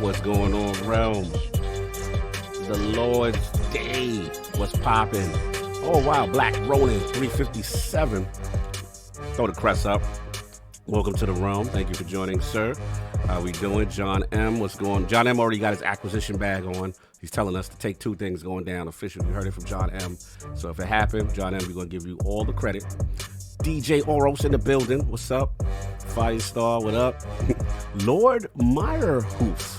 What's going on, realm? The Lord's Day. What's popping? Oh, wow. Black Ronin 357. Throw the crest up. Welcome to the realm. Thank you for joining, sir. How we doing? John M. What's going on? John M. already got his acquisition bag on. He's telling us to take two things going down officially. You heard it from John M. So if it happened, John M., we're going to give you all the credit. DJ Oros in the building. What's up? Firestar, what up? Lord Meyerhoof.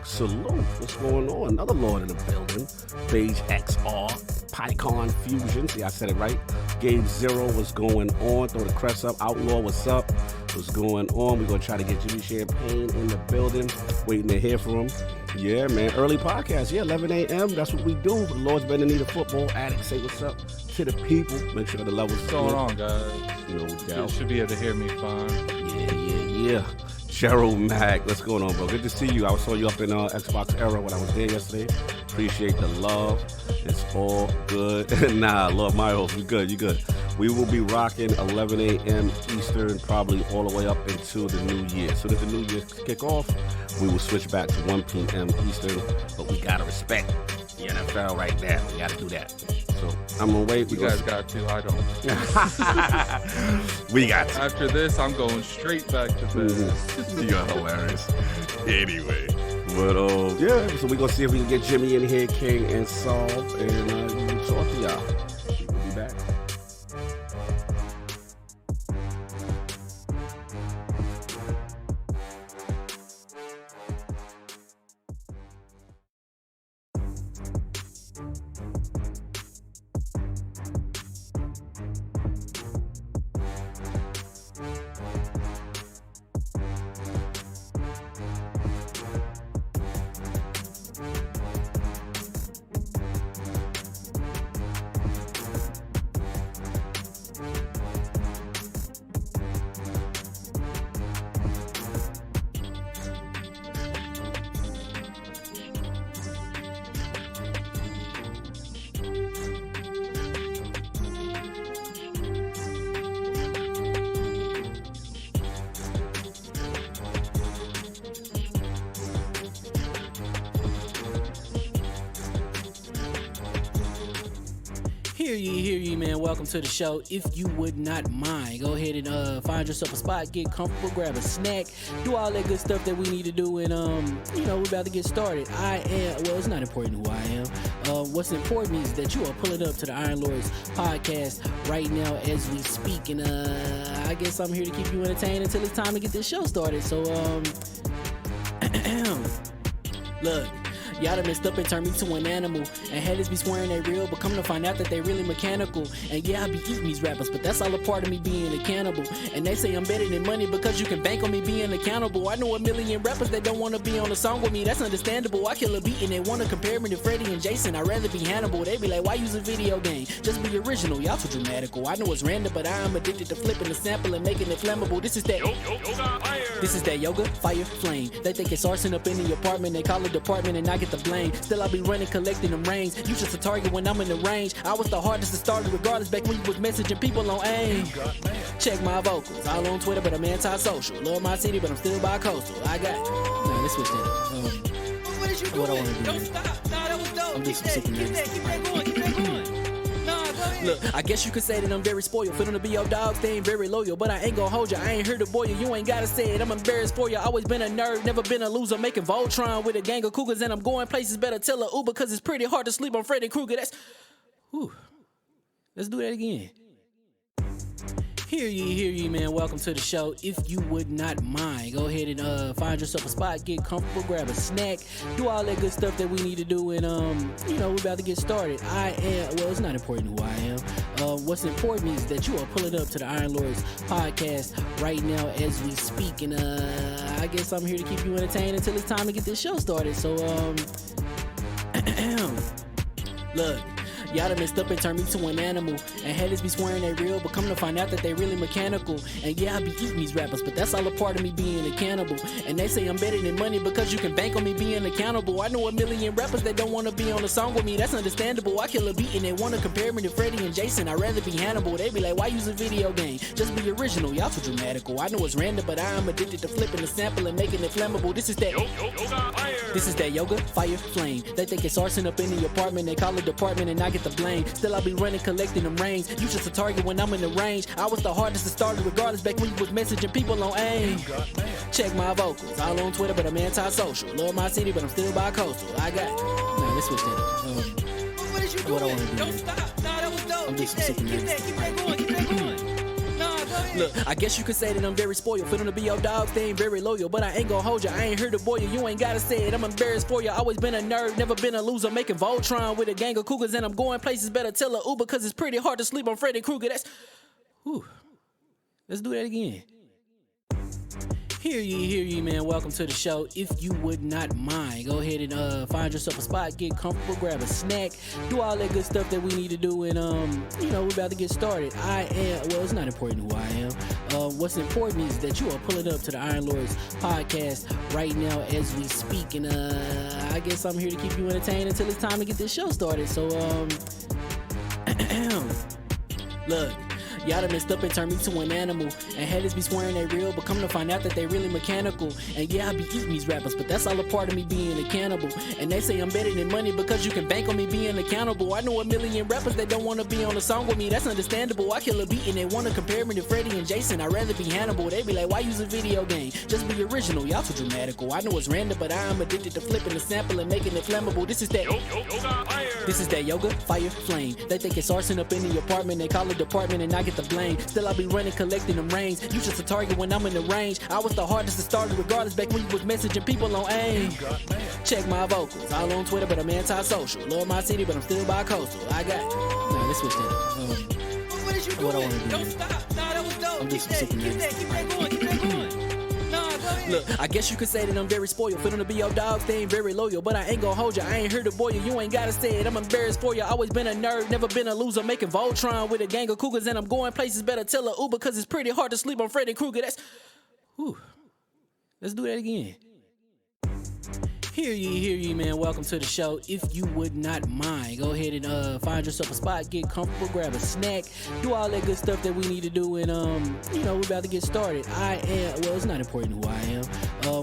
Salute. What's going on? Another Lord in the building. Beige XR. PyCon Fusion. See, I said it right. Gabe Zero, what's going on? Throw the crest up. Outlaw, what's up? What's going on? We're going to try to get Jimmy Champane in the building. Waiting to hear from him. Yeah, man. Early podcast. Yeah, 11 a.m. That's what we do. The Lord's been in need of football. Addict, say what's up to the people. Make sure the levels. What's going on, guys? No doubt. You should be able to hear me fine. Yeah. Gerald Mack, what's going on, bro? Good to see you. I saw you up in Xbox Era when I was there yesterday. Appreciate the love. It's all good. Nah, Lord Meyerhoff, you good. We will be rocking 11 a.m. Eastern, probably all the way up into the new year. So if the new year kick off, we will switch back to 1 p.m. Eastern. But we gotta respect the NFL right now. We gotta do that. So I'm gonna wait. You guys got to. I don't. We got to. After this, I'm going straight back to this. You're hilarious. Anyway, but yeah. So we gonna see if we can get Jimmy in here, King and Solve, and we'll talk to y'all. We'll be back. Hear ye, man. Welcome to the show. If you would not mind, go ahead and find yourself a spot, get comfortable, grab a snack, do all that good stuff that we need to do, and we're about to get started. It's not important who I am. What's important is that you are pulling up to the Iron Lords podcast right now as we speak, and I guess I'm here to keep you entertained until it's time to get this show started. So look, y'all done messed up and turned me to an animal, and haters be swearing they real, but come to find out that they really mechanical. And yeah, I be eating these rappers, but that's all a part of me being a cannibal. And they say I'm better than money because you can bank on me being accountable. I know a million rappers that don't want to be on a song with me, that's understandable. I kill a beat and they want to compare me to Freddie and Jason. I'd rather be Hannibal. They be like, why use a video game? Just be original, y'all too dramatical. I know it's random, but I am addicted to flipping the sample and making it flammable. This is that yoga, fire, flame. They think it's arson up in the apartment, they call it department and I get the blame. Still I be running, collecting them rings. You just a target when I'm in the range. I was the hardest to start regardless back when you was messaging people on AIM. Check my vocals, all on Twitter, but I'm anti-social. Love my city, but I'm still bi-coastal. I got let's switch that up. What is you doing? What I wanna do, Don't man. stop. No, that was dope. I'm just Keep that going. Keep that going. Nah, go ahead. Look, I guess you could say that I'm very spoiled. For them to be your dogs, they ain't very loyal. But I ain't gonna hold you, I ain't here to boil you. You ain't gotta say it, I'm embarrassed for you. Always been a nerd, never been a loser. Making Voltron with a gang of cougars, and I'm going places. Better tell a Uber, cause it's pretty hard to sleep on Freddy Krueger. Let's do that again. Hear ye, man. Welcome to the show. If you would not mind, go ahead and find yourself a spot, get comfortable, grab a snack, do all that good stuff that we need to do, and we're about to get started. It's not important who I am. What's important is that you are pulling up to the Iron Lords podcast right now as we speak, and I guess I'm here to keep you entertained until it's time to get this show started. So look, Y'all done messed up and turned me to an animal. And haters be swearing they real, but come to find out that they really mechanical. And yeah, I be eating these rappers, but that's all a part of me being a cannibal. And they say I'm better than money because you can bank on me being accountable. I know a million rappers that don't wanna be on a song with me, that's understandable. I kill a beat and they wanna compare me to Freddie and Jason. I'd rather be Hannibal. They be like, why use a video game? Just be original, y'all too dramatical. I know it's random, but I am addicted to flipping the sample and making it flammable. This is that yoga, fire, flame. They think it's arson up in the apartment. They call it department and I get the blame. Still I be running, collecting them rings. You just a target when I'm in the range. I was the hardest to start regardless back when you was messaging people on AIM. Check my vocals, all on Twitter, but I'm anti-social. Love my city, but I'm still bi-coastal. I got nah, let's switch that up. What is you What I doing? wanna do, Don't man. stop. Nah, that was dope. I'm Keep just that, super keep that, keep that going, keep that going. Nah, go ahead. Look, I guess you could say that I'm very spoiled. For them to be your dogs, they ain't very loyal. But I ain't gon' hold ya, I ain't here to boil you. You ain't gotta say it, I'm embarrassed for ya. Always been a nerd, never been a loser. Making Voltron with a gang of cougars. And I'm going places, better tell a Uber. Cause it's pretty hard to sleep on Freddy Krueger. That's, whew. Let's do that again. Hear ye, man. Welcome to the show. If you would not mind, go ahead and find yourself a spot, get comfortable, grab a snack, do all that good stuff that we need to do, and we're about to get started. It's not important who I am. What's important is that you are pulling up to the Iron Lords podcast right now as we speak, and I guess I'm here to keep you entertained until it's time to get this show started. So look. Y'all done messed up and turned me to an animal. And haters be swearing they real, but come to find out that they really mechanical. And yeah, I be eating these rappers, but that's all a part of me being a cannibal. And they say I'm better than money because you can bank on me being accountable. I know a million rappers that don't wanna be on a song with me, that's understandable. I kill a beat and they wanna compare me to Freddie and Jason. I'd rather be Hannibal. They be like, why use a video game? Just be original, y'all too dramatical. I know it's random, but I am addicted to flipping the sample and making it flammable. This is that yoga, fire, flame. They think it's arson up in the apartment. They call it department and I get the blame. Still I be running, collecting them rings. You just a target when I'm in the range. I was the hardest to start regardless back when you was messaging people on AIM. Check my vocals, all on Twitter, but I'm anti-social. Love my city, but I'm still bi-coastal. I got nah, let's switch that up. What is you What I doing? wanna do, Don't man. stop. Nah, that was dope. I'm Keep just that, super keep nervous. that, keep that going, keep that going. Nah, go ahead. Look, I guess you could say that I'm very spoiled. For them to be your dogs, they ain't very loyal. But I ain't gon' hold ya, I ain't here to boil you. You ain't gotta say it, I'm embarrassed for ya. Always been a nerd, never been a loser. Making Voltron with a gang of cougars. And I'm going places, better tell a Uber. Cause it's pretty hard to sleep on Freddy Krueger. That's, whew. Let's do that again. Hear ye, man. Welcome to the show. If you would not mind, go ahead and find yourself a spot, get comfortable, grab a snack, do all that good stuff that we need to do, and we're about to get started. It's not important who I am.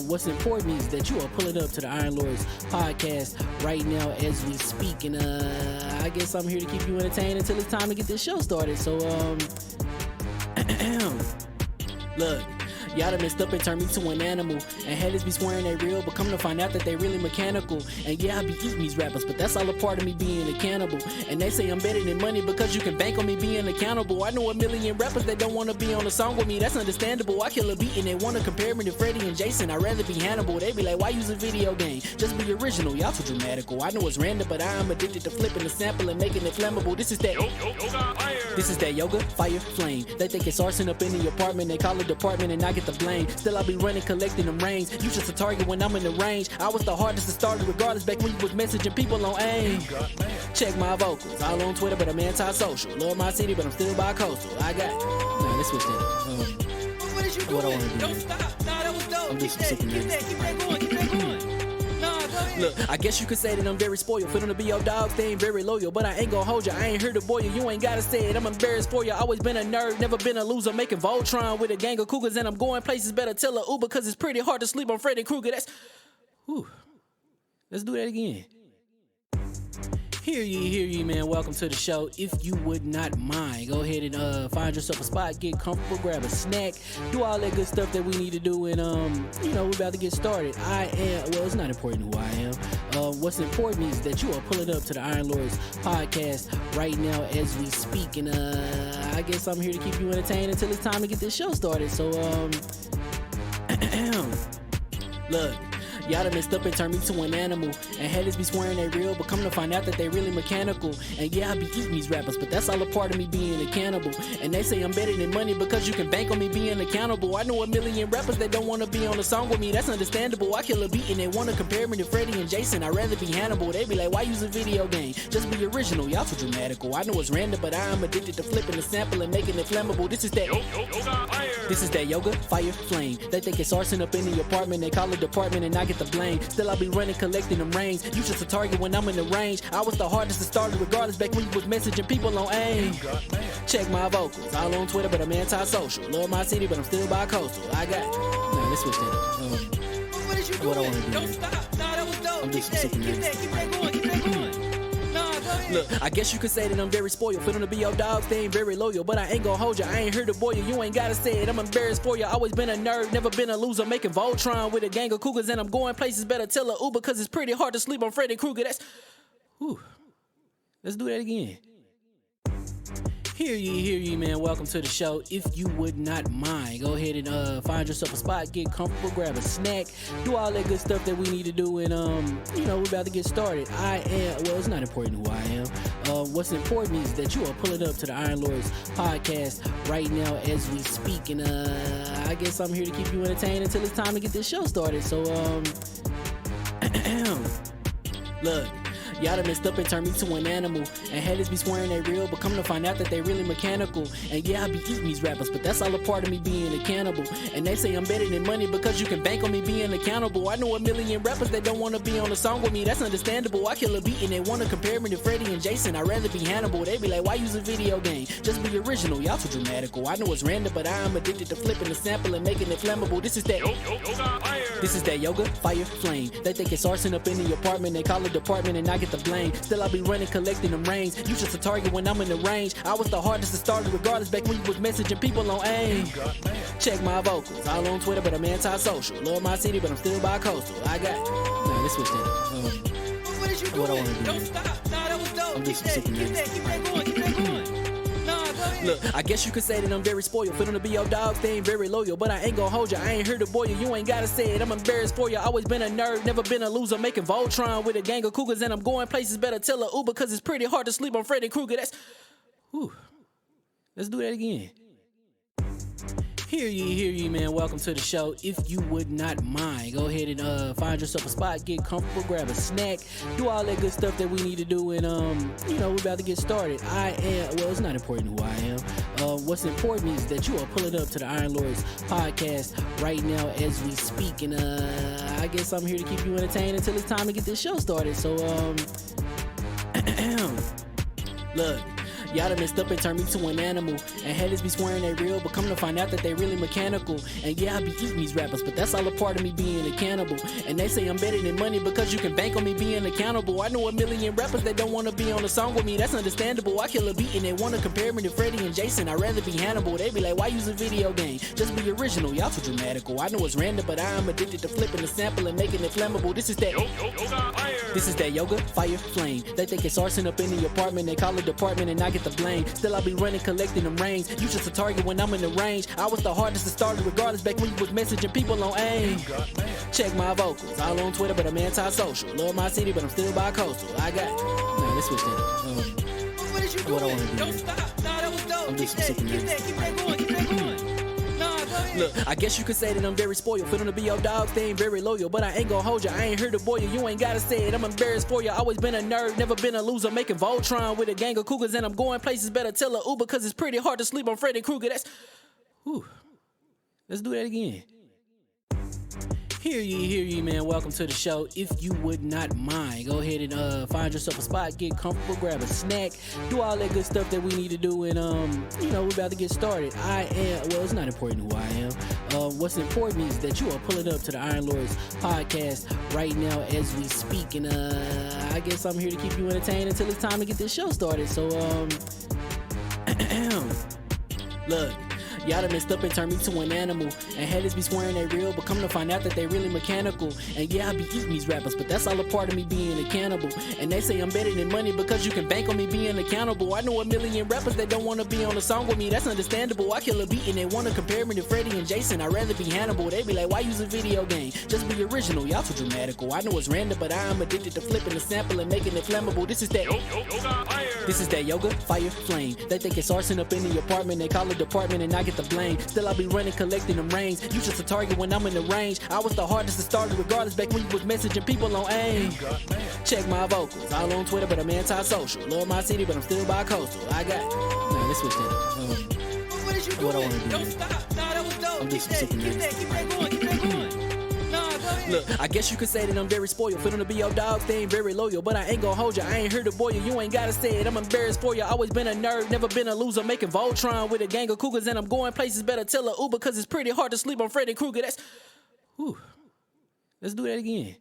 What's important is that you are pulling up to the Iron Lords podcast right now as we speak, and I guess I'm here to keep you entertained until it's time to get this show started. So look. Y'all done messed up and turned me to an animal. And haters be swearing they real, but come to find out that they really mechanical. And yeah, I be eating these rappers, but that's all a part of me being a cannibal. And they say I'm better than money because you can bank on me being accountable. I know a million rappers that don't wanna be on a song with me, that's understandable. I kill a beat and they wanna compare me to Freddie and Jason. I'd rather be Hannibal. They be like, why use a video game? Just be original, y'all too dramatical. I know it's random, but I am addicted to flipping the sample and making it flammable. This is that yoga, fire, flame. They think it's arson up in the apartment. They call it department and I get the blame. Still I be running, collecting them rings. You just a target when I'm in the range. I was the hardest to start regardless back when you was messaging people on AIM. Check my vocals, all on Twitter, but I'm anti-social. Love my city, but I'm still bi-coastal. I got nah, let's switch that up. What is you What I doing? wanna do, Don't man. stop. Nah, that was dope. I'm Keep just that, super keep nervous. that, keep that going, keep that going. Nah, go ahead. Look, I guess you could say that I'm very spoiled. For them to be your dogs, they ain't very loyal. But I ain't gon' hold ya, I ain't here to boil you. You ain't gotta say it, I'm embarrassed for ya. Always been a nerd, never been a loser. Making Voltron with a gang of cougars. And I'm going places, better tell a Uber. Cause it's pretty hard to sleep on Freddy Krueger. That's, whew. Let's do that again. Hear ye, man. Welcome to the show. If you would not mind, go ahead and find yourself a spot, get comfortable, grab a snack, do all that good stuff that we need to do, and we're about to get started. It's not important who I am. What's important is that you are pulling up to the Iron Lords podcast right now as we speak, and I guess I'm here to keep you entertained until it's time to get this show started. So look. Y'all done messed up and turned me to an animal. And haters be swearing they real, but come to find out that they really mechanical. And yeah, I be eating these rappers, but that's all a part of me being a cannibal. And they say I'm better than money because you can bank on me being accountable. I know a million rappers that don't wanna be on a song with me, that's understandable. I kill a beat and they wanna compare me to Freddie and Jason. I'd rather be Hannibal. They be like, why use a video game? Just be original, y'all too dramatical. I know it's random, but I'm addicted to flipping the sample and making it flammable. This is that yoga, fire, flame. They think it's arson up in the apartment. They call it department and I get the blame. Still I be running, collecting them rings. You just a target when I'm in the range. I was the hardest to start regardless back when you was messaging people on AIM. Check my vocals, all on Twitter, but I'm anti-social. Love my city, but I'm still bi-coastal. I got nah, let's switch that up. What is you What I doing? wanna do Don't here. stop. Nah, that was dope. I'm Keep just that, super keep that, keep that going, keep that going. Nah, go ahead. Look, I guess you could say that I'm very spoiled. For them to be your dogs, they ain't very loyal. But I ain't gonna hold you, I ain't here to boil you. You ain't gotta say it, I'm embarrassed for you. Always been a nerd, never been a loser. Making Voltron with a gang of cougars. And I'm going places, better tell a Uber. Cause it's pretty hard to sleep on Freddy Krueger. That's, whew. Let's do that again. Hear ye, man. Welcome to the show. If you would not mind, go ahead and find yourself a spot, get comfortable, grab a snack, do all that good stuff that we need to do, and we're about to get started. It's not important who I am. What's important is that you are pulling up to the Iron Lords podcast right now as we speak, and I guess I'm here to keep you entertained until it's time to get this show started. So look. Y'all done messed up and turned me to an animal. And haters be swearing they real, but come to find out that they really mechanical. And yeah, I be eating these rappers, but that's all a part of me being a cannibal. And they say I'm better than money because you can bank on me being accountable. I know a million rappers that don't wanna be on a song with me, that's understandable. I kill a beat and they wanna compare me to Freddie and Jason. I'd rather be Hannibal. They be like, why use a video game? Just be original, y'all too dramatical. I know it's random, but I'm addicted to flipping the sample and making it flammable. This is that yoga, fire, flame. They think it's arson up in the apartment. They call it department and I get the blame. Still I be running, collecting them rings. You just a target when I'm in the range. I was the hardest to start regardless back when you was messaging people on AIM. Check my vocals, all on Twitter, but I'm anti-social. Love my city, but I'm still bi-coastal. I got nah, let's switch that up. What is you What I doing? wanna do Don't here. stop. Nah, that was dope. I'm Keep just that, super keep that, keep that going, keep that going. Nah, go ahead. Look, I guess you could say that I'm very spoiled. For them to be your dogs, they ain't very loyal. But I ain't gonna hold you, I ain't here to boil you. You ain't gotta say it, I'm embarrassed for you. Always been a nerd, never been a loser. Making Voltron with a gang of cougars. And I'm going places, better tell a Uber. Cause it's pretty hard to sleep on Freddy Krueger. That's, whew. Let's do that again. Hear ye, man. Welcome to the show. If you would not mind, go ahead and find yourself a spot, get comfortable, grab a snack, do all that good stuff that we need to do, and we're about to get started. It's not important who I am. What's important is that you are pulling up to the Iron Lords podcast right now as we speak, and I guess I'm here to keep you entertained until it's time to get this show started. So look. Y'all done messed up and turned me to an animal. And haters be swearing they real, but come to find out that they really mechanical. And yeah, I be eating these rappers, but that's all a part of me being a cannibal. And they say I'm better than money because you can bank on me being accountable. I know a million rappers that don't wanna be on a song with me, that's understandable. I kill a beat and they wanna compare me to Freddie and Jason. I'd rather be Hannibal. They be like, why use a video game? Just be original, y'all too dramatical. I know it's random, but I'm addicted to flipping the sample and making it flammable. This is that yoga, fire, flame. They think it's arson up in the apartment. They call it department and I get the blame. Still I be running, collecting them rings. You just a target when I'm in the range. I was the hardest to start regardless back when you was messaging people on AIM. Check my vocals, all on Twitter, but I'm anti-social. Love my city, but I'm still bi-coastal. I got nah, let's switch that up. What is you What I doing? wanna do Don't here. stop. Nah, that was dope. I'm Keep just that, super keep that, keep that going, keep that going. Nah, go ahead. Look, I guess you could say that I'm very spoiled. For them to be your dogs, they ain't very loyal. But I ain't gonna hold you, I ain't here to boil you. You ain't gotta say it, I'm embarrassed for you. Always been a nerd, never been a loser. Making Voltron with a gang of cougars. And I'm going places, better tell a Uber. Cause it's pretty hard to sleep on Freddy Krueger. That's, whew. Let's do that again. Hear ye, man. Welcome to the show. If you would not mind, go ahead and find yourself a spot, get comfortable, grab a snack, do all that good stuff that we need to do, and we're about to get started. It's not important who I am. What's important is that you are pulling up to the Iron Lords podcast right now as we speak, and I guess I'm here to keep you entertained until it's time to get this show started. So look. Y'all done messed up and turned me to an animal. And haters be swearing they real, but come to find out that they really mechanical. And yeah, I be eating these rappers, but that's all a part of me being a cannibal. And they say I'm better than money because you can bank on me being accountable. I know a million rappers that don't wanna be on a song with me, that's understandable. I kill a beat and they wanna compare me to Freddie and Jason. I'd rather be Hannibal. They be like, why use a video game? Just be original, y'all too dramatical. I know it's random, but I am addicted to flipping the sample and making it flammable. This is that This is that yoga, fire, flame. They think it's arson up in the apartment. They call it department and I get the blame. Still I be running, collecting them rings. You just a target when I'm in the range. I was the hardest to start regardless back when you was messaging people on AIM. Check my vocals, all on Twitter, but I'm anti-social. Love my city, but I'm still bi-coastal. I got nah, let's switch that up. What is you What I doing? wanna do, Don't man. stop. Nah, that was dope. I'm Keep just that, super keep that, keep that going, keep that going. Nah, go ahead. Look, I guess you could say that I'm very spoiled. For them to be your dogs, they ain't very loyal. But I ain't gon' hold ya, I ain't here to boil you. You ain't gotta say it, I'm embarrassed for ya. Always been a nerd, never been a loser. Making Voltron with a gang of cougars. And I'm going places, better tell a Uber. Cause it's pretty hard to sleep on Freddy Krueger. That's, whew. Let's do that again.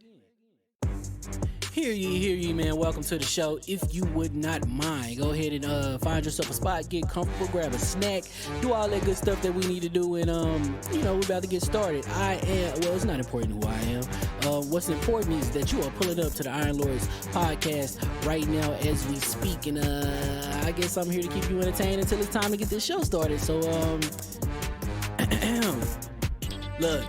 Hear ye, man. Welcome to the show. If you would not mind, go ahead and find yourself a spot, get comfortable, grab a snack, do all that good stuff that we need to do, and we're about to get started. It's not important who I am. What's important is that you are pulling up to the Iron Lords podcast right now as we speak, and I guess I'm here to keep you entertained until it's time to get this show started. So look.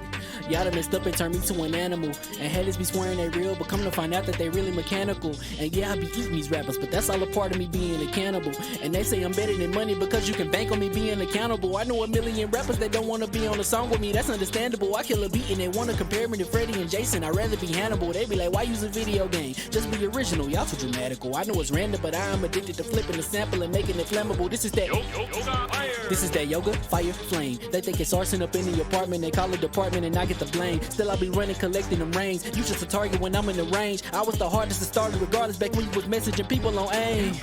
Y'all done messed up and turned me to an animal. And haters be swearing they real, but come to find out that they really mechanical. And yeah, I be eating these rappers, but that's all a part of me being a cannibal. And they say I'm better than money because you can bank on me being accountable. I know a million rappers that don't wanna be on a song with me, that's understandable. I kill a beat and they wanna compare me to Freddie and Jason. I'd rather be Hannibal. They be like, why use a video game? Just be original, y'all too dramatical. I know it's random, but I am addicted to flipping the sample and making it flammable. This is that This is that yoga, fire, flame. They think it's arson up in the apartment. They call it department and I get the blame. Still I be running, collecting them rings. You just a target when I'm in the range. I was the hardest to start regardless back when you was messaging people on AIM.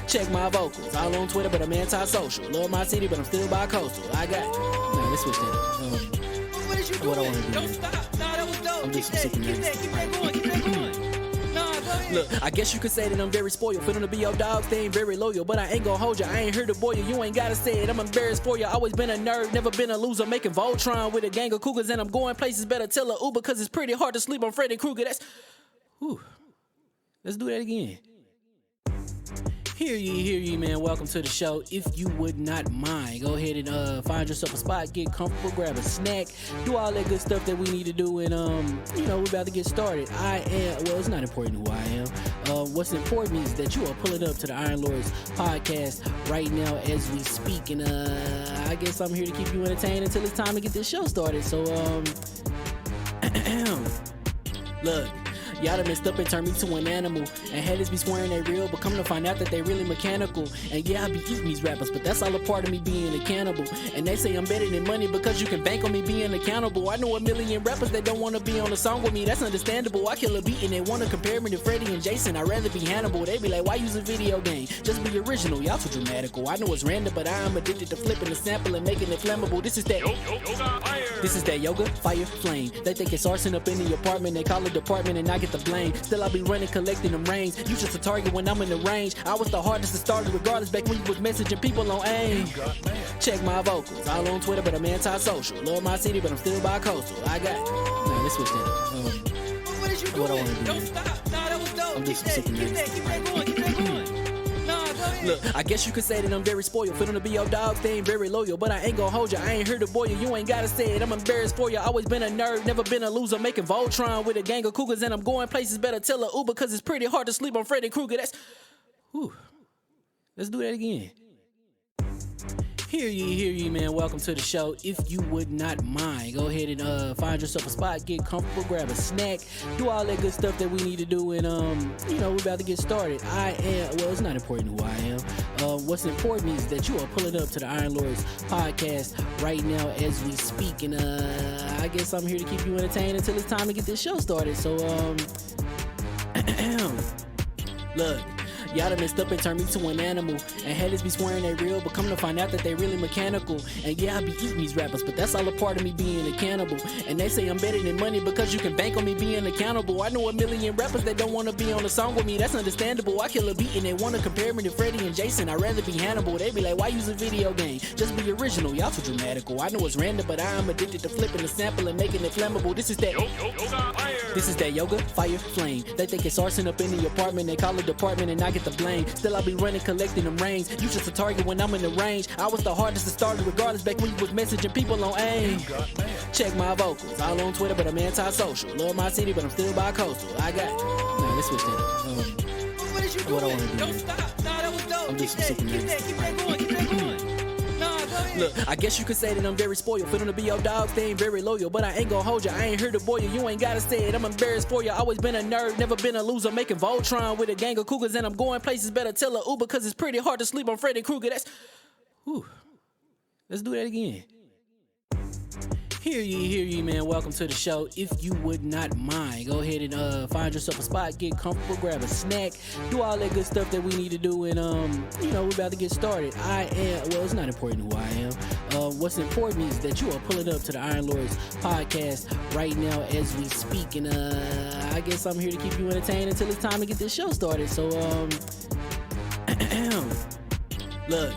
Check my vocals, all on Twitter, but I'm anti-social. Love my city, but I'm still bi-coastal. I got nah, let's switch that up. What is you What I doing? wanna do, Don't man. stop. Nah, that was dope. I'm Keep just that, super keep that, keep that going, keep that going. Nah, go ahead. Look, I guess you could say that I'm very spoiled. For them to be your dogs, they ain't very loyal. But I ain't gon' hold ya, I ain't here to boil you. You ain't gotta say it, I'm embarrassed for ya. Always been a nerd, never been a loser. Making Voltron with a gang of cougars. And I'm going places, better tell a Uber. Cause it's pretty hard to sleep on Freddy Krueger. That's, whew. Let's do that again. Hear ye, man. Welcome to the show. If you would not mind, go ahead and find yourself a spot, get comfortable, grab a snack, do all that good stuff that we need to do, and we're about to get started. It's not important who I am. What's important is that you are pulling up to the Iron Lords podcast right now as we speak, and I guess I'm here to keep you entertained until it's time to get this show started. So look. Y'all done messed up and turned me to an animal. And haters be swearing they real, but come to find out that they really mechanical. And yeah, I be eating these rappers, but that's all a part of me being a cannibal. And they say I'm better than money because you can bank on me being accountable. I know a million rappers that don't wanna be on a song with me, that's understandable. I kill a beat and they wanna compare me to Freddie and Jason. I'd rather be Hannibal. They be like, why use a video game? Just be original, y'all too dramatical. I know it's random, but I am addicted to flipping the sample and making it flammable. This is that This is that yoga, fire, flame. They think it's arson up in the apartment. They call it department and I get the blame. Still I be running, collecting them rings. You just a target when I'm in the range. I was the hardest to start regardless back when you was messaging people on AIM. Check my vocals, all on Twitter, but I'm anti-social. Love my city, but I'm still bi-coastal. I got nah, let's switch that up. What is you What I doing? wanna do, Don't man. stop. Nah, that was dope. I'm Keep just that, super keep that, keep that going, keep that going. Nah, go ahead. Look, I guess you could say that I'm very spoiled. For them to be your dogs, they ain't very loyal. But I ain't gon' hold ya, I ain't here to boil you. You ain't gotta say it, I'm embarrassed for ya. Always been a nerd, never been a loser. Making Voltron with a gang of cougars. And I'm going places, better tell a Uber. Cause it's pretty hard to sleep on Freddy Krueger. That's, whew. Let's do that again. Hear ye, man. Welcome to the show. If you would not mind, go ahead and find yourself a spot, get comfortable, grab a snack, do all that good stuff that we need to do, and we're about to get started. It's not important who I am. What's important is that you are pulling up to the Iron Lords podcast right now as we speak, and I guess I'm here to keep you entertained until it's time to get this show started. So look. Y'all done messed up and turned me to an animal. And haters be swearing they real, but come to find out that they really mechanical. And yeah, I be eating these rappers, but that's all a part of me being a cannibal. And they say I'm better than money because you can bank on me being accountable. I know a million rappers that don't wanna be on a song with me, that's understandable. I kill a beat and they wanna compare me to Freddie and Jason. I'd rather be Hannibal. They be like, why use a video game? Just be original, y'all too dramatical. I know it's random, but I'm addicted to flipping the sample and making it flammable. This is that yoga, fire, flame. They think it's arson up in the apartment. They call it department and I get the blame. Still I be running, collecting them rings. You just a target when I'm in the range. I was the hardest to start regardless back when you was messaging people on AIM. Check my vocals, all on Twitter, but I'm anti-social. Love my city, but I'm still bi-coastal. I got. Nah, let's switch that up. What is you What I doing? wanna do, Don't man. stop. Nah, that was dope. I'm Keep just that, super keep nervous. that, keep that going, keep that going. Nah, go ahead. Look, I guess you could say that I'm very spoiled. For them to be your dogs, they ain't very loyal. But I ain't gon' hold you, I ain't here to boil you. You ain't gotta say it, I'm embarrassed for you. Always been a nerd, never been a loser. Making Voltron with a gang of cougars. And I'm going places, better tell a Uber. Cause it's pretty hard to sleep on Freddy Krueger. That's. Whew. Let's do that again. Hear ye, man. Welcome to the show. If you would not mind, go ahead and find yourself a spot, get comfortable, grab a snack, do all that good stuff that we need to do, and we're about to get started. It's not important who I am. What's important is that you are pulling up to the Iron Lords podcast right now as we speak, and I guess I'm here to keep you entertained until it's time to get this show started. So look.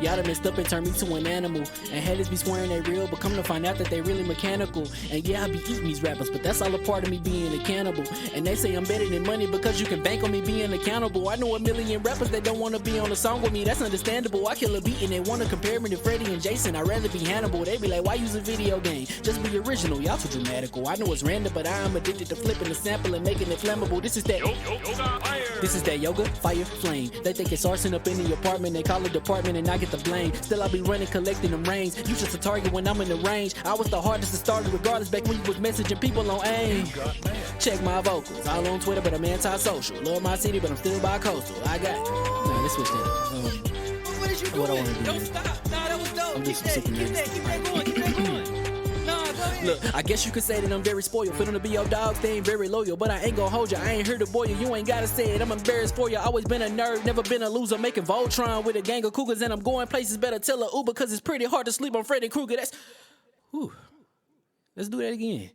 Y'all done messed up and turned me to an animal. And haters be swearing they real, but come to find out that they really mechanical. And yeah, I be eating these rappers, but that's all a part of me being a cannibal. And they say I'm better than money because you can bank on me being accountable. I know a million rappers that don't wanna be on a song with me, that's understandable. I kill a beat and they wanna compare me to Freddie and Jason. I'd rather be Hannibal. They be like, why use a video game? Just be original, y'all too dramatical. I know it's random, but I'm addicted to flipping the sample and making it flammable. This is that yoga, fire, flame. They think it's arson up in the apartment. They call it department and I get the blame. Still I be running, collecting them rings. You just a target when I'm in the range. I was the hardest to start regardless back when you was messaging people on AIM. Check my vocals, all on Twitter, but I'm anti-social. Love my city, but I'm still bi-coastal. I got. Nah, let's switch that up. What is you What I doing? wanna do, Don't man. stop. Nah, that was dope. I'm Keep just that, super keep nervous. that, keep that going, keep that going. Nah, go ahead. Look, I guess you could say that I'm very spoiled. For them to be your dogs, they ain't very loyal. But I ain't gon' hold you, I ain't here to boil you. You ain't gotta say it, I'm embarrassed for you. Always been a nerd, never been a loser. Making Voltron with a gang of cougars. And I'm going places, better tell a Uber. Cause it's pretty hard to sleep on Freddy Krueger. That's. Whew. Let's do that again.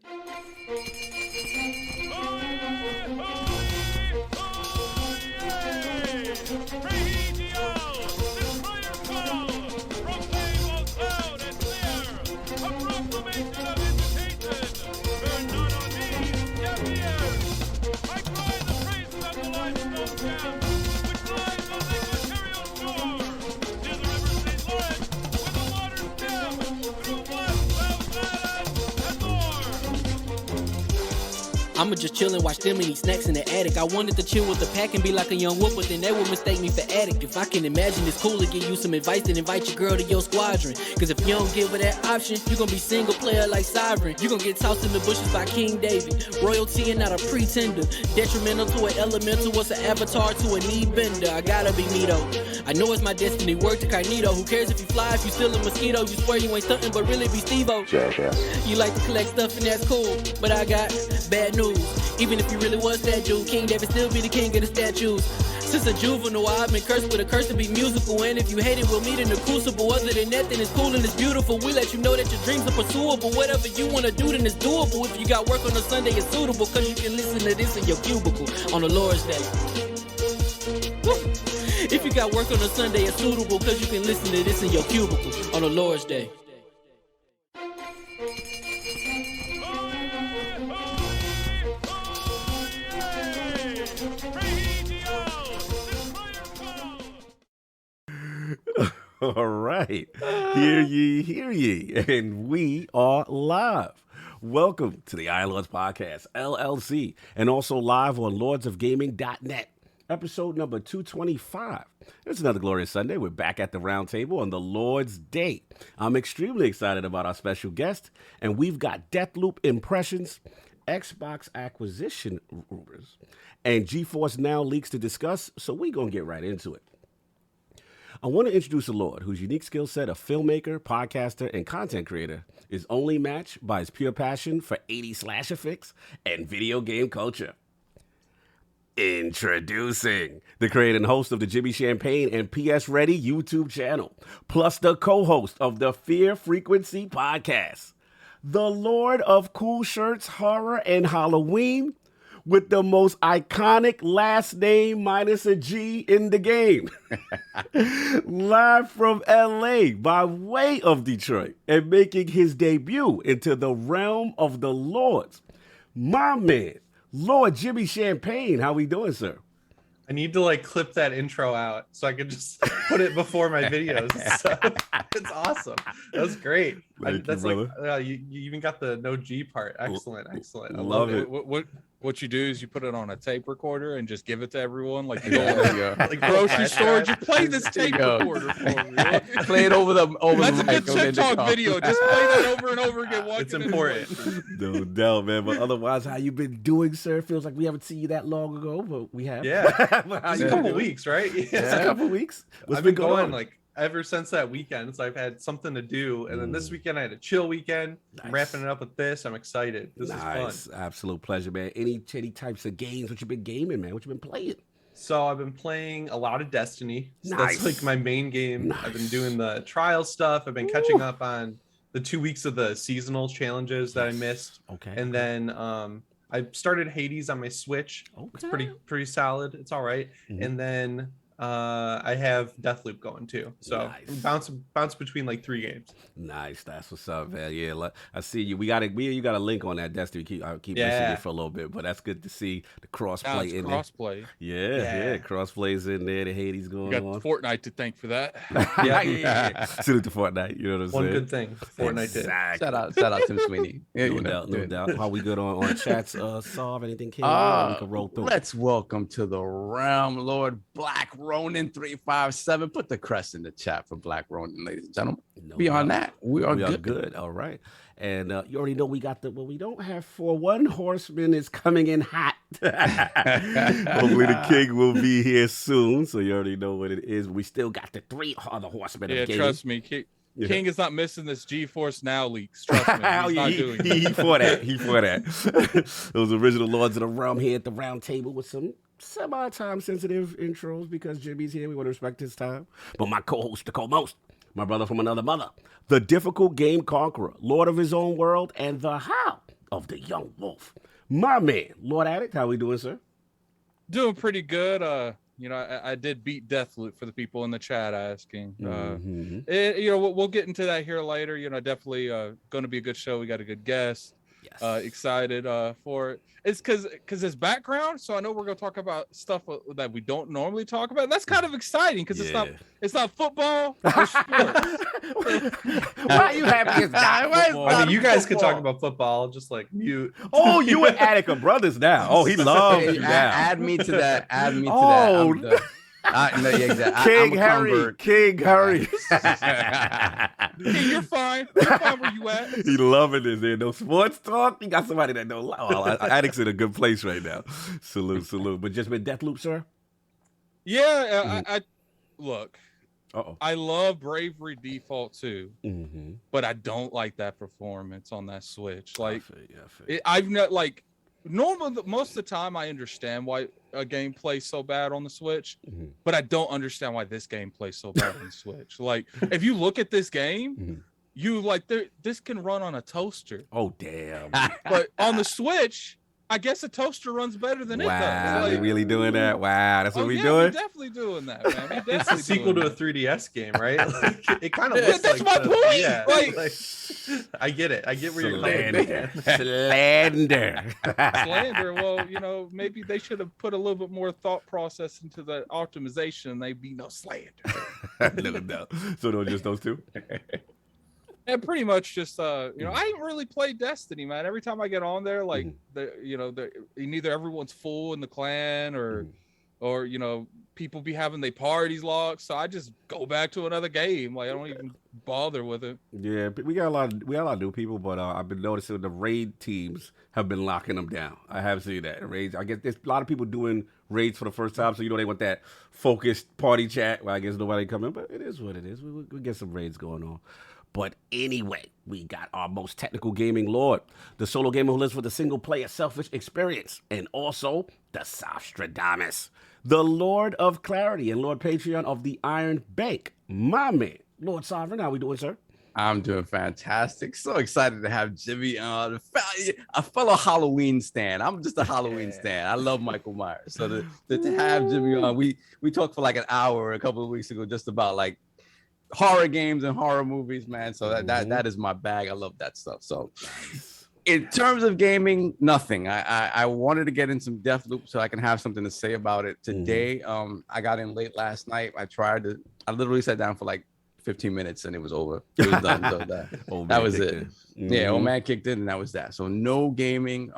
I'ma just chill and watch them and eat snacks in the attic. I wanted to chill with the pack and be like a young whoop, but then they would mistake me for addict. If I can imagine it's cool to give you some advice, then invite your girl to your squadron. Cause if you don't give her that option, you gon' be single player like Sovereign. You gon' get tossed in the bushes by King David. Royalty and not a pretender. Detrimental to an elemental, what's an avatar to a knee bender? I gotta be me though. I know it's my destiny, word to Cognito. Who cares if you fly, if you still a mosquito? You swear you ain't stuntin', but really be Steve-O. You like to collect stuff and that's cool, but I got bad news. Even if you really was that Jew, King David still be the king of the statues. Since a juvenile, I've been cursed with a curse to be musical. And if you hate it, we'll meet in the crucible. Other than that, then it's cool and it's beautiful. We let you know that your dreams are pursuable. Whatever you wanna do, then it's doable. If you got work on a Sunday, it's suitable. Cause you can listen to this in your cubicle on the Lord's Day. Woo. If you got work on a Sunday, it's suitable. Cause you can listen to this in your cubicle on the Lord's Day. All right. Hear ye, and we are live. Welcome to the Iron Lords Podcast, LLC, and also live on lordsofgaming.net, episode number 225. It's another glorious Sunday. We're back at the round table on the Lord's Day. I'm extremely excited about our special guest, and we've got Deathloop impressions, Xbox acquisition rumors, and GeForceNow leaks to discuss, so we're going to get right into it. I want to introduce a Lord whose unique skill set of filmmaker, podcaster, and content creator is only matched by his pure passion for 80s slasher fix and video game culture. Introducing the creator and host of the Jimmy Champane and PS Ready YouTube channel, plus the co-host of the Fear Frequency podcast, the Lord of Cool Shirts, Horror, and Halloween, with the most iconic last name minus a G in the game. Live from LA by way of Detroit and making his debut into the realm of the Lords, my man, Lord Jimmy Champane. How we doing, sir? I need to like clip that intro out so I can just put it before my videos. So, it's awesome. That was great. That's like you even got the no G part. Excellent. I love it. What you do is you put it on a tape recorder and just give it to everyone. Like you go like grocery store, you play this tape recorder for me. Play it over the That's a good TikTok video. Just play that over and over again. It's important. No doubt, man. But otherwise, how you been doing, sir? Feels like we haven't seen you that long ago, but we have. Yeah. It's a couple weeks, right? Yeah. It's a couple weeks. I've been going like ever since that weekend. So I've had something to do. And then this weekend I had a chill weekend. Nice. I'm wrapping it up with this. I'm excited. This is fun. Absolute pleasure, man. Any types of games? What you been gaming, man? What you been playing? So I've been playing a lot of Destiny. So that's like my main game. I've been doing the trial stuff. I've been catching up on the 2 weeks of the seasonal challenges that I missed. Okay. And then I started Hades on my Switch. Okay. It's pretty solid. It's all right. And then I have Deathloop going too. So bounce between like 3 games. Nice. That's what's up, man. Yeah, I see you. You got a link on that Destiny. I'll keep missing it for a little bit, but that's good to see the crossplay in there. Crossplay. Yeah. Crossplay's in there. The Hades going on. You got Fortnite to thank for that. yeah. Salute to Fortnite. You know what I'm saying? One good thing Fortnite did. Shout out Tim Sweeney. Yeah, no doubt. How we good on chats? Solve anything? We can roll through. Let's welcome to the realm, Lord Black Ronin 357. Put the crest in the chat for Black Ronin, ladies and gentlemen. Beyond that, we are good. All right. And you already know we got we don't have one horseman is coming in hot. Hopefully the king will be here soon. So you already know what it is. We still got the 3 other horsemen. Yeah, trust me. King is not missing this GeForceNow leaks. Trust me. He's not doing it. He for that. Those original Lords of the Realm here at the round table with some semi-time sensitive intros because Jimmy's here. We want to respect his time. But my co-host, the co-most, my brother from another mother, the difficult game conqueror, Lord of his own world, and the how of the young wolf, my man, Lord Addict. How we doing, sir? Doing pretty good. I did beat Deathloop for the people in the chat asking. We'll get into that here later. Definitely going to be a good show. We got a good guest. Yes. Excited for it. It's because it's background, so I know we're gonna talk about stuff that we don't normally talk about. That's kind of exciting because it's not football or sports. Why are you happy it's not football? I mean, you guys could talk about football, just like mute. Oh, you and Attic are brothers now. Oh, he loves you now. Add me to that. That. No, yeah, exactly. King Harry. Hey, you're fine. You're fine where you at. He loving this. There no sports talk. You got somebody that don't love. Well, Addict's in a good place right now. Salute. But just been Deathloop, sir? Yeah, I look. I love Bravery Default too, but I don't like that performance on that Switch. Like, I've not like. Normally, most of the time, I understand why a game plays so bad on the Switch, but I don't understand why this game plays so bad on the Switch. Like, if you look at this game, this can run on a toaster. Oh, damn. But on the Switch, I guess a toaster runs better than it does. Wow, we really doing that? Wow, that's what we doing? We're definitely doing that, man. It's a sequel to a 3DS game, right? Like, it kind of looks that's like my point. Yeah, like, I get it. I get where you're coming from. Slander. Well, maybe they should have put a little bit more thought process into the optimization and they'd be no slander. No. So those just those two? Yeah, pretty much just I ain't really played Destiny, man. Every time I get on there, like either everyone's full in the clan or people be having their parties locked, so I just go back to another game. Like I don't even bother with it. Yeah, we got a lot of new people, but I've been noticing the raid teams have been locking them down. I have seen that raids. I guess there's a lot of people doing raids for the first time, so they want that focused party chat. Well, I guess nobody coming, but it is what it is. We get some raids going on. But anyway, we got our most technical gaming lord, the solo gamer who lives with a single-player selfish experience, and also the Sostradamus, the Lord of Clarity and Lord Patreon of the Iron Bank, my man, Lord Sovereign. How we doing, sir? I'm doing fantastic. So excited to have Jimmy on, a fellow Halloween stan. I'm just a Halloween stan. I love Michael Myers. So to have Jimmy on, we talked for like an hour a couple of weeks ago just about like horror games and horror movies, man. So that is my bag. I love that stuff. So in terms of gaming, nothing. I wanted to get in some Deathloop so I can have something to say about it today. I got in late last night. I literally sat down for like 15 minutes and it was over. It was done. So that was it. Yeah, old man kicked in and that was that. So no gaming.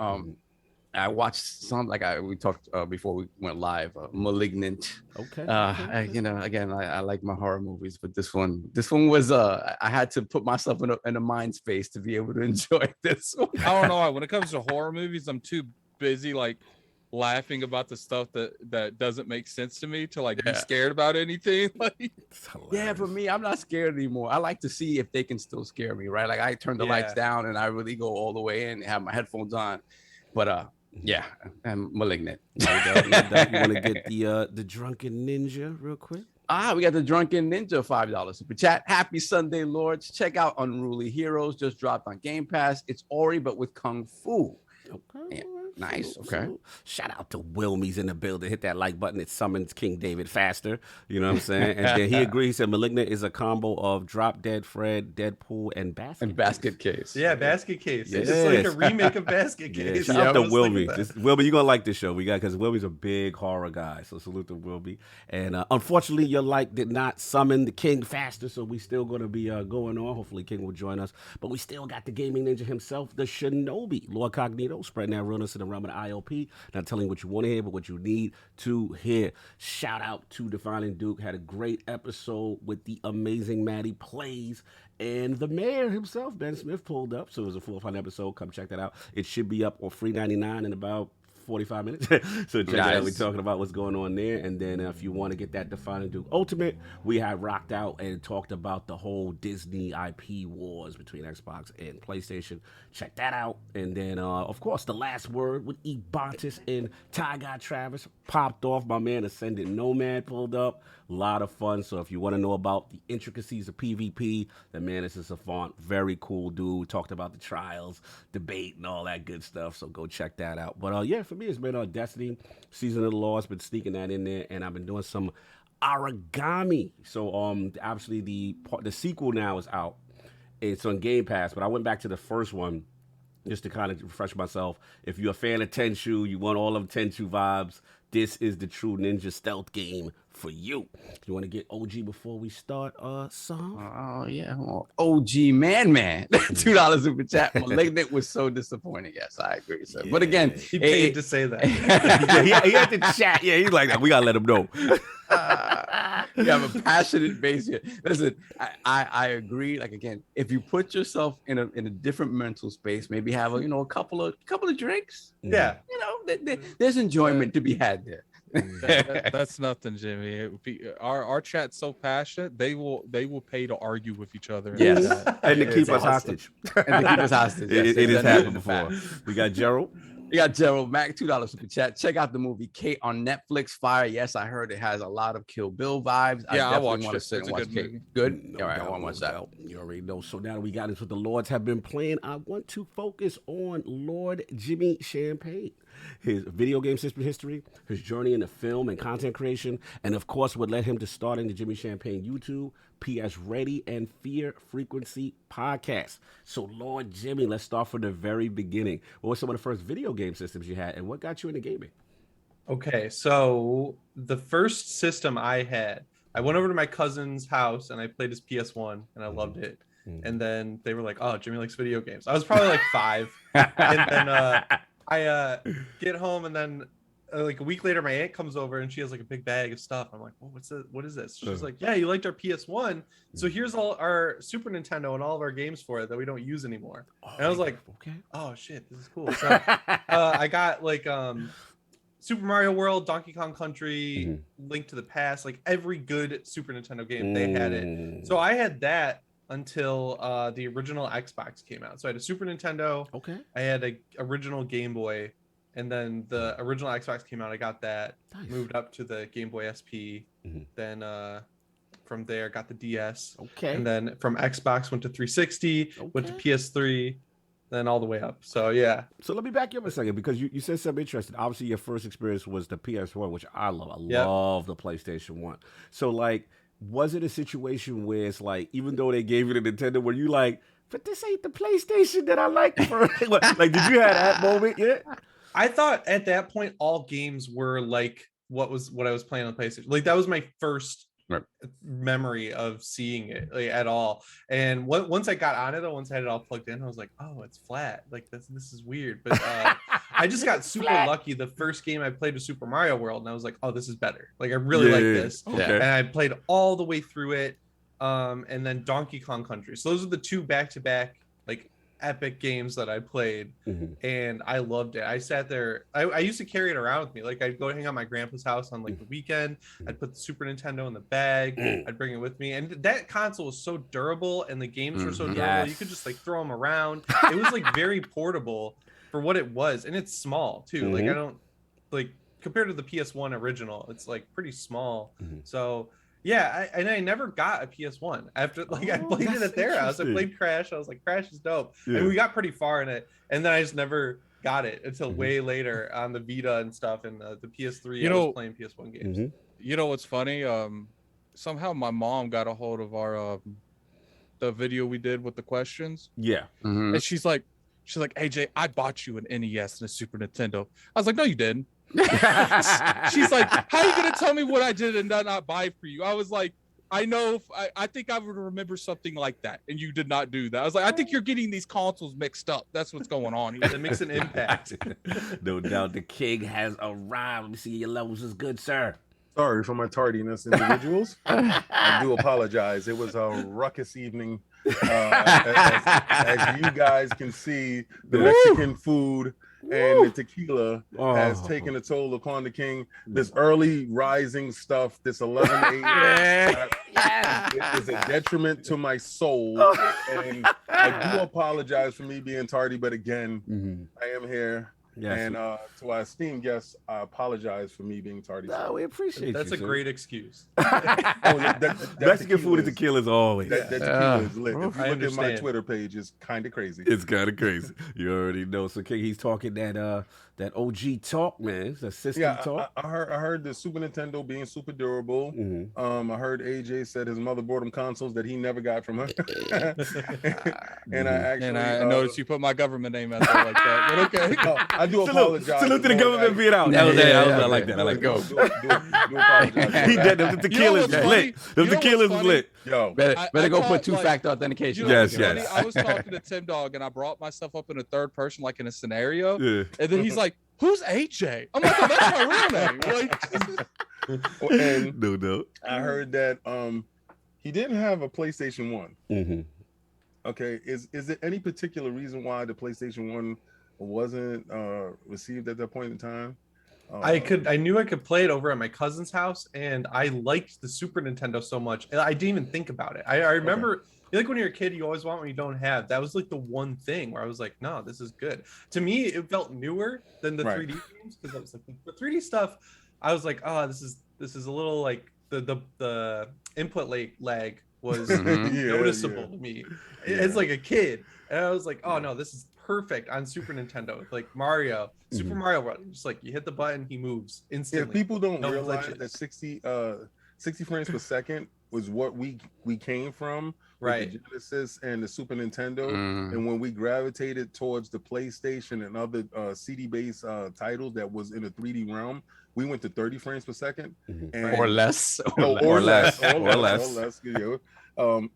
I watched some, like we talked before we went live, Malignant. Okay. Again, I like my horror movies, but this one was I had to put myself in a mind space to be able to enjoy this one. I don't know. When it comes to horror movies, I'm too busy like laughing about the stuff that doesn't make sense to me to like be scared about anything. Like, yeah, for me, I'm not scared anymore. I like to see if they can still scare me, right? Like I turn the lights down and I really go all the way in and have my headphones on. But yeah, I'm Malignant. You want to get the Drunken Ninja real quick? We got the Drunken Ninja $5 super chat. Happy Sunday, Lords. Check out Unruly Heroes. Just dropped on Game Pass. It's Ori, but with Kung Fu. Okay. Yeah. Nice. Okay. Shout out to Wilmy's in the building. Hit that like button. It summons King David faster. You know what I'm saying? And then he agreed. He said Malignant is a combo of Drop Dead Fred, Deadpool, and Basket Case. Yeah, Basket Case. Yes. It's like a remake of Basket Case. Shout out to Wilmy. Wilmy, you're going to like this show. Because Wilmy's a big horror guy. So salute to Wilmy. And unfortunately, your like did not summon the King faster. So we still going to be going on. Hopefully, King will join us. But we still got the gaming ninja himself, the Shinobi, Lord Cognito, spreading that realness in the realm of the ILP. Not telling you what you want to hear, but what you need to hear. Shout out to Defining Duke. Had a great episode with the amazing Maddie Plays. And the mayor himself, Ben Smith, pulled up. So it was a full-fun episode. Come check that out. It should be up on $3.99 in about 45 minutes. So check it out. We're talking about what's going on there. And then if you want to get that Defining Duke Ultimate, we had rocked out and talked about the whole Disney IP wars between Xbox and PlayStation. Check that out. And then, of course, The Last Word with Ebontis and Ty Guy Travis popped off. My man Ascended Nomad pulled up. A lot of fun. So if you want to know about the intricacies of PvP, the man is a savant. Very cool dude. Talked about the trials, debate, and all that good stuff. So go check that out. But yeah, for me, it's been Destiny, Season of the Lost. Been sneaking that in there, and I've been doing some origami. So obviously the sequel now is out. It's on Game Pass, but I went back to the first one just to kind of refresh myself. If you're a fan of Tenchu, you want all of Tenchu vibes, this is the true ninja stealth game for you. You want to get OG before we start, Sam? Oh, yeah. OG man. $2 super chat. Malignant was so disappointing. Yes, I agree, sir. Yeah. But again, he paid to say that. he had to chat. Yeah, he's like that. We got to let him know. You have a passionate base here. Listen, I agree. Like, again, if you put yourself in a different mental space, maybe have a couple of drinks. Yeah. There's enjoyment to be had there. That's nothing, Jimmy. Our chat's so passionate, they will pay to argue with each other. Yes, and to keep us hostage. It has happened before. We got Gerald. You got Gerald Mac, $2 super chat. Check out the movie Kate on Netflix. Fire. Yes, I heard it has a lot of Kill Bill vibes. Yeah, I watched want to sit and watch Kate. Good. No, all right, I want to watch that. You already know. So now that we got into what the Lords have been playing, I want to focus on Lord Jimmy Champane. His video game history, his journey into film and content creation, and of course what led him to starting the Jimmy Champane YouTube, PS Ready, and Fear Frequency podcast. So Lord Jimmy, let's start from the very beginning. What were some of the first video game systems you had, and what got you into gaming? Okay, so the first system I had, I went over to my cousin's house and I played his PS1 and I loved it. And then they were like, "Oh, Jimmy likes video games." I was probably like 5, and then I get home, and then like a week later, my aunt comes over and she has like a big bag of stuff. I'm like, "Well, what is this?" She's like, "Yeah, you liked our PS1, so here's all our Super Nintendo and all of our games for it that we don't use anymore." And I was like, "Okay, oh shit, this is cool." So I got like Super Mario World, Donkey Kong Country, Link to the Past, like every good Super Nintendo game, they had it. So I had that. until the original Xbox came out. So I had a Super Nintendo. Okay. I had a original Game Boy, and then the original Xbox came out. I got that. Nice. Moved up to the Game Boy SP. Then from there got the DS. Okay. And then from Xbox went to 360. Went to Okay. PS3. Then all the way up. So yeah. So let me back you up a second, because you said something interesting. Obviously, your first experience was the PS1, which I love. I love the PlayStation 1. So like, was it a situation where it's like, even though they gave you the Nintendo, were you like, but this ain't the PlayStation that I like? Like, did you have that moment yet? I thought at that point all games were like what I was playing on PlayStation. Like that was my first memory of seeing it like, at all. And once I got on it, once I had it all plugged in, I was like, oh, it's flat. Like this is weird. But I just got super lucky. The first game I played was Super Mario World, and I was like, oh, this is better. Like I really like this. Okay. And I played all the way through it. And then Donkey Kong Country. So those are the two back-to-back like epic games that I played, and I loved it. I sat there. I used to carry it around with me. Like I'd go hang out at my grandpa's house on like the weekend. I'd put the Super Nintendo in the bag. I'd bring it with me, and that console was so durable, and the games were so durable. You could just like throw them around. It was like very portable for what it was, and it's small too. Like I don't like compared to the PS1 original, it's like pretty small. So. Yeah, I never got a PS1 after I played it at their house. I played Crash. I was like, Crash is dope, and we got pretty far in it. And then I just never got it until way later on the Vita and stuff, and the PS3. I was playing PS1 games. You know what's funny? Somehow my mom got a hold of our the video we did with the questions. Yeah, and she's like, AJ, I bought you an NES and a Super Nintendo. I was like, no, you didn't. She's like, how are you gonna tell me what I did and not buy for you? I was like, I know. I think I would remember something like that, and you did not do that. I was like, I think you're getting these consoles mixed up. That's what's going on here. It makes an impact. No doubt. The king has arrived. Let me see your levels is good, sir. Sorry for my tardiness, individuals. I do apologize. It was a ruckus evening. As you guys can see, the Mexican food and the tequila has taken a toll upon the king. This early rising stuff, this 11 a.m. It is a detriment to my soul. And I do apologize for me being tardy, but again, I am here. Yes. And to our esteemed guests, I apologize for me being tardy. No, we appreciate That's you. a great excuse. Mexican food and tequila is always. That tequila is lit. If you look at my Twitter page, it's kind of crazy. It's kind of crazy. You already know. So, King, he's talking that OG talk, man. It's a system talk. I heard the Super Nintendo being super durable. I heard AJ said his mother bought him consoles that he never got from her. And I noticed you put my government name out there like that. But okay. No, I do apologize. Salute to the government being out. I like that. I like that. He did. The tequila's lit. The tequila's lit. Yo, better go put two-factor authentication. Yes. I was talking to Tim Dog, and I brought myself up in a third person, like in a scenario. And then he's like, "Who's AJ?" I'm like, "Oh, that's my real name." And no. I heard that he didn't have a PlayStation 1. Okay, is there any particular reason why the PlayStation 1 wasn't received at that point in time? I knew I could play it over at my cousin's house, and I liked the Super Nintendo so much, and I didn't even think about it. I remember, like when you're a kid, you always want what you don't have. That was like the one thing where I was like, no, this is good. To me, it felt newer than the 3D games, because I was like, the 3D stuff, I was like, oh, this is a little like the input lag was noticeable to me. It's like a kid, and I was like, oh no, this is perfect on Super Nintendo. Like Mario, Super Mario World, just like you hit the button, he moves instantly. Yeah, people don't realize that 60 frames per second was what we came from, with the Genesis and the Super Nintendo. And when we gravitated towards the PlayStation and other CD-based titles that was in the 3D realm, we went to 30 frames per second, or less.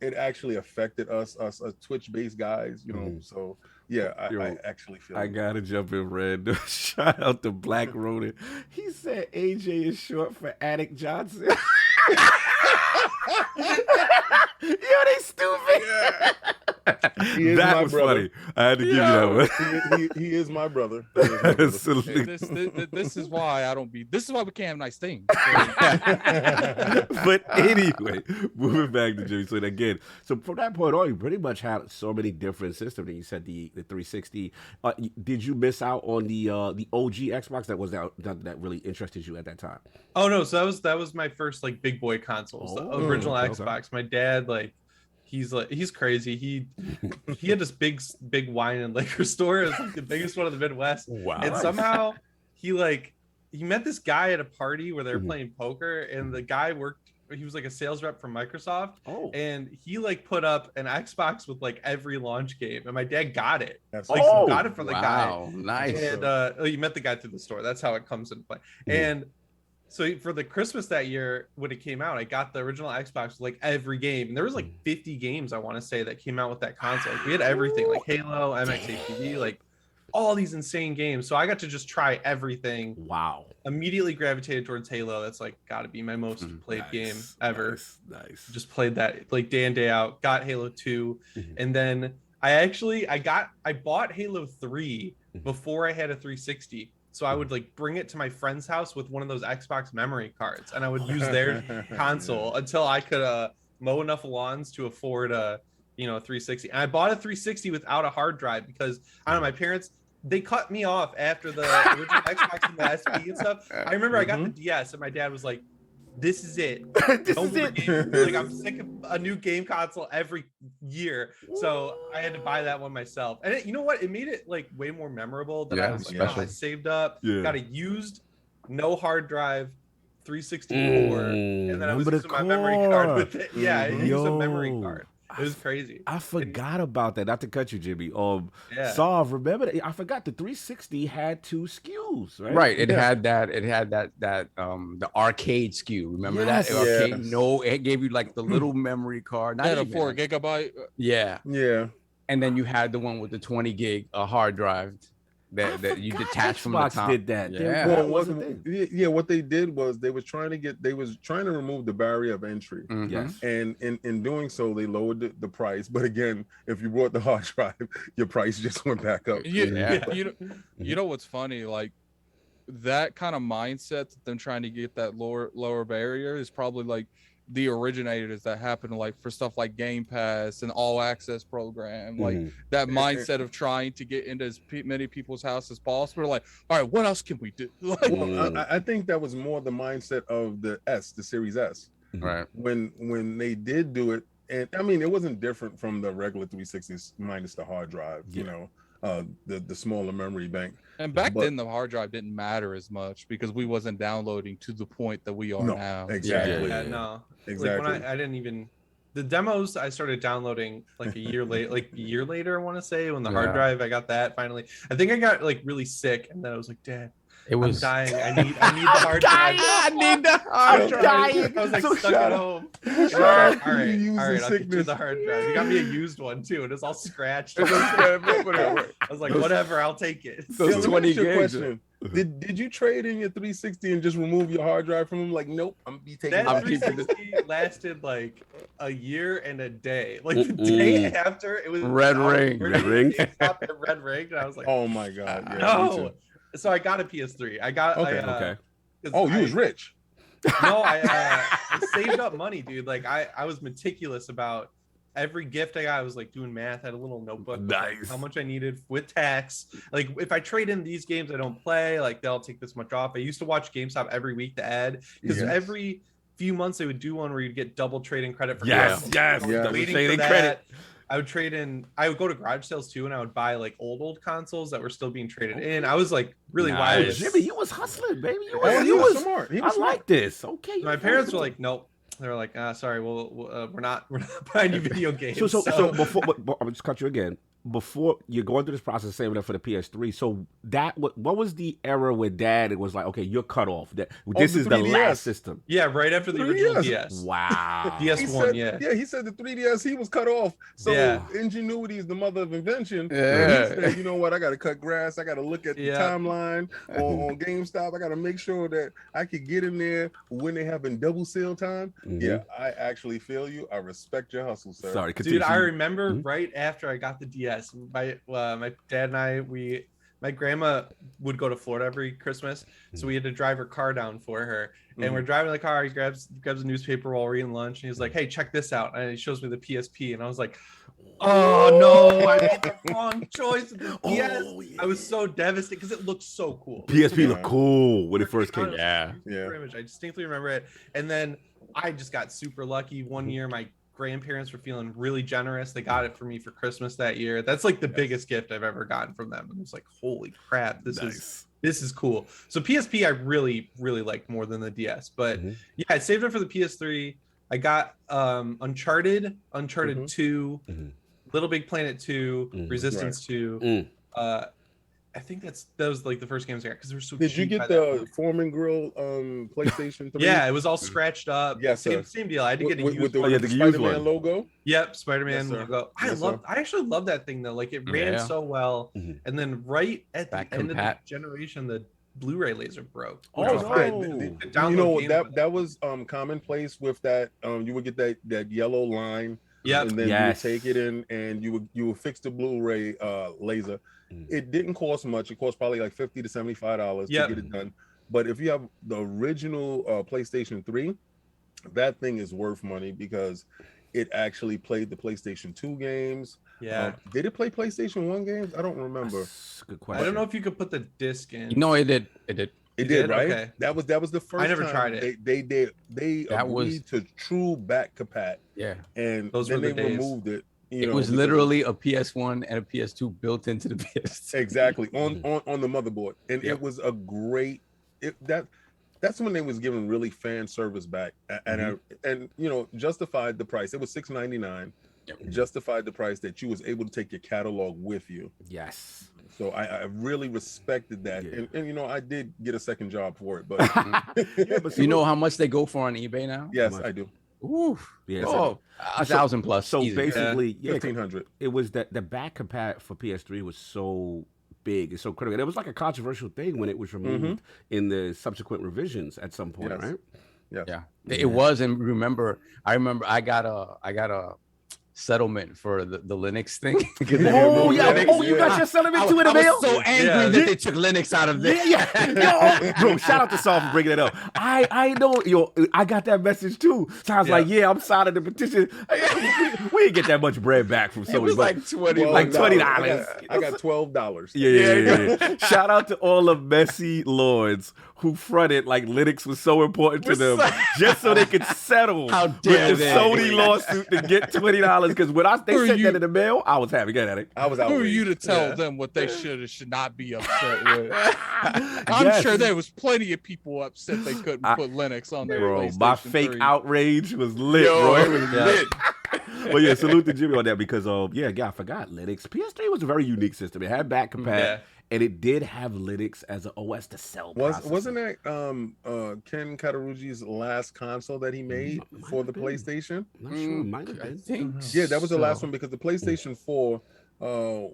It actually affected us Twitch-based guys, you know. So yeah, I actually feel. I gotta jump in, Red. Shout out to Black Ronin. He said AJ is short for Attic Johnson. Yo, they stupid. That was funny. I had to give you that one. He is my brother. This is why I don't be. This is why we can't have nice things. But anyway, moving back to Jimmy. So again, so from that point on, you pretty much had so many different systems. And you said the 360. Did you miss out on the OG Xbox that really interested you at that time? Oh no, so that was my first like big boy consoles, the original Xbox. My dad he's crazy. He had this big wine and liquor store. It was like the biggest one in the Midwest. Wow. And somehow he met this guy at a party where they were playing poker, and the guy he was like a sales rep from Microsoft. And he like put up an Xbox with like every launch game, and my dad got it. Got it for the guy. Nice. And you met the guy through the store. That's how it comes into play. And so for the Christmas that year when it came out, I got the original Xbox with like every game. And there was like 50 games, I want to say, that came out with that console. Like, we had everything, like Halo, MXATV, like all these insane games. So I got to just try everything. Wow. Immediately gravitated towards Halo. That's like got to be my most played game ever. Nice. Just played that like day in, day out. Got Halo 2. And then I bought Halo 3 before I had a 360. So I would like bring it to my friend's house with one of those Xbox memory cards, and I would use their console until I could mow enough lawns to afford a 360. And I bought a 360 without a hard drive because I don't know, my parents, they cut me off after the original Xbox and the SP and stuff. I remember I got the DS and my dad was like, "This is it. This is it." Like, I'm sick of a new game console every year. So I had to buy that one myself. And you know what? It made it like way more memorable that I was like, I saved up, got a used, no hard drive, 364, and then I was using my memory card with it. Yeah, I used a memory card. It was crazy. I forgot about that. Not to cut you, Jimmy. Saw, remember that? I forgot the 360 had 2 SKUs, right? Right. It had that. It had that. The arcade SKU. Remember that? Arcade? No, it gave you like the little memory card. Not a 4 gigabyte. Yeah. Yeah. And then you had the one with the 20 gig hard drive that you detached from the top. Did that? Yeah. Well, what they did was they was trying to remove the barrier of entry. Yes. And in doing so, they lowered the price. But again, if you bought the hard drive, your price just went back up. You know what's funny? Like that kind of mindset that them trying to get that lower barrier is probably like the originators that happened like for stuff like Game Pass and All Access program, like that mindset of trying to get into as many people's house as possible. Like, all right, what else can we do? I think that was more the mindset of the Series S. Right. When they did do it, and I mean, it wasn't different from the regular 360s minus the hard drive, the smaller memory bank. And back then, the hard drive didn't matter as much because we wasn't downloading to the point that we are now. Exactly. No. Exactly. Like when I didn't even the demos I started downloading like a year later, I want to say, when the hard drive, I got that finally. I think I got like really sick and then I was like, Dad, I'm dying. I need the hard drive. I need the hard drive. I was like stuck at home. All right, I'll get you the hard drive. You got me a used one too, and it's all scratched. I was like, whatever, I'll take it. Those 20 gigs. Did you trade in your 360 and just remove your hard drive from them? Like, nope, I'm be taking that 360 lasted like a year and a day. Like the day after, it was red ring, red ring, and I was like, oh my god, yeah, no. So I got a PS3. I got okay. Oh, you was rich. No, I saved up money, dude. Like I was meticulous about every gift I got. I was like doing math. I had a little notebook with, like, how much I needed with tax. Like if I trade in these games I don't play, like they'll take this much off. I used to watch GameStop every week to add, because every few months they would do one where you'd get double trade-in credit for waiting for that. I would trade in. I would go to garage sales too, and I would buy like old consoles that were still being traded in. I was like really wild. Jimmy, you was hustling, baby. You was smart. I like this. Okay. My parents were like, nope. They were like, sorry, we're not buying you video games. So before, I'm just cut you again. before you're going through this process of saving up for the PS3, so what was the era where Dad was like, okay, you're cut off. This is the 3DS. last system. Yeah, right after the original 3DS. DS. Wow. DS1, He said the 3DS he was cut off. So ingenuity is the mother of invention. Yeah. He said, you know what? I got to cut grass. I got to look at the timeline on GameStop. I got to make sure that I could get in there when they having double sale time. Yeah, I actually feel you. I respect your hustle, sir. Sorry, dude. I remember right after I got the DS. My dad and I, my grandma would go to Florida every Christmas, so we had to drive her car down for her. And we're driving the car. He grabs a newspaper while we're eating lunch, and he's like, "Hey, check this out!" And he shows me the PSP, and I was like, "Oh no, I made the wrong choice with the DS." I was so devastated because it looked so cool. PSP looked cool when it first came. Yeah. I distinctly remember it, and then I just got super lucky. One year, my grandparents were feeling really generous. They got it for me for Christmas that year. That's like the biggest gift I've ever gotten from them. And it was like, holy crap, this is cool. So PSP I really liked more than the DS. But yeah, I saved it for the PS3. I got Uncharted 2, Little Big Planet 2, Resistance 2. I think that was like the first games I got because they were so. Did you get the Foreman Grill PlayStation 3? Yeah, it was all scratched up. Yes, same deal. I had to get a used with the Spider-Man logo. Yep, Spider-Man logo. I actually love that thing though. Like it ran so well, and then right at the end of the generation, the Blu-ray laser broke. You know that was commonplace with that. You would get that yellow line. Yep. And then you would take it in and you would fix the Blu-ray laser. It didn't cost much. It cost probably like $50 to $75 to get it done. But if you have the original PlayStation 3, that thing is worth money because it actually played the PlayStation 2 games. Yeah. Did it play PlayStation 1 games? I don't remember. That's a good question. I don't know if you could put the disc in. No, it did. It did, right? Okay. That was the first. I never time tried it. They agreed to true back compat. Yeah. And those then were the they days. removed it. It was literally a PS1 and a PS2 built into the PS2. Exactly on the motherboard, and it was a great. That's when they was giving really fan service back, and justified the price. It was $6.99. Justified the price that you was able to take your catalog with you. Yes. So I really respected that, and I did get a second job for it, but you know how much they go for on eBay now? Yes, I do. Ooh, yeah, 1,000 plus. So easy. basically, 1,500. It was that the back compat for PS3 was so big, it's so critical. And it was like a controversial thing when it was removed in the subsequent revisions at some point, right? Yeah. It was. And I remember I got a settlement for the Linux thing. You got your settlement too in the mail? I was so angry that they took Linux out of this. Bro, shout out to Saul for bringing it up. I know, I got that message too. So I was like, I'm signing the petition. We didn't get that much bread back from Sony. It was like $20. Like $20. I got $12. Yeah. Shout out to all the messy lords who fronted like Linux was so important to them just so they could settle with the Sony lawsuit to get $20. Because when they sent that in the mail, I was happy. Get at it. I was Who are you to tell them what they should or should not be upset with? I'm sure there was plenty of people upset they couldn't put Linux on their PlayStation my fake 3. outrage was lit, bro. It was lit. Well, yeah, salute to Jimmy on that because I forgot Linux. PS3 was a very unique system. It had back compat, and it did have Linux as an OS to sell. Wasn't that Ken Katarugi's last console that he made for the PlayStation? I'm not sure. Might have been. Yeah, that was the last one because the PlayStation 4.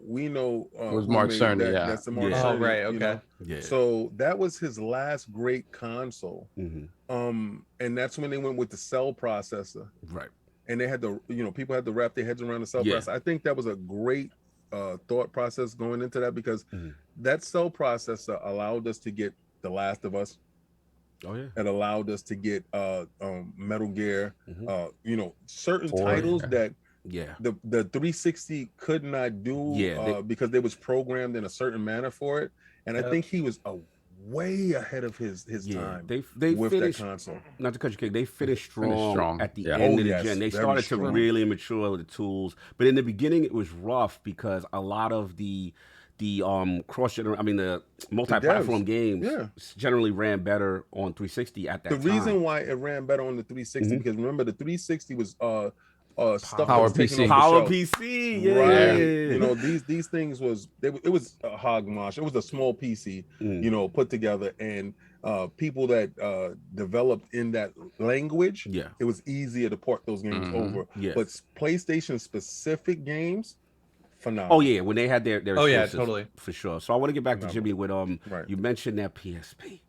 We know it was Mark Cerny. That's the Mark Cerny. Oh, right. Okay. Yeah. So that was his last great console. And that's when they went with the cell processor. Right. And they had to, people had to wrap their heads around the cell processor. I think that was a great thought process going into that because that cell processor allowed us to get The Last of Us. Oh yeah. It allowed us to get Metal Gear. Certain titles that the 360 could not do because they was programmed in a certain manner for it. And I think he was way ahead of his time. They with finished, that console. Not to cut you, Kick. They finished strong at the end of the gen. They started to really mature the tools, but in the beginning it was rough because a lot of the the multi-platform games generally ran better on 360 at that time. The reason why it ran better on the 360 because remember the 360 was stuff Power that was taken PC. off Power the shelf. PC, yeah. Right. You know, these things it was a hogwash. It was a small PC, you know, put together, and people that developed in that language, it was easier to port those games over. Yes. But PlayStation specific games, phenomenal. Oh yeah, when they had their exclusives, totally, for sure. So I want to get back to Jimmy with you mentioned that PSP,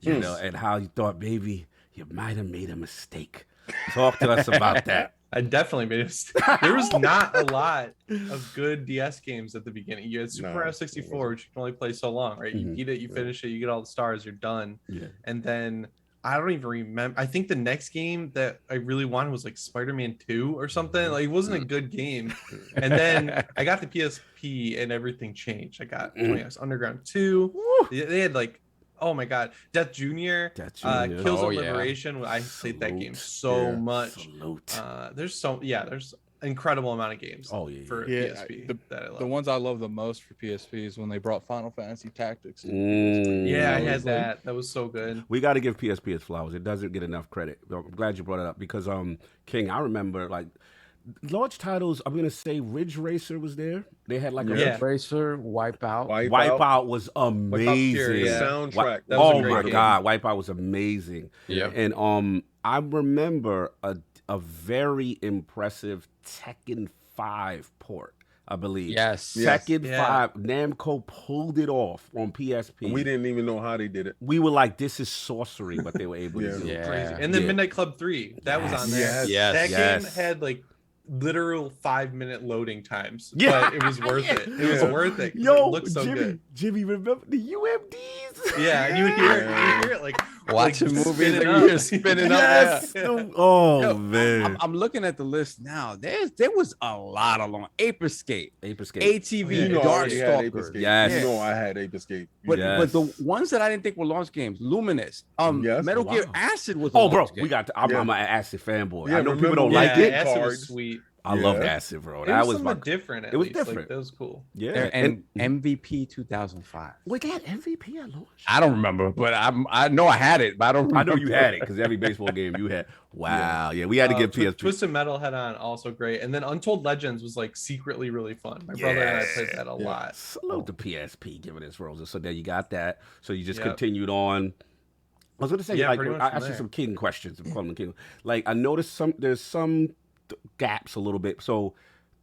you know, and how you thought maybe you might have made a mistake. Talk to us about that. I definitely made a mistake. There was not a lot of good DS games at the beginning. You had Super Mario 64, which you can only play so long, right? You beat it, you finish it, you get all the stars, you're done. Yeah. And then I don't even remember. I think the next game that I really wanted was like Spider-Man 2 or something. Like, it wasn't a good game. And then I got the PSP and everything changed. I got 20X Underground 2. They had like, oh my God, Death Jr. Kills of Liberation. I played that game so much. There's incredible amount of games for PSP that I love. The ones I love the most for PSP is when they brought Final Fantasy Tactics. I had that. That was so good. We got to give PSP its flowers. It doesn't get enough credit. I'm glad you brought it up because King, I remember like launch titles. I'm gonna say Ridge Racer was there. They had like a Ridge Racer, Wipeout. Wipeout was amazing. Soundtrack. Oh my God, Wipeout was amazing. Yeah. And I remember a very impressive Tekken 5 port, I believe. Yes. Tekken 5. Namco pulled it off on PSP. We didn't even know how they did it. We were like, this is sorcery, but they were able to do it. Crazy. And then Midnight Club 3, that was on there. That game had like literal 5-minute loading times. But it was worth it. It was worth it. Yo, it looked so good. Jimmy, remember the UMDs? Yeah, and you would hear it like watching movies and you're spinning up. Oh man, I'm looking at the list now. There was a lot of long Ape Escape, ATV, Darkstalkers. Yes, you know I had Ape Escape. But the ones that I didn't think were launch games, Luminous, Metal Gear Acid was. Oh, bro, we got. I'm an Acid fanboy. I know people don't like it. Acid was sweet. I loved Acid, bro. That was different. It was different. Like, that was cool. Yeah, and MVP 2005. We got MVP at launch. I don't remember, but I know I had it, but I don't remember. I know you had it because every baseball game you had. Wow, yeah, we had to get PSP. Twisted Metal Head On, also great, and then Untold Legends was like secretly really fun. My brother and I played that a lot. Salute the PSP giving us roses. So there you got that. So you just continued on. I was going to say, like, I asked you some King questions. I'm calling them King. Like, I noticed there's some gaps a little bit. So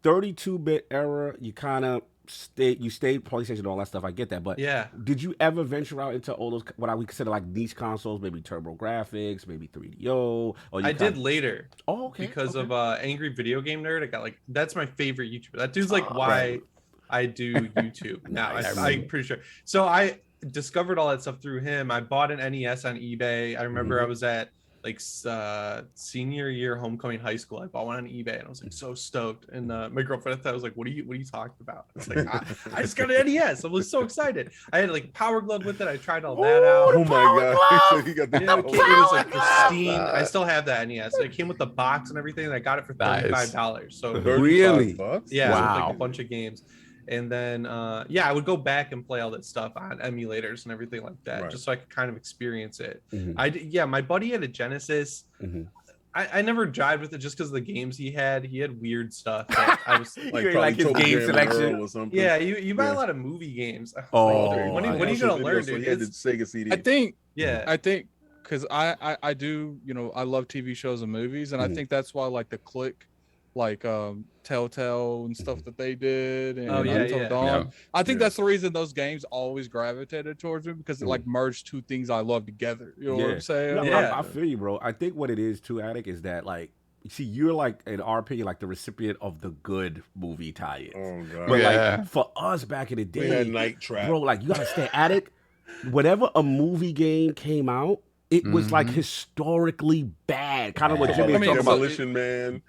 32-bit era, you kind of stayed PlayStation, all that stuff. I get that, but did you ever venture out into all those what I would consider like niche consoles, maybe Turbo Graphics, maybe 3DO? Or I did later. Oh, okay. Because of Angry Video Game Nerd, I got like that's my favorite YouTuber. That dude's like why I do YouTube now. I'm pretty sure. So I discovered all that stuff through him. I bought an NES on eBay. I remember I was at like senior year homecoming high school. I bought one on eBay and I was like so stoked. And my girlfriend at that was like, what are you talking about? It's like I just got an NES. I was so excited. I had like Power Glove with it. I tried all that out. Oh my God. So you got the it was like pristine. I still have that NES. It came with the box and everything, and I got it for $35. So really? Yeah, with like a bunch of games. And then I would go back and play all that stuff on emulators and everything like that, just so I could kind of experience it. My buddy had a Genesis. I never jived with it just because of the games he had. He had weird stuff that I was like his game selection or something. Yeah, you buy a lot of movie games. Oh, when are you gonna learn, dude? He had the Sega CD. I think because I do, I love TV shows and movies, and I think that's why like the Click, like Telltale and stuff that they did, and Until Dawn. I think that's the reason those games always gravitated towards me, because it like merged two things I love together. You know what I'm saying? No, I feel you, bro. I think what it is too, Attic, is that like, see, you're like, in our opinion, like the recipient of the good movie tie-ins. Oh God. But like for us back in the day, we had Night Trap, bro. Like you gotta stay Attic. Whenever a movie game came out, it was like historically bad, kind of what Jimmy was talking about. Demolition Man.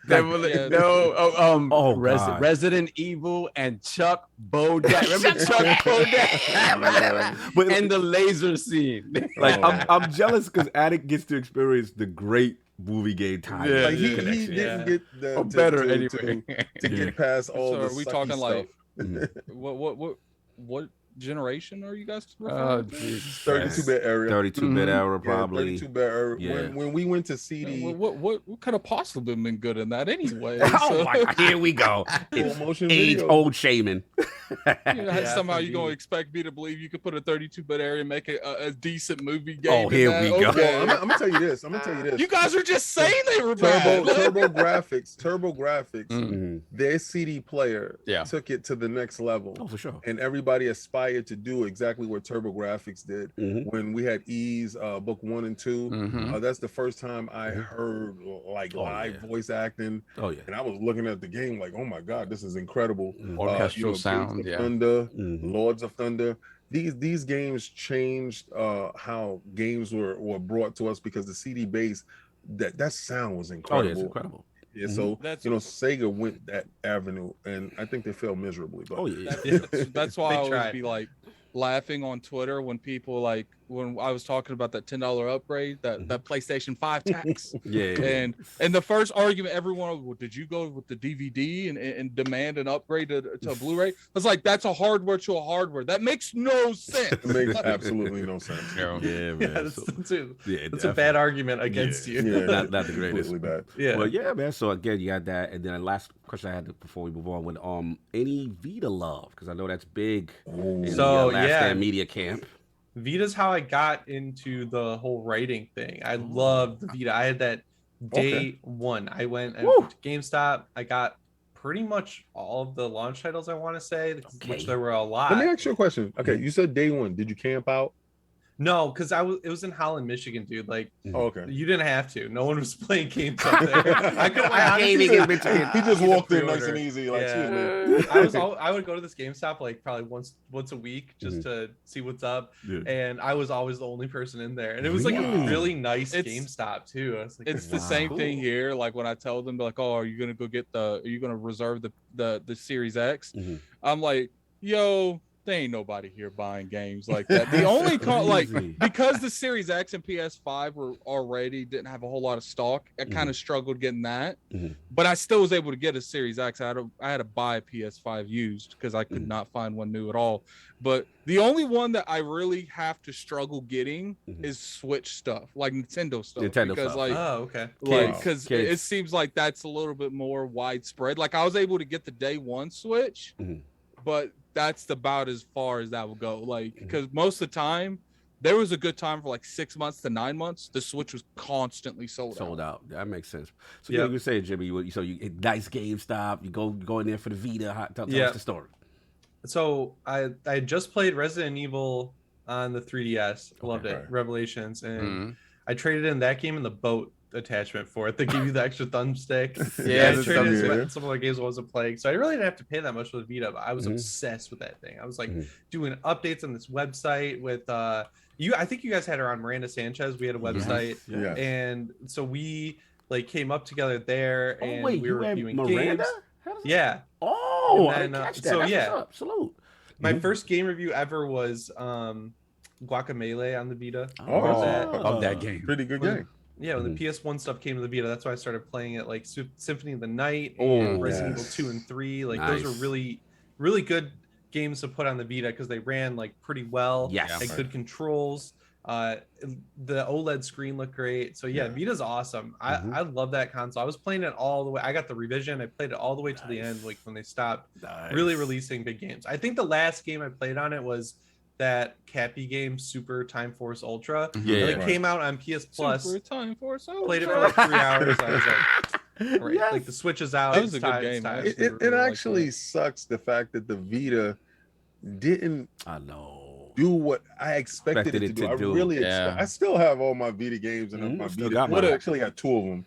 Resident Evil and Chuck Bodak. Remember Chuck Bodak? And the laser scene. Like I'm jealous because Attic gets to experience the great movie game time. Yeah, like he didn't get to get past all the. Are we talking stuff. like what generation are you guys referring to? 32-bit era. 32-bit era, probably. 32-bit era. Yeah. When we went to CD, What could have possibly been good in that anyway? Oh my God, here we go. full motion Age video. old shaming. Somehow you're gonna expect me to believe you could put a 32-bit area and make a decent movie game. Oh, here we go. Okay. Well, I'm gonna tell you this. You guys are just saying they were bad. Turbo Graphics. Mm-hmm. Their CD player took it to the next level. Oh, for sure. And everybody aspired to do exactly what Turbo Graphics did when we had E's book 1 and 2. That's the first time I heard like live voice acting. Oh yeah. And I was looking at the game like, oh my God, this is incredible. Orchestral sound, Gates of Thunder, Lords of Thunder. These games changed how games were brought to us because the CD base, that sound was incredible. Oh, yeah, it's incredible. Yeah, so Sega went that avenue, and I think they failed miserably. But that's why I always be like laughing on Twitter when people like when I was talking about that $10 upgrade, that PlayStation 5 tax. And the first argument, everyone, well, did you go with the DVD and demand an upgrade to a Blu-ray? I was like, that's a hardware to a hardware. That makes no sense. It makes absolutely no sense. Yeah, man. That's a bad argument against you. Yeah, not the greatest. Bad. Yeah. Well, yeah, man. So again, you got that, and then the last question I had before we move on with any Vita love, because I know that's big in the Last Stand Media camp. Vita's how I got into the whole writing thing. I loved the Vita. I had that day one. I went to GameStop. I got pretty much all of the launch titles, I want to say, which there were a lot. Let me ask you a question. Okay, you said day one. Did you camp out? No, because it was in Holland, Michigan, dude. Like, you didn't have to. No one was playing games up there. He just walked in nice and easy. Like, excuse me. I would go to this GameStop like probably once a week just to see what's up, and I was always the only person in there. And it was like a really nice GameStop too. I was like, it's the same thing here. Like when I tell them like, "Oh, are you gonna reserve the Series X?" I'm like, "Yo, there ain't nobody here buying games like that." The only because the Series X and PS5 were already didn't have a whole lot of stock, I kind of struggled getting that. But I still was able to get a Series X. I had to buy a PS5 used because I could not find one new at all. But the only one that I really have to struggle getting is Switch stuff, like Nintendo stuff. Because it seems like that's a little bit more widespread. Like I was able to get the day one Switch, but that's about as far as that will go. Like, because most of the time, there was a good time for like 6 months to 9 months. The Switch was constantly sold out. That makes sense. So you were saying, Jimmy, you nice GameStop. You go in there for the Vita. Tell us the story. So I just played Resident Evil on the 3DS. Loved it. Revelations, and I traded in that game and the boat attachment for it. They give you the extra thumbstick. I traded in some of the games I wasn't playing, so I really didn't have to pay that much for the Vita, but I was obsessed with that thing. I was like doing updates on this website with I think you guys had her on, Miranda Sanchez. We had a website, and so we like came up together there, and we were reviewing games. Yeah. Oh, I didn't catch that. So salute. My first game review ever was Guacamelee on the Vita. Love that game. Pretty good game. Yeah, when the PS1 stuff came to the Vita, that's why I started playing it, like Symphony of the Night and Resident Evil 2 and 3. Like those are really, really good games to put on the Vita because they ran like pretty well. Had good controls. The OLED screen looked great. So Vita's awesome. I love that console. I was playing it all the way. I got the revision. I played it all the way to the end, like when they stopped really releasing big games. I think the last game I played on it was that Cappy game, Super Time Force Ultra. It came out on PS Plus. Super Time Force Ultra. Played it for like 3 hours. I was like, like the Switch is out. That was a good game. It actually sucks the fact that the Vita didn't do what I expected it to do. I really I still have all my Vita games and my Vita. I actually got 2 of them.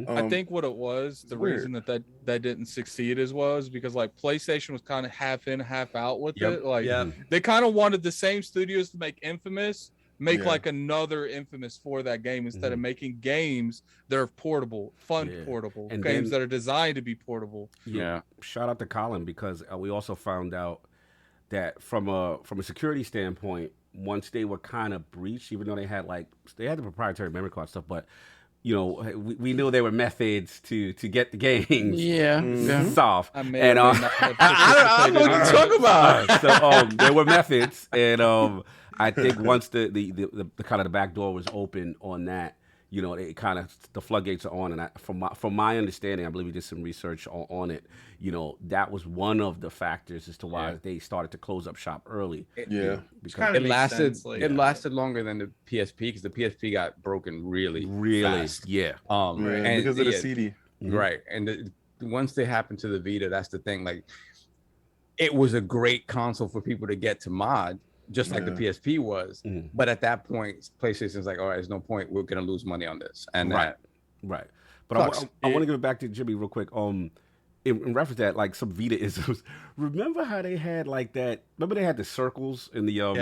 I think what it was, the reason that didn't succeed was because like PlayStation was kind of half in, half out with it. Like they kind of wanted the same studios to make Infamous, like another Infamous for that game instead of making games that are portable, portable, and games that are designed to be portable. Shout out to Colin, because we also found out that from a security standpoint, once they were kind of breached, even though they had the proprietary memory card stuff, but you know, we knew there were methods to get the games soft. I may and or may not I don't know what you're talking about. So there were methods, and I think once the kind of the back door was open on that, you know, it kind of the floodgates are on, and from my understanding, I believe we did some research on it. You know, that was one of the factors as to why they started to close up shop early. Yeah, because it lasted longer than the PSP because the PSP got broken really fast. And because of the CD, right? And once they happened to the Vita, that's the thing. Like, it was a great console for people to get to mod. Just like the PSP was, but at that point, PlayStation's like, all right, there's no point. We're gonna lose money on this, and right. But I want to give it back to Jimmy real quick. In reference to that, like some Vita isms. Remember how they had like that? Remember they had the circles in the OS,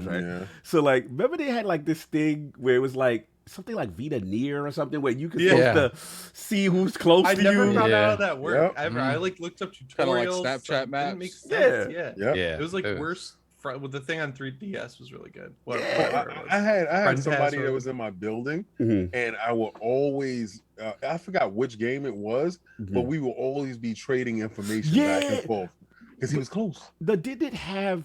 right? Yeah. So like, remember they had like this thing where it was like something like Vita Near or something where you could supposed to see who's close to you. I never found out how that worked. I like looked up tutorials. Kind of like Snapchat maps. Didn't make sense. Yeah. It was like worse. With the thing on 3DS was really good. I had somebody that was in my building, and I would always I forgot which game it was, but we will always be trading information back and forth because he was close. Did it have?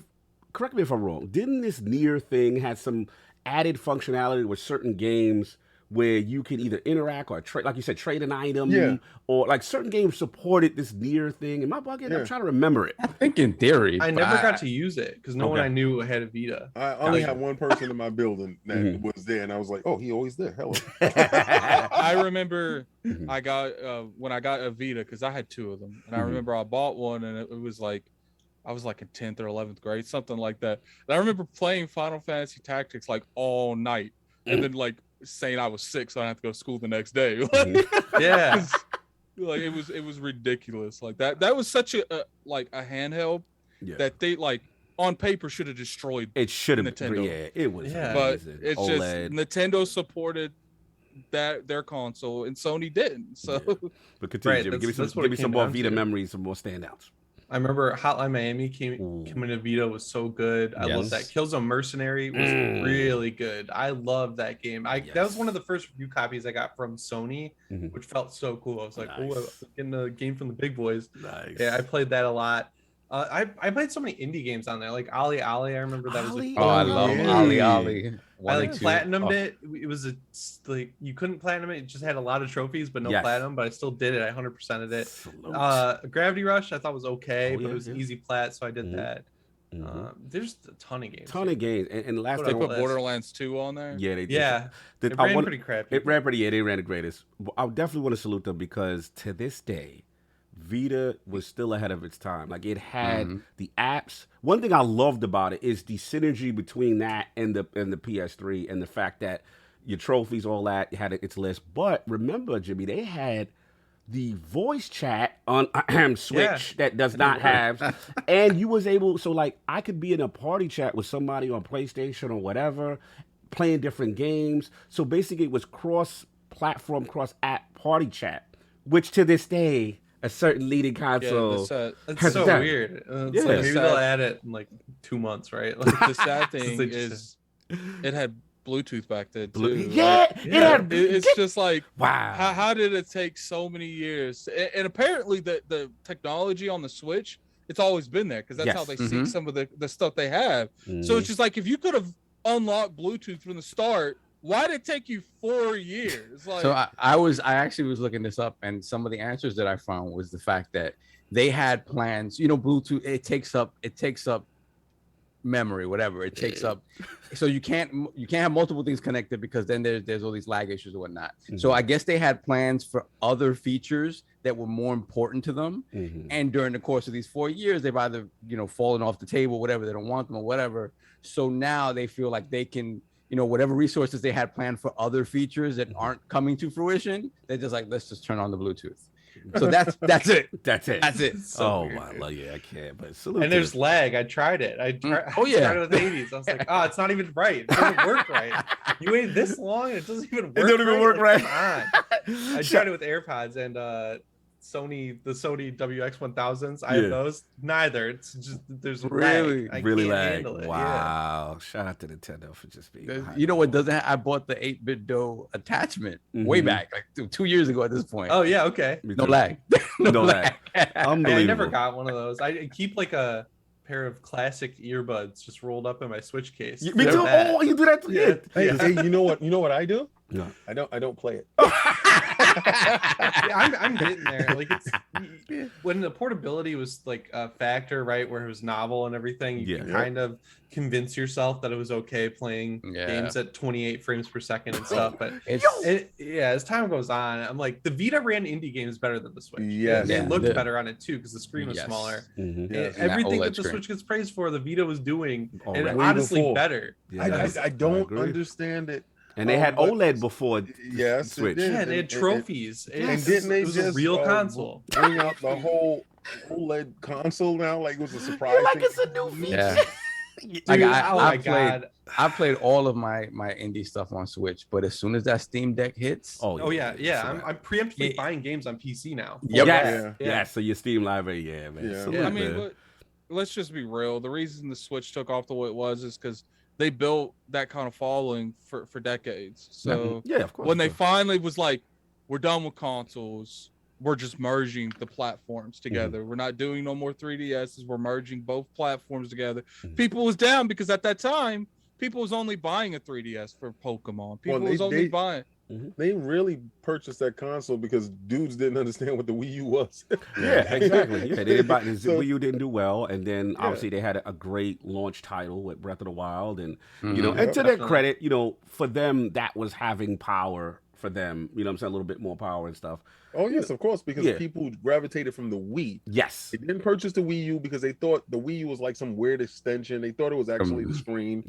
Correct me if I'm wrong. Didn't this Near thing have some added functionality with certain games where you could either interact or trade, like you said, trade an item, or like certain games supported this Near thing? Am I bugging? I'm trying to remember it. I think in theory, I never got to use it because no one I knew had a Vita. I only had one person in my building that was there, and I was like, "Oh, he always there." Hello. I remember I got when I got a Vita because I had two of them, and I remember I bought one, and it was like I was like in 10th or 11th grade, something like that. And I remember playing Final Fantasy Tactics like all night, and then like saying I was sick, so I didn't have to go to school the next day. Like it was ridiculous. Like that was such a handheld that they like on paper should have destroyed. It should have Nintendo. It was. But it's OLED. just Nintendo supported their console and Sony didn't. So but continue, Jimmy. Give me some more Vita memories, some more standouts. I remember Hotline Miami coming to Vita was so good. I love that. Killzone Mercenary was really good. I love that game. That was one of the first review copies I got from Sony, which felt so cool. I was like, oh, I'm getting a game from the big boys. Nice. Yeah, I played that a lot. I played so many indie games on there, like Ali Ali. I remember that was a I love Ali Ali. I like platinumed it. It was like you couldn't platinum it. It just had a lot of trophies, but no platinum. But I still did it. I 100%ed it. Gravity Rush I thought was okay, but it was easy plat, so I did that. There's a ton of games. And last they put Borderlands 2 on there. Yeah, they did. Yeah, it ran pretty crappy. It ran pretty. Yeah, they ran the greatest. I definitely want to salute them because to this day, Vita was still ahead of its time. Like it had the apps. One thing I loved about it is the synergy between that and the PS3 and the fact that your trophies, all that had its list. But remember, Jimmy, they had the voice chat on Switch that does not have, and you was able. So like I could be in a party chat with somebody on PlayStation or whatever, playing different games. So basically, it was cross-platform, cross-app party chat, which to this day, a certain leading console. It's so weird. Like maybe they'll add it in like 2 months, right? Like, the sad thing is, it had Bluetooth back then too. It's just like, wow. How did it take so many years? And apparently, the technology on the Switch, it's always been there because that's how they see some of the stuff they have. So it's just like if you could have unlocked Bluetooth from the start. Why did it take you 4 years? Like, so I actually was looking this up, and some of the answers that I found was the fact that they had plans. You know, Bluetooth it takes up memory, whatever it takes up. So you can't have multiple things connected because then there's all these lag issues and whatnot. So I guess they had plans for other features that were more important to them. And during the course of these 4 years, they've either fallen off the table, whatever, they don't want them or whatever. So now they feel like they can. Whatever resources they had planned for other features that aren't coming to fruition, they're just like, let's just turn on the Bluetooth. So that's it. That's it. So my love, I can't. But and there's lag. I tried it. I tried it with 80s. I was like, it's not even right. It doesn't work right. You waited this long and it doesn't even work. It doesn't even work right. Come on. I tried it with AirPods and the Sony WX-1000s. I have those. Neither. It's just there's really lag. I really can't lag. handle it. Wow. Shout out to Nintendo for just being. You know what doesn't I bought the 8-bit DOE attachment way back, like 2 years ago at this point. Oh yeah, okay. No lag. No lag. Unbelievable. I never got one of those. I keep like a pair of classic earbuds just rolled up in my Switch case. Me too. Oh, you do that too? Yeah. Hey, you know what I do? No. I don't play it. I'm getting there. Like when the portability was like a factor, right, where it was novel and everything, you can kind of convince yourself that it was okay playing games at 28 frames per second and stuff. But as time goes on, I'm like, the Vita ran indie games better than the Switch. It looked better on it too because the screen was smaller. Everything that the Switch gets praised for, the Vita was doing, and honestly better. I don't understand it. And they had OLED before Switch. Yeah, they had trophies. And didn't they just a real console bring out the whole OLED console now? Like it was a surprise. Like it's a new feature. Yeah. Dude, I played all of my indie stuff on Switch, but as soon as that Steam Deck hits, I'm preemptively buying games on PC now. Yeah. So your Steam library, man. I mean, let's just be real. The reason the Switch took off the way it was is because they built that kind of following for decades. So of course, when they finally was like, we're done with consoles, we're just merging the platforms together. We're not doing no more 3DSs. We're merging both platforms together. People was down because at that time, people was only buying a 3DS for Pokemon. People was only buying. They really purchased that console because dudes didn't understand what the Wii U was. Exactly. They didn't buy, the Wii U didn't do well, and then obviously they had a great launch title with Breath of the Wild, and you know, and to their credit, you know, for them that was having power for them. You know what I'm saying? A little bit more power and stuff. Oh yes, of course, because people gravitated from the Wii. Yes, they didn't purchase the Wii U because they thought the Wii U was like some weird extension. They thought it was actually the screen.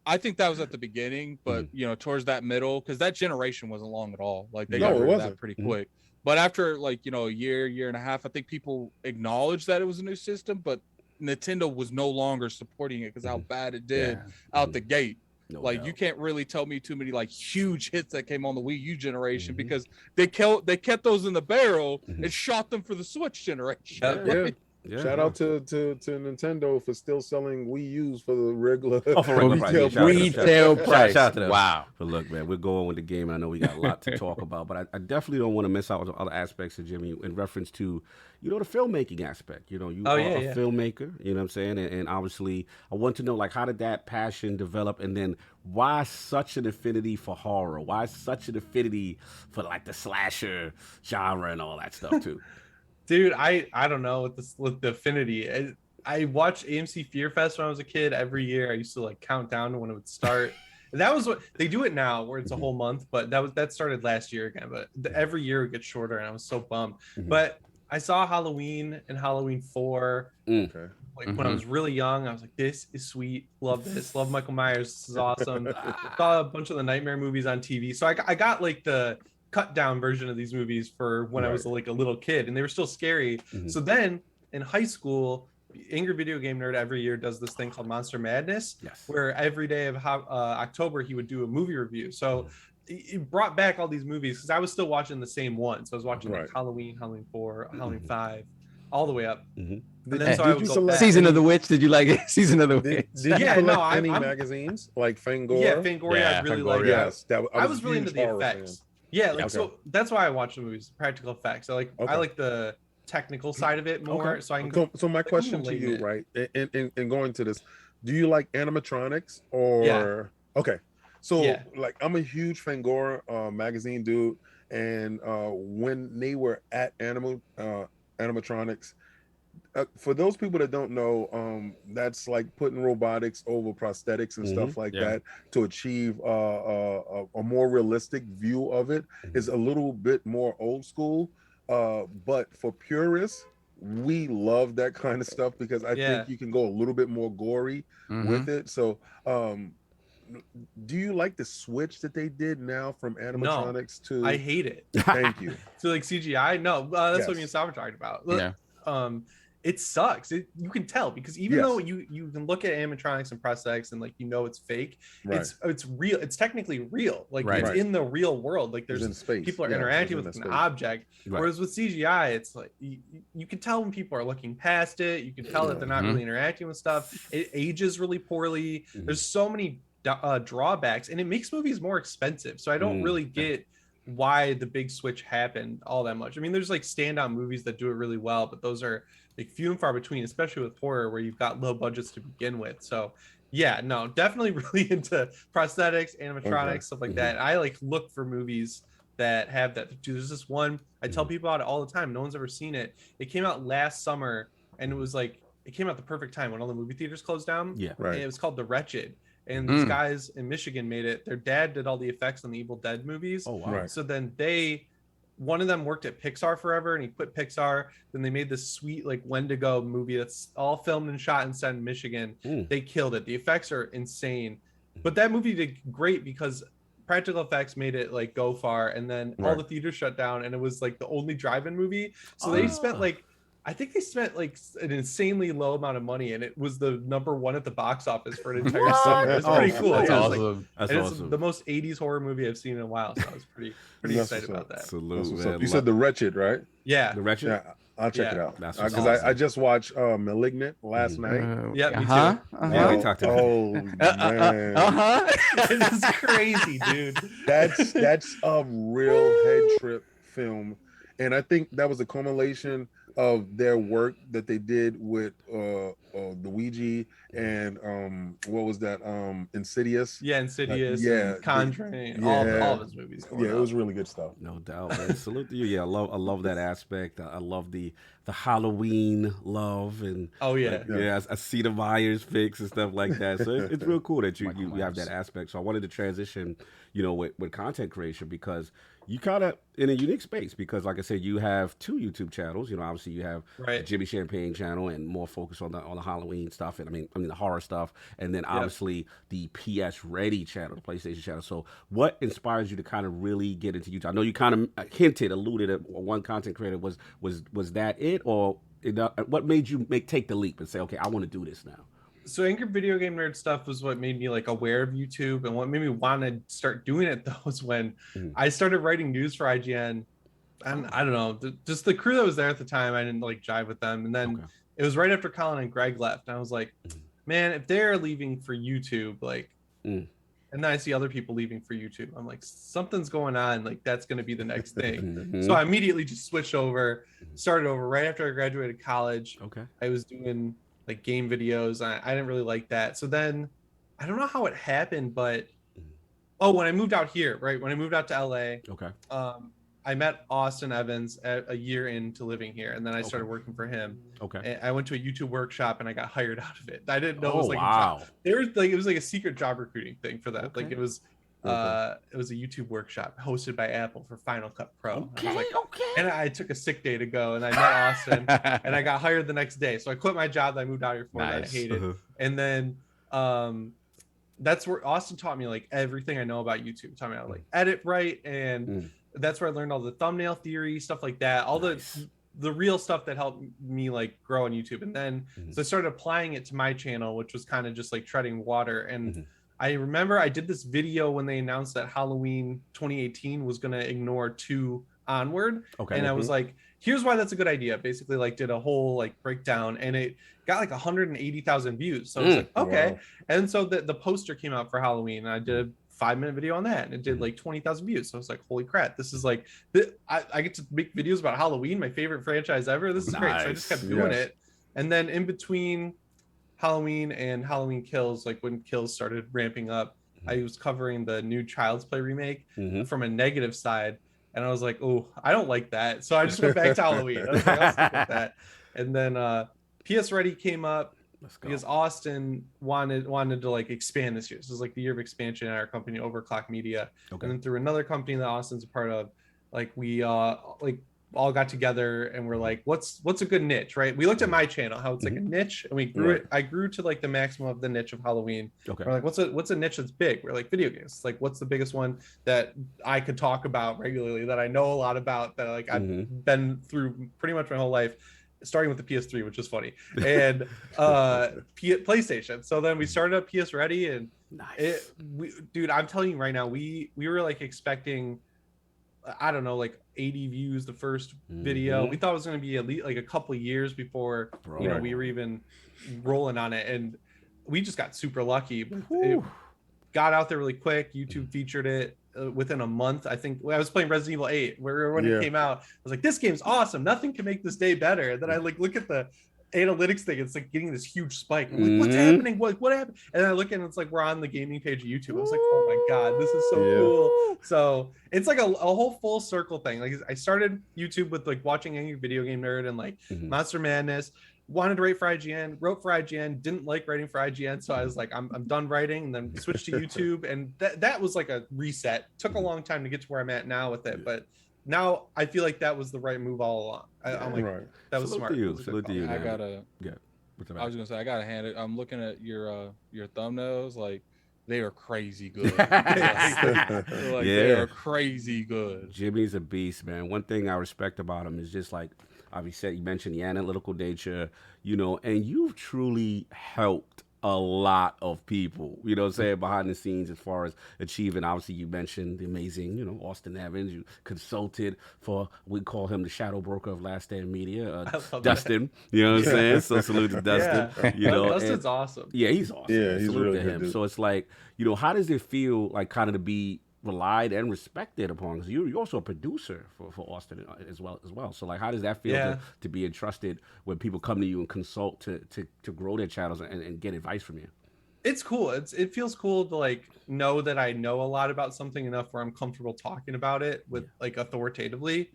I think that was at the beginning, but you know, towards that middle, because that generation wasn't long at all. Like they got rid of that pretty quick. But after like, you know, a year and a half, I think people acknowledged that it was a new system, but Nintendo was no longer supporting it because how bad it did out the gate. You can't really tell me too many like huge hits that came on the Wii U generation because they kept those in the barrel and shot them for the Switch generation. Shout out to Nintendo for still selling Wii U's for the regular retail price. Shout out to them. Wow. But look, man, we're going with the game. I know we got a lot to talk about, but I definitely don't want to miss out on other aspects of Jimmy in reference to, you know, the filmmaking aspect. You know, you are a filmmaker, you know what I'm saying? And obviously, I want to know, like, how did that passion develop? And then why such an affinity for horror? Why such an affinity for, like, the slasher genre and all that stuff, too? Dude, I don't know with the affinity. I watched AMC Fear Fest when I was a kid every year. I used to like count down to when it would start. And that was what they do it now, where it's a whole month. But that started last year again. But every year it gets shorter, and I was so bummed. But I saw Halloween and Halloween 4. Like when I was really young, I was like, "This is sweet. Love this. Love Michael Myers. This is awesome." Saw a bunch of the Nightmare movies on TV, so I got like the cut down version of these movies for when I was like a little kid, and they were still scary. So then in high school, Angry Video Game Nerd every year does this thing called Monster Madness, where every day of October he would do a movie review. So it brought back all these movies because I was still watching the same one. So I was watching like Halloween, Halloween 4, Halloween 5, all the way up. And then so I would go back. Season of the Witch. Did you like it? Season of the Witch. Did you collect any magazines like Fangoria? Yeah, Fangoria. I really liked. Yes, I was really into the effects. Yeah, like so that's why I watch the movies, practical effects. I like the technical side of it more. So I can so my question to you, right, in going to this, do you like animatronics or so like I'm a huge Fangoria magazine dude, and when they were at animatronics, for those people that don't know, that's like putting robotics over prosthetics and stuff like that to achieve a more realistic view of it is a little bit more old school. But for purists, we love that kind of stuff because I think you can go a little bit more gory with it. So do you like the switch that they did now from animatronics to? I hate it. Thank you. To like CGI? No, that's what me and Sam were talking about. it sucks. You can tell, because even though you can look at animatronics and prosthetics and like it's fake, it's real. It's technically real. Like it's in the real world. Like there's people are interacting with an object. Whereas with CGI, it's like you can tell when people are looking past it. You can tell that they're not really interacting with stuff. It ages really poorly. There's so many drawbacks, and it makes movies more expensive. So I don't really get why the big switch happened all that much. I mean, there's like standout movies that do it really well, but those are like few and far between, especially with horror where you've got low budgets to begin with. So yeah, no, definitely really into prosthetics, animatronics, stuff like that. I like look for movies that have that. Dude, there's this one, I tell people about it all the time. No one's ever seen it. It came out last summer, and it was like, it came out the perfect time when all the movie theaters closed down. Yeah, right. And it was called The Wretched. And these guys in Michigan made it. Their dad did all the effects on the Evil Dead movies. Oh, wow. So then one of them worked at Pixar forever, and he quit Pixar. Then they made this sweet like Wendigo movie that's all filmed and shot and set in Michigan. They killed it. The effects are insane. But that movie did great because practical effects made it like go far. And then all the theaters shut down, and it was like the only drive-in movie. So they spent like, I think they spent like an insanely low amount of money, and it was the #1 at the box office for an entire summer. It's pretty cool. That's awesome. Like, that's awesome. It's the most 80s horror movie I've seen in a while, so I was pretty excited about that. Salute, you said The Wretched, right? Yeah. The Wretched? Yeah, I'll check it out. Because I just watched Malignant last night. Yeah, me too. Yeah, we talked about man. It's crazy, dude. That's a real head trip film. And I think that was a culmination of their work that they did with the Ouija and what was that, Insidious? Yeah, Insidious, Conjuring, all of his movies. It was really good stuff. No doubt, man. Salute to you. Yeah, I love that aspect. I love the Halloween love, and I see the Myers fix and stuff like that. So it's real cool that you have that aspect. So I wanted to transition, with content creation, because you kind of in a unique space, because like I said, you have 2 YouTube channels. Obviously you have the Jimmy Champane channel, and more focused on the Halloween stuff, and I mean the horror stuff, and then obviously the PS Ready channel, the PlayStation channel. So what inspires you to kind of really get into YouTube? I know you kind of alluded at one content creator. Was that it, or what made you take the leap and say, okay, I want to do this now? So Angry Video Game Nerd stuff was what made me like aware of YouTube, and what made me want to start doing it though was when I started writing news for IGN, and I don't know, just the crew that was there at the time, I didn't like jive with them. And then it was right after Colin and Greg left, and I was like, man, if they're leaving for YouTube, like, and then I see other people leaving for YouTube, I'm like, something's going on, like that's going to be the next thing. So I immediately just switched over, started over right after I graduated college. I was doing like game videos. I didn't really like that. So then I don't know how it happened, but when I moved out here, right? When I moved out to LA, I met AustinEvans a year into living here, and then I started working for him. And I went to a YouTube workshop, and I got hired out of it. I didn't know it was like a job. It was like a secret job recruiting thing for that. Like it was a YouTube workshop hosted by Apple for Final Cut Pro. And I took a sick day to go, and I met Austin, and I got hired the next day. So I quit my job that I moved out here for that I hated. And then that's where Austin taught me like everything I know about YouTube. Taught me how to like edit right, and that's where I learned all the thumbnail theory, stuff like that, all the real stuff that helped me like grow on YouTube. And then so I started applying it to my channel, which was kind of just like treading water. And I remember I did this video when they announced that Halloween 2018 was going to ignore 2 onward. And I was like, here's why that's a good idea. Basically like did a whole like breakdown, and it got like 180,000 views. So I was like, okay. Wow. And so the poster came out for Halloween, and I did a 5-minute video on that, and it did like 20,000 views. So I was like, holy crap, this is like, I get to make videos about Halloween, my favorite franchise ever. This is great. So I just kept doing it. And then in between Halloween and Halloween Kills, like when Kills started ramping up, I was covering the new Child's Play remake from a negative side, and I was like, oh, I don't like that. So I just went back to Halloween. I was like, I'll stick with that. And then PS Ready came up because Austin wanted to like expand this year. This is like the year of expansion at our company, Overclock Media. And then through another company that Austin's a part of, like we all got together and we're like, what's a good niche, right? We looked at my channel, how it's like a niche, and we grew it. I grew to like the maximum of the niche of Halloween. We're like, what's a niche that's big? We're like, video games. Like, what's the biggest one that I could talk about regularly, that I know a lot about, that like I've been through pretty much my whole life? starting with the PS3, which is funny, and PlayStation. So then we started up PS Ready, and dude, I'm telling you right now, we were like expecting, I don't know, like 80 views the first video. We thought it was going to be at least like a couple years before we were even rolling on it, and we just got super lucky. It got out there really quick. YouTube featured it within a month. I think I was playing Resident Evil 8 when it came out. I was like, this game's awesome. Nothing can make this day better. And then I like look at the analytics thing. It's like getting this huge spike. I'm like, what's happening? What happened? And then I look and it's like we're on the gaming page of YouTube. I was like, oh my god, this is so cool. So it's like a whole full circle thing. Like I started YouTube with like watching Angry Video Game Nerd and like Monster Madness. Wanted to write for IGN, wrote for IGN, didn't like writing for IGN, so I was like, I'm done writing, and then switched to YouTube, and that was like a reset. Took a long time to get to where I'm at now with it, but now I feel like that was the right move all along. I'm like, that was smart. Salute to you. I was gonna say I gotta hand it. I'm looking at your thumbnails, like they are crazy good. They are crazy good. Jimmy's a beast, man. One thing I respect about him is just like, obviously, you mentioned the analytical nature, and you've truly helped a lot of people, what I'm saying, behind the scenes as far as achieving. Obviously, you mentioned the amazing, AustinEvans. You consulted for, we call him the shadow broker of Last Stand Media, Dustin. That. You know what I'm saying? So salute to Dustin. Dustin's awesome. Yeah, he's awesome. Yeah, he's salute really to good him. dude. So it's like, how does it feel like kind of to be relied and respected upon? Because you're also a producer for Austin as well. So like, how does that feel to be entrusted when people come to you and consult to grow their channels and get advice from you? It's cool. It feels cool to like know that I know a lot about something enough where I'm comfortable talking about it with like authoritatively.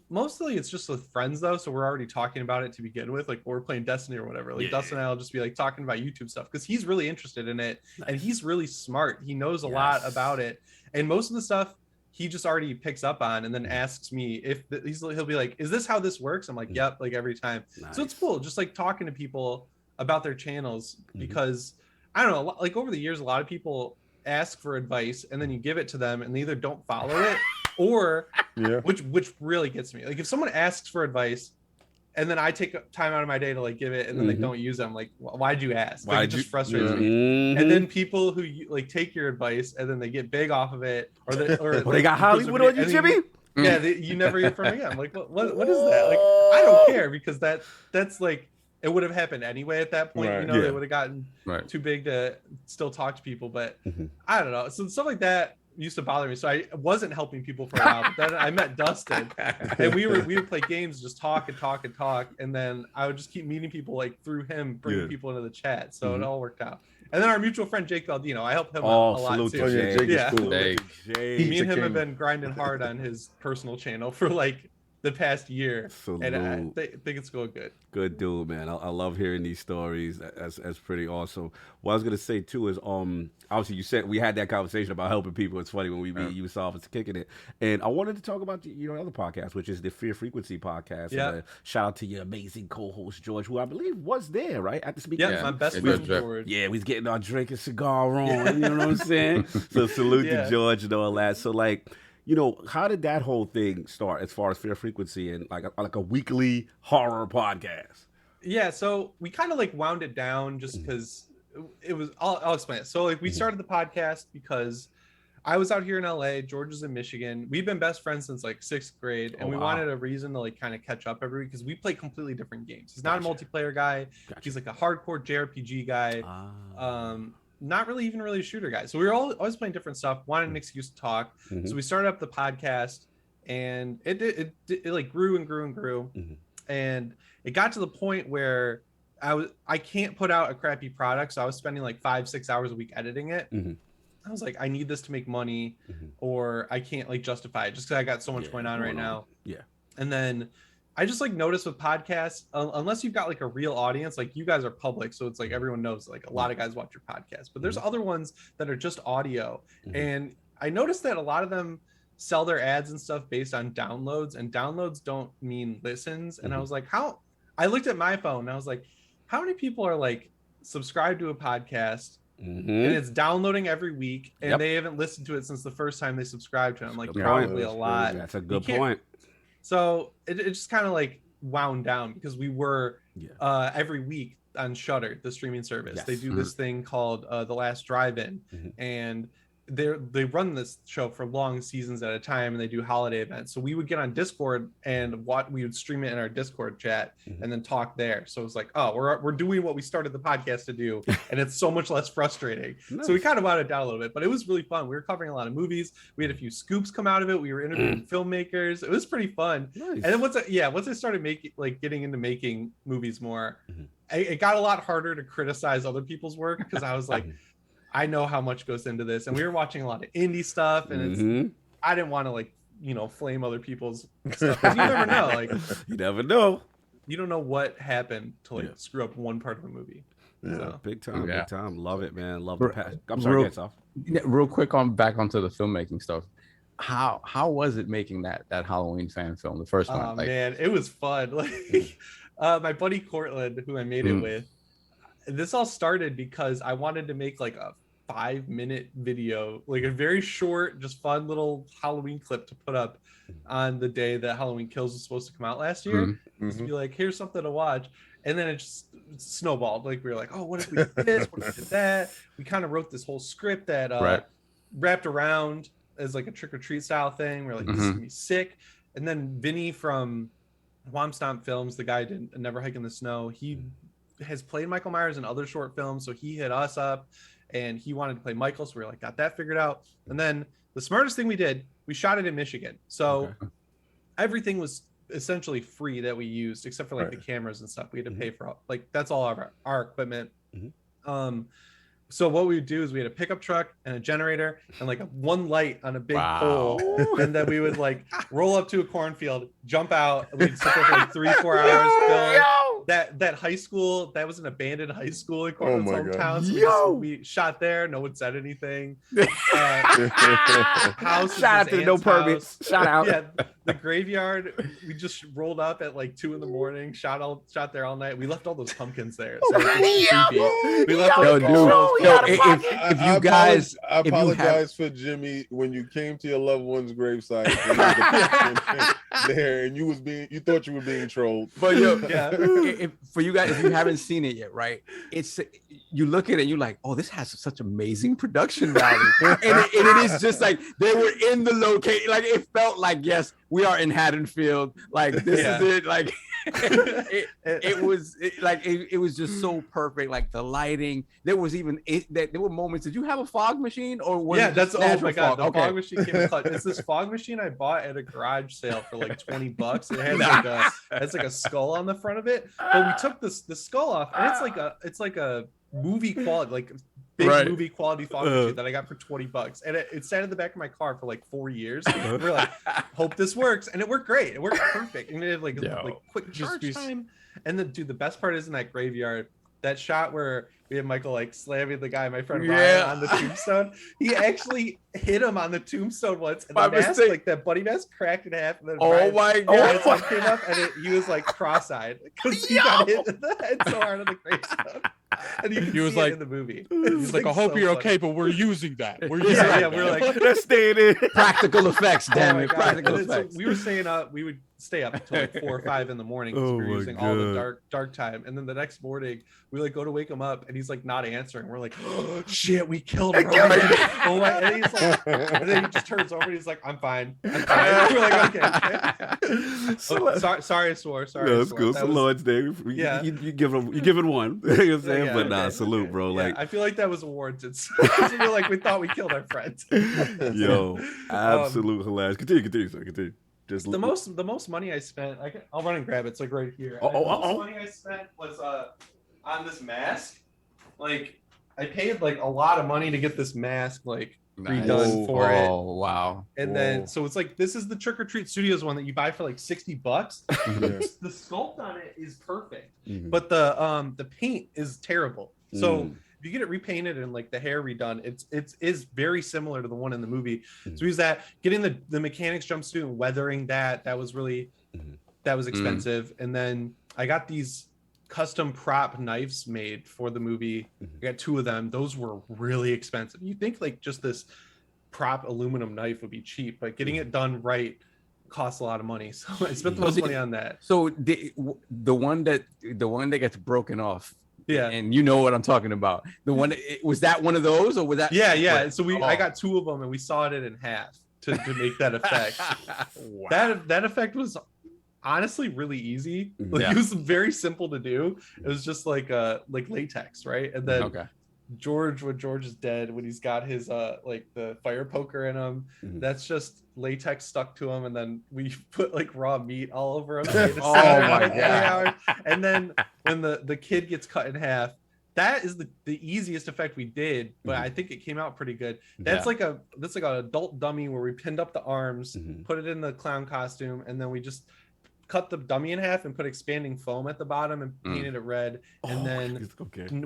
Mostly it's just with friends though, so we're already talking about it to begin with, like we're playing Destiny or whatever. Like Dustin and I'll just be like talking about YouTube stuff because he's really interested in it and he's really smart. He knows a lot about it, and most of the stuff he just already picks up on and then asks me if he'll be like, is this how this works? I'm like, yep, like every time. So it's cool just like talking to people about their channels, because I don't know, like over the years a lot of people ask for advice and then you give it to them and they either don't follow it or which really gets me. Like if someone asks for advice and then I take time out of my day to like give it and then they don't use it, I'm like, why'd you ask? Like, it just frustrates me. And then people who like take your advice and then they get big off of it, or they got Hollywood on you, Jimmy. You never hear from again. I'm like, what is that? Like, I don't care, because that's like, it would have happened anyway at that point. They would have gotten too big to still talk to people, but I don't know. So stuff like that used to bother me. So I wasn't helping people for a while, but then I met Dustin and we would play games, just talk, and then I would just keep meeting people like through him, bringing people into the chat. So it all worked out. And then our mutual friend Jake Baldino, I helped him out a lot too. Jake is cool. Me and him have been grinding hard on his personal channel for like the past year. And I think it's going good. Good dude, man. I love hearing these stories. That's pretty awesome. What I was gonna say too is obviously you said we had that conversation about helping people. It's funny when we meet you, saw us kicking it, and I wanted to talk about your other podcast, which is the Fear Frequency podcast. And, shout out to your amazing co-host George, who I believe was there right at the speaking. My best friend George. Yeah, we was getting our drink and cigar on. You know what I'm saying? So salute to George and all that. So like, how did that whole thing start as far as Fear Frequency and like a weekly horror podcast? Yeah, so we kind of like wound it down just because it was, I'll explain it. So like we started the podcast because I was out here in LA, George is in Michigan. We've been best friends since like 6th grade, and we wanted a reason to like kind of catch up every week because we play completely different games. He's not a multiplayer guy. He's like a hardcore JRPG guy. Not really even really a shooter guy. So we were always playing different stuff, wanted an excuse to talk. So we started up the podcast, and it like grew and grew and grew. And it got to the point where I can't put out a crappy product. So I was spending like 5-6 hours a week editing it. I was like, I need this to make money, or I can't like justify it just because I got so much going on right now. And then I just like noticed with podcasts, unless you've got like a real audience, like you guys are public, so it's like everyone knows, like a lot of guys watch your podcast, but there's other ones that are just audio. And I noticed that a lot of them sell their ads and stuff based on downloads, and downloads don't mean listens. And I was like, I looked at my phone and I was like, how many people are like subscribed to a podcast and it's downloading every week and they haven't listened to it since the first time they subscribed to it? I'm like, probably a lot. That's a good point. So it just kind of like wound down because we were every week on Shudder, the streaming service. They do this thing called The Last Drive-In, and they run this show for long seasons at a time, and they do holiday events. So we would get on Discord and we would stream it in our Discord chat and then talk there. So it was like, oh, we're doing what we started the podcast to do, and it's so much less frustrating. So we kind of wound it down a little bit, but it was really fun. We were covering a lot of movies. We had a few scoops come out of it. We were interviewing filmmakers. It was pretty fun. And then once I started getting into making movies more, it got a lot harder to criticize other people's work because I was like, I know how much goes into this, and we were watching a lot of indie stuff, and I didn't want to flame other people's stuff. You never know, you never know. You don't know what happened to screw up one part of a movie. Yeah, so. big time. Love it, man. Love the past. I'm sorry, real quick back onto the filmmaking stuff. How was it making that Halloween fan film, the first one? Man, it was fun. My buddy Cortland, who I made it with. This all started because I wanted to make a 5-minute video, a very short, just fun little Halloween clip to put up on the day that Halloween Kills was supposed to come out last year. Just be like, here's something to watch. And then it just snowballed. We were like, oh, what if we did this? What if we did that? We kind of wrote this whole script that wrapped around as a trick or treat style thing. We're like, this is gonna be sick. And then Vinny from Womp Stomp Films, the guy did Never Hike in the Snow, he has played Michael Myers in other short films, so he hit us up and he wanted to play Michael, so we were like, got that figured out. And then the smartest thing we did, we shot it in Michigan, so everything was essentially free that we used except for the cameras and stuff. We had to pay for that's all of our equipment. So what we would do is we had a pickup truck and a generator and one light on a big pole, and then we would roll up to a cornfield, jump out, and we'd sit there for 3-4 hours. Film. That high school, that was an abandoned high school in Cortland's hometown. So we shot there. No one said anything. House shout out to the no permits. Shout out. Yeah, the graveyard. We just rolled up at 2 a.m. Shot there all night. We left all those pumpkins there. So we left if you guys, I apologize for Jimmy when you came to your loved one's gravesite there, and you thought you were being trolled. But for you guys, if you haven't seen it yet, right? You look at it, and you're like, oh, this has such amazing production value, and it is just they were in the location. It felt like, yes, we are in Haddonfield. This is it. It was just so perfect. The lighting, there were moments. Did you have a fog machine or was that's my god, the fog machine came in clutch. It's this fog machine I bought at a garage sale for $20. It has a skull on the front of it, but we took the skull off, and it's like a movie quality, big movie quality fog machine that I got for $20, and it sat in the back of my car for 4 years. We're like, hope this works, and it worked great. It worked perfect, and it had quick charge time. And the best part is in that graveyard, that shot where we had Michael slamming the guy, my friend Ryan, on the tombstone. He actually hit him on the tombstone once, and the mask, that buddy mask, cracked in half. And then my god! Came up, and he was cross-eyed because he got hit in the head so hard on the gravestone. And he was in the movie. He's I hope you're okay, but we're using that. We're using we're let's stay in. Practical effects, damn it! Practical effects. So we were staying up. We would stay up until 4 or 5 in the morning because we were using all the dark time. And then the next morning, we go to wake him up, and he's not answering. We're like, oh, shit, we killed him. And then he just turns over, and he's like, I'm fine. We're like, okay. Sorry, I swore. Sorry. No, that's cool. So Lord's Day. You give it one. You know what I'm saying? But nah, salute, bro. I feel like that was warranted. I feel like we thought we killed our friend. Yo, absolute hilarious. Continue, sir. Continue. Just the most money I spent. I'll run and grab it. It's right here. The most money I spent was on this mask. I paid a lot of money to get this mask redone for it. Oh wow! And then so it's this is the Trick or Treat Studios one that you buy for $60. The sculpt on it is perfect, but the paint is terrible. So if you get it repainted and the hair redone, it is very similar to the one in the movie. So use that, getting the mechanics jumpsuit and weathering that was really that was expensive. And then I got these custom prop knives made for the movie. I got 2 of them. Those were really expensive. You think just this prop aluminum knife would be cheap, but getting it done right costs a lot of money. So I spent the most money on that. So the one that gets broken off. Yeah. And you know what I'm talking about. The one, was that one of those, or was that? Yeah. So I got 2 of them, and we sawed it in half to make that effect. Wow. That effect was honestly really easy. Like, it was very simple to do. It was just like latex, right? And then George, when George is dead, when he's got his like the fire poker in him, that's just latex stuck to him, and then we put like raw meat all over him. Oh my god! And then when the kid gets cut in half, that is the easiest effect we did, but I think it came out pretty good. That's like an adult dummy where we pinned up the arms, put it in the clown costume, and then we just cut the dummy in half and put expanding foam at the bottom and painted it red, and then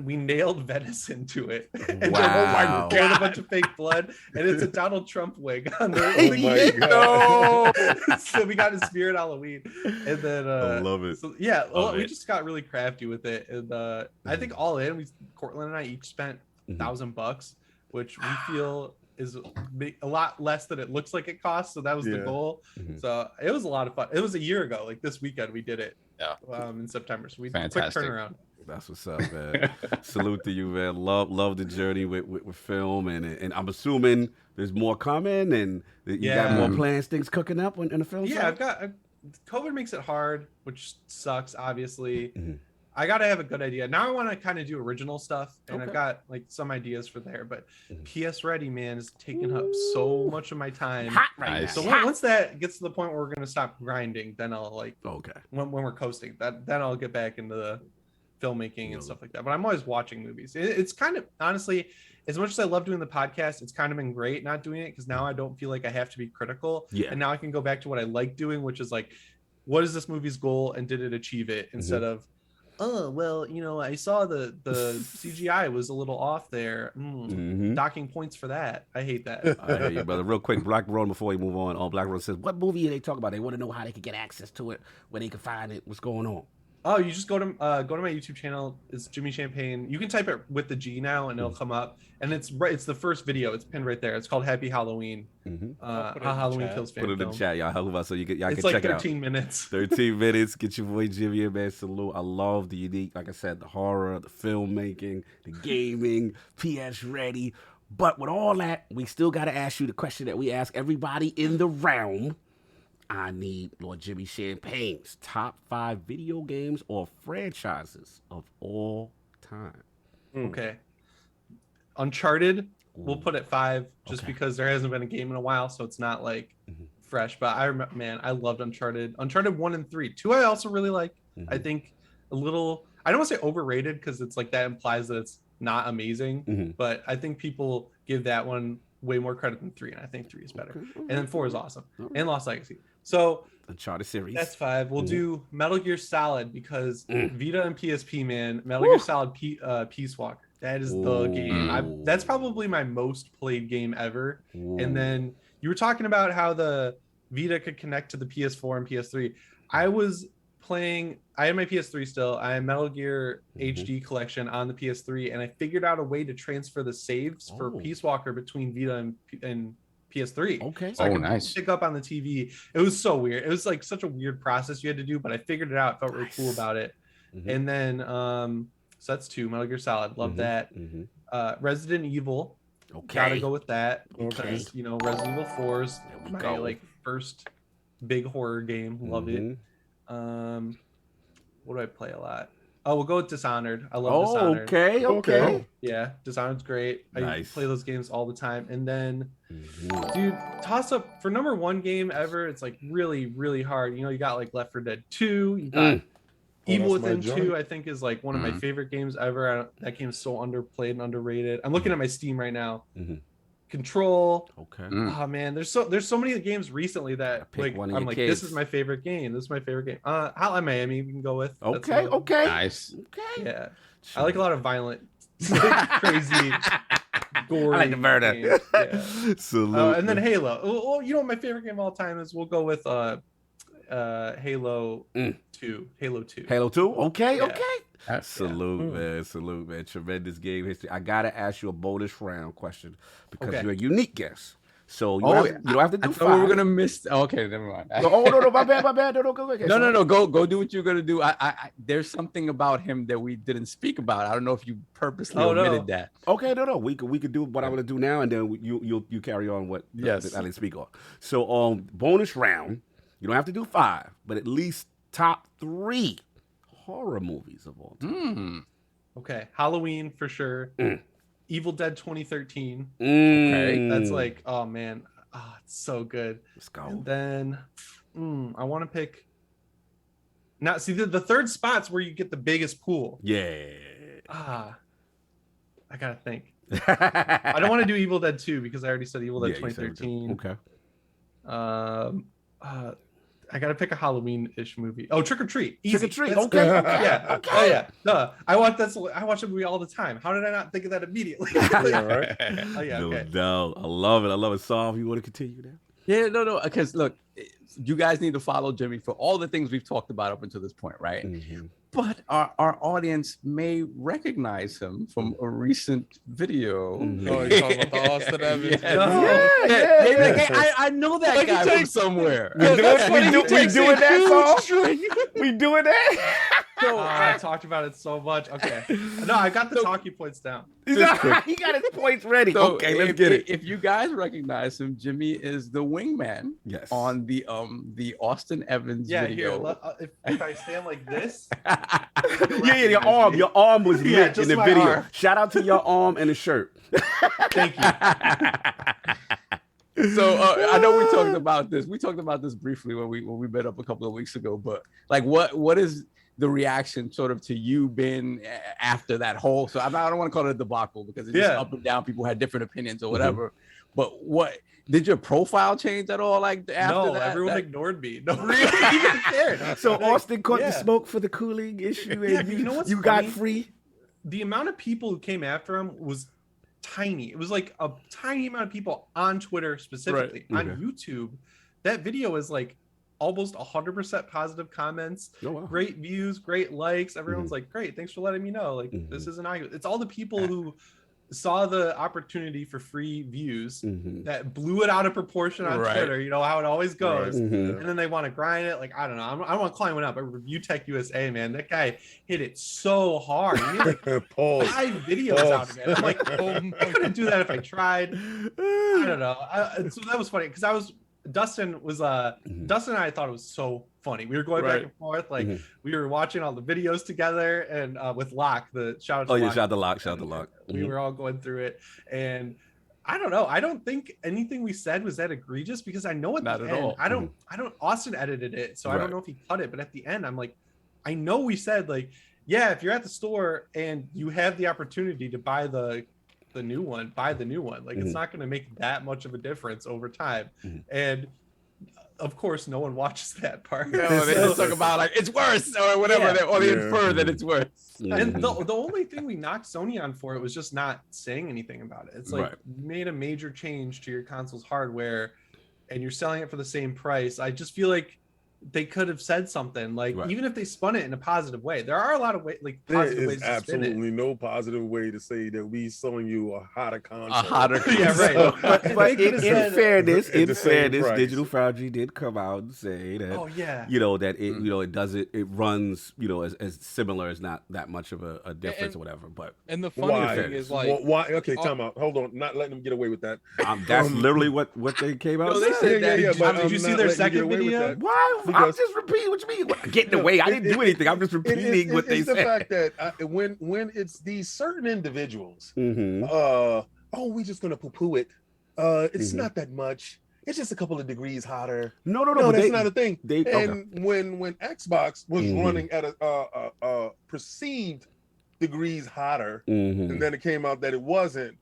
we nailed venison to it and wow. poured a bunch of fake blood, and it's a Donald Trump wig on there. So we got his spirit Halloween, and then I love it. So we just got really crafty with it, and I think all in, Cortland and I each spent $1,000, which we feel is a lot less than it looks like it costs. So that was the goal. So it was a lot of fun. It was a year ago, like this weekend we did it in September. So we quick turnaround. That's what's up, man. Salute to you, man. Love the journey with film, and I'm assuming there's more coming, and you got more plans, things cooking up in the film. Yeah, COVID makes it hard, which sucks, obviously. I gotta have a good idea. Now I want to kind of do original stuff, and I've got like some ideas for there. But PS Ready, man, is taking up so much of my time. So once that gets to the point where we're gonna stop grinding, then I'll when we're coasting, then I'll get back into the filmmaking and stuff like that. But I'm always watching movies. It's kind of, honestly, as much as I love doing the podcast, it's kind of been great not doing it, because now I don't feel like I have to be critical. And now I can go back to what I like doing, which is like, what is this movie's goal and did it achieve it, instead of, oh, well, I saw the CGI was a little off there. Docking points for that. I hate that. I hear you, brother. Real quick, Black Road, before we move on. Black Road says, what movie are they talking about? They want to know how they can get access to it, where they can find it, what's going on. Oh, you just go to my YouTube channel. It's Jimmy Champane. You can type it with the G now, and it'll come up. And it's the first video. It's pinned right there. It's called Happy Halloween. How Halloween Kills Fan. Put it in the chat, y'all. So y'all can check it out. It's like 13 minutes. 13 minutes. Get your boy Jimmy, man. Salute. I love the unique, like I said, the horror, the filmmaking, the gaming, PS Ready. But with all that, we still got to ask you the question that we ask everybody in the realm. I need Lord Jimmy Champane's top 5 video games or franchises of all time. Okay. Uncharted, we'll put at 5, just because there hasn't been a game in a while, so it's not like fresh. But I remember, man, I loved Uncharted. Uncharted 1 and 3. 2 I also really like. I think a little, I don't want to say overrated, because it's like that implies that it's not amazing. But I think people give that one way more credit than 3, and I think 3 is better. And then 4 is awesome. And Lost Legacy. So Uncharted series. That's 5. We'll do Metal Gear Solid, because Vita and PSP, man. Metal Gear Solid Peace Walker. That is the game. That's probably my most played game ever. And then you were talking about how the Vita could connect to the PS4 and PS3. I was playing, I had my PS3 still. I had Metal Gear HD collection on the PS3, and I figured out a way to transfer the saves for Peace Walker between Vita and PS3. Okay. So I could pick up on the TV. It was so weird. It was like such a weird process you had to do, but I figured it out. Felt really cool about it. And then so that's 2. Metal Gear Solid. Love that. Resident Evil. Gotta go with that. Because Resident Evil 4 is my like first big horror game. Love it. What do I play a lot? Oh, we'll go with Dishonored. I love Dishonored. Okay. Yeah, Dishonored's great. I play those games all the time. And then, Mm-hmm. dude, toss up for number 1 game ever. It's like really, really hard. You got like Left 4 Dead 2. You got Evil Within 2. I think is like one of my favorite games ever. That game's so underplayed and underrated. I'm looking at my Steam right now. Control. Okay. Oh man, there's so many games recently that like I'm like, this is my favorite game. This is my favorite game. Hotline Miami we can go with. Okay. Nice. Okay. Yeah. I like a lot of violent, crazy, gory. I like the murder. Yeah. Salute. And then Halo. Well, my favorite game of all time is, we'll go with Halo 2. Halo 2. Halo 2? Okay, Yeah. okay. Salute, man. Salute, man. Tremendous game history. I got to ask you a bonus round question, because you're a unique guest. So you don't have to do I 5. thought we were gonna miss. Okay, never mind. No, my bad. No, go. Okay, No. Go do what you're gonna do. There's something about him that we didn't speak about. I don't know if you purposely omitted that. Okay, no. We could do what I'm gonna do now, and then you carry on what I didn't speak on. So bonus round. You don't have to do 5, but at least top 3 horror movies of all time. Okay, Halloween for sure. Evil Dead 2013. Okay, that's like, oh man, it's so good. Let's go. And then I want to pick. Now, see the third spot's where you get the biggest pool. Yeah. I gotta think. I don't want to do Evil Dead 2 because I already said Evil Dead 2013. Okay. I gotta pick a Halloween-ish movie. Oh, Trick or Treat. Easy. Trick or Treat. That's Okay. Yeah. Okay. Oh yeah. Duh. I watch that movie all the time. How did I not think of that immediately? Yeah, right. Oh yeah. Okay. No, I love it. Saul, you want to continue now? Yeah, no. Because look, you guys need to follow Jimmy for all the things we've talked about up until this point, right? Mm-hmm. But our audience may recognize him from a recent video. Mm-hmm. Oh, you're talking about the AustinEvans. Yeah. I know that guy from somewhere. We doing that, Saul? We doing that? So I talked about it so much. Okay. No, I got the talking points down. He got his points ready. So okay, let's get it. If you guys recognize him, Jimmy is the wingman. Yes. On the AustinEvans video. Here, if I stand like this. Your arm was lit in the video. Arm. Shout out to your arm and the shirt. Thank you. So I know we talked about this. We talked about this briefly when we met up a couple of weeks ago. But like, what is the reaction sort of to you being after that whole? So I don't want to call it a debacle because it's just up and down. People had different opinions or whatever. Mm-hmm. But what did your profile change at all? Like after that, everyone ignored me. No one even cared. So Austin caught the smoke for the cooling issue, and you got free. The amount of people who came after him was tiny. It was like a tiny amount of people on Twitter specifically. Right. On YouTube, that video is like almost 100% positive comments. Oh, wow. Great views, great likes. Everyone's like, great, thanks for letting me know. Like this isn't it's all the people who saw the opportunity for free views that blew it out of proportion on Twitter. You know how it always goes. And then they want to grind it. Like, I don't know. I don't want to climb it up. But Review Tech USA, man, that guy hit it so hard. He made like 5 videos out of it. I'm like, I couldn't do that if I tried. I don't know. So that was funny because Dustin and I thought it was so funny. We were going back and forth, like we were watching all the videos together, and with Locke, shout out to Locke. Shout out to Locke. We were all going through it, and I don't know. I don't think anything we said was that egregious because I know at the end, all. I don't. Austin edited it, so I don't know if he cut it. But at the end, I'm like, I know we said like, yeah, if you're at the store and you have the opportunity to buy the new one, buy the new one. Like it's not going to make that much of a difference over time. And of course, no one watches that part. No, they just talk about like it's worse or whatever, or they infer that it's worse. And the only thing we knocked Sony on for it was just not saying anything about it. It's like you made a major change to your console's hardware, and you're selling it for the same price. I just feel like they could have said something like even if they spun it in a positive way. There are a lot of positive ways to spin it. Absolutely no positive way to say that we selling you a hotter console. Yeah, right. But in fairness, Digital Foundry did come out and say that that it it runs as similar as not that much of a difference or whatever. But and the funny thing is like why? Okay, time out. Hold on, not letting them get away with that. That's literally what they came out. No, they said that. Did you see their second video? Why? I'm just repeating what you mean. Get in the way. I didn't do anything. I'm just repeating what they said. It's the fact that when it's these certain individuals, we just gonna poo-poo it. It's not that much. It's just a couple of degrees hotter. No, that's not a thing. When Xbox was running at a perceived degrees hotter, and then it came out that it wasn't.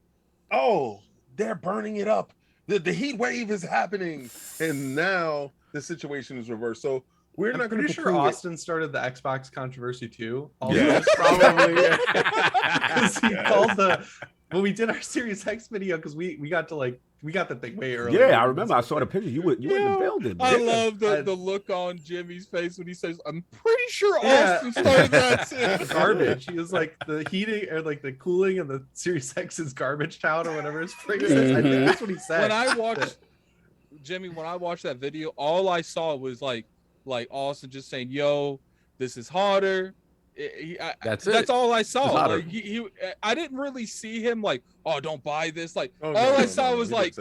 Oh, they're burning it up. The heat wave is happening, and now the situation is reversed. So we're not going to. Pretty sure Austin started the Xbox controversy too. Yes, probably. Because he called when we did our Series X video, because we got the thing way early. Yeah, I remember. I saw the pictures. You were in the building. I love the look on Jimmy's face when he says, "I'm pretty sure Austin started that too." Garbage. He was like, the heating or like the cooling of the Series X is garbage town or whatever his frig says. I think that's what he said. When I watched Jimmy, when I watched that video, all I saw was like Austin just saying, "Yo, this is harder." That's all I saw. Like, I didn't really see him like, "Oh, don't buy this." Like I saw was like,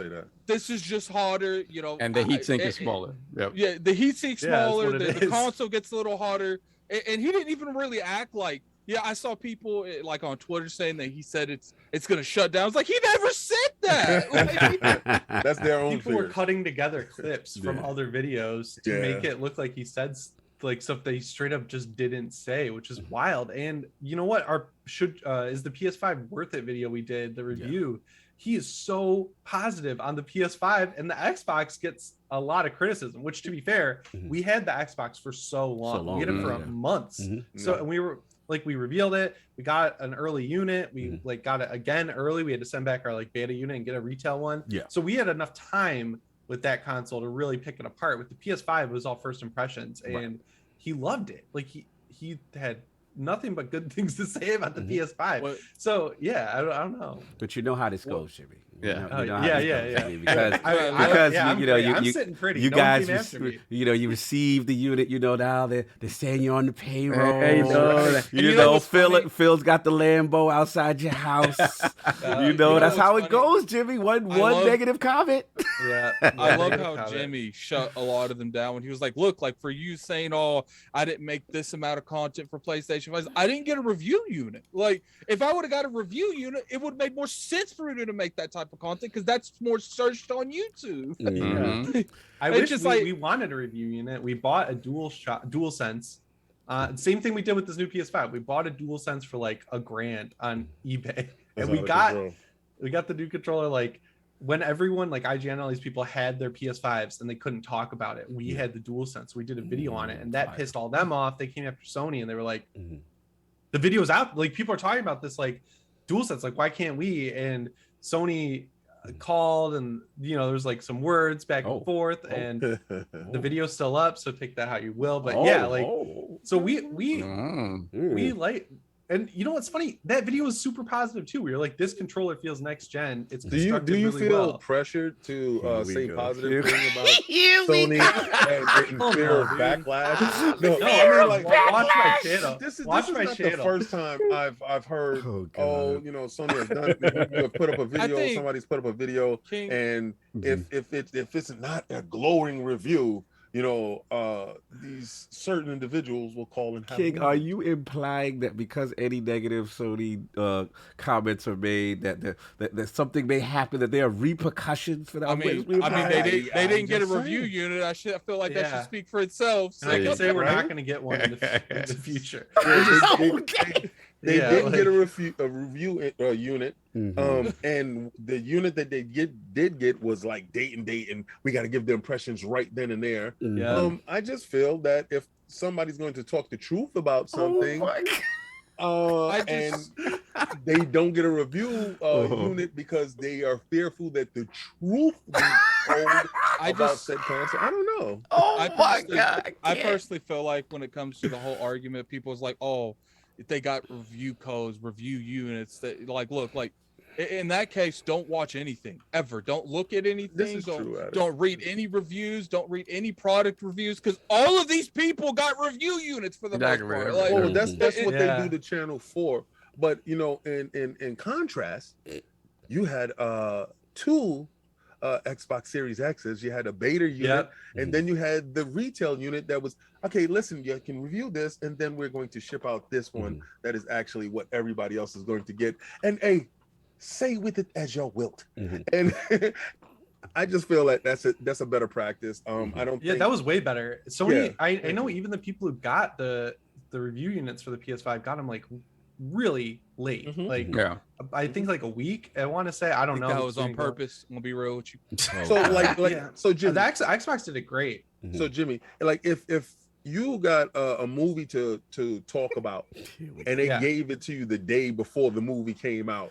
"This is just harder," you know. And the heatsink is smaller. Yep. Yeah, the heatsink smaller. The console gets a little harder, and he didn't even really act like. Yeah, I saw people like on Twitter saying that he said it's gonna shut down. I was like, he never said that. Like, that's their own. People were cutting together clips from other videos to make it look like he said like stuff that he straight up just didn't say, which is wild. And you know what? Is the PS5 worth it video we did, the review? He is so positive on the PS5, and the Xbox gets a lot of criticism, which to be fair, we had the Xbox for so long. We had it for months. So and we revealed it, we got an early unit, we like got it again early, we had to send back our like beta unit and get a retail one. So we had enough time with that console to really pick it apart. With the PS5, it was all first impressions, and he loved it. Like he had nothing but good things to say about the PS5. So yeah, I don't know. But you know how this goes, Jimmy. Yeah. Because I'm sitting pretty. You guys, you received the unit. Now they're saying you're on the payroll. Phil's got the Lambo outside your house. That's how it goes, Jimmy. One negative comment. Yeah, I love how Jimmy shut a lot of them down when he was like, "Look, like for you saying, oh, I didn't make this amount of content for PlayStation 5. I didn't get a review unit. Like if I would have got a review unit, it would make more sense for you to make that type of content because that's more searched on YouTube." I wish we wanted a review unit. We bought a DualSense. Same thing we did with this new PS5. We bought a DualSense for like $1,000 on eBay, and we got the new controller like when everyone like IGN and all these people had their PS5s and they couldn't talk about it. We had the DualSense. We did a video on it, and that pissed all them off. They came after Sony and they were like, "The video's out. Like people are talking about this like DualSense. Like why can't we?" And Sony called, and there's like some words back and forth, and the video's still up, so take that how you will. But so we like, and you know what's funny, that video was super positive too. We were like, this controller feels next gen. It's do you really feel pressured to say positive things about Sony and fear of backlash? No, I mean, like watch my channel. This is not the first time I've heard Sony has done. You have put up a video, somebody's put up a video, and if it's not a glowing review, these certain individuals will call and have King, are you implying that because any negative Sony comments are made that something may happen, that there are repercussions for that? I mean, they didn't get a review unit. I feel like that should speak for itself. So I can say we're not going to get one in the future. They didn't get a review unit, and the unit that they did get was like date and we got to give the impressions right then and there. I just feel that if somebody's going to talk the truth about something, and they don't get a review unit because they are fearful that the truth will be told about said console. I don't know. I personally feel like when it comes to the whole argument, people's like, oh, if they got review codes, review units, that like look like in that case, don't watch anything ever. Don't look at anything. Don't read any reviews. Don't read any product reviews because all of these people got review units for the most part. Like, that's what they do the channel for. But in contrast, you had two Xbox Series X's. You had a beta unit, and then you had the retail unit that was okay. Listen, you can review this, and then we're going to ship out this one that is actually what everybody else is going to get. And say with it as your wilt. And I just feel like that's a better practice. I don't. Yeah, that was way better. Sony, I know even the people who got the review units for the PS5 got them like really late. I think like a week. I want to say, I don't know. That was on purpose. I'm gonna be real with you. So Jimmy, the Xbox did it great. So Jimmy, like if you got a movie to talk about and they gave it to you the day before the movie came out,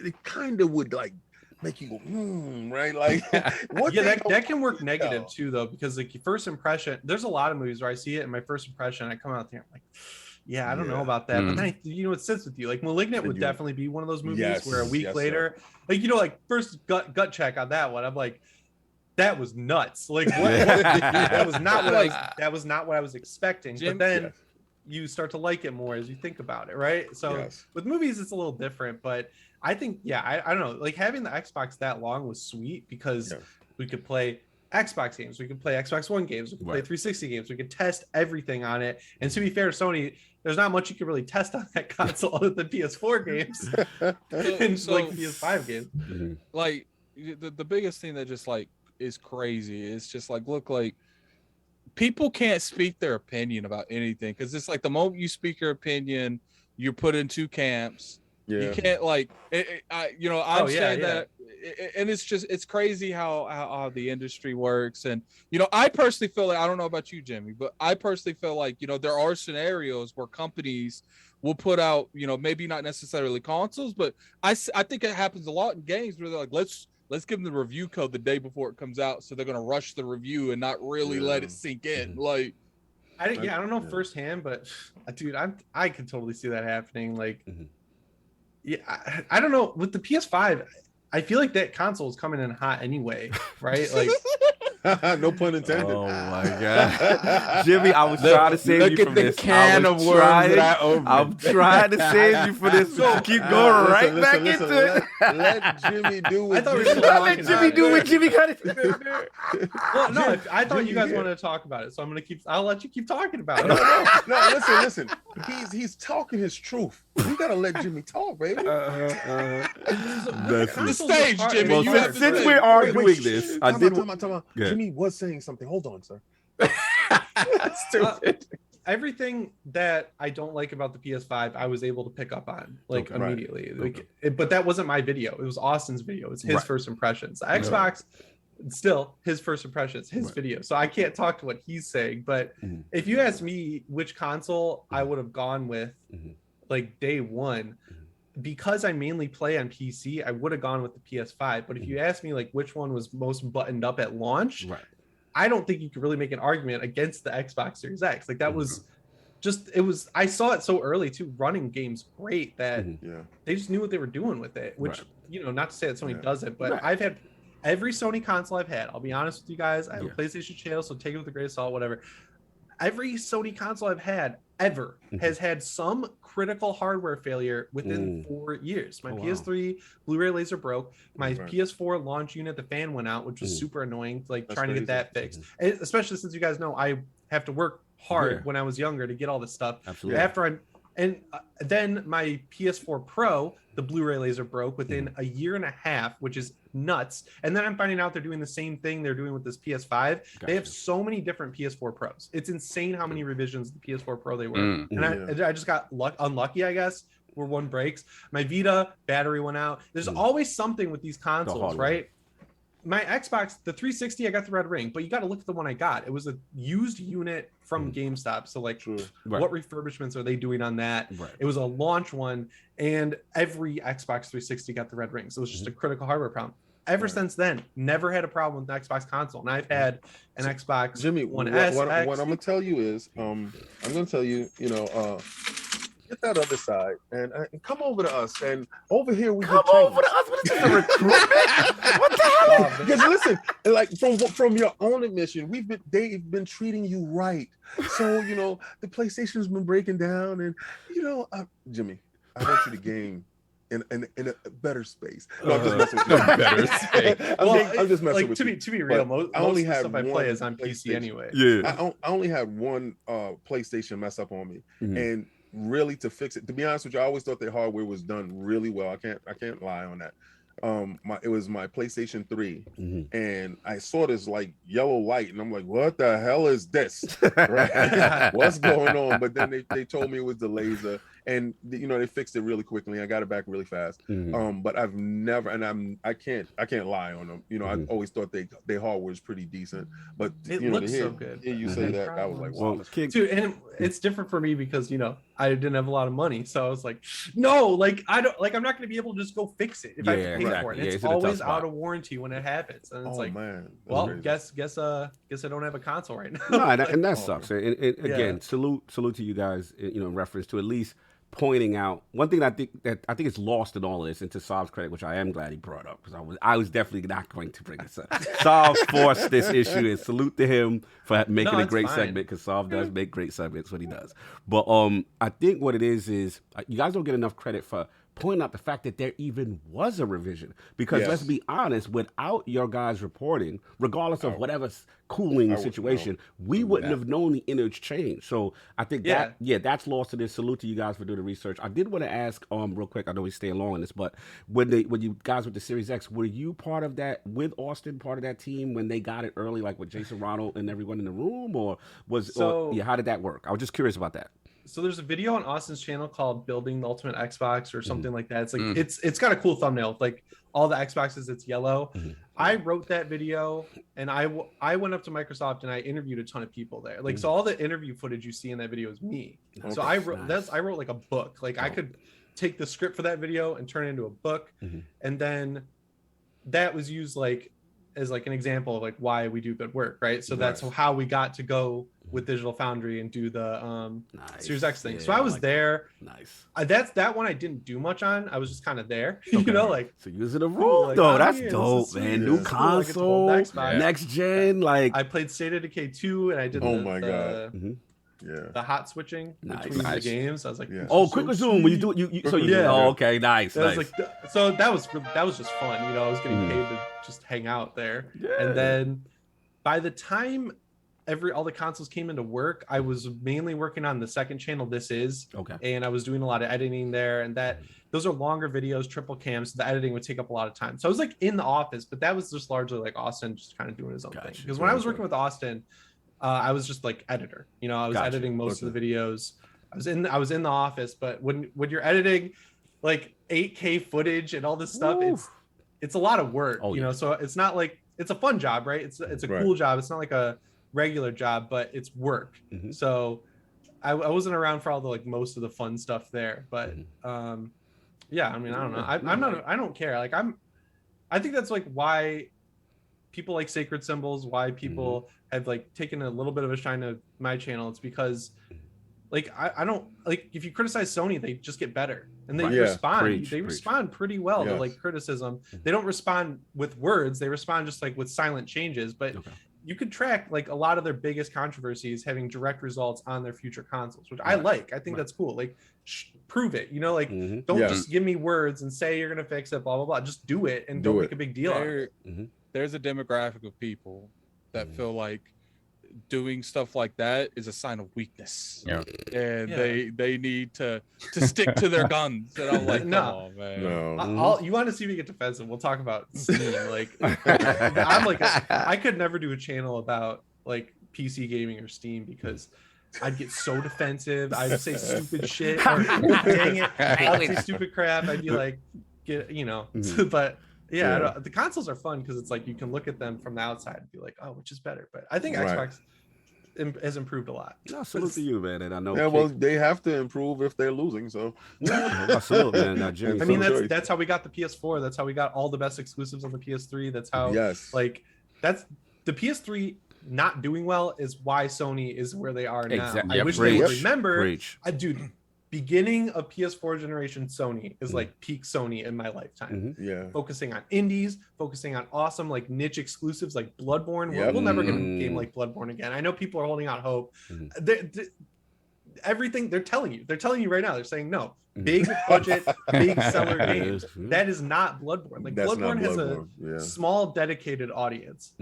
it kind of would like make you go, right? Like, what? Yeah, that can work negative too, though, because like your first impression. There's a lot of movies where I see it, and my first impression, I come out there, I'm like, yeah, I don't know about that. But then it sits with you. Like Malignant would definitely be one of those movies where a week later, like like first gut check on that one, I'm like, that was nuts. Like what? That was not what that was not what I was expecting. But then you start to like it more as you think about it, right? So with movies, it's a little different. But I think, I don't know, like having the Xbox that long was sweet because we could play Xbox games, we could play Xbox One games, we could play 360 games, we could test everything on it. And to be fair, Sony, there's not much you can really test on that console other than PS4 games and like PS5 games. Like the biggest thing that just like is crazy is just like, look, like people can't speak their opinion about anything because it's like the moment you speak your opinion, you're put in two camps. You can't like I'm saying that, and it's crazy how the industry works. And I personally feel like, I don't know about you, Jimmy, but I personally feel like there are scenarios where companies will put out maybe not necessarily consoles, but I think it happens a lot in games where they're like, let's give them the review code the day before it comes out, so they're gonna rush the review and not really let it sink in. Like I don't know firsthand, but dude, I could totally see that happening. Like I don't know, with the PS5, I feel like that console is coming in hot anyway, right? Like no pun intended. Oh my god, Jimmy, I was trying to save you from this. Can of worms that I opened. I'm trying to save you for this. So keep going back into it. Let Jimmy do what let Jimmy do what Jimmy got to do. Well, no, I thought you guys wanted to talk about it, so I'll let you keep talking about it. No, listen. He's talking his truth. You gotta let Jimmy talk, baby. That's the stage, Jimmy. Well, since we're arguing this, I did. Jimmy was saying something. Hold on, sir. Stupid. Everything that I don't like about the PS5, I was able to pick up on immediately. But that wasn't my video. It was Austin's video. It's his first impressions. The Xbox, still his first impressions, his video. So I can't talk to what he's saying. But if you ask me which console I would have gone with, like day one, because I mainly play on PC, I would have gone with the PS5. But if you ask me like which one was most buttoned up at launch, I don't think you could really make an argument against the Xbox Series X. Like that was just, I saw it so early too, running games great that they just knew what they were doing with it, which, not to say that Sony doesn't, but I've had every Sony console I've had. I'll be honest with you guys. I have a PlayStation channel, so take it with a grain of salt, whatever. Every Sony console I've had ever has had some critical hardware failure within 4 years. My PS3 Blu-ray laser broke. My PS4 launch unit, the fan went out, which was super annoying, like trying to get that fixed. And especially since you guys know I have to work hard when I was younger to get all this stuff. Absolutely. Then my PS4 Pro, the Blu-ray laser broke within a year and a half, which is nuts. And then I'm finding out they're doing the same thing they're doing with this PS5. They have so many different PS4 Pros. It's insane how many revisions the PS4 Pro they were. And I just got unlucky, I guess, where one breaks. My Vita battery went out. There's always something with these consoles, right? My Xbox, the 360, I got the red ring, but you got to look at the one I got. It was a used unit from GameStop. So like, what refurbishments are they doing on that? It was a launch one, and every Xbox 360 got the red ring. So it was just a critical hardware problem. Ever since then, never had a problem with the Xbox console. And I've had an Xbox Jimmy, One what S. I'm going to tell you is, get that other side and come over to us. And over here we come over to us. What is this, a recruitment? What the hell? Because listen, like from your own admission, they've been treating you right. So the PlayStation's been breaking down, and Jimmy, I want you to game in a better space. No, I'm just messing with you. Better space. I'm just messing with you. To be real, most of the stuff I play is on PC anyway. I only had one PlayStation mess up on me, and really to fix it. To be honest with you, I always thought their hardware was done really well. I can't lie on that. It was my PlayStation 3, and I saw this like yellow light, and I'm like, what the hell is this? Right? What's going on? But then they told me it was the laser, and they fixed it really quickly. I got it back really fast. But I've never, and I can't lie on them. I always thought their hardware was pretty decent, but it looks so good. You say that, I was like, wow. Dude, and it's different for me because I didn't have a lot of money, so I was like, no, like I'm not going to be able to just go fix it if I have to pay for it. It's always out of warranty when it happens, and it's man, well, crazy. guess I don't have a console right now. No, and that sucks. And again, salute to you guys. In reference to at least pointing out one thing I think is lost in all of this, and to Saab's credit, which I am glad he brought up, because I was definitely not going to bring this up. Saab forced this issue, and salute to him for making a great segment, because Saab does make great segments when he does. But I think what it is you guys don't get enough credit for pointing out the fact that there even was a revision, because let's be honest, without your guys reporting, regardless of whatever cooling situation, we wouldn't have known the image change. So I think that's lost to this. Salute to you guys for doing the research. I did want to ask real quick, I know we stay long on this, but when you guys with the Series X, were you part of that with Austin, part of that team when they got it early, like with Jason Ronald and everyone in the room, or how did that work? I was just curious about that. So there's a video on Austin's channel called Building the Ultimate Xbox or something like that. It's like it's got a cool thumbnail, like all the Xboxes, it's yellow. I wrote that video, and I went up to Microsoft and I interviewed a ton of people there. Like so all the interview footage you see in that video is me. So I wrote like a book. Like I could take the script for that video and turn it into a book, and then that was used as an example of like why we do good work, right? So that's how we got to go with Digital Foundry and do the Series X thing. So I was there. Nice. That one I didn't do much on. I was just kind of there, so using the room though. That's dope, man. New console, next gen. Like I played State of Decay 2, and I did. The hot switching between the games. I was like, quick resume when you do it. Okay, nice. So that was just fun. I was getting paid to just hang out there, and then by the time all the consoles came into work, I was mainly working on the second channel. And I was doing a lot of editing there, and those are longer videos, triple cams. So the editing would take up a lot of time. So I was like in the office, but that was just largely like Austin just kind of doing his own thing. Because when I was working with Austin, I was just like editor. I was editing most of the videos. I was in the office, but when you're editing like 8K footage and all this stuff, it's a lot of work. So it's not like it's a fun job, right? It's a cool job. It's not like a regular job, but it's work. So I wasn't around for all the most of the fun stuff there, but I mean, I don't know. I don't care. I think that's why people like Sacred Symbols, why people have taken a little bit of a shine to my channel. It's because I don't if you criticize Sony, they just get better, and they respond. They respond pretty well to criticism. They don't respond with words. They respond just with silent changes. But you could track a lot of their biggest controversies having direct results on their future consoles, which I like. I think that's cool. Prove it. Don't just give me words and say you're gonna fix it. Blah blah blah. Just do it and don't make a big deal out of it. There's a demographic of people that feel like doing stuff like that is a sign of weakness, and they need to stick to their guns. And I'm like, no, man. You want to see me get defensive? We'll talk about Steam. I could never do a channel about PC gaming or Steam because I'd get so defensive. I'd say stupid shit. Or, dang it, I'd say stupid crap. I'd be like, but. Yeah, the consoles are fun because it's you can look at them from the outside and be like, oh, which is better? But I think Xbox has improved a lot. No, salute to you, man. And I know. Yeah, well, they have to improve if they're losing. So, salute, man. Now, Jimmy, I mean, that's how we got the PS4. That's how we got all the best exclusives on the PS3. That's how. That's the PS3 not doing well is why Sony is where they are now. I wish they would remember. Dude. Beginning of PS4 generation Sony is peak Sony in my lifetime. Focusing on indies, focusing on awesome niche exclusives like Bloodborne. We'll never get a game like Bloodborne again. I know people are holding out hope. Everything they're telling you right now, they're saying no. Big budget, big seller games. That is not Bloodborne. Bloodborne has a small dedicated audience.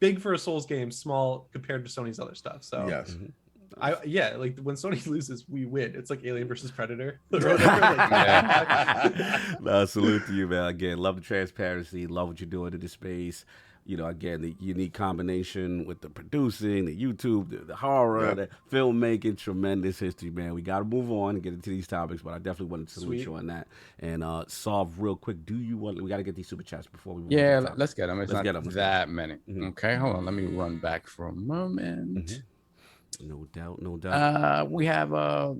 Big for a Souls game, small compared to Sony's other stuff. So when Sony loses, we win. It's like Alien versus Predator. Salute to you, man. Again, love the transparency, love what you're doing in this space. you know, again, the unique combination with the producing, the YouTube, the horror, the filmmaking, tremendous history, man. We got to move on and get into these topics, but I definitely wanted to salute you on that. And solve real quick. We got to get these super chats before we move on. Yeah, let's get them. It's not that many. Okay, hold on. Let me run back for a moment. No doubt. We have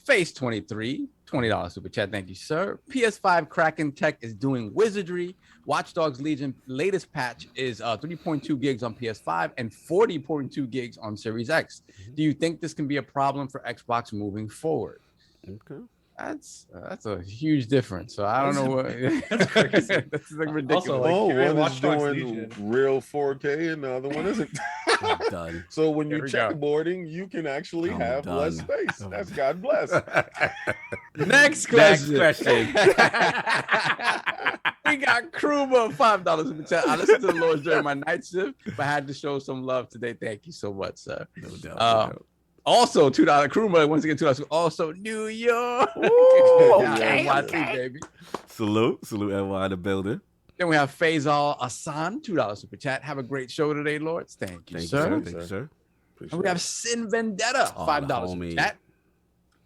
Face 23, $20 super chat. Thank you, sir. PS5 Kraken Tech is doing wizardry. Watch Dogs Legion latest patch is 3.2 gigs on PS5 and 40.2 gigs on Series X. Do you think this can be a problem for Xbox moving forward? Okay. That's a huge difference. So I don't know what. That's crazy. That's like ridiculous. Also, like, one is doing real 4K and the other one isn't. Done. So when you're checkboarding, you can actually have less space. That's God bless. Next question. We got Kruba, $5 in the chat. I listened to the Lords during my night shift, but I had to show some love today. Thank you so much, sir. No doubt. Also, $2 Kruma. Once again, $2. Also, New York. Okay. Baby. Salute NY in the building. Then we have Faisal Asan, $2 super chat. Have a great show today, Lords. Thank you, sir. Thank you, sir. And we have Sin Vendetta, $5 super chat.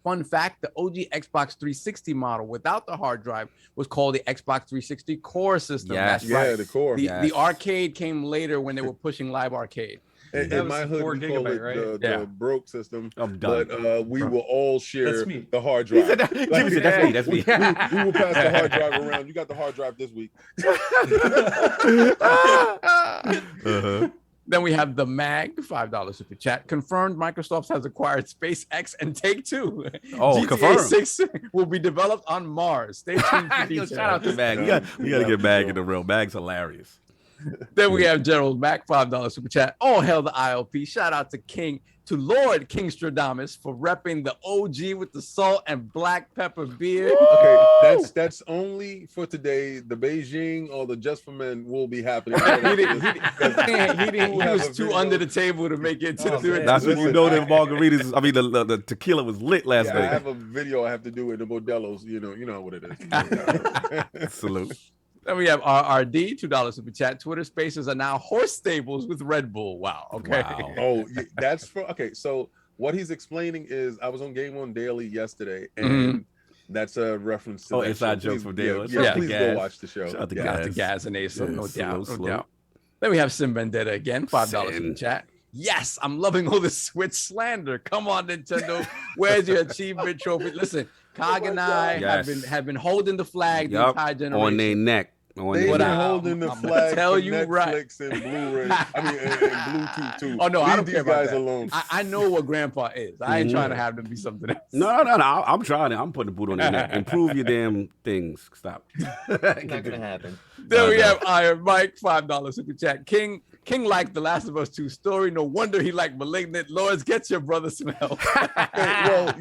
Fun fact, the OG Xbox 360 model without the hard drive was called the Xbox 360 Core system. Yes. That's right. The Core. The arcade came later when they were pushing Live Arcade. In my hood, we call it the broke system. I'm done. But we will all share the hard drive. That's me. That's me. We will pass the hard drive around. You got the hard drive this week. Then we have the Mag, $5 super chat. Confirmed Microsoft has acquired SpaceX and Take-Two. GTA confirmed. 6 will be developed on Mars. Stay tuned for details. Shout out to Mag. We got to get Mag in the real. Mag's hilarious. Then we have Gerald Mack, $5 super chat. All hail the ILP. Shout out to Lord King Stradamus for repping the OG with the salt and black pepper beard. Okay, that's only for today. The Beijing or the Just for Men will be happening. He was too under the table to make it to the. That's when you know that margaritas. I mean, the tequila was lit last night. I have a video I have to do with the Modelo's. You know what it is. Salute. Then we have RRD, $2 super chat. Twitter Spaces are now horse stables with Red Bull. Wow. Okay. Wow. Oh, that's for So what he's explaining is I was on Game One Daily yesterday, and that's a reference to inside jokes from Daily. Please go watch the show. Shout out to Gaz and Asa, no doubt. Then we have Sim Vendetta again, $5 super chat. Yes, I'm loving all this Switch slander. Come on, Nintendo. Where's your achievement trophy? Listen, Cog and I have been holding the flag the entire generation. On their neck. They've been holding the flag tell for you Netflix and Blu-ray. I mean, and Bluetooth too. Oh no, I don't Leave care these guys about that. alone. I know what Grandpa is. I ain't trying to have them be something else. No. I'm trying it. I'm putting the boot on their neck. Improve your damn things. Stop. Not gonna happen. Then we have Iron Mike, $5 super chat. King liked The Last of Us 2 story. No wonder he liked Malignant. Lords, get your brother some help. Well,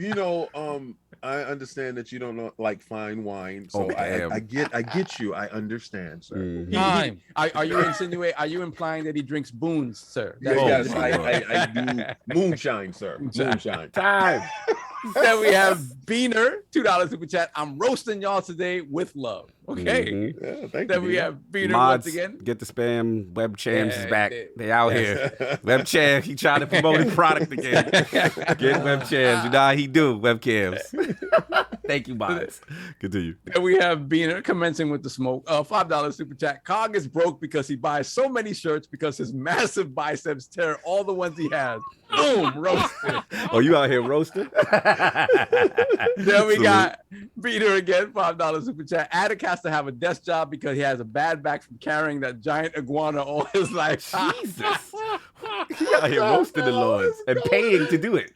I understand that you don't like fine wine, so I get you. I understand, sir. Are you implying that he drinks boons, sir? Yes, I do moonshine, sir. Moonshine. Time. Then we have Beaner, $2 super chat. I'm roasting y'all today with love. Okay. Yeah, thank Then you. we have Beaner Mods, once again. Get the spam. Webchams is back. They out here. Webcam, he trying to promote his product again. Get webcams. You know how he do webcams. Thank you, mods. Continue. And we have Beaner commencing with the smoke. $5 super chat. Cog is broke because he buys so many shirts because his massive biceps tear all the ones he has. Boom, roasted. Oh, you out here roasting? Then we got Beaner again, $5 super chat. Attic has to have a desk job because he has a bad back from carrying that giant iguana all his life. Jesus. You out here roasting the Lords and paying to do it.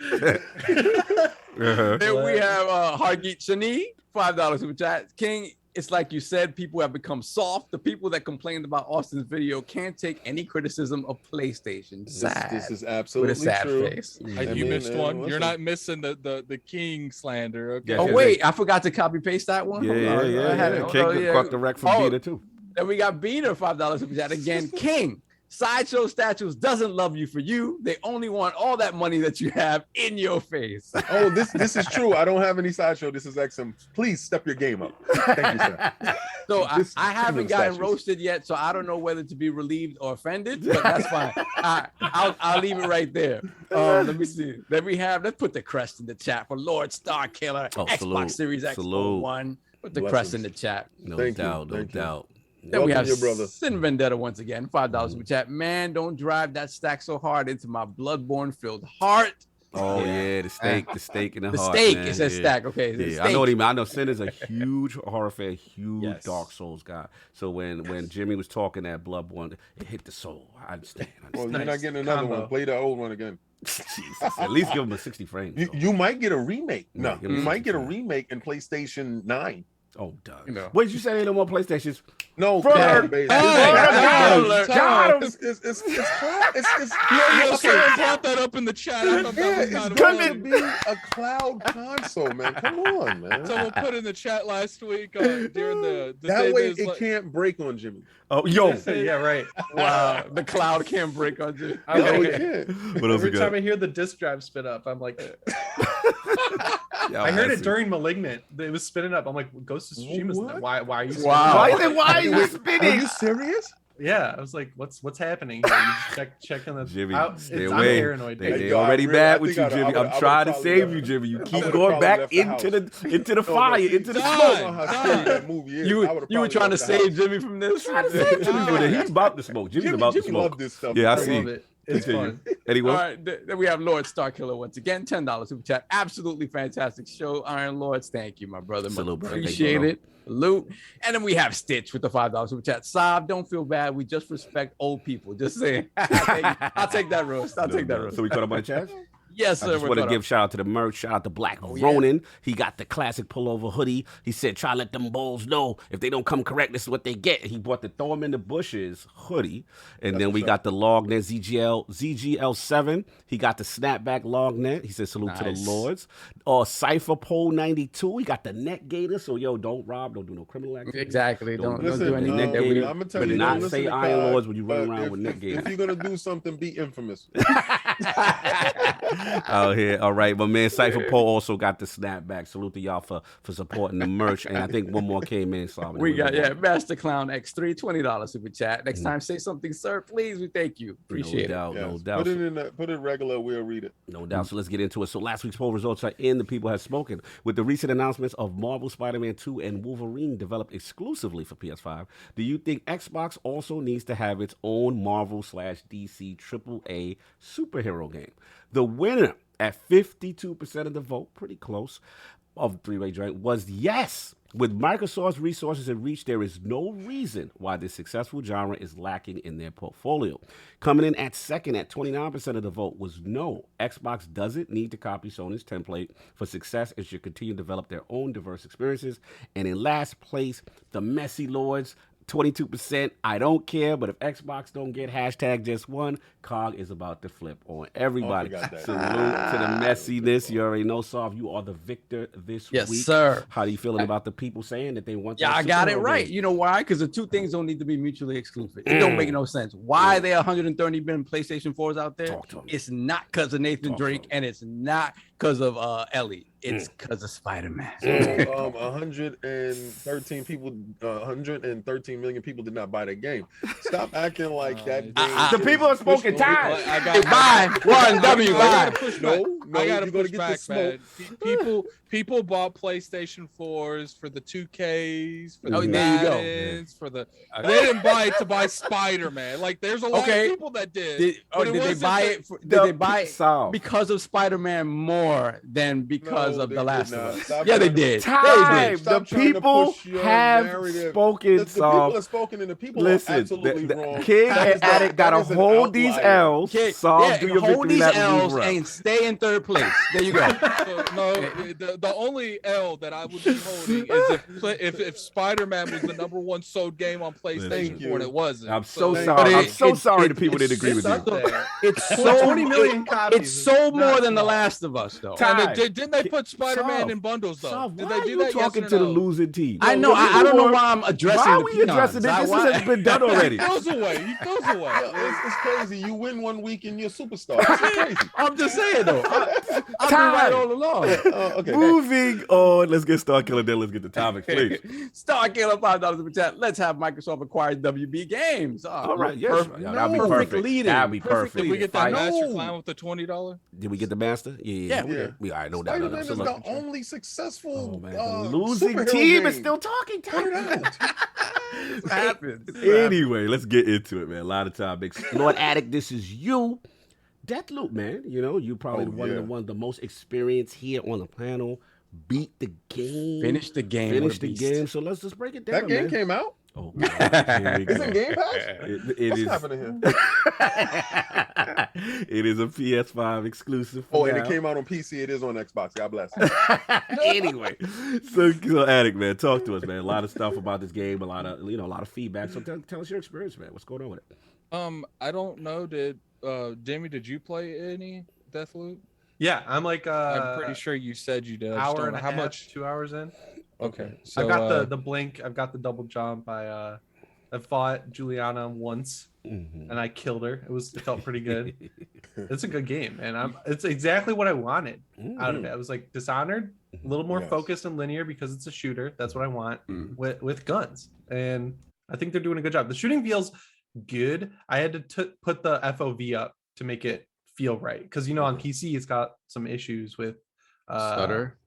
Then we have Hargeet Shani, $5 super chat. King, it's like you said, people have become soft. The people that complained about Austin's video can't take any criticism of PlayStation. Sad. This is absolutely with a sad true. face. You missed one. You're not missing the King slander. Okay. Oh wait, I forgot to copy paste that one. Yeah. King caught the wreck from Beaner too. Then we got Beaner, $5 super chat again. King, Sideshow Statues doesn't love you for you. They only want all that money that you have in your face. Oh, this is true. I don't have any Sideshow. This is XM. Please step your game up. Thank you, sir. So I haven't gotten roasted yet, so I don't know whether to be relieved or offended, but that's fine. I'll leave it right there. Let me see. Let's put the crest in the chat for Lord Star Killer, Xbox Series X One. Put the crest in the chat. No doubt. Then we have Sin Vendetta once again, $5 super chat. Man, don't drive that stack so hard into my bloodborne-filled heart. Oh yeah, the steak in the heart. The steak, man. it says stack. Okay, yeah, I know what he means. I know Sin is a huge horror fan, huge Dark Souls guy. So when Jimmy was talking that Bloodborne, it hit the soul. I understand. Well, you're not getting another one. Play the old one again. Jesus. At least give him a 60 frames. You might get a remake. No, you might get a remake in PlayStation 9. Oh, Doug. What did you say? Ain't no more PlayStations? No, got him. It's brought that up in the chat. I thought that was kind of going to be a cloud console, man. Come on, man. Someone put in the chat last week during the that way it can't break on Jimmy. Oh, yo. Yeah, right. Wow, the cloud can't break on Jimmy. Every time I hear the disk drive spin up, I'm like, I heard it during Malignant. It was spinning up. I'm like, Ghost of Tsushima's. Why are you spinning? Why are you spinning? Are you serious? Yeah, I was like, what's happening here? You checking the Jimmy, stay I'm away. paranoid. They already mad with you, Jimmy. I'm trying to save you, Jimmy. You keep going back into the fire, into the smoke. You were trying to save Jimmy from this. He's about to smoke. Jimmy's about to smoke. Love this stuff. Yeah, I see. It's fun. Anyway. All right, then we have Lord Starkiller once again, $10 super chat. Absolutely fantastic show, Iron Lords. Thank you, my brother. Appreciate it. Salute. And then we have Stitch with the $5 super chat. Saab, don't feel bad. We just respect old people. Just saying. I'll take that roast. I'll take that roast. So we caught up on the chat? Yes, sir. I just want to give shout out to the merch. Shout out to Black Ronin. He got the classic pullover hoodie. He said, try to let them bulls know if they don't come correct, this is what they get. He bought the Throw 'em in the Bushes hoodie. And then we got the Lognet ZGL7. He got the Snapback Lognet. He said, salute to the Lords. Cypher Pole 92. He got the Neck Gator. So, don't rob, don't do no criminal activity. Exactly. Don't do any Neck Gator. I'm gonna tell you, not say Iron Lords when you run around with Neck Gator. If you're going to do something, be infamous. Out here, all right. But man, Cypher Poe also got the snapback. Salute to y'all for supporting the merch. And I think one more came in. So we got Master Clown X3, $20 super chat. Next time, say something, sir. Please, we thank you. Appreciate it. No doubt. Put it regular. We'll read it. No doubt. So let's get into it. So last week's poll results are in. The people have spoken. With the recent announcements of Marvel Spider-Man 2 and Wolverine developed exclusively for PS5, do you think Xbox also needs to have its own Marvel/DC AAA superhero game? The winner at 52% of the vote, pretty close, of the three-way joint, was yes. With Microsoft's resources and reach, there is no reason why this successful genre is lacking in their portfolio. Coming in at second at 29% of the vote was no. Xbox doesn't need to copy Sony's template for success and should continue to develop their own diverse experiences. And in last place, the Messy Lords, 22%. I don't care, but if Xbox don't get #just1, Cog is about to flip on everybody. Salute to the messiness. You already know, Soft, you are the victor this week. Yes, sir. How are you feeling about the people saying that they want? Yeah, I got it right. You know why? Because the two things don't need to be mutually exclusive. It don't make no sense. Why there are 130 million PlayStation 4s out there? It's not because of Nathan Drake, and it's not because of Ellie. It's because of Spider-Man. 113 million people did not buy that game. Stop acting like that. The people have spoken time. Buy one W. Buy. I gotta push back, man. People bought PlayStation 4s for the 2Ks, for the Maddens, for the. They didn't buy it to buy Spider-Man. Like, there's a lot of people that did. Did they buy it? Did they buy it because of Spider-Man more than because of The Last of Us? Yeah, they did. The people have spoken. The people have spoken, and the people are absolutely wrong. King and Addict gotta hold these L's. Hold these L's and stay in third place. There you go. The only L that I would be holding is if Spider-Man was the #1 sold game on PlayStation 4, and it wasn't. I'm so sorry. I'm so sorry the people didn't agree with you. It's so 20 million copies. It's so more than The Last of Us. much though. Didn't they put Spider-Man in bundles though? Did they do that? Talking yes to or the no? losing team. I know. I don't know why I'm addressing. Why are we addressing this? This has been done already. He goes away. It's crazy. You win one week and you're a superstar. It's crazy. I'm just saying though. I've been right all along. Okay. Moving on. Let's get Star Killer. Then let's get the topic, please. Star Killer, $5 in the chat. Let's have Microsoft acquire WB Games. All right. Yes. That'd be perfect. That'd be perfect. Did we get that master plan with the $20? Did we get the master? Yeah. We all right. No doubt. Spider-Man is the only successful losing superhero team game. is still talking. It happens. Anyway, let's get into it, man. A lot of topics. Lord Addict, this is you. Deathloop, man. You know, you probably one of the most experienced here on the panel. Beat the game. Finish the game. So let's just break it down. That game man. came out? Oh, God. It's in Game Pass? What's happening here? It is a PS5 exclusive. And it came out on PC. It is on Xbox. God bless. Anyway, so Addict, man, talk to us, man. A lot of stuff about this game, a lot of feedback. So tell us your experience, man. What's going on with it? I don't know. Jimmy, did you play any Deathloop? Yeah, I'm like I'm pretty sure you said you did. Hour and how much? 2 hours in. Okay, so I've got the blink. I've got the double jump. I fought Juliana once, and I killed her. It felt pretty good. It's a good game, and it's exactly what I wanted out of it. I was like Dishonored, a little more focused and linear because it's a shooter. That's what I want with guns, and I think they're doing a good job. The shooting feels good. I had to put the FOV up to make it feel right because on PC it's got some issues with stutter.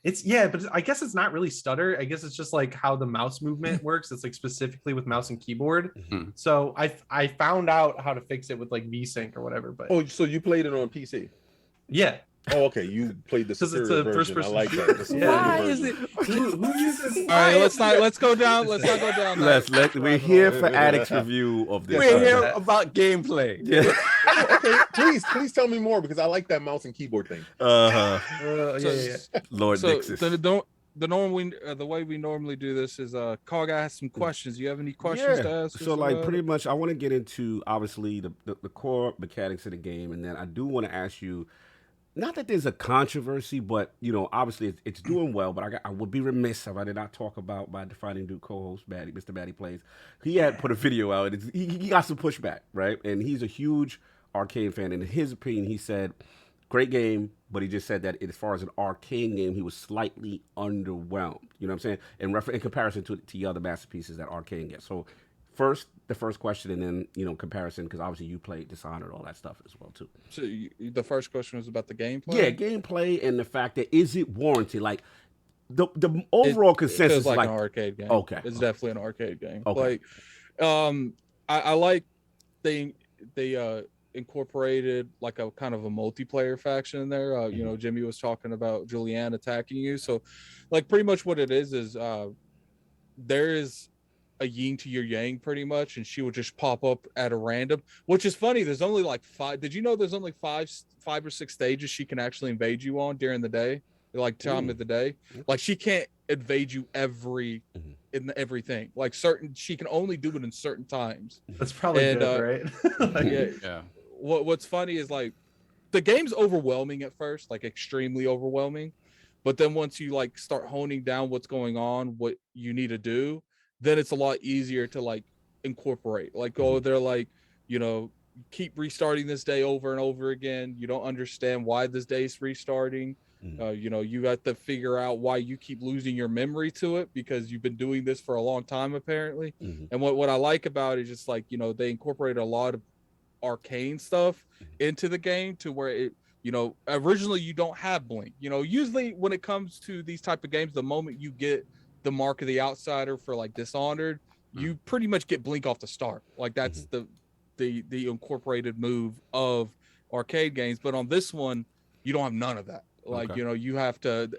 But I guess it's not really stutter. I guess it's just like how the mouse movement works. It's like specifically with mouse and keyboard. So I found out how to fix it with like VSync or whatever. But so you played it on PC? Yeah. Oh, okay. You played the superior version. I like that. Why is it? Who uses? All right, let's go down. Let's not go down. We're here for Addict's review of this. We're here about gameplay. Yeah. Okay, please tell me more because I like that mouse and keyboard thing. Lord Nixon. The way we normally do this is Cog asks some questions. Do you have any questions to ask? So pretty much I want to get into obviously the core mechanics of the game, and then I do want to ask you, not that there's a controversy, but obviously it's doing well. But I would be remiss if I did not talk about my Defining Duke co-host, Mr. Batty Plays. He had put a video out, and he got some pushback, right? And he's a huge arcade fan. And in his opinion, he said, great game, but he just said that as far as an arcade game, he was slightly underwhelmed. You know what I'm saying? In comparison to the other masterpieces that arcade gets. So the first question, and then comparison, because obviously you played Dishonored, all that stuff as well too. So the first question was about the gameplay. Yeah, gameplay and the fact that is it warranted? Like the overall consensus is like an arcade game. Okay, it's definitely an arcade game. Okay, like I like they incorporated like a kind of a multiplayer faction in there. Jimmy was talking about Julianne attacking you, so like pretty much what it is there is a yin to your yang pretty much, and she would just pop up at a random, which is funny. There's only like 5. Did you know there's only 5 or 6 stages she can actually invade you on during the day, like time of the day? Like she can't invade you in everything. Like she can only do it in certain times. That's probably good, right? Yeah. What's funny is like the game's overwhelming at first, like extremely overwhelming, but then once you like start honing down what's going on, what you need to do, then it's a lot easier to like incorporate. Like, they're like, keep restarting this day over and over again. You don't understand why this day's restarting. You got to figure out why you keep losing your memory to it because you've been doing this for a long time, apparently. And what I like about it is just like, they incorporate a lot of arcane stuff into the game to where it, originally you don't have blink. Usually when it comes to these type of games, the moment you get the mark of the outsider for like Dishonored, you pretty much get blink off the start. Like that's the incorporated move of arcade games. But on this one, you don't have none of that. Like, you have to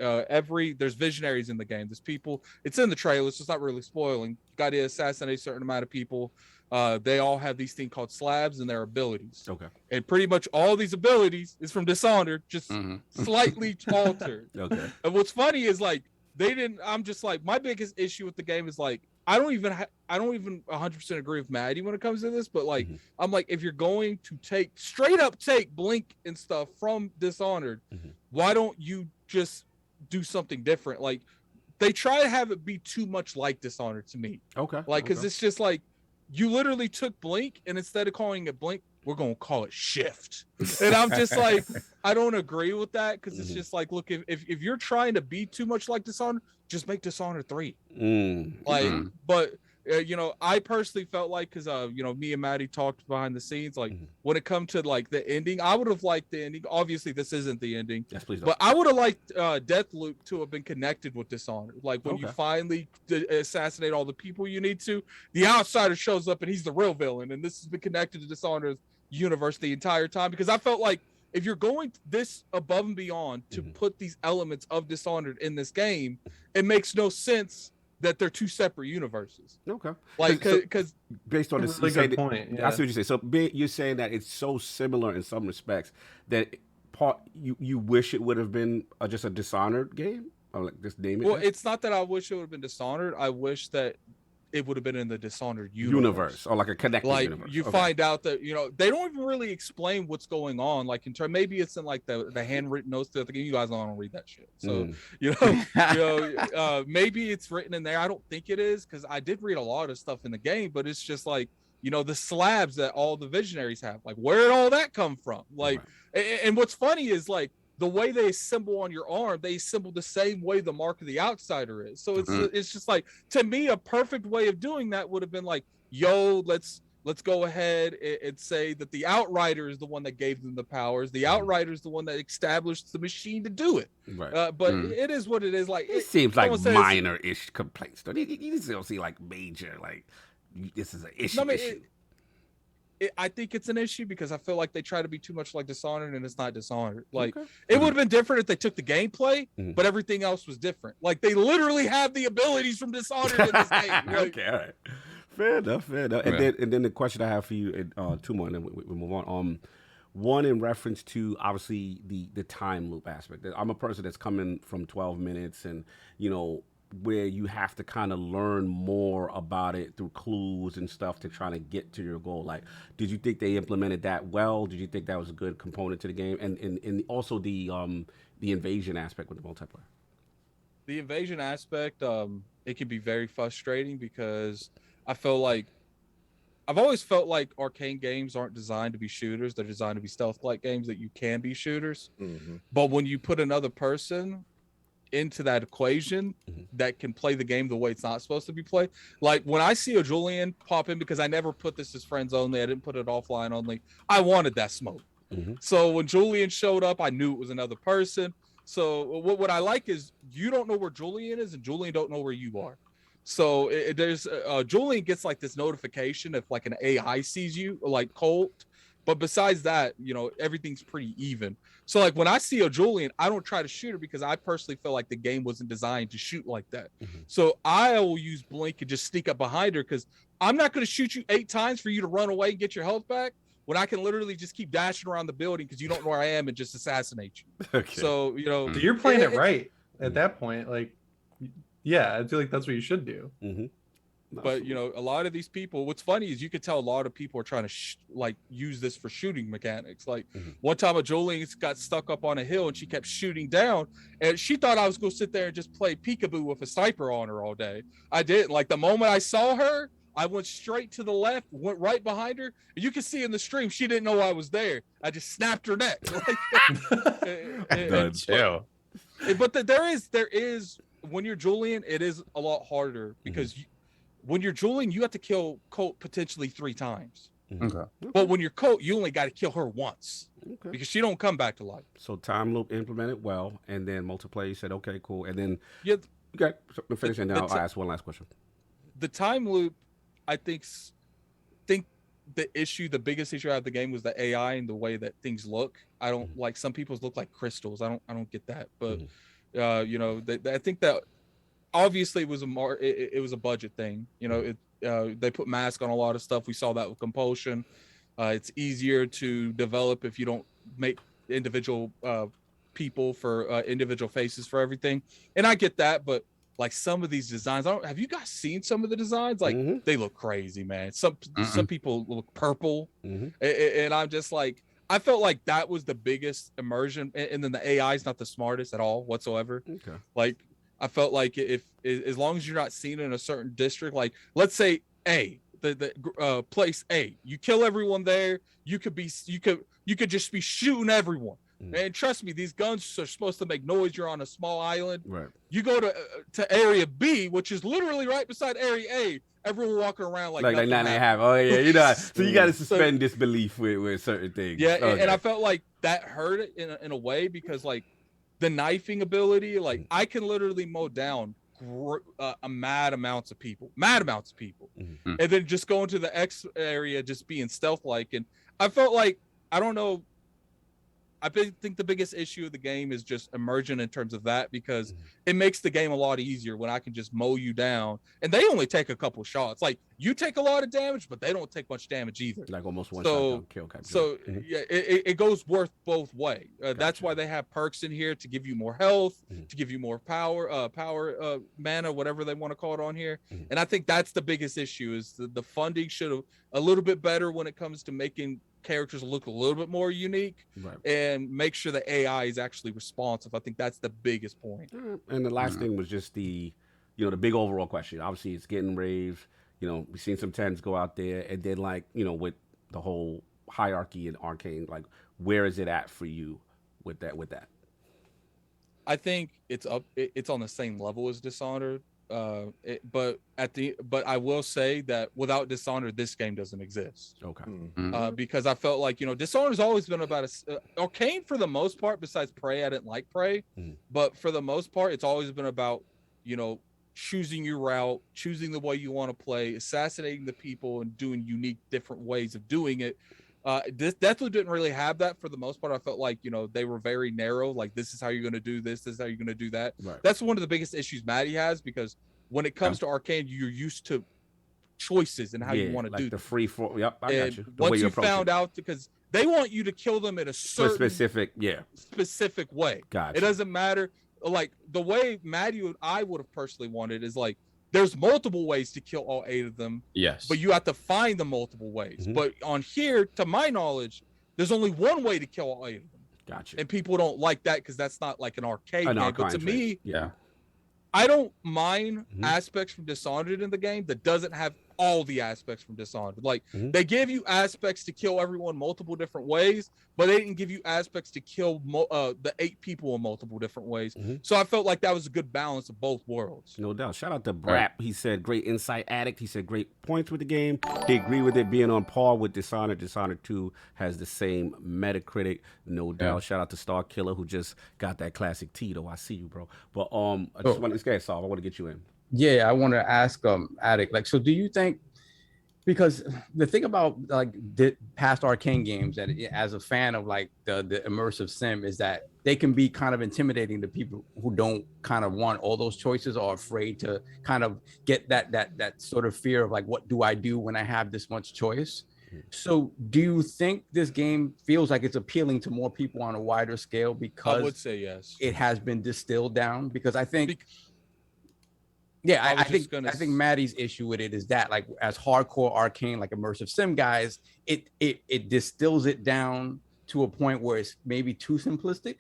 there's visionaries in the game. There's people, it's in the trailer, so it's not really spoiling. You got to assassinate a certain amount of people. They all have these things called slabs and their abilities. Okay. And pretty much all these abilities is from Dishonored, just slightly altered. Okay. And what's funny is like, I'm just like, my biggest issue with the game is like, I don't even 100% agree with Maddie when it comes to this, but like I'm like, if you're going to straight up take Blink and stuff from Dishonored, why don't you just do something different? Like they try to have it be too much like Dishonored to me. Okay. Like because it's just like you literally took Blink and instead of calling it Blink, we're gonna call it Shift. And I'm just like, I don't agree with that because it's just like, look, if you're trying to be too much like Dishonored, just make Dishonored 3. But you know, I personally felt like because you know, me and Maddie talked behind the scenes, like when it come to like the ending, I would have liked the ending. Obviously, this isn't the ending. Yes, please don't. But I would have liked Deathloop to have been connected with Dishonored. Like when you finally assassinate all the people you need to, the outsider shows up and he's the real villain, and this has been connected to Dishonored's universe the entire time. Because I felt like if you're going this above and beyond to put these elements of Dishonored in this game, it makes no sense that they're two separate universes. Okay. Like, because based on this, really good point. I see what you say. So you're saying that it's so similar in some respects that you wish it would have been just a Dishonored game, or like just name it. Well, it's not that I wish it would have been Dishonored. I wish that it would have been in the Dishonored universe, or like a connected universe. You find out that, you know, they don't even really explain what's going on. Like in terms, maybe it's in like the handwritten notes to the game. You guys don't read that shit, so maybe it's written in there. I don't think it is because I did read a lot of stuff in the game, but it's just like, you know, the slabs that all the visionaries have. Like, where did all that come from? Like, and what's funny is like, the way they assemble on your arm, they assemble the same way the mark of the outsider is. So it's just like, to me, a perfect way of doing that would have been like, yo, let's go ahead and say that the outrider is the one that gave them the powers. The outrider is the one that established the machine to do it. Right. But it is what it is. Like it seems like minor-ish complaints. Though you still see like major, like this is an issue. I think it's an issue because I feel like they try to be too much like Dishonored, and it's not Dishonored. Like it would have been different if they took the gameplay, but everything else was different. Like they literally have the abilities from Dishonored in this game. Like, okay, all right, fair enough. And then the question I have for you, two more, and then we move on. One in reference to obviously the time loop aspect. I'm a person that's coming from 12 minutes, and you know, where you have to kind of learn more about it through clues and stuff to try to get to your goal. Like, did you think they implemented that well? Did you think that was a good component to the game? And also the invasion aspect with the multiplayer. The invasion aspect, it can be very frustrating because I've always felt like arcane games aren't designed to be shooters. They're designed to be stealth-like games that you can be shooters. But when you put another person into that equation that can play the game the way it's not supposed to be played. Like when I see a Julian pop in, because I never put this as friends only, I didn't put it offline only, I wanted that smoke. So when Julian showed up, I knew it was another person. So what I like is you don't know where Julian is and Julian don't know where you are. So there's Julian gets like this notification if like an AI sees you, like Colt. But besides that, you know, everyth's pretty even. So like when I see a Julian, I don't try to shoot her because I personally feel like the game wasn't designed to shoot like that. So I will use Blink and just sneak up behind her because I'm not going to shoot you 8 times for you to run away and get your health back when I can literally just keep dashing around the building because you don't know where I am and just assassinate you. Okay. So, you know. So you're playing it right at that point. Like, yeah, I feel like that's what you should do. But you know, a lot of these people, what's funny is you could tell a lot of people are trying to use this for shooting mechanics. Like one time a Julian got stuck up on a hill and she kept shooting down and she thought I was going to sit there and just play peekaboo with a sniper on her all day. I didn't. Like the moment I saw her, I went straight to the left, went right behind her. And you can see in the stream, she didn't know I was there. I just snapped her neck. But there is when you're Julian, it is a lot harder because when you're Julian, you have to kill Colt potentially 3 times. But when you're Colt, you only got to kill her once because she don't come back to life. So time loop implemented well, and then multiplayer, you said, okay, cool. And then you got to finish, and then I'll ask one last question. The time loop, I think the biggest issue I have the game was the AI and the way that things look. I don't like some people's look like crystals. I don't get that. But you know, I think that obviously it was a budget thing. You know, they put mask on a lot of stuff. We saw that with Compulsion. It's easier to develop if you don't make individual people for individual faces for everything. And I get that, but like some of these designs. Have you guys seen some of the designs? Like they look crazy, man. Some people look purple, and I'm just like, I felt like that was the biggest immersion, and then the AI is not the smartest at all whatsoever. Okay, like I felt like if as long as you're not seen in a certain district, like let's say the place A, you kill everyone there, you could just be shooting everyone. And trust me, these guns are supposed to make noise. You're on a small island. Right. You go to area B, which is literally right beside area A. Everyone walking around like nothing happened. Oh yeah, you know. So you got to suspend disbelief with certain things. Yeah, okay. And I felt like that hurt it in a way because like the knifing ability, like I can literally mow down a mad amounts of people, and then just go into the X area, just being stealth like. And I felt like I don't know. I think the biggest issue of the game is just immersion in terms of that, because it makes the game a lot easier when I can just mow you down, and they only take a couple shots. Like you take a lot of damage, but they don't take much damage either. Like almost one shot kill. Yeah, it goes worth both way. That's why they have perks in here to give you more health, to give you more power, mana, whatever they want to call it on here. And I think that's the biggest issue is the funding should have a little bit better when it comes to making characters look a little bit more unique, and make sure the AI is actually responsive. I think that's the biggest point. And the last thing was just the big overall question. Obviously, it's getting raves. We've seen some 10s go out there, and then like with the whole hierarchy in Arcane, like where is it at for you with that? I think it's up. It's on the same level as Dishonored. But I will say that without Dishonored, this game doesn't exist. Okay. Because I felt like Dishonored's always been about Arcane for the most part. Besides Prey, I didn't like Prey, but for the most part, it's always been about choosing your route, choosing the way you want to play, assassinating the people, and doing unique, different ways of doing it. This Deathloop didn't really have that for the most part. I felt like they were very narrow. Like this is how you're going to do this. This is how you're going to do that. Right. That's one of the biggest issues Maddie has, because when it comes to Arcane, you're used to choices and how you want to do the free for. Yep, I got you. Once you found out, because they want you to kill them in a certain specific way. Gotcha. It doesn't matter. Like the way Maddie and I would have personally wanted is like, there's multiple ways to kill all 8 of them. Yes. But you have to find the multiple ways. But on here, to my knowledge, there's only one way to kill all 8 of them. Gotcha. And people don't like that because that's not like an arcade game. But to me, yeah, I don't mind aspects from Dishonored in the game that doesn't have all the aspects from Dishonored. Like they give you aspects to kill everyone multiple different ways, but they didn't give you aspects to kill the 8 people in multiple different ways. So I felt like that was a good balance of both worlds. No doubt. Shout out to Brap. He said great insight addict. He said great points with the game. He agreed with it being on par with Dishonored. Dishonored 2 has the same Metacritic. No doubt. Shout out to Star Killer who just got that classic Tito. I see you, bro. But I just want this guy solved. I want to get you in. Yeah, I want to ask Addict, like, so do you think, because the thing about like the past Arcane games, that as a fan of like the immersive sim, is that they can be kind of intimidating to people who don't kind of want all those choices or afraid to kind of get that sort of fear of like, what do I do when I have this much choice? So do you think this game feels like it's appealing to more people on a wider scale because I would say yes, it has been distilled down? Because I think I think Maddie's issue with it is that, like, as hardcore Arcane, like immersive sim guys, it distills it down to a point where it's maybe too simplistic.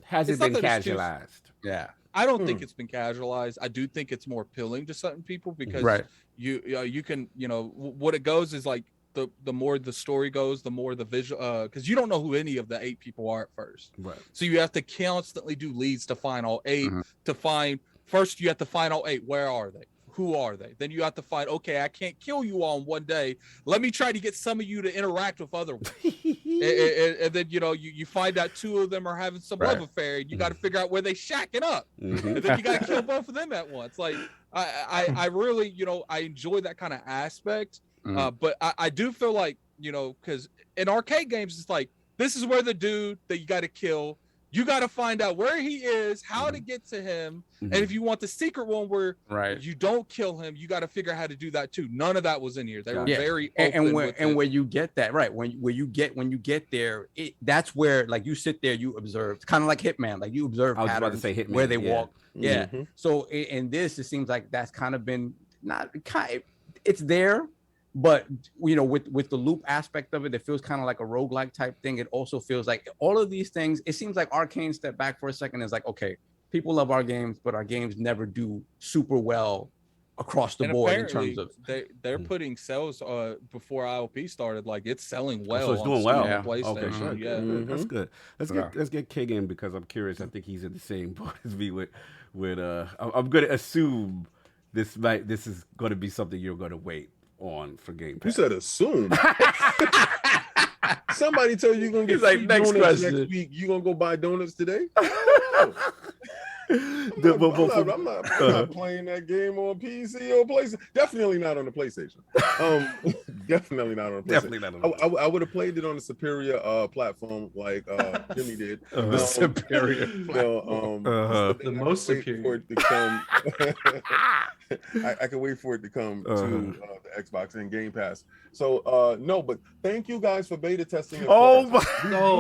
Has it been casualized? Yeah, I don't think it's been casualized. I do think it's more appealing to certain people because you can what it goes is like the more the story goes, the more the visual, because you don't know who any of the 8 people are at first, right? So you have to constantly do leads to find all 8 to find. First, you have to find all 8. Where are they? Who are they? Then you have to find, okay, I can't kill you all in one day. Let me try to get some of you to interact with other ones. and then, you find out 2 of them are having some love affair. And you got to figure out where they shacking up. And then you got to kill both of them at once. Like, I really, I enjoy that kind of aspect. But I do feel like, because in arcade games, it's like, this is where the dude that you got to kill, You got to find out where he is, how to get to him, and if you want the secret one where you don't kill him, you got to figure out how to do that too. None of that was in here. They were very open and where you get that when you get there, that's where like you sit there, you observe, kind of like Hitman, like you observe patterns where they walk. So in this, it seems like that's kind of been it's there. But you know, with the loop aspect of it, it feels kind of like a roguelike type thing. It also feels like all of these things. It seems like Arcane stepped back for a second. Is like, okay, people love our games, but our games never do super well across the board in terms of they're putting sales before ILP started. Like it's selling well. So it's doing well. On PlayStation. Okay, that's good. Let's get King in because I'm curious. I think he's in the same boat as me with I'm going to assume this is going to be something you're going to wait on for Game Pass. You said assume. Somebody tell you you're gonna get like next donuts next week. You gonna go buy donuts today? I'm not playing that game on PC or PlayStation. Definitely not on the PlayStation. Definitely not on the PlayStation. Definitely not on the I would have played it on a superior platform like Jimmy did. The superior platform. The most superior. For it to come. I can wait for it to come to the Xbox and Game Pass. So no, but thank you guys for beta testing. Oh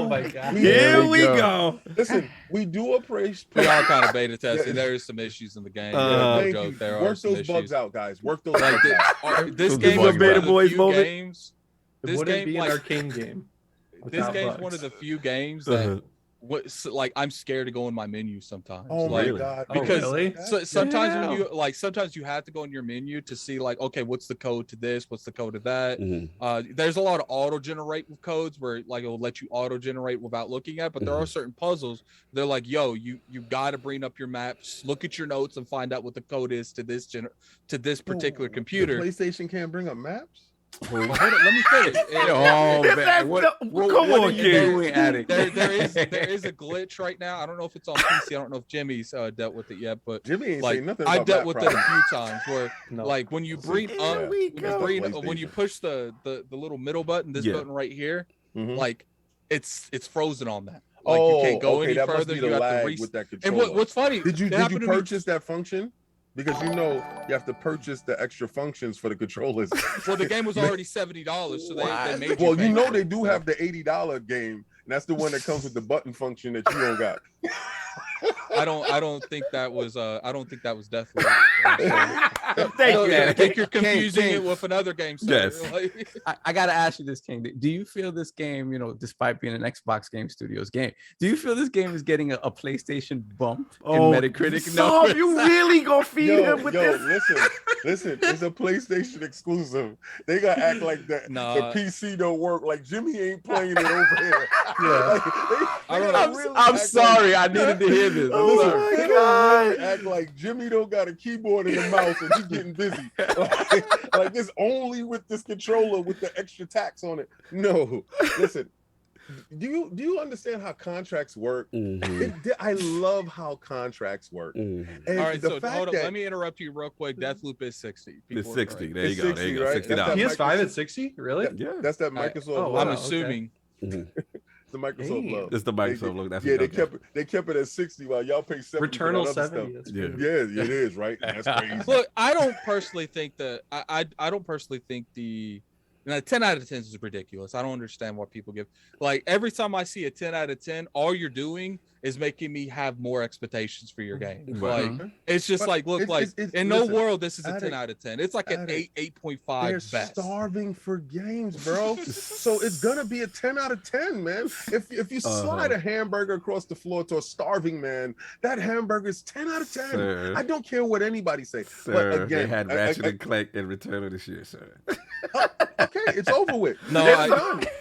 my God! Here we go. Listen, we do appreciate. We all kind of beta testing. There is some issues in the game. Work those bugs out, guys. Work those bugs out. This game is beta boys moment. This wouldn't game be an Arcane game. This game's one of the few games that like I'm scared to go in my menu sometimes. Oh my God! Because sometimes when you sometimes you have to go in your menu to see like, okay, what's the code to this? What's the code to that? There's a lot of auto generate codes where like it will let you auto generate without looking at, but there are certain puzzles. They're like, yo, you got to bring up your maps, look at your notes, and find out what the code is to this particular computer. The PlayStation can't bring up maps. Hold on, let me finish. Come on, kid. There is a glitch right now. I don't know if it's on PC. I don't know if Jimmy's dealt with it yet, but Jimmy ain't like saying nothing I about dealt that with problem. it a few times where like when you bring up when you push the little middle button, this button right here, like it's frozen on that. Like you can't go any further. You have to with that controller. And what's funny? Did you purchase that function? Because you know you have to purchase the extra functions for the controllers. Well, the game was already $70, so they made you. Well, you know they do have the $80 game, and that's the one that comes with the button function that you don't got. I don't think that was Deathloop. Thank you. I think you're confusing it with another game. Yes. I gotta ask you this, King. Do you feel this game, you know, despite being an Xbox Game Studios game, do you feel this game is getting a PlayStation bump in Metacritic? No, you really gonna feed him with this? Listen, it's a PlayStation exclusive. They gotta act like that. The PC don't work. Like Jimmy ain't playing it over here. I'm sorry. I needed to hear this. My God. Act like Jimmy don't got a keyboard and a mouse and he's getting busy. Like it's only with this controller with the extra tax on it. No, listen. Do you understand how contracts work? I love how contracts work. And all right, so hold on. Let me interrupt you real quick. Deathloop is 60. It's 60. There you go. There you go. Right? $60. PS5 at 60? Really? Yeah. That's that Microsoft. I'm assuming. The Microsoft love. It's the Microsoft look. That's they kept it at 60 while y'all pay 70. Returnal 70. It is, right? That's crazy. Look, I don't personally think that I don't personally think the 10 out of 10 is ridiculous. I don't understand why people give like every time I see a 10 out of 10, all you're doing is making me have more expectations for your game. Like it's just like look like in no world this is a 10 out of 10. It's like an 8.5 They're best. starving for games, bro. So it's gonna be a 10 out of 10, man. If you slide a hamburger across the floor to a starving man, that hamburger is 10 out of 10. Sir. I don't care what anybody say. Sir, but again, they had Ratchet and Clank in Return of the Year, sir. Okay, it's over with. No,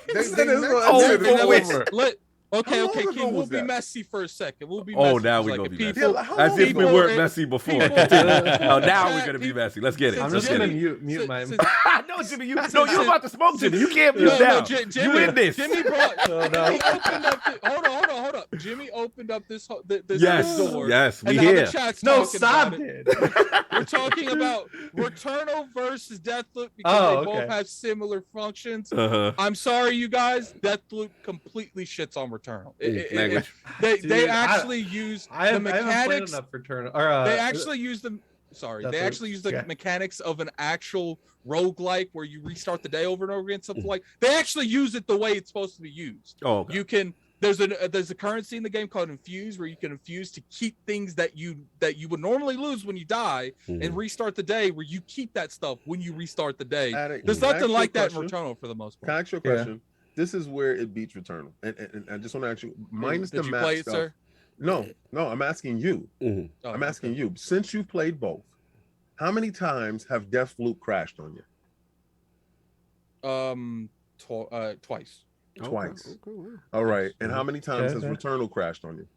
it's done. Okay, King, we'll be messy for a second. We'll be messy. Oh, now we're gonna be messy. As if we weren't messy before. Now we're gonna be messy. Let's get it. I'm just gonna mute my. No, Jimmy, you're about to smoke, Jimmy. You can't mute now. You in this? Jimmy brought. Hold on. Jimmy opened up this door. Yes, we here. No, stop it. We're talking about Returnal versus Deathloop because they both have similar functions. I'm sorry, you guys. Deathloop completely shits on Returnal. Dude, actually use the mechanics of Returnal. They actually use the mechanics of an actual roguelike where you restart the day over and over again, something like they actually use it the way it's supposed to be used. Oh, okay. You can there's a currency in the game called infuse where you can infuse to keep things that you would normally lose when you die and restart the day, where you keep that stuff when you restart the day. There's nothing like that in Returnal for the most part. Can I ask you a question? This is where it beats Returnal, and I just want to ask you, minus the map play it, stuff. sir? No, I'm asking you. Oh, I'm asking you. Since you've played both, how many times have Deathloop crashed on you? Twice. Twice. Okay. All right. And how many times has Returnal crashed on you?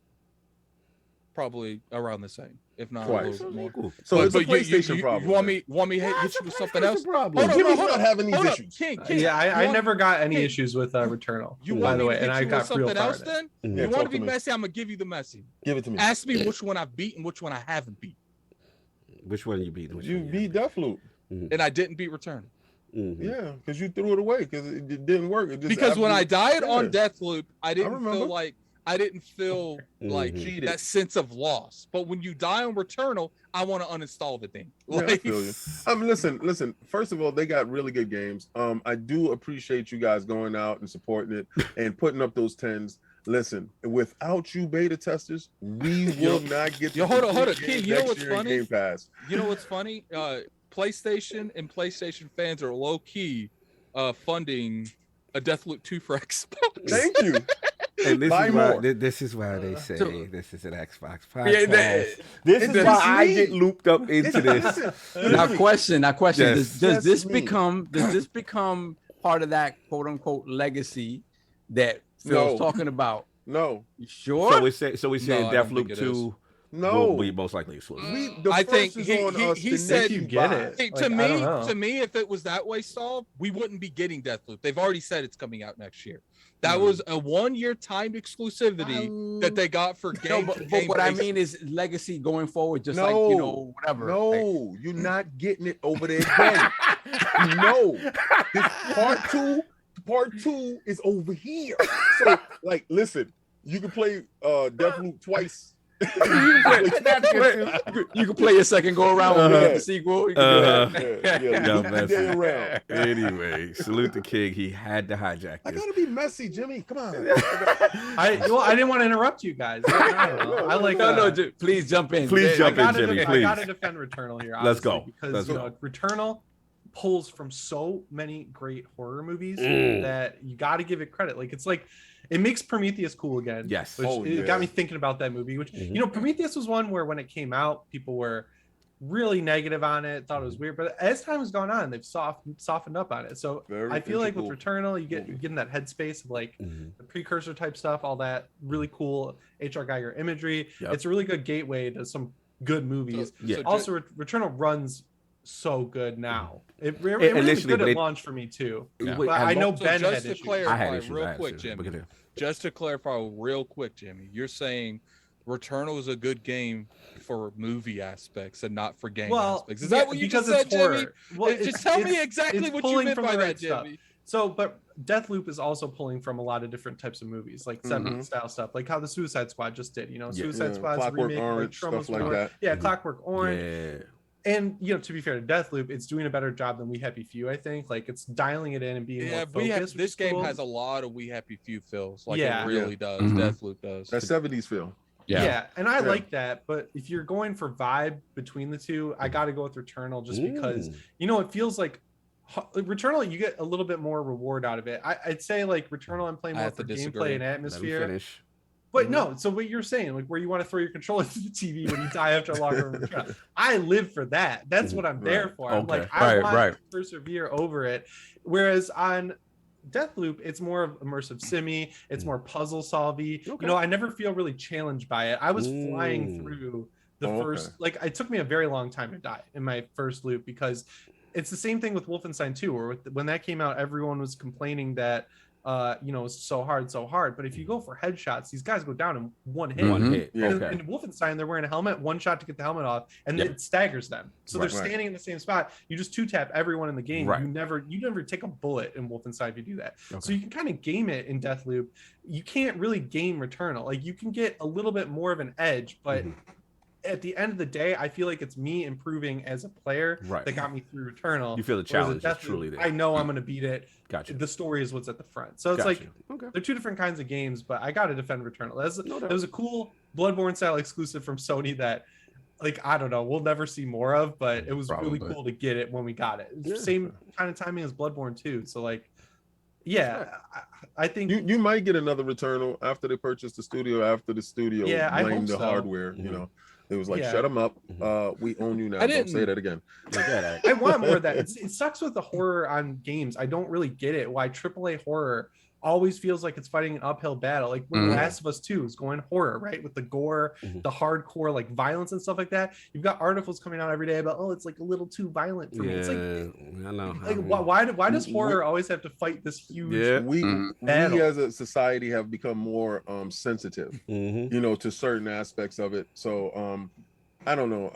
Probably around the same, if not twice. a little bit more. So it's a PlayStation problem. You want me to hit you with something else? Problem. Jimmy's not having these issues. King, yeah, I never got any issues with Returnal. By the way, and I got something else. Then Yeah, you want to be messy? I'm gonna give you the messy. Give it to me. Ask me which one I've beat and which one I haven't beat. Which one you beat? You beat Deathloop, and I didn't beat Returnal. Yeah, because you threw it away because it didn't work. It just because when I died on Deathloop, I didn't feel like that sense of loss. But when you die on Returnal, I want to uninstall the thing. Yeah, I feel you. Listen. First of all, they got really good games. I do appreciate you guys going out and supporting it and putting up those 10s. Listen, without you beta testers, we will not get. Hold on, King. You know what's funny? Game Pass. You know what's funny? PlayStation and PlayStation fans are low key funding a Deathloop 2 for Xbox. Thank you. And this is why they say this is an Xbox podcast. This is why I get looped up into this. Now, question. Yes. Does this become part of that quote unquote legacy that Phil's talking about? No. You sure? So we're saying Deathloop 2. No, will be most likely exclusive. I think he said you get it. Hey, to me, if it was that way solved, we wouldn't be getting Deathloop. They've already said it's coming out next year. That was a 1-year timed exclusivity that they got for game. But what I mean is legacy going forward, just like whatever. No, you're not getting it over there again. No, this part two is over here. So, listen, you can play Deathloop twice. You can play your second go around when we get the sequel. You can do that. Anyway, salute the King. He had to hijack this. I gotta be messy, Jimmy. Come on. I didn't want to interrupt you guys. Please jump in. Please jump in, Jimmy. Please. I gotta defend Returnal here. Let's go. Because Returnal pulls from so many great horror movies that you got to give it credit. It makes Prometheus cool again. Yes. Which got me thinking about that movie, which, Prometheus was one where when it came out, people were really negative on it, thought it was weird. But as time has gone on, they've softened up on it. So I feel like with Returnal, you get in that headspace of the precursor type stuff, all that really cool HR Geiger imagery. Yep. It's a really good gateway to some good movies. Also, Returnal runs so good now. It really was good at launch for me too. Yeah. But I know Ben had issues. Just to clarify real quick, Jimmy, you're saying Returnal is a good game for movie aspects and not for game aspects. Is that what you just said, Jimmy? Well, just tell me exactly what you meant by that, Jimmy. So, but Deathloop is also pulling from a lot of different types of movies, like 70s style stuff, like how the Suicide Squad just did. Suicide Squad's Clockwork remake, Orange, stuff like that. Yeah, Clockwork Orange. Yeah. And to be fair to Deathloop, it's doing a better job than We Happy Few. I think it's dialing it in and being more focused. This game has a lot of We Happy Few feels. It really does. Deathloop does. That 70s feel. Yeah, and I like that. But if you're going for vibe between the two, I got to go with Returnal just because it feels like Returnal. You get a little bit more reward out of it. I'd say Returnal, I'm playing more for gameplay and atmosphere. But no, so what you're saying, where you want to throw your controller to the TV when you die after a long run, I live for that. That's what I'm there for. I'm I want to persevere over it. Whereas on Deathloop, it's more of immersive simmy. It's more puzzle solvey. I never feel really challenged by it. I was flying through the first, it took me a very long time to die in my first loop because it's the same thing with Wolfenstein 2, where when that came out, everyone was complaining that is so hard. But if you go for headshots, these guys go down in one hit. One hit. Yeah. Okay. In Wolfenstein, they're wearing a helmet, one shot to get the helmet off, and it staggers them. So they're standing in the same spot. You just 2-tap everyone in the game. Right. You never take a bullet in Wolfenstein if you do that. Okay. So you can kind of game it in Deathloop. You can't really game Returnal. Like you can get a little bit more of an edge, but at the end of the day, I feel like it's me improving as a player that got me through Returnal. You feel the challenge is truly there. I know I'm going to beat it. Gotcha. The story is what's at the front. So it's they're two different kinds of games, but I got to defend Returnal. That was a cool Bloodborne style exclusive from Sony that, like, I don't know, we'll never see more of, but it was really cool to get it when we got it. Same kind of timing as Bloodborne 2. So like, I think you might get another Returnal after they purchase the studio, after the studio blamed the hardware, It was like, shut them up. We own you now. Don't say that again. I want more of that. It sucks with the horror on games. I don't really get it. Why AAA horror always feels like it's fighting an uphill battle. Like when Last of Us 2 is going horror, right? With the gore, the hardcore, like violence and stuff like that. You've got articles coming out every day about, it's like a little too violent for me. It's like, I know. Like, why does horror always have to fight this huge we as a society have become more sensitive, to certain aspects of it. So I don't know.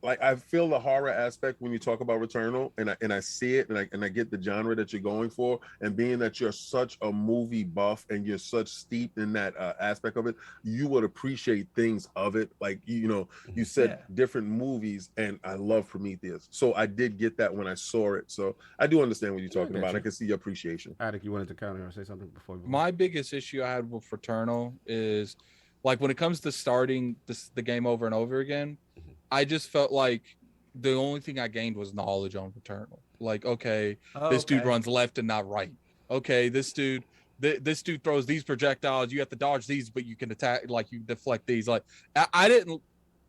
I feel the horror aspect when you talk about Returnal, and I see it, and I get the genre that you're going for, and being that you're such a movie buff and you're such steeped in that aspect of it, you would appreciate things of it. Like you said different movies, and I love Prometheus, so I did get that when I saw it. So I do understand what you're talking about. I can see your appreciation. Attic, you wanted to counter or say something before? My biggest issue I had with Returnal is, like, when it comes to starting the game over and over again, I just felt like the only thing I gained was knowledge on Returnal. Like, this dude runs left and not right. Okay, this dude throws these projectiles. You have to dodge these, but you can attack, like you deflect these. Like, I didn't.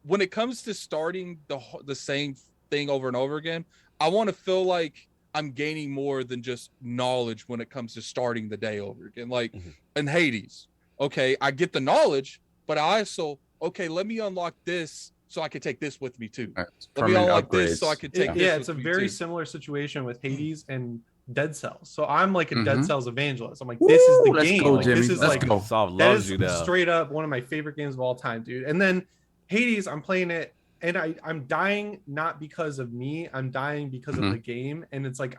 When it comes to starting the same thing over and over again, I want to feel like I'm gaining more than just knowledge when it comes to starting the day over again. Like in Hades, I get the knowledge, but I also let me unlock this, so I could take this with me too. Let me unlock this so I could take this. Yeah, it's a very similar situation with Hades and Dead Cells. So I'm like a Dead Cells evangelist. I'm like, this is the game. Go, like, Jimmy. this is Let's like go. that is straight up one of my favorite games of all time, dude. And then Hades, I'm playing it, and I'm dying not because of me. I'm dying because of the game. And it's like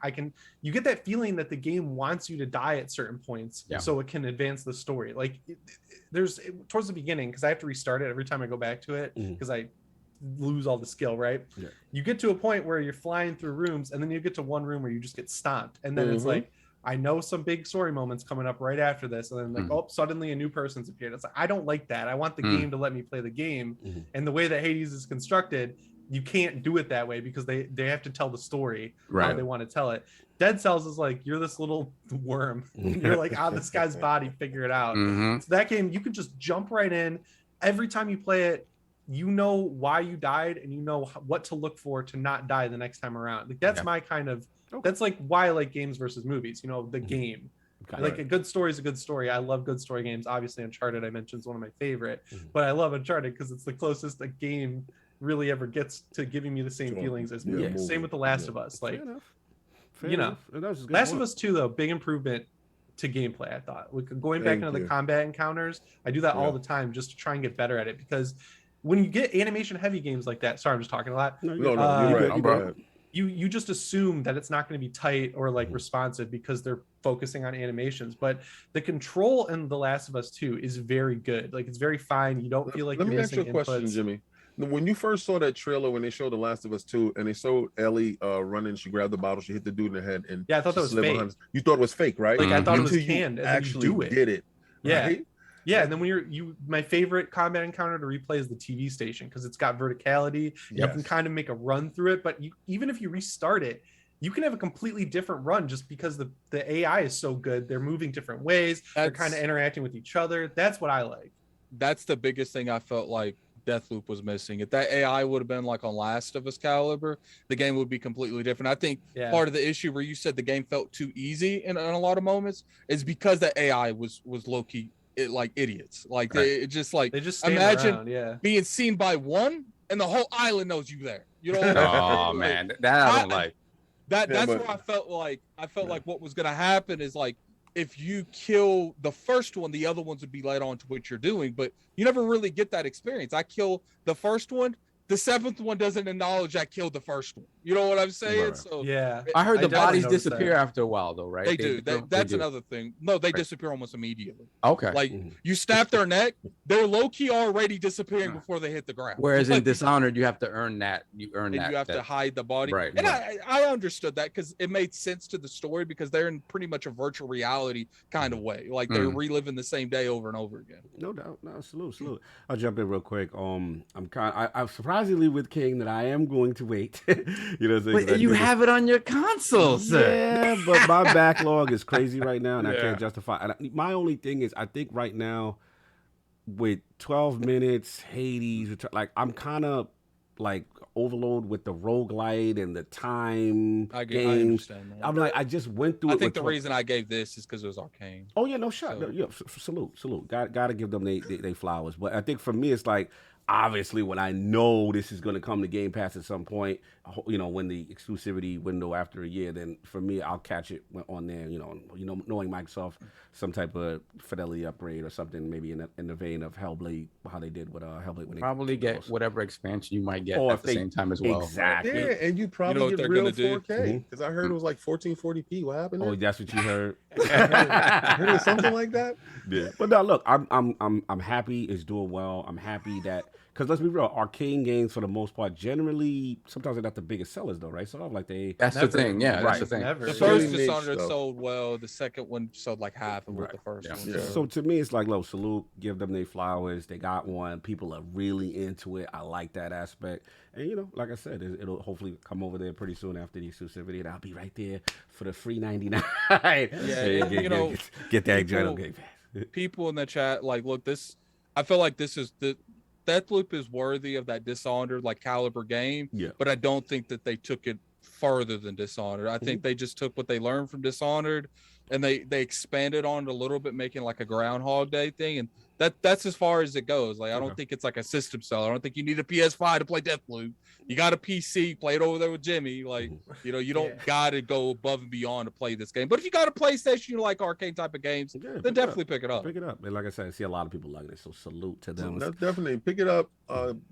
you get that feeling that the game wants you to die at certain points so it can advance the story. Like there's towards the beginning, because I have to restart it every time I go back to it because I lose all the skill, right? You get to a point where you're flying through rooms, and then you get to one room where you just get stomped, and then it's like, I know some big story moments coming up right after this, and then like suddenly a new person's appeared. It's like, I don't like that. I want the game to let me play the game. And the way that Hades is constructed, you can't do it that way because they have to tell the story how they want to tell it. Dead Cells is like, you're this little worm. You're like, this guy's body, figure it out. So that game, you can just jump right in. Every time you play it, you know why you died, and you know what to look for to not die the next time around. Like that's my kind of that's like why I like games versus movies. The game. Like a good story is a good story. I love good story games. Obviously, Uncharted I mentioned is one of my favorite, but I love Uncharted because it's the closest a game really ever gets to giving me the same feelings as movies. Same with The Last of Us. Like, Last of Us 2 though, big improvement to gameplay. I thought going back into the combat encounters, I do that all the time just to try and get better at it, because when you get animation heavy games like that, sorry, I'm just talking a lot. No, you're right. You just assume that it's not going to be tight or like responsive because they're focusing on animations. But the control in The Last of Us 2 is very good. Like it's very fine. You don't feel like Let you're me ask you a missing question, inputs. Jimmy. When you first saw that trailer, when they showed The Last of Us 2 and they showed Ellie running, she grabbed the bottle, she hit the dude in the head, and I thought that was fake. You thought it was fake, right? Like I thought it was Until canned, and actually then you do it. did it. Right? Yeah, and then when my favorite combat encounter to replay is the TV station, because it's got verticality. You can kind of make a run through it, but even if you restart it, you can have a completely different run just because the AI is so good. They're moving different ways. They're kind of interacting with each other. That's what I like. That's the biggest thing I felt like Deathloop was missing. If that AI would have been like on Last of Us caliber, the game would be completely different. I think part of the issue where you said the game felt too easy in a lot of moments is because that AI was low-key like idiots. Like they just imagine around, being seen by one and the whole island knows you there. You know what I mean? Man, that I don't like. That's where I felt like what was gonna happen is like if you kill the first one, the other ones would be led on to what you're doing, but you never really get that experience. I kill the first one, the seventh one doesn't acknowledge I killed the first one. You know what I'm saying? Right. So Yeah, I heard the bodies noticed disappear that. after a while, though, right? they do. That's do. another thing. No, they disappear almost immediately. Okay. Like you snap their neck, they're low key already disappearing before they hit the ground. Whereas Like, in Dishonored, you have to earn that. You earn and that. you have to hide the body. Right. And I understood that because it made sense to the story because they're in pretty much a virtual reality kind of way. Like they're reliving the same day over and over again. No doubt. No, salute. I'll jump in real quick. I'm surprisingly with King that I am going to wait. You know, But you have it on your console, sir. Yeah, but my backlog is crazy right now, and I can't justify. And my only thing is, I think right now, with 12 minutes, Hades, like I'm kind of like overload with the roguelite and the time I games. understand that. I'm like, I just went through. I think the reason I gave this is because it was Arcane. Oh yeah, no shot. So- Yeah, salute. Got to give them they flowers. But I think for me, it's like obviously when I know this is going to come to Game Pass at some point, you know, when the exclusivity window after a year, then for me, I'll catch it on there. You know, knowing Microsoft, some type of fidelity upgrade or something, maybe in the vein of Hellblade, how they did with Hellblade. When Probably get whatever expansion you might get Or at if the same time as well. Exactly. Yeah, and you probably what get they're real gonna do? 4K because I heard it was like 1440p. What happened? Oh, there? that's what you heard. I heard it was something like that. Yeah, but no, look, I'm happy it's doing well. I'm happy that because let's be real, Arcane games for the most part generally sometimes they're not the biggest sellers though, right? So I'm like That's the thing. Yeah, that's the thing. Never. The It's first really niche Dishonored stuff. sold well. The second one sold like half of what the first one. Yeah. So to me, it's like, look, salute, give them their flowers. They got one. People are really into it. I like that aspect. And, you know, like I said, it'll hopefully come over there pretty soon after the exclusivity. And I'll be right there for the free 99. Yeah, get that joint. People in the chat, like, look, I feel like this is the Deathloop is worthy of that Dishonored, like, caliber game. Yeah. But I don't think that they took it further than Dishonored. I think they just took what they learned from Dishonored and they expanded on it a little bit, making like a Groundhog Day thing. And that's as far as it goes. Like, I don't think it's like a system seller. I don't think you need a PS5 to play Deathloop. You got a PC, play it over there with Jimmy. Like, you know, you don't got to go above and beyond to play this game. But if you got a PlayStation, you like arcade type of games, then definitely pick it up. Pick it up. And like I said, I see a lot of people liking it. So salute to them. That's definitely pick it up.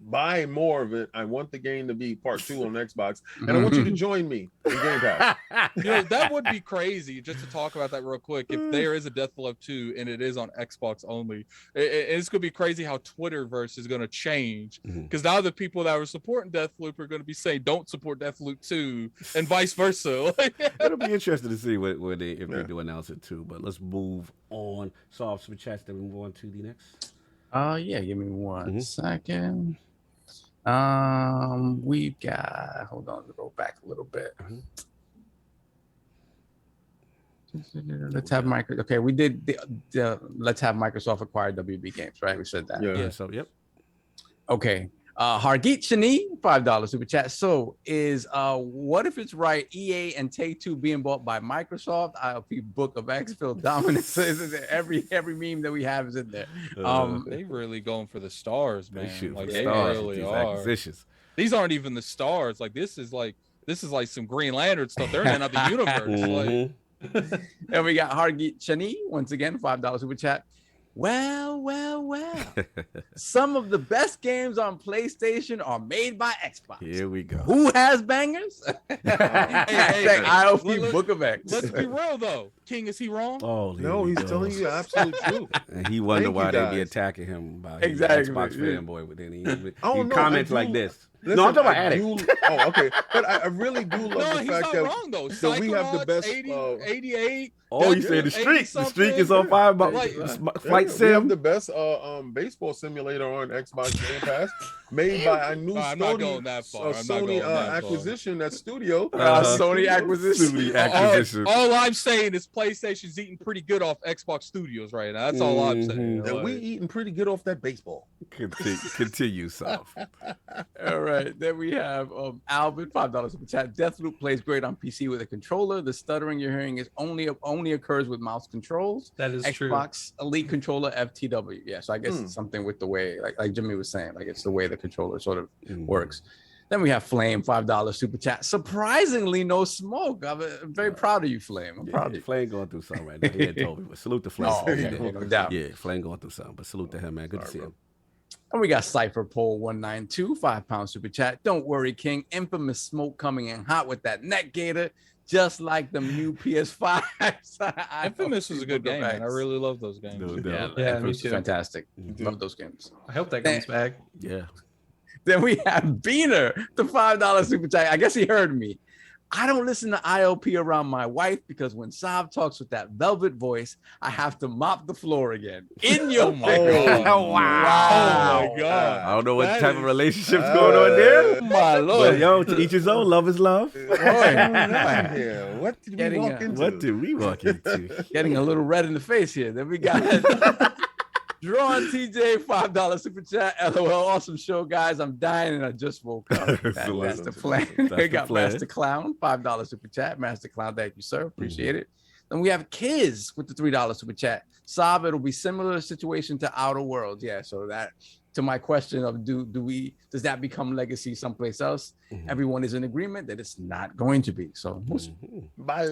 Buy more of it. I want the game to be part 2 on Xbox, and I want you to join me in Game Pass. You know, that would be crazy. Just to talk about that real quick, if there is a Deathloop 2 and it is on Xbox only, it's going to be crazy how Twitterverse is going to change, because now the people that were supporting Deathloop are going to be saying don't support Deathloop 2 and vice versa. It'll be interesting to see if they do announce it too. But let's move on. Soft switch chats. Then we move on to the next. Yeah, give me one second. We've got, hold on, to go back a little bit. Let's have Microsoft. Okay, we did the let's have Microsoft acquire WB Games, right? We said that. Yeah. So yep. Okay. Hargeet Shani, $5 super chat. So is what if it's right? EA and Take-Two being bought by Microsoft. ILP Book of X, Phil Dominance. every meme that we have is in there. They really going for the stars, man. Like they stars really with these are. acquisitions. These aren't even the stars. Like this is like some Green Lantern stuff. They're in another universe. Like, and we got Hargeet Shani once again, $5 super chat. Well. Some of the best games on PlayStation are made by Xbox. Here we go. Who has bangers? hey, ILP Book of X. Let's be real though. King, is he wrong? Oh No, he's telling you the absolute truth. And he wonder Thank why you, they be guys. attacking him about Exactly. Xbox fanboy. But then he Oh, no, comments I like do- this. Listen, no, I'm talking about I Addict. do- Oh, okay. But I really do love No, the he's fact not that wrong though. that we have the Psychonauts, best, 88. Oh, you said the streak. The streak is on fire about Like, Flight we Sim. have the best baseball simulator on Xbox Game Pass, made by a new I'm not going that far. I'm not Sony going that far. acquisition. That studio. Sony acquisition. Sony acquisition. All I'm saying is PlayStation's eating pretty good off Xbox Studios right now. That's all I'm saying. And we Like, eating pretty good off that baseball. Continue, Soft. All right. Then we have Alvin, $5 super chat. Deathloop plays great on PC with a controller. The stuttering you're hearing is only occurs with mouse controls. That is true. Xbox Elite controller FTW. Yeah, so I guess it's something with the way, like Jimmy was saying, like it's the way the controller sort of works. Then we have Flame, $5 super chat. Surprisingly, no smoke. I'm very proud of you, Flame. I'm proud of you. Flame going through something right now. He had told me, but salute to Flame. No doubt. Yeah, Flame going through something, but salute to him, man. Good to see him. And we got Cypher Poll 192, £5 super chat. Don't worry, King. Infamous smoke coming in hot with that neck gator, just like the new PS5. Infamous was a good game, man. I really love those games. Yeah, me too. Fantastic. Love those games. I hope that comes back. Yeah. Then we have Beaner, the $5 super chat. I guess he heard me. I don't listen to ILP around my wife because when Sav talks with that velvet voice, I have to mop the floor again. In your face. Oh, wow. Oh, my God. I don't know what type of relationship's going on there. My Lord. But, yo, to each his own. Love is love. Yeah. What did we walk into? What did we walk into? Getting a little red in the face here. Then we got Drawn TJ, $5 super chat. LOL, awesome show, guys. I'm dying and I just woke up. That's the plan. We got Master Clown, $5 super chat. Master Clown, thank you, sir. Appreciate it. Then we have Kiz with the $3 super chat. Saab, it'll be similar situation to Outer Worlds. Yeah, so that to my question of does that become legacy someplace else? Everyone is in agreement that it's not going to be. So bye.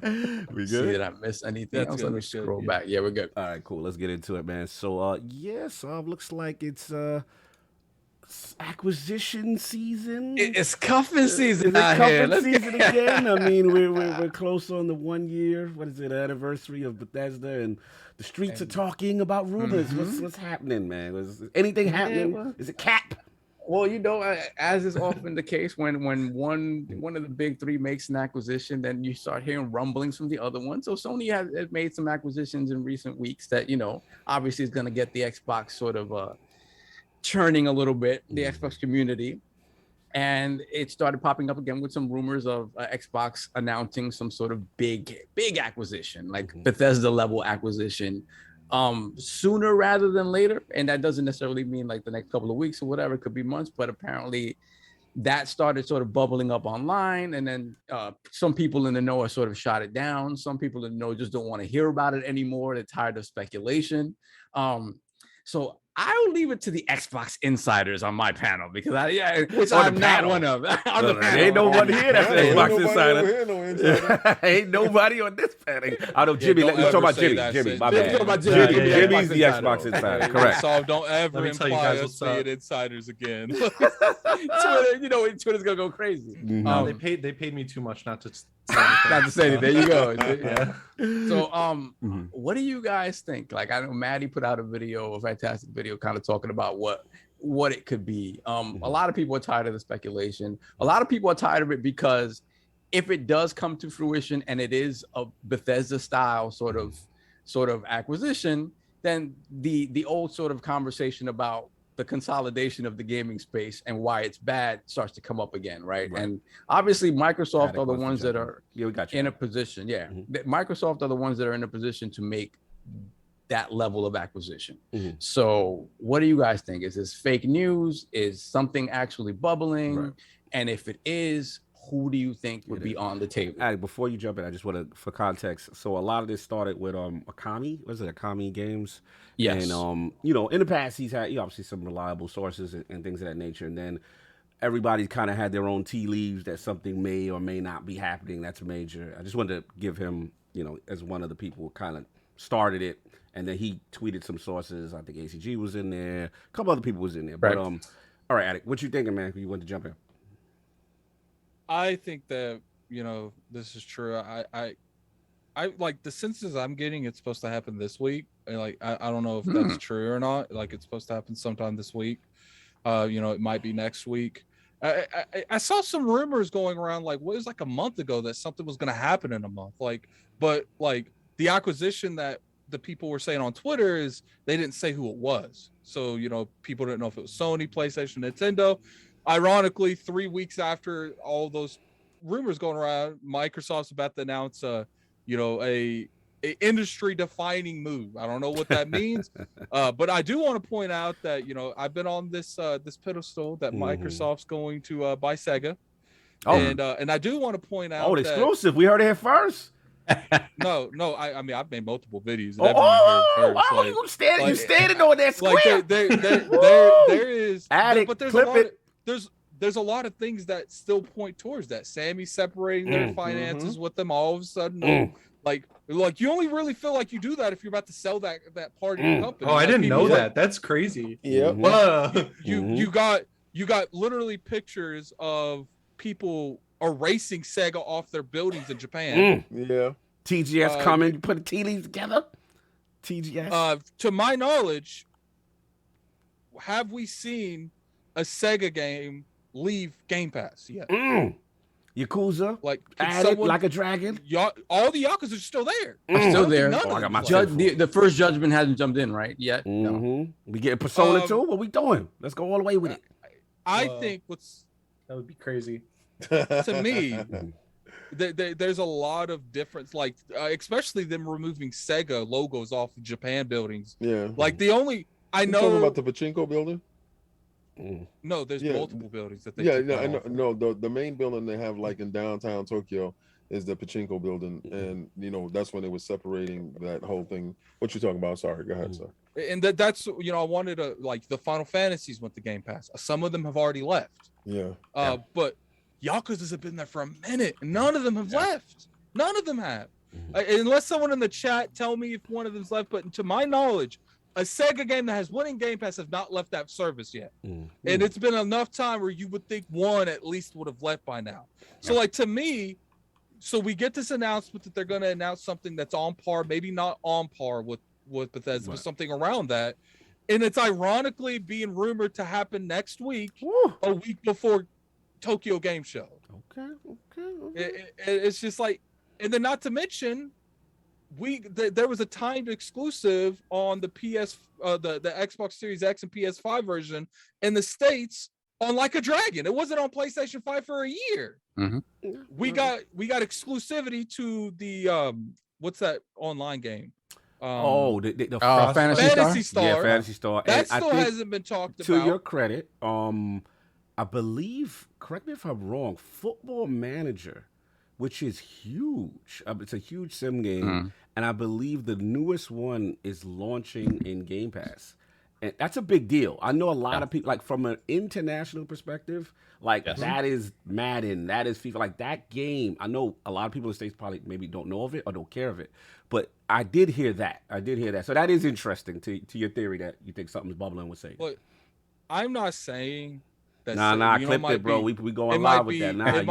We good? See, did I miss anything else? Let me scroll back. Yeah, we're good. All right, cool. Let's get into it, man. So looks like it's acquisition season. It's cuffing season. Cuffing season again. I mean, we're close on the 1 year. What is it? Anniversary of Bethesda, and the streets are talking about rumors. What's happening, man? Is anything happening? Is it cap? Well, you know, as is often the case, when one of the big three makes an acquisition, then you start hearing rumblings from the other one. So Sony has made some acquisitions in recent weeks that, you know, obviously is going to get the Xbox sort of churning a little bit, the Xbox community. And it started popping up again with some rumors of Xbox announcing some sort of big acquisition, like Bethesda level acquisition, sooner rather than later. And that doesn't necessarily mean like the next couple of weeks or whatever, it could be months, but apparently that started sort of bubbling up online. And then some people in the know sort of shot it down. Some people in the know just don't want to hear about it anymore. They're tired of speculation. So I'll leave it to the Xbox insiders on my panel because which I'm not one of. Ain't nobody here that's an Xbox insider. Ain't nobody on this panel. I know Jimmy. You're talking about Jimmy. Jimmy, my bad. Jimmy's the Xbox insider. Correct. So don't ever imply us being insiders again. Twitter, you know, Twitter's gonna go crazy. They paid me too much not to say anything. There you go. Yeah. So, what do you guys think? Like, I know Maddie put out a fantastic video, kind of talking about what it could be. A lot of people are tired of the speculation. A lot of people are tired of it because if it does come to fruition and it is a Bethesda style sort of acquisition, then the old sort of conversation about the consolidation of the gaming space and why it's bad starts to come up again, right? And obviously Microsoft are the ones that are in a position. Microsoft are the ones that are in a position to make that level of acquisition. So what do you guys think? Is this fake news? Is something actually bubbling? And if it is, who do you think would be on the table? Before you jump in, I just want to, for context, so a lot of this started with Akami. Was it Akami Games? Yes. And you know, in the past he's had obviously some reliable sources and things of that nature, and then everybody kind of had their own tea leaves that something may or may not be happening. That's major. I just wanted to give him, you know, as one of the people who kind of started it, and then he tweeted some sources. I think ACG was in there, a couple other people was in there. But all right, Attic, what you thinking, man? You want to jump in? I think that, you know, this is true. I like the census I'm getting, it's supposed to happen this week. And like, I don't know if that's true or not. Like, it's supposed to happen sometime this week. You know, it might be next week. I saw some rumors going around, like, what was like a month ago that something was going to happen in a month. Like, but like the acquisition that the people were saying on Twitter is they didn't say who it was. So, you know, people didn't know if it was Sony, PlayStation, Nintendo. Ironically, 3 weeks after all those rumors going around, Microsoft's about to announce, you know, a industry-defining move. I don't know what that means, but I do want to point out that, you know, I've been on this this pedestal that Microsoft's going to buy Sega, and I do want to point out exclusive. We heard it here first. No. I mean, I've made multiple videos. You standing on that square. Like there is, but there's a lot of things that still point towards that. Sammy separating their finances with them all of a sudden. Like you only really feel like you do that if you're about to sell that part of your company. Oh, I like, didn't know that. That's crazy. Yeah. You got literally pictures of people erasing Sega off their buildings in Japan. Yeah. TGS coming, you put the tea leaves together. TGS. To my knowledge, have we seen a Sega game leave Game Pass yet? Yakuza, like added like a dragon. All the Yakuza are still there. I'm still there. I got my the first Judgment hasn't jumped in right yet. No. We get Persona 2. What we doing? Let's go all the way with it. I think that would be crazy. To me, there's a lot of difference, like especially them removing Sega logos off of Japan buildings. Yeah. Like the only Talking about the Pachinko building. No, there's multiple buildings that they. No. The main building they have like in downtown Tokyo is the Pachinko building, and that's when they were separating that whole thing. What you talking about? Sorry, go ahead, sir. And that's I wanted to like the Final Fantasies went to Game Pass. Some of them have already left. Yeah. But Yakuza's have been there for a minute, and none of them have left. None of them have, unless someone in the chat tell me if one of them's left. But to my knowledge, a Sega game that has winning Game Pass has not left that service yet. And it's been enough time where you would think one at least would have left by now. So like to me, so we get this announcement that they're going to announce something that's on par, maybe not on par with Bethesda, but something around that. And it's ironically being rumored to happen next week, a week before Tokyo Game Show. Okay. It's just like, and then not to mention, there was a timed exclusive on the the Xbox Series X and PS5 version in the States on Like a Dragon. It wasn't on PlayStation 5 for a year. We got exclusivity to the what's that online game? The Fantasy Star. Yeah, Fantasy Star. That still hasn't been talked about. To your credit, I believe, correct me if I'm wrong, Football Manager, which is huge. It's a huge sim game, and I believe the newest one is launching in Game Pass. And that's a big deal. I know a lot of people, like from an international perspective, like that is Madden, that is FIFA, like that game. I know a lot of people in the States probably maybe don't know of it or don't care of it, but I did hear that. So that is interesting to your theory that you think something's bubbling with Sega. But I'm not saying that. Nah, I clipped it, bro. We going live with that. Nah, you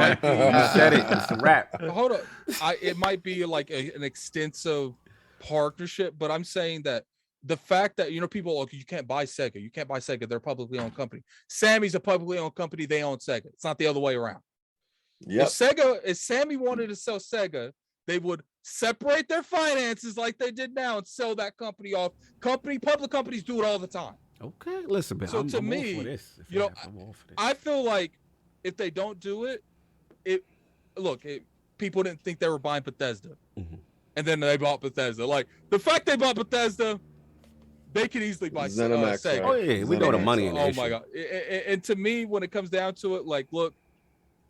said it. It's a wrap. Hold up. It might be like an extensive partnership, but I'm saying that the fact that people, you can't buy Sega. You can't buy Sega. They're a publicly owned company. Sammy's a publicly owned company. They own Sega. It's not the other way around. Yep. If Sammy wanted to sell Sega, they would separate their finances like they did now and sell that company off. Public companies do it all the time. Okay, listen, man. So to me, I feel like if they don't do it, people didn't think they were buying Bethesda, and then they bought Bethesda. Like the fact they bought Bethesda, they could easily buy ZeniMax. Sega. Oh yeah, we know the money. Oh my god! And to me, when it comes down to it, like, look,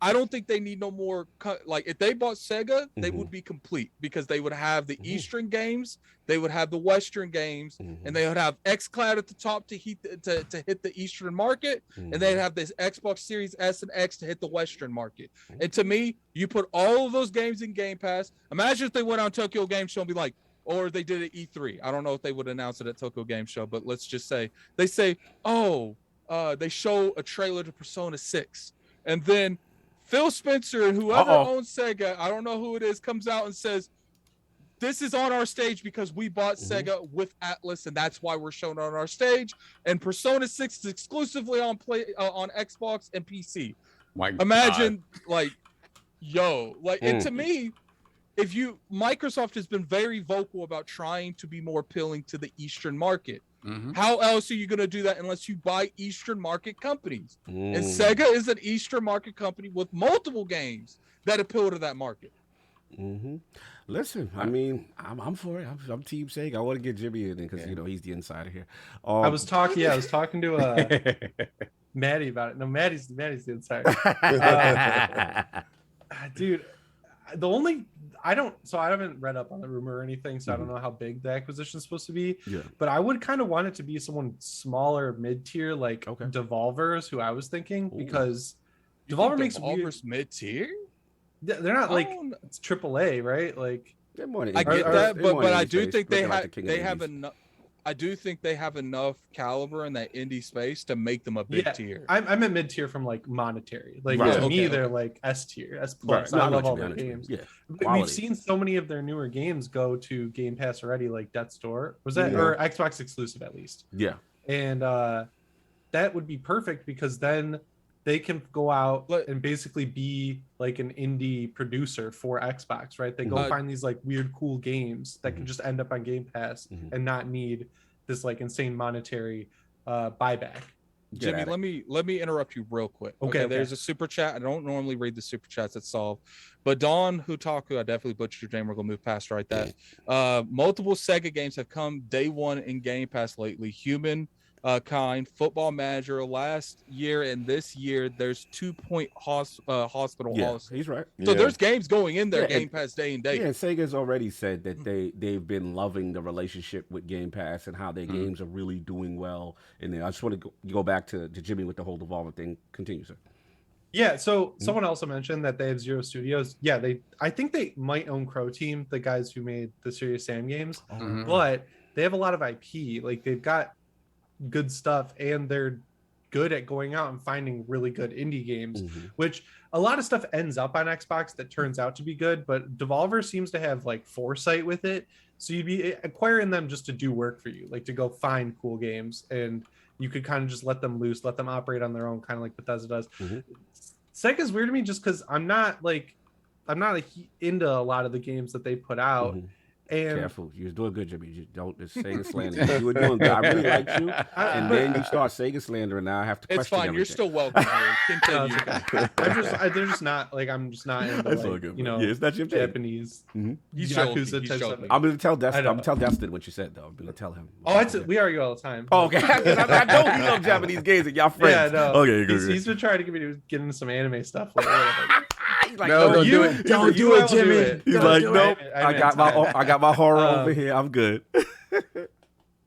I don't think they need no more. Like, if they bought Sega, they would be complete because they would have the Eastern games, they would have the Western games, and they would have xCloud at the top to hit the Eastern market, and they'd have this Xbox Series S and X to hit the Western market. And to me, you put all of those games in Game Pass. Imagine if they went on Tokyo Game Show and be like, or they did it at E3. I don't know if they would announce it at Tokyo Game Show, but let's just say they say, they show a trailer to Persona 6, and then Phil Spencer and whoever owns Sega, I don't know who it is, comes out and says, this is on our stage because we bought Sega with Atlas, and that's why we're shown on our stage. And Persona 6 is exclusively on Xbox and PC. Imagine, like, and to me, Microsoft has been very vocal about trying to be more appealing to the Eastern market. How else are you going to do that unless you buy Eastern market companies? And Sega is an Eastern market company with multiple games that appeal to that market. Listen, I mean, I'm for it. I'm Team Sega. I want to get Jimmy in because he's the insider here. I was talking to Maddie about it. No, Maddie's the insider. Dude, I haven't read up on the rumor or anything, so I don't know how big the acquisition is supposed to be. Yeah. But I would kind of want it to be someone smaller, mid-tier, like Devolver's, who I was thinking, because Devolver makes Devolver's mid-tier. They're not like it's AAA, right? Like I get that, but I do think they have enough. I do think they have enough caliber in that indie space to make them a big tier. I'm a mid tier from like monetary. Like to me, they're like S tier, S plus. I love all their games. Yeah, we've seen so many of their newer games go to Game Pass already, like Death's Door. Was that or Xbox exclusive at least? Yeah, and that would be perfect because then they can go out and basically be like an indie producer for Xbox, right? They go find these like weird, cool games that can just end up on Game Pass and not need this like insane monetary buyback. Jimmy, let me interrupt you real quick. Okay. There's a super chat. I don't normally read the super chats at Solve, but Don Hutaku, I definitely butchered your name. We're gonna move past right that. Multiple Sega games have come day one in Game Pass lately. Kind, Football Manager last year and this year. There's 2 Point Hospital. Yeah, also. he's right. So there's games going in there, Game Pass day and day. Yeah, and Sega's already said that they've been loving the relationship with Game Pass and how their games are really doing well. And then I just want to go back to Jimmy with the whole Devolver thing. Continue, sir. Yeah, so someone also mentioned that they have Zero Studios. Yeah, I think they might own Crow Team, the guys who made the Serious Sam games, but they have a lot of IP. Like they've got good stuff and they're good at going out and finding really good indie games, which a lot of stuff ends up on Xbox that turns out to be good, but Devolver seems to have like foresight with it, so you'd be acquiring them just to do work for you, like to go find cool games, and you could kind of just let them loose, let them operate on their own, kind of like Bethesda does. Sega's weird to me just because I'm not into a lot of the games that they put out. And careful, you're doing good, Jimmy. You don't just Sega slander. You were doing good. I really liked you, and then you start Sega slander, and now I have to question It's fine. everything. You're still welcome here. Continue. They're just not like I'm just not into like, good, it's not your Japanese Yakuza type stuff. I'm gonna tell Destin. I'm gonna tell Destin what you said though. I'm gonna tell him. We argue all the time. Oh, okay. I know you love Japanese games and y'all friends. Yeah, no. Okay, good. He's been trying to get into some anime stuff. He's like, no, don't do it. Don't do it, Jimmy. He's like, nope. I got my horror over here. I'm good.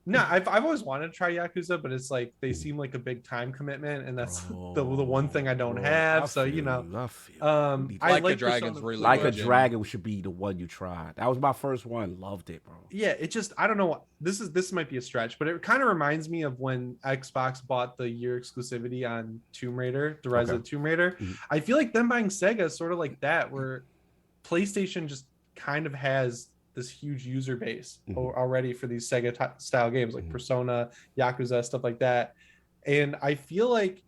No, I've always wanted to try Yakuza, but it's like they seem like a big time commitment, and that's the one thing I don't have. So Like a Dragon's really Like good, a Dragon should be the one you tried. That was my first one. Loved it, bro. Yeah, it just I don't know what this might be a stretch, but it kind of reminds me of when Xbox bought the year exclusivity on Tomb Raider, the Rise of the Tomb Raider. I feel like them buying Sega is sort of like that, where PlayStation just kind of has this huge user base already for these Sega style games like Persona, Yakuza, stuff like that. And I feel like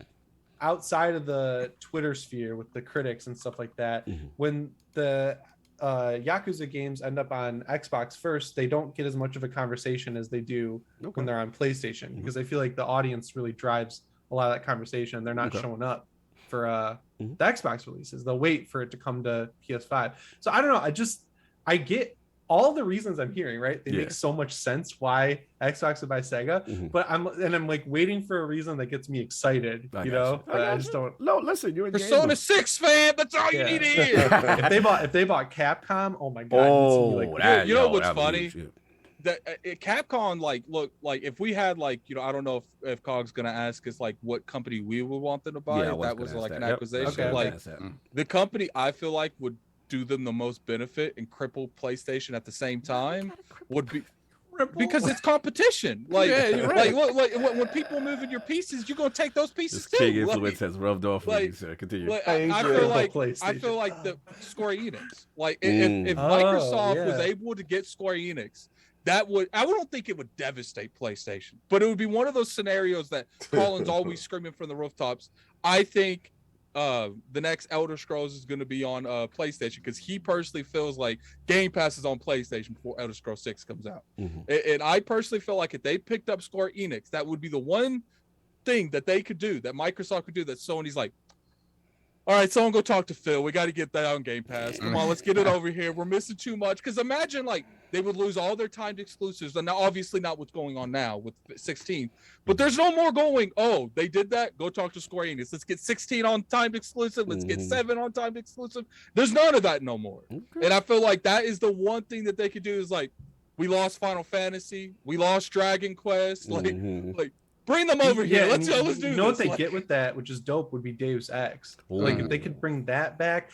outside of the Twitter sphere with the critics and stuff like that, when the Yakuza games end up on Xbox first, they don't get as much of a conversation as they do when they're on PlayStation, because I feel like the audience really drives a lot of that conversation, and they're not showing up for the Xbox releases. They'll wait for it to come to PS5. So I don't know. I get all the reasons I'm hearing, right? They make so much sense why Xbox would buy Sega, but I'm like waiting for a reason that gets me excited, you know? I just don't. No, listen, you're a Persona 6 fan. That's all you need to hear. if they bought Capcom, oh my god! You know what's funny? That Capcom, like if we had I don't know if Cog's gonna ask us like what company we would want them to buy. If that was like an acquisition. The company I feel like would do them the most benefit and cripple PlayStation at the same time would be because it's competition. Like, you're right. like when people move in your pieces, you're gonna take those pieces too. King influence has rubbed off on you, sir. Continue. I feel like the Square Enix. Like if Microsoft was able to get Square Enix, I don't think it would devastate PlayStation, but it would be one of those scenarios that Colin's always screaming from the rooftops. I think the next Elder Scrolls is going to be on PlayStation, because he personally feels like Game Pass is on PlayStation before Elder Scrolls 6 comes out. And I personally feel like if they picked up Square Enix, that would be the one thing that they could do, that Microsoft could do, that Sony's like, all right, someone go talk to Phil. We got to get that on Game Pass. Come on, let's get it over here. We're missing too much. Because imagine, like, they would lose all their timed exclusives. And now, obviously not what's going on now with 16, but there's no more going, oh, they did that. Go talk to Square Enix. Let's get 16 on timed exclusive. Let's get 7 on timed exclusive. There's none of that no more. Okay. And I feel like that is the one thing that they could do is like, we lost Final Fantasy. We lost Dragon Quest. Like bring them over here. Let's do this. You know what they get with that, which is dope, would be Deus Ex. Like if they could bring that back.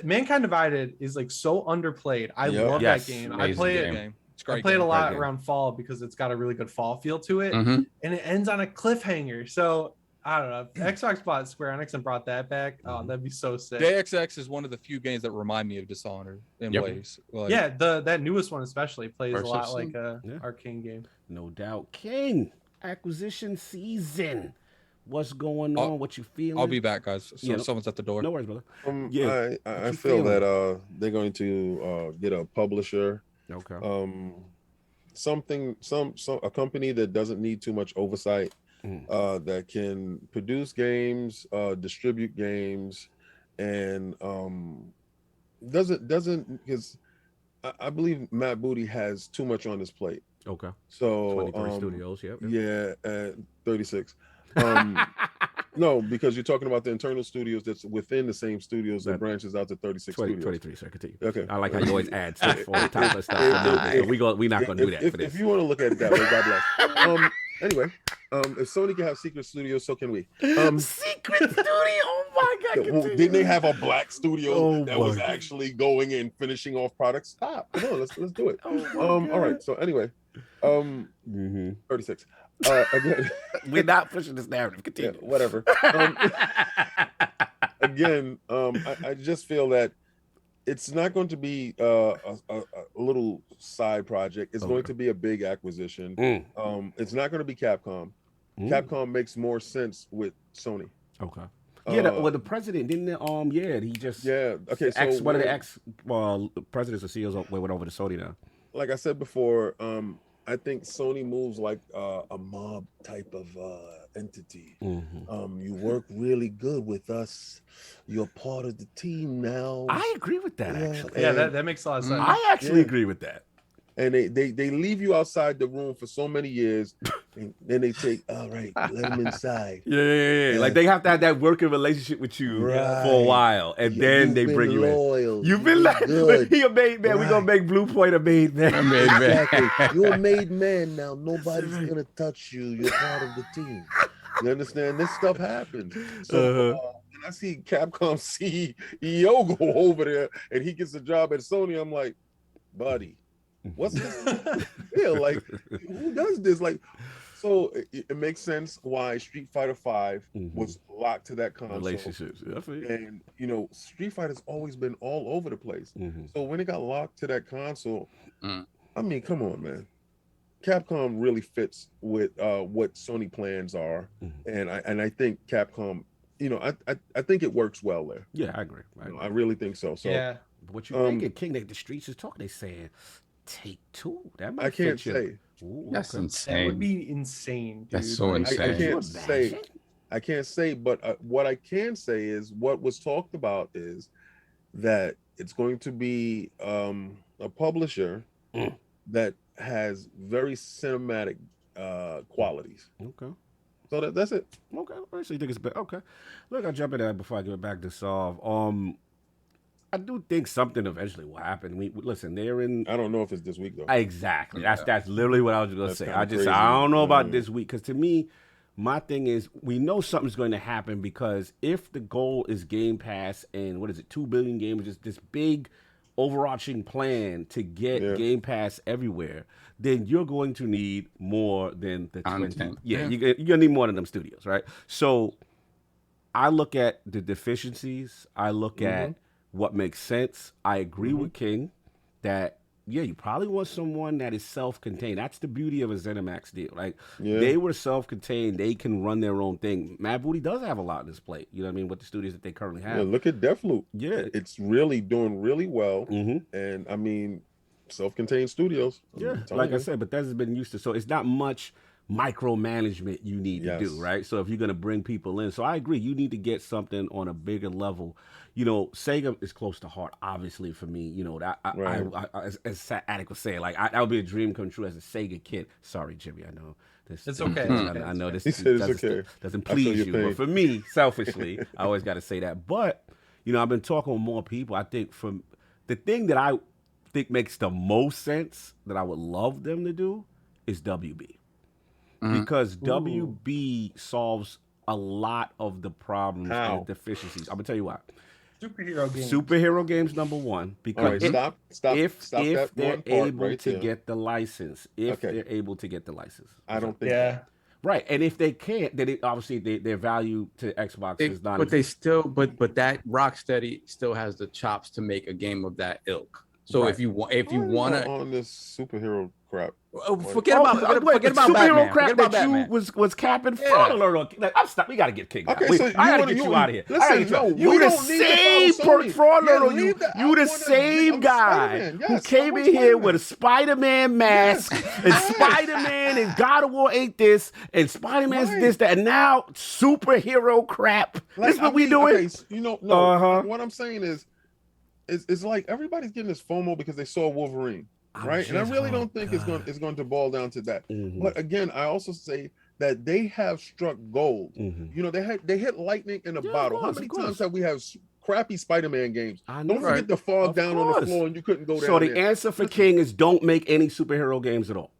Mankind Divided is like so underplayed. I love that game. I play it. I play it a lot around fall because it's got a really good fall feel to it, and it ends on a cliffhanger. So I don't know. Xbox bought Square Enix and brought that back. Oh, that'd be so sick. Deus Ex is one of the few games that remind me of Dishonored in ways. Like, yeah, that newest one especially plays a lot like a arcane game. No doubt. King, acquisition season. What's going on? What you feeling? I'll be back, guys. So someone's at the door. No worries, brother. I feel that they're going to get a publisher. Okay. A company that doesn't need too much oversight, that can produce games, distribute games, and doesn't because I believe Matt Booty has too much on his plate. Okay. So 23 studios, yeah, 36. No, because you're talking about the internal studios that's within the same studios that branches out to 36 studios. 23, sir. Continue. Okay. I like how you always add stuff all the time. We're not going to do that for this. If you want to look at it that way, God bless. Anyway, if Sony can have secret studios, so can we. Secret studio? Oh my God. Didn't they have a black studio that was actually going and finishing off products? Stop. Come on, let's do it. All right. So anyway, 36. Again, we're not pushing this narrative. Continue. Yeah, whatever. Again, I just feel that it's not going to be a little side project. It's going to be a big acquisition. It's not going to be Capcom. Capcom makes more sense with Sony. Okay. Yeah, well, the president didn't. He just Okay. So one of the presidents or CEOs went over to Sony now. Like I said before, I think Sony moves like a mob type of entity. You work really good with us. You're part of the team now. I agree with that, actually. Yeah, that makes a lot of sense. I actually agree with that. And they leave you outside the room for so many years, and then they take, all right, let them inside. Yeah. Like they have to have that working relationship with you for a while, and then they bring you in. You've been good. He a made man. We're gonna make Blue Point a made man. Exactly. You're a made man now. Nobody's gonna touch you. You're part of the team. You understand? This stuff happens. So when I see Capcom CEO go over there and he gets a job at Sony, I'm like, buddy. What's this? Like, who does this? Like, so it makes sense why Street Fighter V was locked to that console. Relationships, and Street Fighter's always been all over the place. So when it got locked to that console, I mean, come on, man. Capcom really fits with what Sony plans are, and I think Capcom, I think it works well there. Yeah, I agree. I really think so. So yeah, what you thinking, King? The streets is talking. They saying. Take-Two. That might I can't say. Ooh, that's insane. That would be insane, dude. That's so insane. I can't say, but what I can say is what was talked about is that it's going to be a publisher that has very cinematic qualities. Okay. So that's it. Okay. So you think it's better? Okay. Look, I'll jump in there before I get back to solve. I do think something eventually will happen. Listen, they're in. I don't know if it's this week though. Exactly. That's literally what I was going to say. I don't know about this week because to me, my thing is we know something's going to happen because if the goal is Game Pass and 2 billion games, just this big overarching plan to get Game Pass everywhere, then you're going to need more than the content. You're going to need more than them studios, right? So I look at the deficiencies. I look at what makes sense. I agree with King that you probably want someone that is self-contained. That's the beauty of a ZeniMax deal. Like they were self-contained. They can run their own thing. Matt Booty does have a lot on his plate. You know what I mean? With the studios that they currently have. Yeah, look at Deathloop. Yeah, it's really doing really well. And I mean, self-contained studios. Like I said, but that's been used to. So it's not much micromanagement you need to do, right? So if you're going to bring people in, so I agree, you need to get something on a bigger level. you know, Sega is close to heart, obviously, for me. You know, that as Attic was saying, like, that would be a dream come true as a Sega kid. Sorry, Jimmy, I know. It's okay. I know this doesn't please you, but for me, selfishly, I always got to say that. But, you know, I've been talking with more people. I think from the thing that I think makes the most sense that I would love them to do is WB. Because WB solves a lot of the problems and deficiencies. I'm going to tell you why. Superhero games, number one. Because if they're able to get the license. They're able to get the license. I don't think so. Right, and if they can't, then obviously their value to Xbox is not. But they still, but that Rocksteady still has the chops to make a game of that ilk. So if you want to on this superhero crap, forget about superhero Batman. crap that you was capping fraud alert. Like, I'm stop. We gotta get King. Okay, so I gotta get you out of here. You the same fraud alert. You the same guy who came in here with a Spider-Man mask and Spider-Man and God of War ain't this and Spider-Man's this that and now superhero crap. This is what we doing. Okay, you know, no. What I'm saying is. It's like everybody's getting this FOMO because they saw Wolverine, right? And I really don't think it's going to boil down to that. But again, I also say that they have struck gold. You know, they hit lightning in a bottle. How many times have we had crappy Spider-Man games? Don't forget to fall down on the floor and you couldn't go down. So the answer for King is don't make any superhero games at all.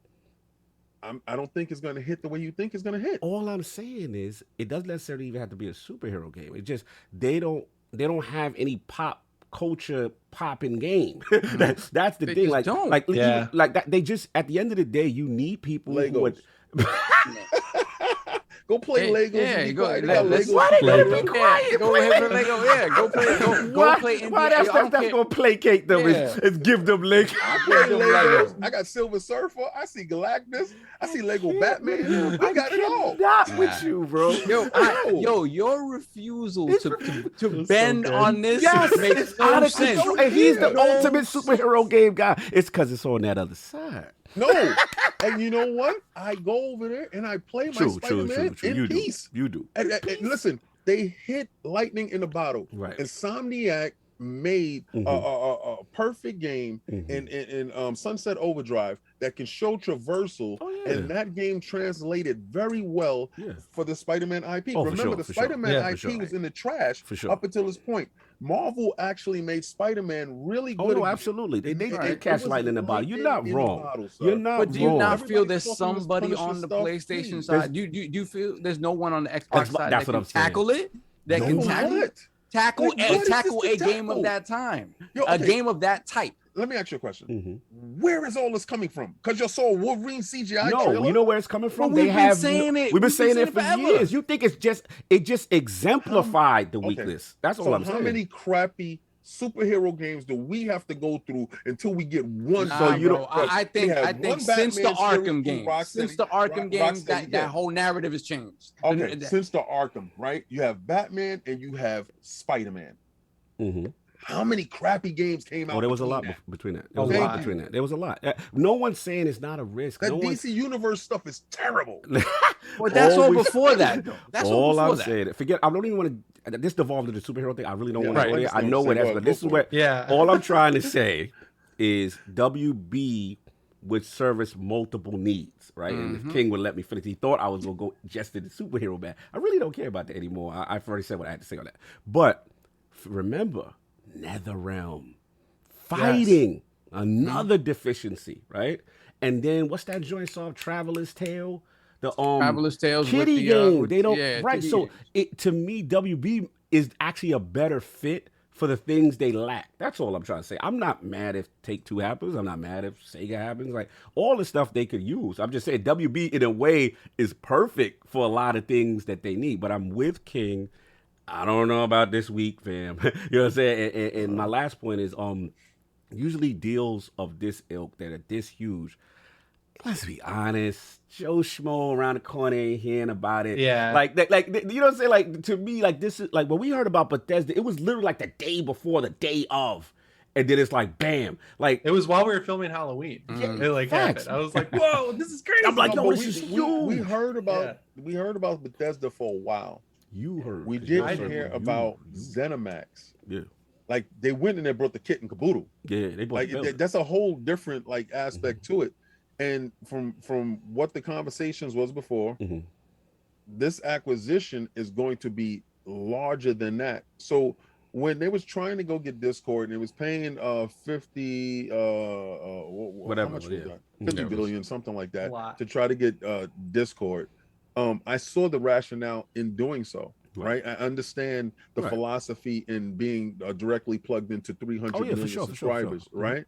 I don't think it's going to hit the way you think it's going to hit. All I'm saying is it doesn't necessarily even have to be a superhero game. It just they don't have any pop culture popping game. That's the thing. Like that. They just at the end of the day, you need people who would go play Legos. Yeah, go. Why they gotta be quiet? Go ahead and Lego. Yeah, go play. Why that's gonna placate them and give them Legos. I got Silver Surfer. I see Galactus. I see Lego Batman. I got it all. Not with you, bro. Yo, your refusal to bend on this makes no sense. And he's the ultimate superhero game guy. It's because it's on that other side. No, and you know what? I go over there and I play my Spider-Man in peace. You do. And listen, they hit lightning in a bottle. Right. Insomniac made a perfect game in Sunset Overdrive that can show traversal, and that game translated very well for the Spider-Man IP. Remember, the Spider-Man IP was in the trash up until this point. Marvel actually made Spider-Man really good. Oh, no, absolutely. They did catch lightning in the bottle. You're not wrong. You're not wrong. But do you not feel there's somebody on the PlayStation side? Do you feel there's no one on the Xbox side that can tackle it? That can tackle a game of that time, a game of that type. Let me ask you a question. Where is all this coming from? Because you saw Wolverine CGI trailer? No, you know where it's coming from? We've been saying it for years. You think it just exemplified the weakness. That's all I'm saying. How many crappy superhero games do we have to go through until we get one? I think since the Arkham game, that whole narrative has changed. Okay, since the Arkham, right? You have Batman and you have Spider-Man. How many crappy games came out? Oh, there was a lot between that. There was a lot. No one's saying it's not a risk. That DC Universe stuff is terrible. Well, that's all before that. That's all I'm saying. Forget. I don't even want to. This devolved into the superhero thing. I really don't want to go there. I know where that's. But this is where. All I'm trying to say is WB would service multiple needs, right? And if King would let me finish, he thought I was gonna go just to the superhero band. I really don't care about that anymore. I've already said what I had to say on that. But remember. NetherRealm fighting another deficiency, right? And then what's that joint song? Traveler's Tale, the Traveler's Tales kitty game. They don't right. So to me, WB is actually a better fit for the things they lack. That's all I'm trying to say. I'm not mad if Take-Two happens. I'm not mad if Sega happens. Like all the stuff they could use. I'm just saying WB in a way is perfect for a lot of things that they need. But I'm with King. I don't know about this week, fam. You know what I'm saying? And my last point is, usually deals of this ilk that are this huge, let's be honest, Joe Schmo around the corner ain't hearing about it. Yeah. Like, you know what I'm saying? Like, to me, like, this is, like, when we heard about Bethesda, it was literally like the day before, the day of. And then it's like, bam. Like, it was while we were filming Halloween. It like happened. I was like, whoa, this is crazy. I'm like, yo, this is huge. We heard about Bethesda for a while. You heard. We didn't hear about ZeniMax. Yeah. Like they went and they brought the kit and caboodle. Yeah, they brought that's a whole different like aspect to it. And from what the conversations was before, this acquisition is going to be larger than that. So when they was trying to go get Discord and it was paying 50 whatever, how much was that? 50 billion, something like that, to try to get Discord. I saw the rationale in doing so. Right, I understand the philosophy in being directly plugged into 300 million subscribers. Right,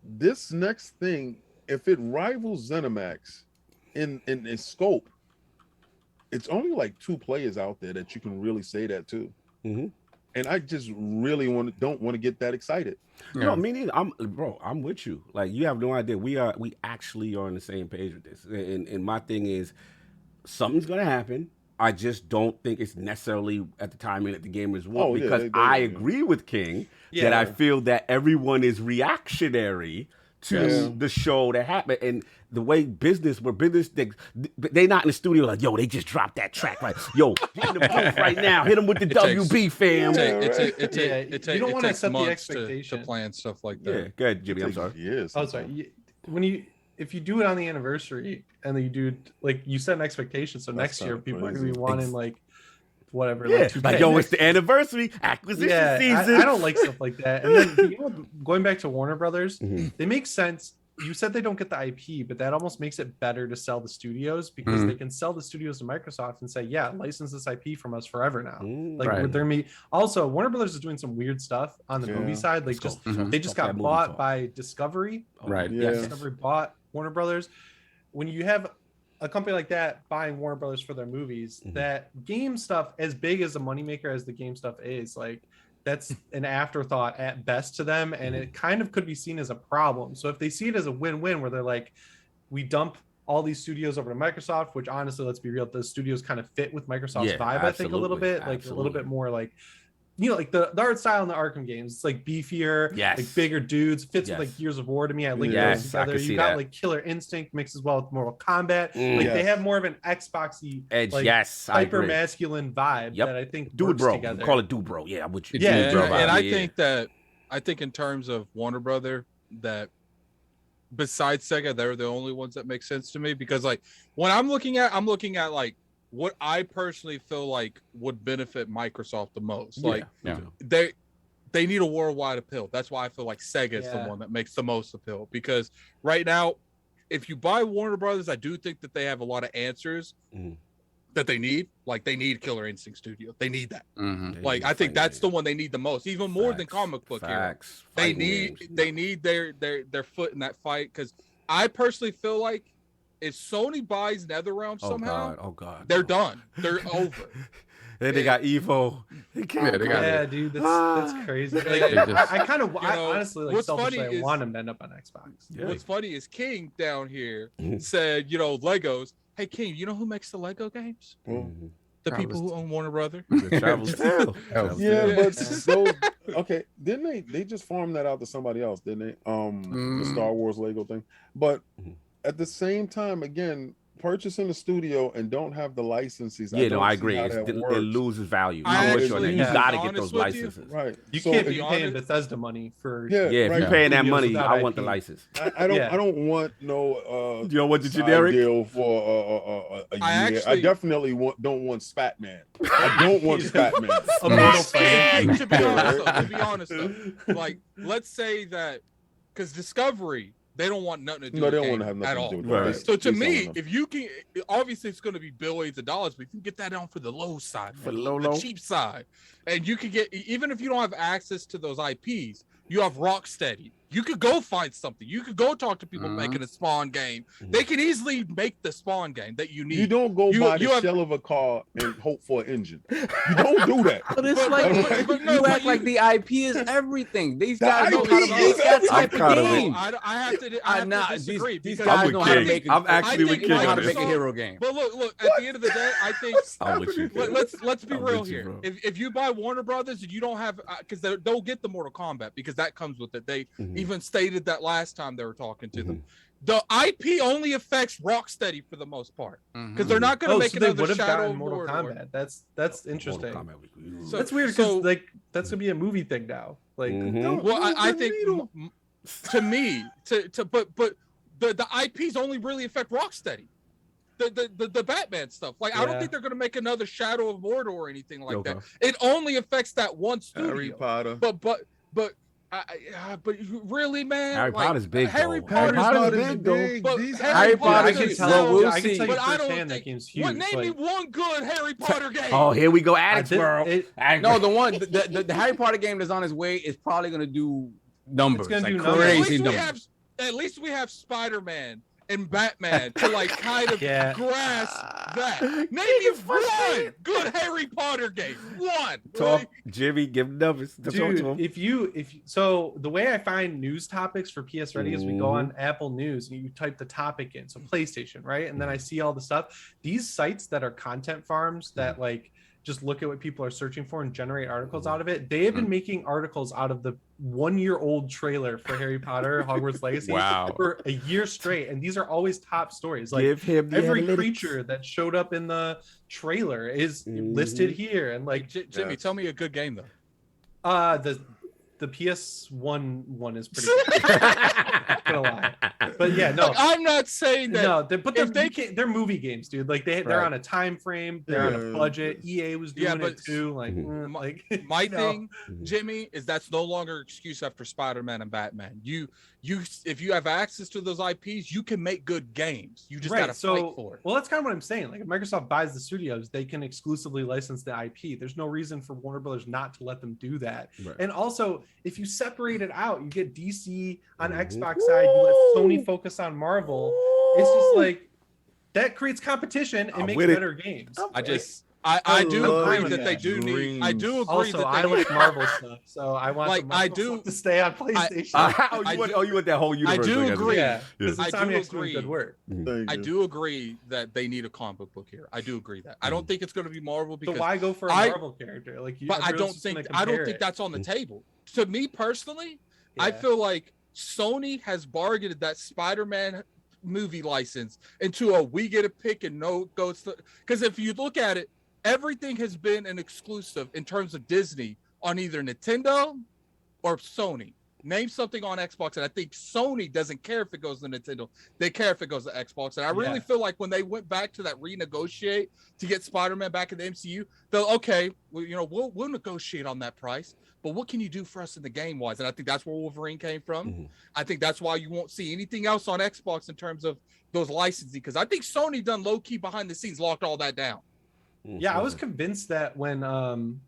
this next thing, if it rivals ZeniMax in scope, it's only like 2 players out there that you can really say that to. And I just really don't want to get that excited. No, me neither. I'm with you. Like, you have no idea. We actually are on the same page with this. And my thing is, something's gonna happen. I just don't think it's necessarily at the timing that the gamers want, because I agree with King that I feel that everyone is reactionary to the show that happened, and the way business they not in the studio like, yo, they just dropped that track, right? Yo, get in the booth right now, hit them with the WB, fam. You don't want to set the expectation to plan stuff like that. Yeah, go ahead, Jimmy. I'm sorry. Yes. Oh, sorry. If you do it on the anniversary and then you do like you set an expectation, so next year people are gonna be wanting like whatever. Yeah, like yo, it's the anniversary acquisition season. I don't like stuff like that. And then going back to Warner Brothers, they make sense. You said they don't get the IP, but that almost makes it better to sell the studios, because they can sell the studios to Microsoft and say, yeah, license this IP from us forever now. With their also Warner Brothers is doing some weird stuff on the movie side. Like they just got bought by Discovery. Discovery bought Warner Brothers. When you have a company like that buying Warner Brothers for their movies, that game stuff, as big as a moneymaker as the game stuff is, like that's an afterthought at best to them, and it kind of could be seen as a problem. So if they see it as a win-win, where they're like, we dump all these studios over to Microsoft, which honestly, let's be real, those studios kind of fit with Microsoft's vibe, I think, a little bit, like a little bit more like, you know, like the art style in the Arkham games, it's like beefier, like bigger dudes, fits with like Gears of War to me. I link those together. You got like Killer Instinct mixes well with Mortal Kombat. Like they have more of an Xboxy edge, like hyper masculine vibe that I think dude works bro together. Call it dude bro. Yeah, I'm with you. And I think in terms of Warner Brother, that besides Sega, they're the only ones that make sense to me, because like when I'm looking at like what I personally feel like would benefit Microsoft the most. Like they need a worldwide appeal. That's why I feel like Sega is the one that makes the most appeal, because right now, if you buy Warner Brothers, I do think that they have a lot of answers that they need. Like they need Killer Instinct Studio. They need that. Like I think that's the one they need the most, even more than comic book hero. They need their foot in that fight, because I personally feel like if Sony buys NetherRealm somehow, they're done. They're over. Then they got Evo. Dude, that's crazy. Like, I kind of, honestly, like, selfishly, I want them to end up on Xbox. What's funny is King down here said, you know, Legos. Hey, King, you know who makes the Lego games? The people who own Warner Brother. But so okay, didn't they just farm that out to somebody else, didn't they? The Star Wars Lego thing. But at the same time, again, purchasing a studio and don't have the licenses. I agree. It loses value. You gotta get those licenses. Right. You can't be paying Bethesda money for. If you're paying that money, I want the license. I don't want no. You don't want the generic deal for a year. I definitely don't want Spatman. I don't want Spatman. To be honest, though, like let's say that because Discovery, they don't want nothing to do with they don't want to have nothing to do with it. So to me, if you can, obviously it's going to be billions of dollars, but you can get that on for the low side, the cheap side. And you can get, even if you don't have access to those IPs, you have Rocksteady. You could go find something. You could go talk to people making a Spawn game. They can easily make the Spawn game that you need. You don't go buy the shell of a car and hope for an engine. You don't do that. But it's you act like the IP is everything. These guys know how to make that type of game. I have to disagree. These guys know how to make I'm actually with King how to make a hero game. But look. At the end of the day, I think let's be real here. If you buy Warner Brothers and you don't have, because they'll get the Mortal Kombat because that comes with it. even stated that last time they were talking to them. The IP only affects Rocksteady for the most part, because they're not going to make another Shadow of Mortal Mordor. Kombat. That's interesting. So that's weird because like that's gonna be a movie thing now. Like, well, I think to me, but the IPs only really affect Rocksteady. The Batman stuff. Like, I don't think they're gonna make another Shadow of Mordor or anything like that. It only affects that one studio. Harry Potter. But really, man, Harry Potter's big. Harry Potter's big, though. but Harry Potter, I can tell you, but I don't think that game's huge. Name me one good Harry Potter game. Oh, here we go, Addicts World. No, the Harry Potter game that's on its way is probably gonna do numbers. It's gonna like do crazy numbers. numbers. At least we have Spider-Man and Batman to like kind of grasp that. Name me one good Harry Potter game. One. Talk, Jimmy. Give numbers. Dude, if you so the way I find news topics for PS Ready is we go on Apple News and you type the topic in. So PlayStation, right? And then I see all the stuff. These sites that are content farms that like just look at what people are searching for and generate articles out of it. They have been making articles out of the 1-year-old trailer for Harry Potter Hogwarts Legacy for a year straight. And these are always top stories. Like every creature that showed up in the trailer is listed here. And like Jimmy, tell me a good game though. The PS1 one is pretty good. Not gonna lie. But yeah, no. Look, I'm not saying that. No, they're movie games, dude. Like they're on a time frame, they're on a budget. EA was doing it too. Like, my thing, Jimmy, is that's no longer an excuse after Spider-Man and Batman. You if you have access to those IPs, you can make good games. You just gotta fight for it. Well, that's kind of what I'm saying. Like if Microsoft buys the studios, they can exclusively license the IP. There's no reason for Warner Brothers not to let them do that. Right. And also, if you separate it out, you get DC on Xbox side, you let Sony focus on Marvel. It's just like that creates competition and makes better games. I do agree that they do need. I do agree also, that I like Marvel stuff, so I want like I do to stay on PlayStation. You want that whole universe? I do agree. Because Insomniac's doing good work. I do agree that they need a comic book here. I do agree that. I don't think it's going to be Marvel because so why go for a Marvel character? Like, but I don't think that's on the table. To me personally, I feel like Sony has bargained that Spider-Man movie license into a we get a pick and no goes to, because if you look at it, everything has been an exclusive in terms of Disney on either Nintendo or Sony. Name something on Xbox, and I think Sony doesn't care if it goes to Nintendo. They care if it goes to Xbox. And I really feel like when they went back to that renegotiate to get Spider-Man back in the MCU, they'll we'll negotiate on that price. But what can you do for us in the game-wise? And I think that's where Wolverine came from. I think that's why you won't see anything else on Xbox in terms of those licensing, because I think Sony done low-key behind the scenes, locked all that down. Yeah, I was convinced that when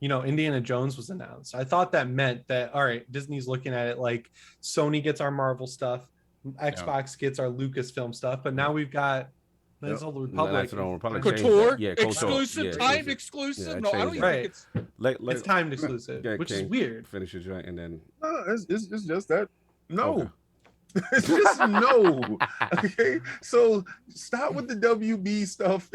Indiana Jones was announced, I thought that meant that all right, Disney's looking at it like Sony gets our Marvel stuff, Xbox gets our Lucasfilm stuff, but now we've got Knights of the Republic. Couture, exclusive, timed exclusive. No, I don't even think it's timed exclusive, which is weird. Finish it right, and then it's just that it's just no. Okay, so stop with the WB stuff.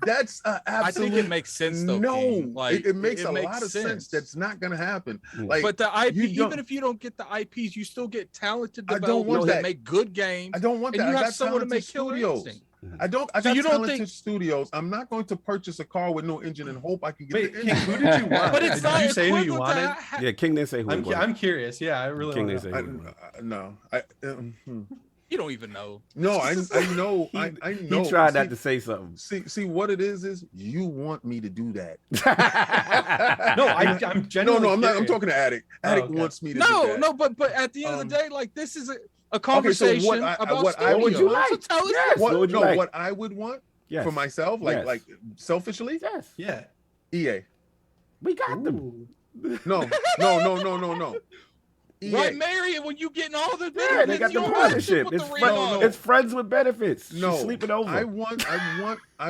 That's absolutely. I think it makes sense though. No, like it makes a lot of sense. That's not gonna happen. Like, but the IP, even if you don't get the IPs, you still get talented developers that make good games. I don't want that. And you I have someone to make killer instinct. I got talented studios. I'm not going to purchase a car with no engine and hope I can get the engine. Who did you want? But it's not. Did you say who you wanted? Yeah, King didn't say who. I'm curious. Yeah, I really King want didn't say who. No, you don't even know. No, I know. I know. He tried not to say something. See what it is you want me to do that. No, I'm genuinely. No, I'm not. I'm talking to Addict. Addict wants me to. do that. No, but at the end of the day, like this is a conversation about what I would like. What I would want for myself, like selfishly. Yes. Yeah. EA. We got them. No. EA. Why marry it when you getting all the benefits? Yeah, they got the partnership. It's friends with benefits. No, she's sleeping over. I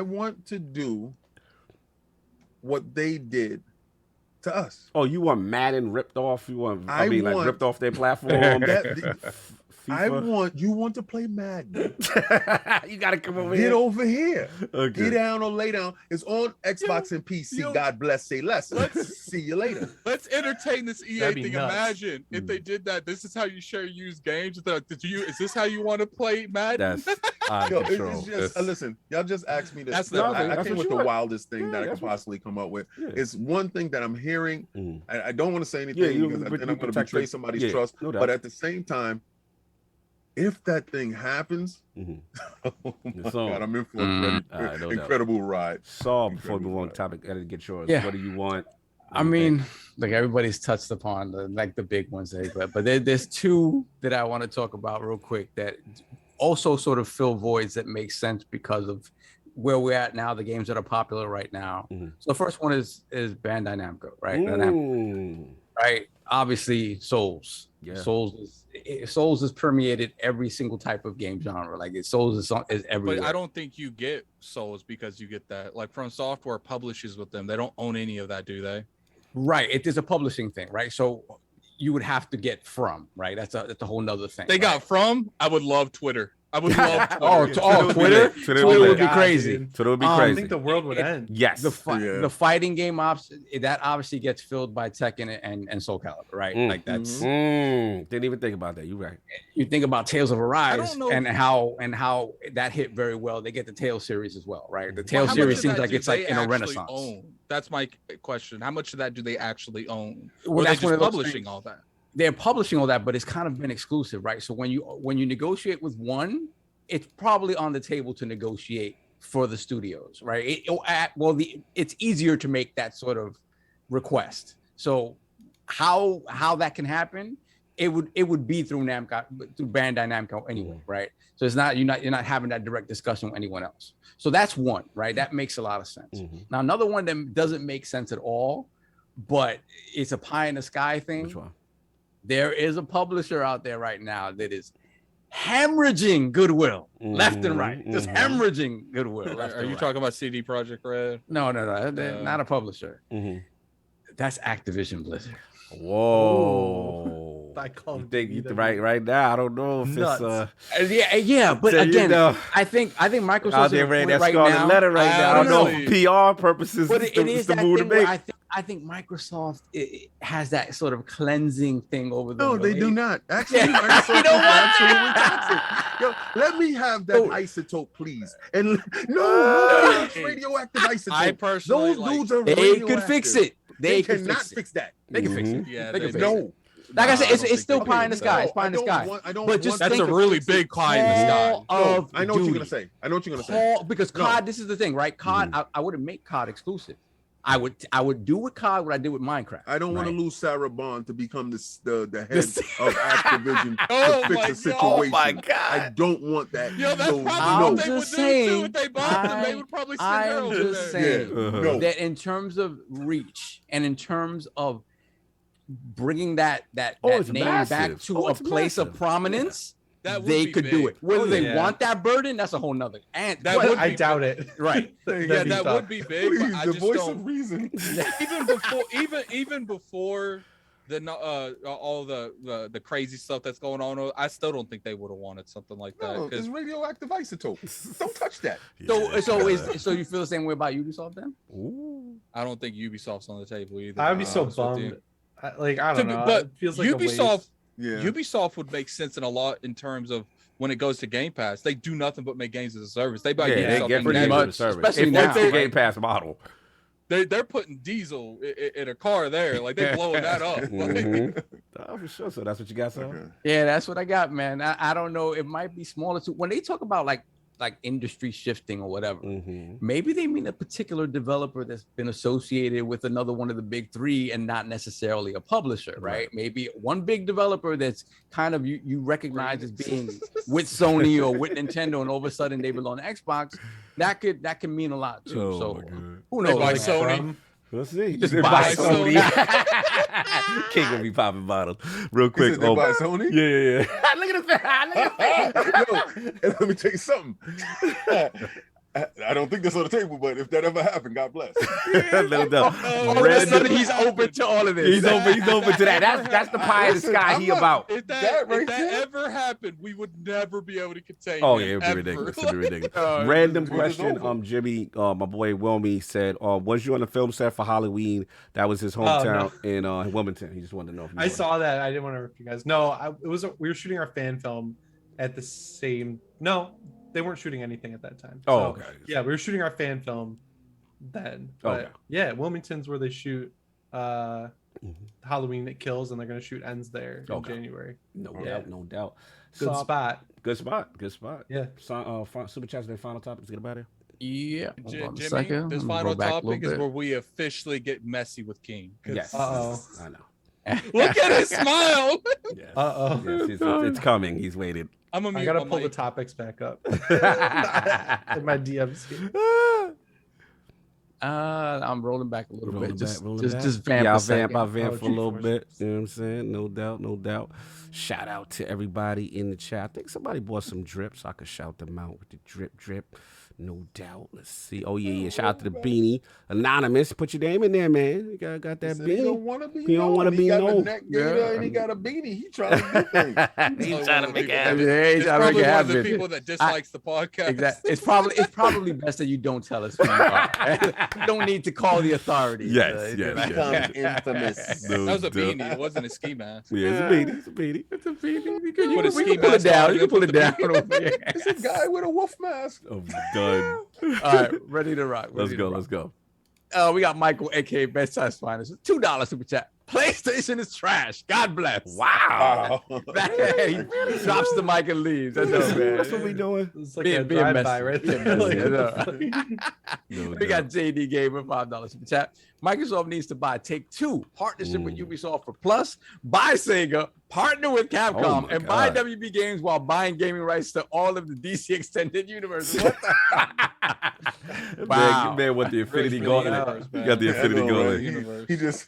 want to do what they did to us. Oh, you want Madden ripped off? You want? I mean, ripped off their platform. FIFA? You want to play Madden? You gotta come over here. Get over here. Okay. Get down or lay down. It's on Xbox and PC. God bless. Say less. Let's see you later. Let's entertain this EA That'd be thing. nuts. Imagine if they did that. This is how you share used games. Is this how you want to play Madden? That's out Yo, of control. it's just listen. Y'all just asked me this. That's I what came with you the want. wildest thing Yeah, that I that's could what- possibly come up with. Yeah. It's one thing that I'm hearing. I don't want to say anything Yeah, because then I'm going to protect betray the- somebody's yeah, trust. no doubt. But at the same time, if that thing happens, oh my It's on. God, I'm in for Mm. a All right, no doubt. incredible ride. Saul, before we move on to topic, gotta get yours. Yeah. What do you want? I mean, like everybody's touched upon the big ones, but there's two that I want to talk about real quick that also sort of fill voids that make sense because of where we're at now, the games that are popular right now. So the first one is Bandai Namco, right? Right. Obviously, Souls. Yeah. Souls has permeated every single type of game genre. Like Souls is everywhere. But I don't think you get Souls because you get that. Like From Software publishes with them. They don't own any of that, do they? Right. It is a publishing thing, right? So you would have to get From, right? That's a whole nother thing. They got From. I would love Twitter. I would love Twitter. Twitter? Twitter Twitter would be God, crazy. dude. So it would be I crazy. think the world would end. Yes. The fighting game ops that obviously gets filled by Tekken and Soul Calibur, right? Like that's Didn't even think about that. You're right. you think about Tales of Arise don't know and how that hit very well. They get the Tales series as well, right? The Tales How much series of seems that like do it's like they in a actually renaissance. own? That's my question. How much of that do they actually own? Well, Or are they that's one just of those publishing things. all that? They're publishing all that, but it's kind of been exclusive, right? So when you negotiate with one, it's probably on the table to negotiate for the studios, right? It's easier to make that sort of request. So how that can happen? It would be through Namco, through Bandai Namco anyway, right? So it's not you're not having that direct discussion with anyone else. So that's one, right? That makes a lot of sense. Now another one that doesn't make sense at all, but it's a pie in the sky thing. Which one? There is a publisher out there right now that is hemorrhaging goodwill left and right, just hemorrhaging goodwill. Left Are and you right. talking about CD Projekt Red? No, they're not a publisher. That's Activision Blizzard. Whoa. I call You him think you Cognito. right now? I don't know if Nuts. Yeah, but tell you again, now. I think Microsoft's out there in a reading point that right scarlet now. letter right now. I don't know honestly- if PR purposes. But it's it the, is it's the that move to thing where make. I think Microsoft it has that sort of cleansing thing over the. No, they do not. Actually, Yeah. Microsoft You know is what? absolutely toxic. Yo, let me have that isotope, please. And radioactive isotope. I personally Those dudes are They radioactive. could fix it. They could cannot fix it. fix that. They can fix it. Yeah, They can they- fix it. No. Like I said, I don't it's think still they pie can in the do sky. that. It's pie in the sky. I don't But just That's think a of really fix big it. pie in the sky. Call No, of I know what you're Duty. gonna say. I know what you're gonna say. Call, because No. COD, this is the thing, right? COD, I wouldn't make COD exclusive. I would do with COD what I did with Minecraft. I don't want to right? lose Sarah Bond to become the head This- of Activision Oh to fix my a God. situation. Oh my God. I don't want that. Yo, that's So, probably I'm what no. they would just do saying, too if they bought them. They would probably send her I'm over just there. saying Yeah, no. that in terms of reach and in terms of bringing that it's name massive. back to Oh, a it's place of massive. prominence, That would they be could big. do it. Whether they yeah. want that burden, that's a whole nother. And That but- would I be doubt it. right. Yeah, that would be big. Please, But I the just voice don't. of reason. even before all the crazy stuff that's going on, I still don't think they would have wanted something like that. No, 'cause it's radioactive isotope. Don't touch that. So you feel the same way about Ubisoft then? I don't think Ubisoft's on the table either. I would be to so honest with you. bummed. I don't know. But It feels like a Ubisoft, waste. Yeah. Ubisoft would make sense in a lot in terms of when it goes to Game Pass. They do nothing but make games as a service. They buy Yeah, Ubisoft they get in pretty games. much service. especially If now, that's the right? Game Pass model. They're putting diesel in a car there, like they're blowing that up. Like, Mhm. Oh, for sure. So that's what you got, son? Okay. Yeah, that's what I got, man. I don't know. It might be smaller too. When they talk about like industry shifting or whatever, maybe they mean a particular developer that's been associated with another one of the big three and not necessarily a publisher, right? Maybe one big developer that's kind of you recognize as being with Sony or with Nintendo, and all of a sudden they belong to Xbox. That could mean a lot too. Oh, so my God. who They knows? buy man? Sony. We'll see. Just They buy Sony. King will be popping bottles. Real He quick. said they buy Sony? Yeah. Look at his face. Look at his face. Yo, and let me tell you something. I don't think that's on the table, but if that ever happened, God bless. No doubt. He's open to all of this. He's open to that. That's the pie in the sky he about. If that ever happened, we would never be able to contain. Oh yeah, it'd be ridiculous. It'd be ridiculous. Random question. Jimmy, my boy Wilmy said, "Was you on the film set for Halloween? That was his hometown in Wilmington. He just wanted to know." If I saw that. I didn't want to rip you guys. No, we were shooting our fan film at the same. No. They weren't shooting anything at that time. Oh, okay. Yeah, we were shooting our fan film then. But yeah, Wilmington's where they shoot Halloween It Kills, and they're gonna shoot Ends there in January. No doubt. Good spot. Yeah. Super chats. Their final topics. Get about it. Yeah. Jimmy, this final topic is where we officially get messy with King. Yes. I know. Look at his smile. Yes. Yes, it's coming. He's waited. I gotta pull the topics back up in my DMs. I'm rolling back a little bit. Just vamp. Yeah, I'll vamp for a little bit. You know what I'm saying? No doubt. Shout out to everybody in the chat. I think somebody bought some drip, so I could shout them out with the drip. No doubt. Let's see. Oh yeah. Shout out to the beanie. Anonymous. Put your name in there, man. You got that beanie. He don't want to be known. He got a neck gaiter and he got a beanie. He trying to do things. He's trying to make it happen. He's probably one of the people that dislikes the podcast. Exactly. It's probably best that you don't tell us who you are. You don't need to call the authorities. Yes. Infamous. That was a beanie. It wasn't a ski mask. Yeah, it's a beanie. We can pull it down. You can pull it down. It's a guy with a wolf mask. I'm done. All right, ready to rock. Let's go. We got Michael, aka Best Size Finest, $2 super chat. PlayStation is trash. God bless. Wow. He drops the mic and leaves. That's dope, man. That's what we doing. It's like a drive-by right there. We got JD Gamer, $5 super chat. Microsoft needs to buy Take-Two, partnership with Ubisoft for Plus, buy Sega, partner with Capcom, and buy WB Games while buying gaming rights to all of the DC Extended Universe. What the Wow. Man, what the Infinity Gauntlet. You got the Infinity Gauntlet. He just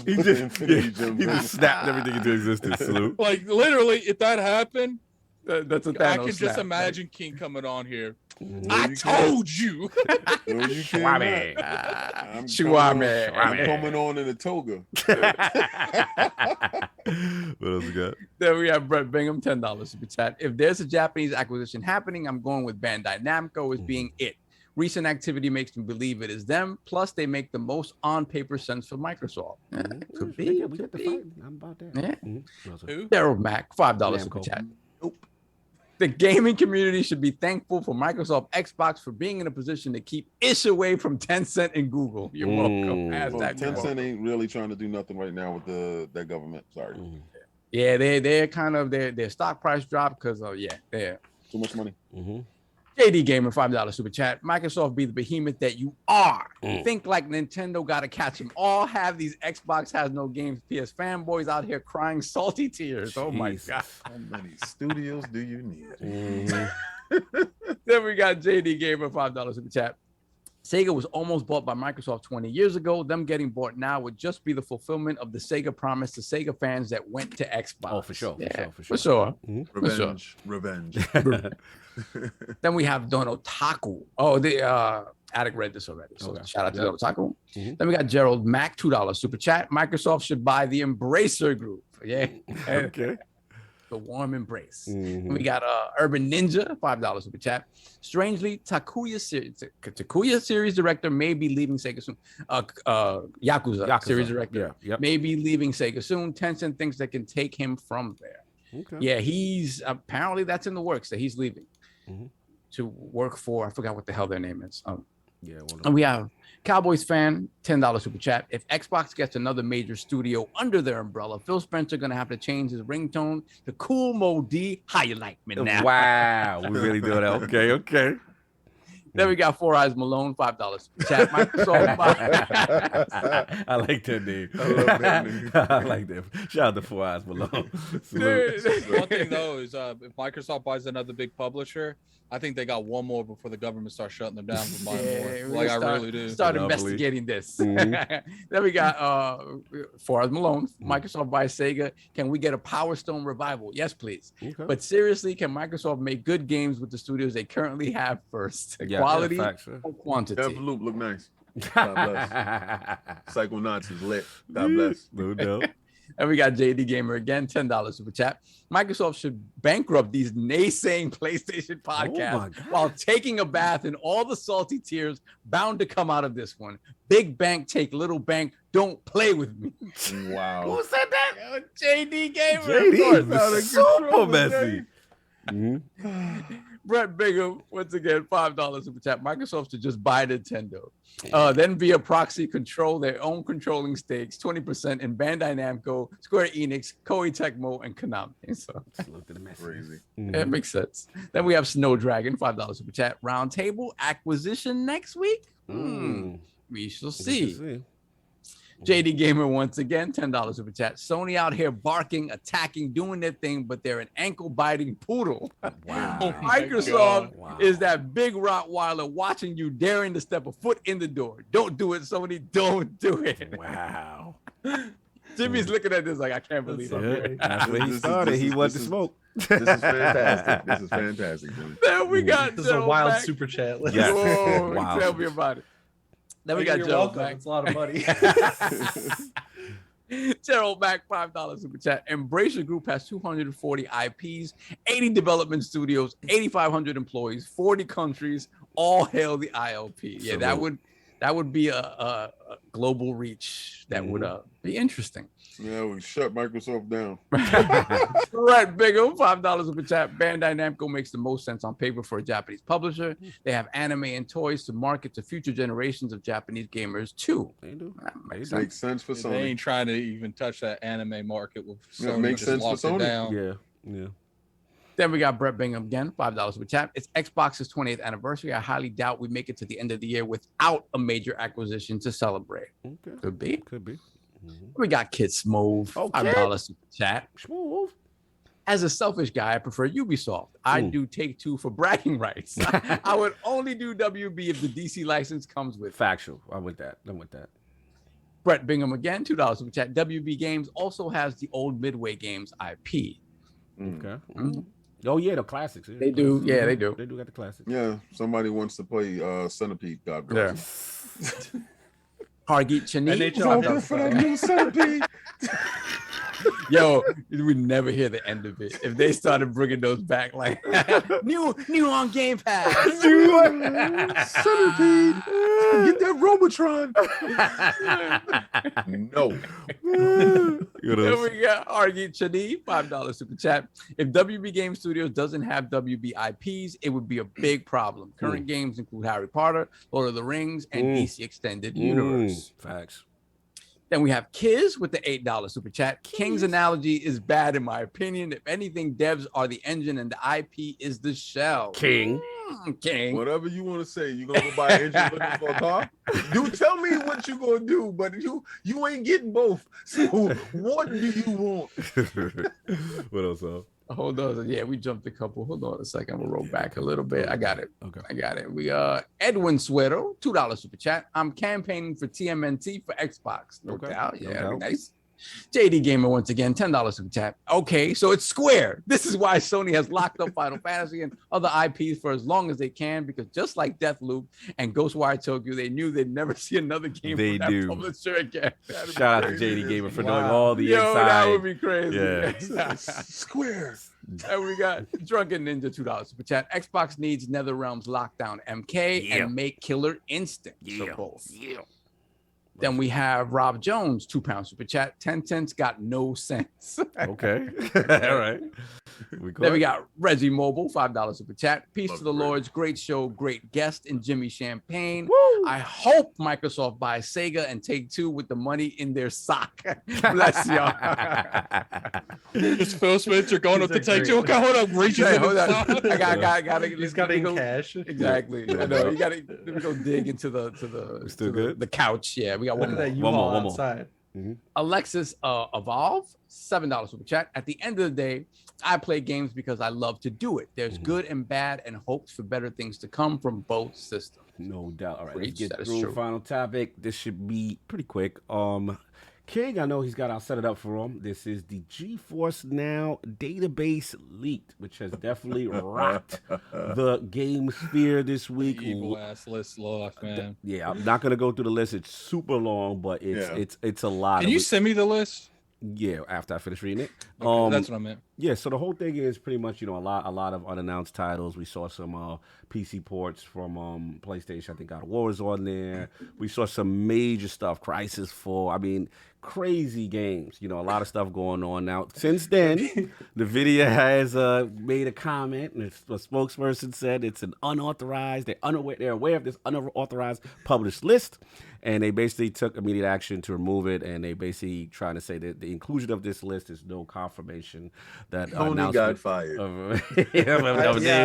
put the Infinity Gem. He just snapped everything into existence, Salute. Like literally, if that happened, that's a Thanos I can just snap, imagine King coming on here. I told you. No, you can't. I'm coming on in a toga. What else we got? Then we have Brett Bingham, $10 super chat. If there's a Japanese acquisition happening, I'm going with Bandai Namco as being it. Recent activity makes me believe it is them. Plus, they make the most on-paper sense for Microsoft. Could be. We got the fight. I'm about that. Yeah. Daryl Mack, $5 super chat. Nope. The gaming community should be thankful for Microsoft Xbox for being in a position to keep ish away from Tencent and Google. You're welcome. Tencent ain't really trying to do nothing right now with their government. Sorry. Yeah, they're kind of their stock price dropped because they're too much money. JD Gamer, $5 super chat. Microsoft be the behemoth that you are. Think like Nintendo gotta catch them all. Have these Xbox has no games. PS fanboys out here crying salty tears. Oh my God. How many studios do you need? Then we got JD Gamer, $5 super chat. Sega was almost bought by Microsoft 20 years ago. Them getting bought now would just be the fulfillment of the Sega promise to Sega fans that went to Xbox. Oh, for sure. Revenge. Then we have Don Otaku. Oh, the Attic read this already. So shout out to Don Otaku. Then we got Gerald Mack, $2 super chat. Microsoft should buy the Embracer Group. Yeah. Okay. The warm embrace. We got Urban Ninja, $5 super chat. Strangely, Takuya series director may be leaving Sega soon. Yakuza series director may be leaving Sega soon. Tencent thinks they can take him from there. Yeah, he's apparently that's in the works that he's leaving to work for. I forgot what the hell their name is. And we have Cowboys fan, $10 super chat. If Xbox gets another major studio under their umbrella, Phil Spencer gonna have to change his ringtone to Cool Mo D. How you like me now? Wow, we really do that. Okay. Then we got Four Eyes Malone, $5 super chat. Microsoft. I like that name. I love that name. I like that. Shout out to Four Eyes Malone. One thing though is if Microsoft buys another big publisher, I think they got one more before the government starts shutting them down from buying more. Like I really do. Start investigating this. Then we got Four Eyes Malone. Microsoft buys Sega. Can we get a Power Stone revival? Yes, please. But seriously, can Microsoft make good games with the studios they currently have first? Yes. quality facts, yeah. or quantity. Deathloop look nice. God bless. Psychonauts is lit. God bless. No doubt. And we got JD Gamer again, $10 super chat. Microsoft should bankrupt these naysaying PlayStation podcasts while taking a bath in all the salty tears bound to come out of this one. Big bank, take little bank. Don't play with me. Wow. Who said that? JD Gamer. JD was super messy. Brett Bingham, once again, $5 super chat. Microsoft should just buy Nintendo. Then via proxy control their own controlling stakes, 20% in Bandai Namco, Square Enix, Koei Tecmo, and Konami. So crazy. It makes sense. Then we have Snow Dragon, $5 super chat. Round table acquisition next week. We shall see. JD Gamer once again, $10 super chat. Sony out here barking, attacking, doing their thing, but they're an ankle-biting poodle. Wow. Microsoft is that big Rottweiler watching you, daring to step a foot in the door. Don't do it, Sony. Don't do it. Wow. Jimmy's looking at this like, I can't believe it. That's where he started. He wanted to smoke. This is fantastic. This is fantastic, Jimmy. Then we got this is a wild super chat. Yes. Whoa, Wow. Tell me about it. Then we got You're Gerald welcome. back. It's a lot of money. Gerald back, $5 super chat. Embracer Group has 240 IPs, 80 development studios, 8,500 employees, 40 countries. All hail the ILP. Yeah, that would be a global reach. That would be interesting. Yeah, we shut Microsoft down. Right, Bingham, $5 super chat. Bandai Namco makes the most sense on paper for a Japanese publisher. They have anime and toys to market to future generations of Japanese gamers too. They do. Makes sense for Sony. They ain't trying to even touch that anime market with Sony. Yeah, makes sense for Sony. Down. Yeah. Then we got Brett Bingham again, $5 super chat. It's Xbox's 20th anniversary. I highly doubt we make it to the end of the year without a major acquisition to celebrate. Okay. Could be. We got Kid Smooth, $5 super chat. Smooth. As a selfish guy, I prefer Ubisoft. I do Take-Two for bragging rights. I would only do WB if the DC license comes with. Factual. I'm with that. Brett Bingham again, $2 super chat. WB Games also has the old Midway Games IP. Okay. Oh yeah, the classics. They do. Yeah, they do. They do got the classics. Yeah, somebody wants to play Centipede. God bless. Hargeet Chani. Vote for that new Centipede. Yo, we never hear the end of it. If they started bringing those back, like new on Game Pass. Centipede. Get that Robotron. No. Then we got Hargeet Chani, $5 super chat. If WB Game Studios doesn't have WB IPs, it would be a big problem. Current games include Harry Potter, Lord of the Rings, and DC Extended Universe. Facts. Then we have Kiz with the $8 super chat. King's analogy is bad in my opinion. If anything, devs are the engine and the IP is the shell. King. Whatever you want to say, you gonna go buy an engine looking for a car? You tell me what you gonna do, but you ain't getting both. So what do you want? What else? Hold on. Yeah, we jumped a couple. Hold on a second. We'll roll back a little bit. I got it. Okay. I got it. We Edwin Suero, $2 super chat. I'm campaigning for TMNT for Xbox. No doubt. Yeah, that'd be nice. JD Gamer once again, $10 super chat. Okay, so it's Square. This is why Sony has locked up Final Fantasy and other IPs for as long as they can, because just like Deathloop and Ghostwire Tokyo, they knew they'd never see another game from that publisher again. Shout out to JD Gamer for doing all the inside. That would be crazy. Yeah. Square. And we got Drunken Ninja, $2 super chat. Xbox needs NetherRealm's Lockdown MK and make Killer Instinct. So both. Then we have Rob Jones, £2 super chat. 10 cents got no sense. Okay. All right. Then we got Reggie Mobile, $5 super chat. Peace to the Lords. Great show, great guest, and Jimmy Champane. Woo! I hope Microsoft buys Sega and Take-Two with the money in their sock. Bless y'all. Just Phil Spencer going up to Take-Two. Okay, hold up. Reaches in hold his on. sock. I got it. He's got it in cash. Exactly. I know. You got to go dig into the couch. Yeah, we got one more. Outside. Alexis Evolve, $7 super chat. At the end of the day, I play games because I love to do it. There's good and bad and hopes for better things to come from both systems. No doubt. All right, let's Preach, get that is through true. final topic. This should be pretty quick. King, I know I'll set it up for him. This is the GeforceNow database leaked, which has definitely rocked the game sphere this week. Evil ass list lost, man. Yeah, I'm not gonna go through the list. It's super long, but it's a lot. Can you send me the list? Yeah, after I finish reading it. Okay, that's what I meant. Yeah, so the whole thing is pretty much, a lot of unannounced titles. We saw some PC ports from PlayStation. I think God of War was on there. We saw some major stuff, Crysis 4. I mean, crazy games. A lot of stuff going on now. Since then, NVIDIA has made a comment, and a spokesperson said it's an unauthorized. They're aware of this unauthorized published list, and they basically took immediate action to remove it. And they basically trying to say that the inclusion of this list is no confirmation that Tony got fired. I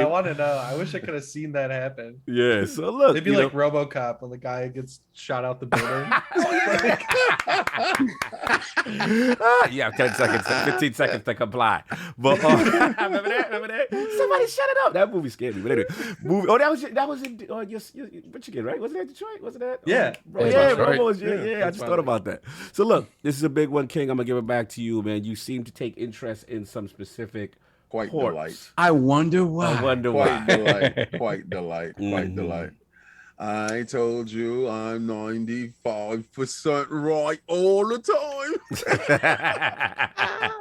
want to know. I wish I could have seen that happen. Yeah, so look, maybe like RoboCop when the guy gets shot out the building. Yeah, 10 seconds, 15 seconds to comply. But remember that? Somebody shut it up. That movie scared me. But anyway, that was in Michigan, right? Wasn't that Detroit? Wasn't that? Yeah. I just thought about that. So look, this is a big one, King. I'm gonna give it back to you, man. You seem to take interest in some specific Quite ports. delight. I wonder why. Quite delight. I told you I'm 95% right all the time.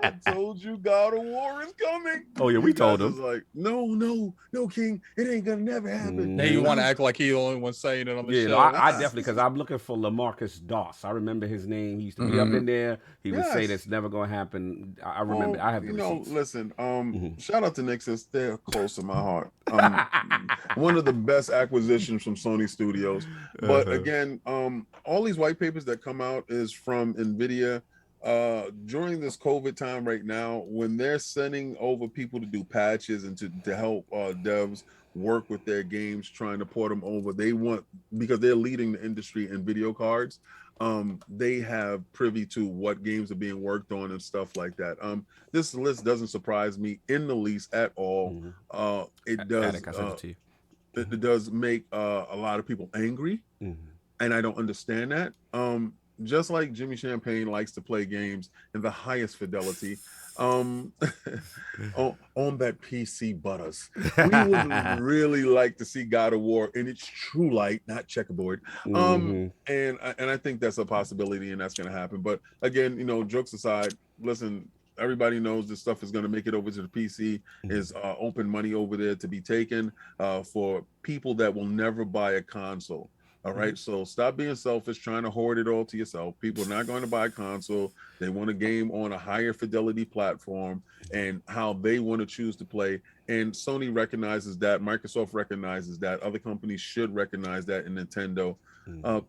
I told you God of War is coming. Oh yeah, we told him. Like, no, King, it ain't gonna never happen. Hey, you want to act like he the only one saying it on the show? No, I definitely, because I'm looking for LaMarcus Doss. I remember his name. He used to be up in there. He would say that's never gonna happen. I remember. I have the receipts. Listen. Shout out to Nixon. They're close to my heart. One of the best acquisitions from Sony Studios. But again, all these white papers that come out is from NVIDIA. During this COVID time right now, when they're sending over people to do patches and to help devs work with their games, trying to port them over, because they're leading the industry in video cards, they have privy to what games are being worked on and stuff like that. This list doesn't surprise me in the least at all. It does. It does make a lot of people angry, and I don't understand that. Just like Jimmy Champane likes to play games in the highest fidelity, on that PC butters, we would really like to see God of War in its true light, not checkerboard. And I think that's a possibility, and that's going to happen. But again, jokes aside, listen. Everybody knows this stuff is going to make it over to the PC. Is open money over there to be taken for people that will never buy a console. All right, so stop being selfish, trying to hoard it all to yourself. People are not going to buy a console. They want a game on a higher fidelity platform and how they want to choose to play. And Sony recognizes that. Microsoft recognizes that. Other companies should recognize that, and Nintendo.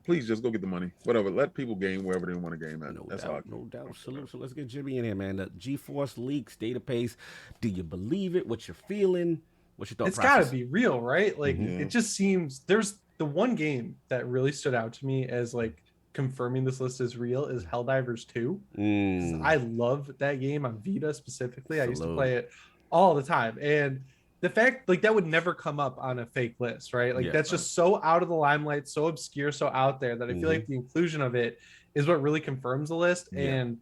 Please just go get the money. Whatever. Let people game wherever they want to game at. That's all. No doubt. So let's get Jimmy in here, man. The GeForce leaks database. Do you believe it? What you're feeling? What's your thought process? It's got to be real, right? Like, it just seems there's the one game that really stood out to me as like confirming this list is real is Helldivers 2. I love that game on Vita specifically. I used to play it all the time. And the fact like that would never come up on a fake list, right? Like that's just so out of the limelight, so obscure, so out there that I feel like the inclusion of it is what really confirms the list. And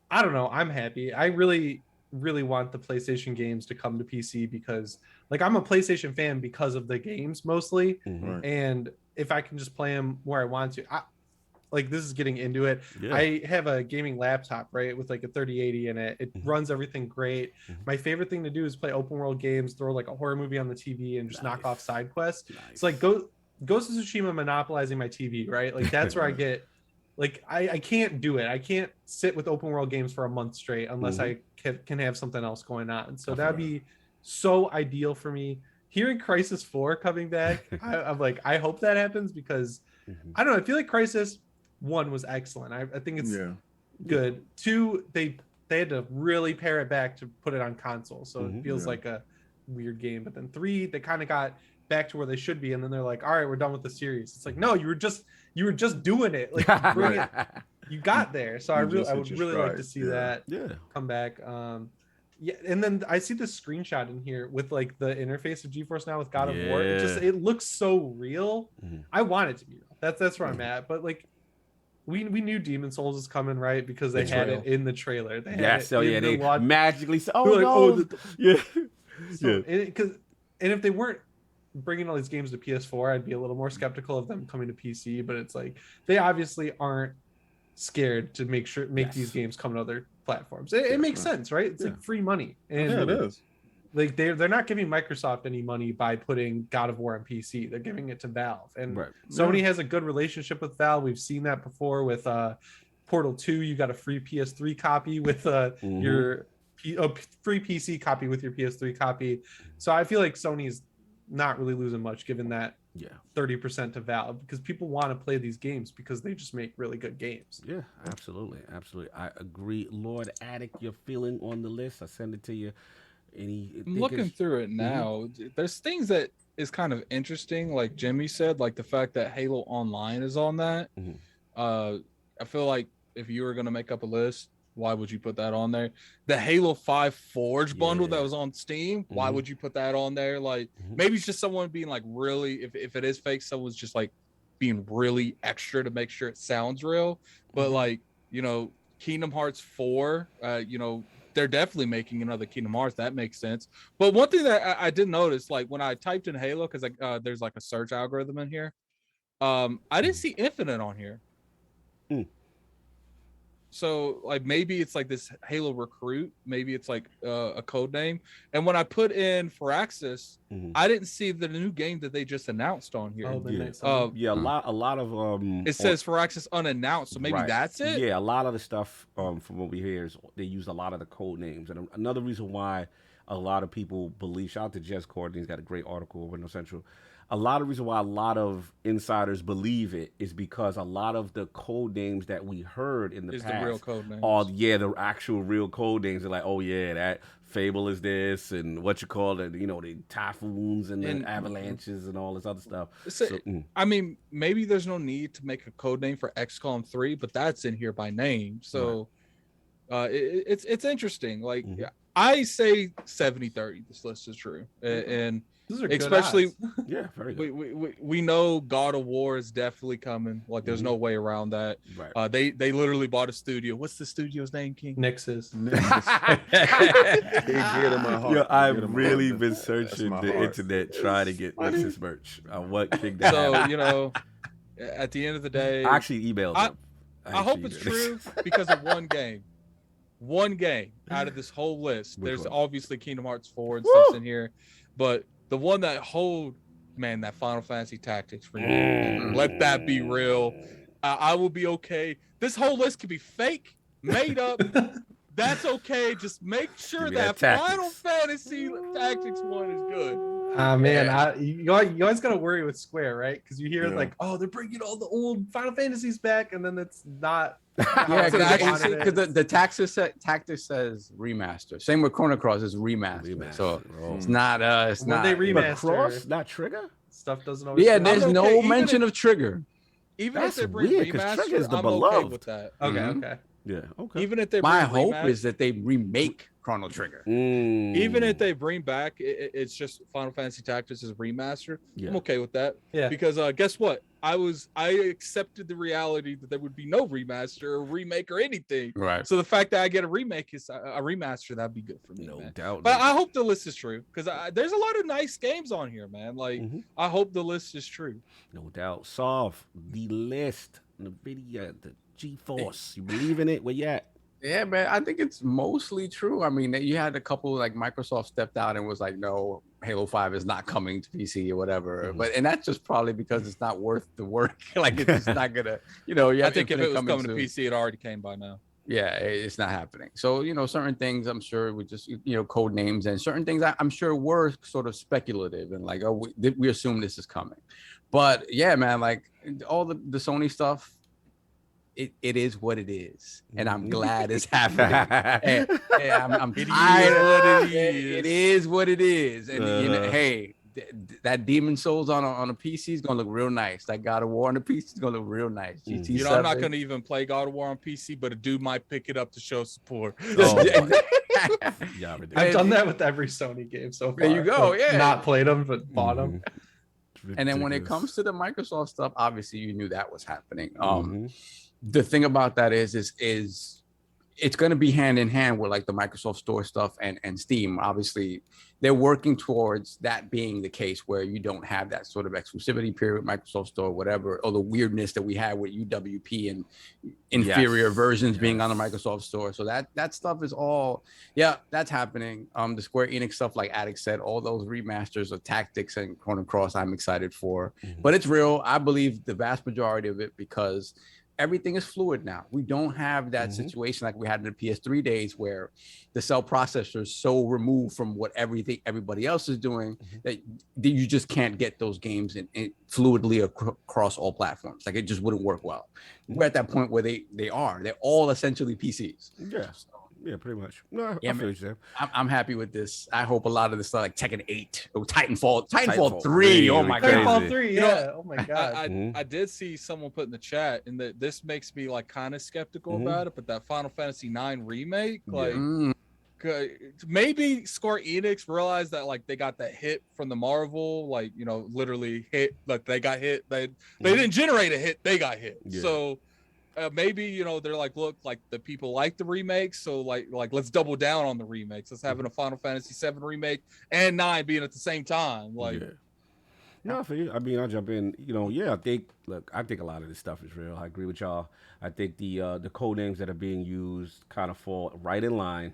I don't know, I'm happy. I really want the PlayStation games to come to PC because like I'm a PlayStation fan because of the games mostly. And if I can just play them where I want to, like this is getting into it. I have a gaming laptop, right, with like a 3080 in it. It runs everything great. My favorite thing to do is play open world games, throw like a horror movie on the TV and just knock off side quests. It's like Ghost of Tsushima monopolizing my TV, right? Like that's where I get like I can't do it. I can't sit with open world games for a month straight unless I can have something else going on. So that'd be so ideal for me. Hearing Crysis 4 coming back, I'm like, I hope that happens because I don't know. I feel like Crysis 1 was excellent. I think it's good. 2, they had to really pare it back to put it on console, so it feels like a weird game. But then 3, they kind of got back to where they should be, and then they're like, all right, we're done with the series. It's like, no, you were just doing it. Like you got there. So I would really like to see that come back. And then I see this screenshot in here with like the interface of GeForceNow with God of War. It looks so real. I want it to be real. That's where I'm at. But like we knew Demon Souls is coming, right? Because they had it in the trailer. They had so yeah, they magically said, "Oh like, no, yeah." So, and if they weren't bringing all these games to PS4, I'd be a little more skeptical of them coming to PC. But it's like they obviously aren't scared to make these games come to other platforms. It makes sense, right? It's like free money, and it is. Like they're not giving Microsoft any money by putting God of War on PC. They're giving it to Valve, and Sony has a good relationship with Valve. We've seen that before with Portal 2. You got a free PS3 copy with your free PC copy with your PS3 copy. So I feel like Sony's not really losing much, given that 30% to Valve, because people want to play these games because they just make really good games. Yeah, absolutely. I agree. Lord Attic, your feeling on the list, I send it to you. I'm looking through it now. There's things that is kind of interesting, like Jimmy said, like the fact that Halo Online is on that. I feel like if you were going to make up a list, why would you put that on there? The Halo 5 Forge bundle that was on Steam, why would you put that on there? Like maybe it's just someone being like really, if it is fake, someone's just like being really extra to make sure it sounds real. But like, you know, Kingdom Hearts 4, you know, they're definitely making another Kingdom Hearts. That makes sense. But one thing that I did notice, like when I typed in Halo, because there's like a search algorithm in here, I didn't see Infinite on here. So like maybe it's like this Halo Recruit, maybe it's like a code name. And when I put in Firaxis, I didn't see the new game that they just announced on here. A lot of it says Firaxis unannounced, so maybe that's it. Yeah, a lot of the stuff from what we hear is they use a lot of the code names. And another reason why a lot of people believe, shout out to Jez Corden, he's got a great article over Windows Central. A lot of reason why a lot of insiders believe it is because a lot of the code names that we heard in the past the real code names. Are the actual real code names. They're like, oh yeah, that Fable is this, and what you call it, you know, the typhoons and the avalanches and all this other stuff. I mean, maybe there's no need to make a code name for XCOM 3, but that's in here by name. So it's interesting. Like I say 70-30, this list is true. And especially very good. We know God of War is definitely coming. Like there's no way around that. They literally bought a studio. What's the studio's name, King? Nix's. I've really been searching the internet trying to get Nix's merch. What King? So you know, at the end of the day, I actually emailed them. I hope it's true because of one game. One game out of this whole list. There's obviously Kingdom Hearts 4 and stuff in here, but the one that that Final Fantasy Tactics for you. Let that be real. I will be okay. This whole list could be fake, made up. That's okay. Just make sure that Final Fantasy Tactics 1 is good. Man, you always got to worry with Square, right? Because you hear like, oh, they're bringing all the old Final Fantasies back, and then it's not. Because the Tactics says remaster. Same with Chrono Cross is remaster. So it's not. It's when not. They remaster, Cross, not Trigger. Stuff doesn't always. Yeah, there's no mention of Trigger. Even if they bring remaster, I'm okay with that. Okay. Yeah. Okay. Even if they my hope is that they remake Chrono Trigger. Even if they bring back, it's just Final Fantasy Tactics is remastered. I'm okay with that. Yeah. Because guess what? I accepted the reality that there would be no remaster or remake or anything. Right. So the fact that I get a remake is a remaster, that'd be good for me. No doubt. But I hope the list is true because there's a lot of nice games on here, man. Like I hope the list is true. No doubt. Solve the list, NVIDIA, the GeForce. You believe in it? Where you at? Yeah, man, I think it's mostly true. I mean, you had a couple like Microsoft stepped out and was like, no, Halo 5 is not coming to PC or whatever. And that's just probably because it's not worth the work. Like it's just not gonna, I think if it was coming to PC, it already came by now. Yeah, it's not happening. So, certain things I'm sure we just, code names and certain things I'm sure were sort of speculative and like, oh, we assume this is coming. But yeah, man, like all the Sony stuff, it is what it is, and I'm glad it's happening. I'm tired. It is what it is, and hey, that Demon Souls on a PC is gonna look real nice. That God of War on the PC is gonna look real nice. GT7. I'm not gonna even play God of War on PC, but a dude might pick it up to show support. I've done that with every Sony game so far. There you go. Yeah, not played them, but bought them. And then when it comes to the Microsoft stuff, obviously you knew that was happening. the thing about that is it's going to be hand in hand with like the Microsoft Store stuff and Steam. Obviously, they're working towards that being the case where you don't have that sort of exclusivity period with Microsoft Store, whatever, or the weirdness that we had with UWP and inferior versions being on the Microsoft Store. So that stuff is all, that's happening. The Square Enix stuff, like Attic said, all those remasters of Tactics and Chrono Cross, I'm excited for. But it's real. I believe the vast majority of it because everything is fluid now. We don't have that situation like we had in the PS3 days where the cell processor is so removed from what everybody else is doing that you just can't get those games in fluidly across all platforms. Like it just wouldn't work well. We're at that point where they're all essentially PCs. Yeah. Yeah, pretty much. No, yeah, I'm happy with this. I hope a lot of this stuff like Tekken 8 or Titanfall 3. Oh my god. Titanfall 3, yeah. Oh my god. I did see someone put in the chat, and that this makes me like kind of skeptical about it, but that Final Fantasy 9 remake, like maybe Square Enix realized that like they got that hit from the Marvel, like, you know, literally hit, like they got hit. They didn't generate a hit, they got hit. Yeah. So maybe, you know, they're like, look, like the people like the remakes, so like let's double down on the remakes. Let's have a Final Fantasy 7 remake and 9 being at the same time. Like, no, for you. I mean, I'll jump in. You know, I think a lot of this stuff is real. I agree with y'all. I think the code names that are being used kind of fall right in line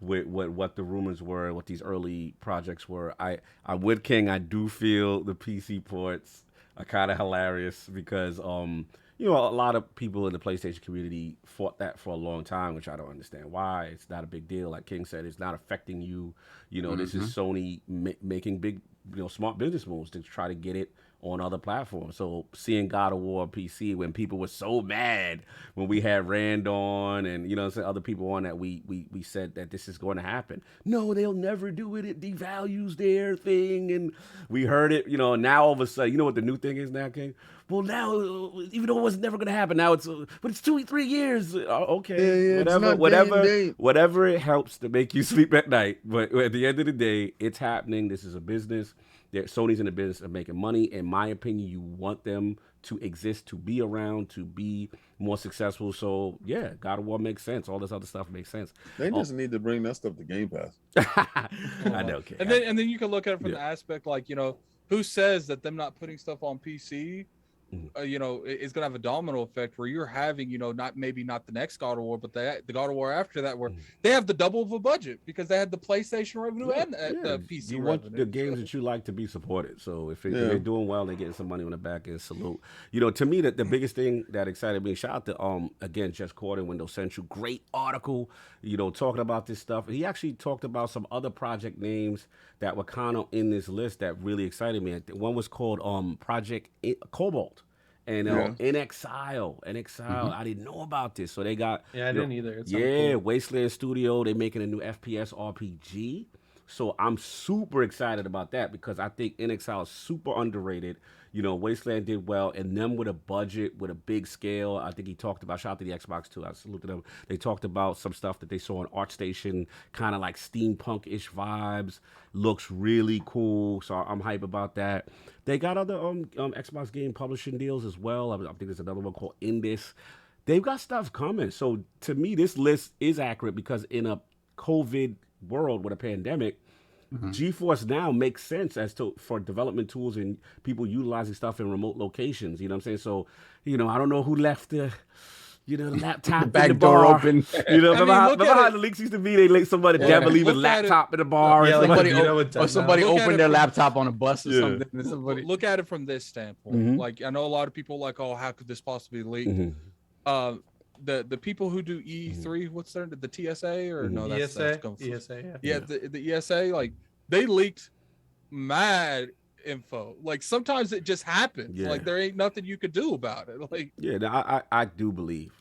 with what the rumors were, what these early projects were. I'm with King. I do feel the PC ports are kind of hilarious because you know, a lot of people in the PlayStation community fought that for a long time, which I don't understand why. It's not a big deal. Like King said, it's not affecting you. You know, this is Sony making big, you know, smart business moves to try to get it on other platforms. So seeing God of War PC when people were so mad when we had Rand on and, you know, other people on that we said that this is going to happen. No, they'll never do it. It devalues their thing. And we heard it, you know, now all of a sudden, you know what the new thing is now, King? Well, now, even though it was never going to happen, now but it's 2-3 years. Okay, whatever it helps to make you sleep at night. But at the end of the day, it's happening. This is a business. Sony's in the business of making money. In my opinion, you want them to exist, to be around, to be more successful. So, yeah, God of War makes sense. All this other stuff makes sense. They just need to bring that stuff to Game Pass. I know. Okay. And then you can look at it from the aspect like, you know, who says that them not putting stuff on PC you know, it's gonna have a domino effect where you're having, you know, maybe not the next God of War, but the God of War after that, where they have the double of a budget because they had the PlayStation revenue and the PC you revenue. Want the games that you like to be supported. So if they're doing well, they're getting some money on the back end. Salute. You know, to me, the biggest thing that excited me. Shout out to again Jess Corden, Windows Central. Great article. You know, talking about this stuff. He actually talked about some other project names that were kind of in this list that really excited me. One was called Project Cobalt. And NXile, I didn't know about this. So they got I didn't either. It's cool. Wasteland Studio. They're making a new FPS RPG. So I'm super excited about that because I think NXile is super underrated. You know, Wasteland did well, and them with a budget, with a big scale. I think he talked about, shout out to the Xbox too, I saluted them. They talked about some stuff that they saw on ArtStation, kind of like steampunk-ish vibes. Looks really cool, so I'm hype about that. They got other Xbox game publishing deals as well. I think there's another one called Indus. They've got stuff coming. So to me, this list is accurate because in a COVID world with a pandemic, GeForceNow makes sense for development tools and people utilizing stuff in remote locations. You know what I'm saying? So, you know, I don't know who left the laptop the back in the door bar. Open. You know, remember how the leaks used to be? They let somebody leave a laptop in the bar. Somebody opened their laptop on a bus or something. Somebody look at it from this standpoint. Like, I know a lot of people like, oh, how could this possibly leak? The people who do E3, what's their the TSA or no? That's ESA. The ESA, like they leaked mad info. Like sometimes it just happens. Like there ain't nothing you could do about it. Like I do believe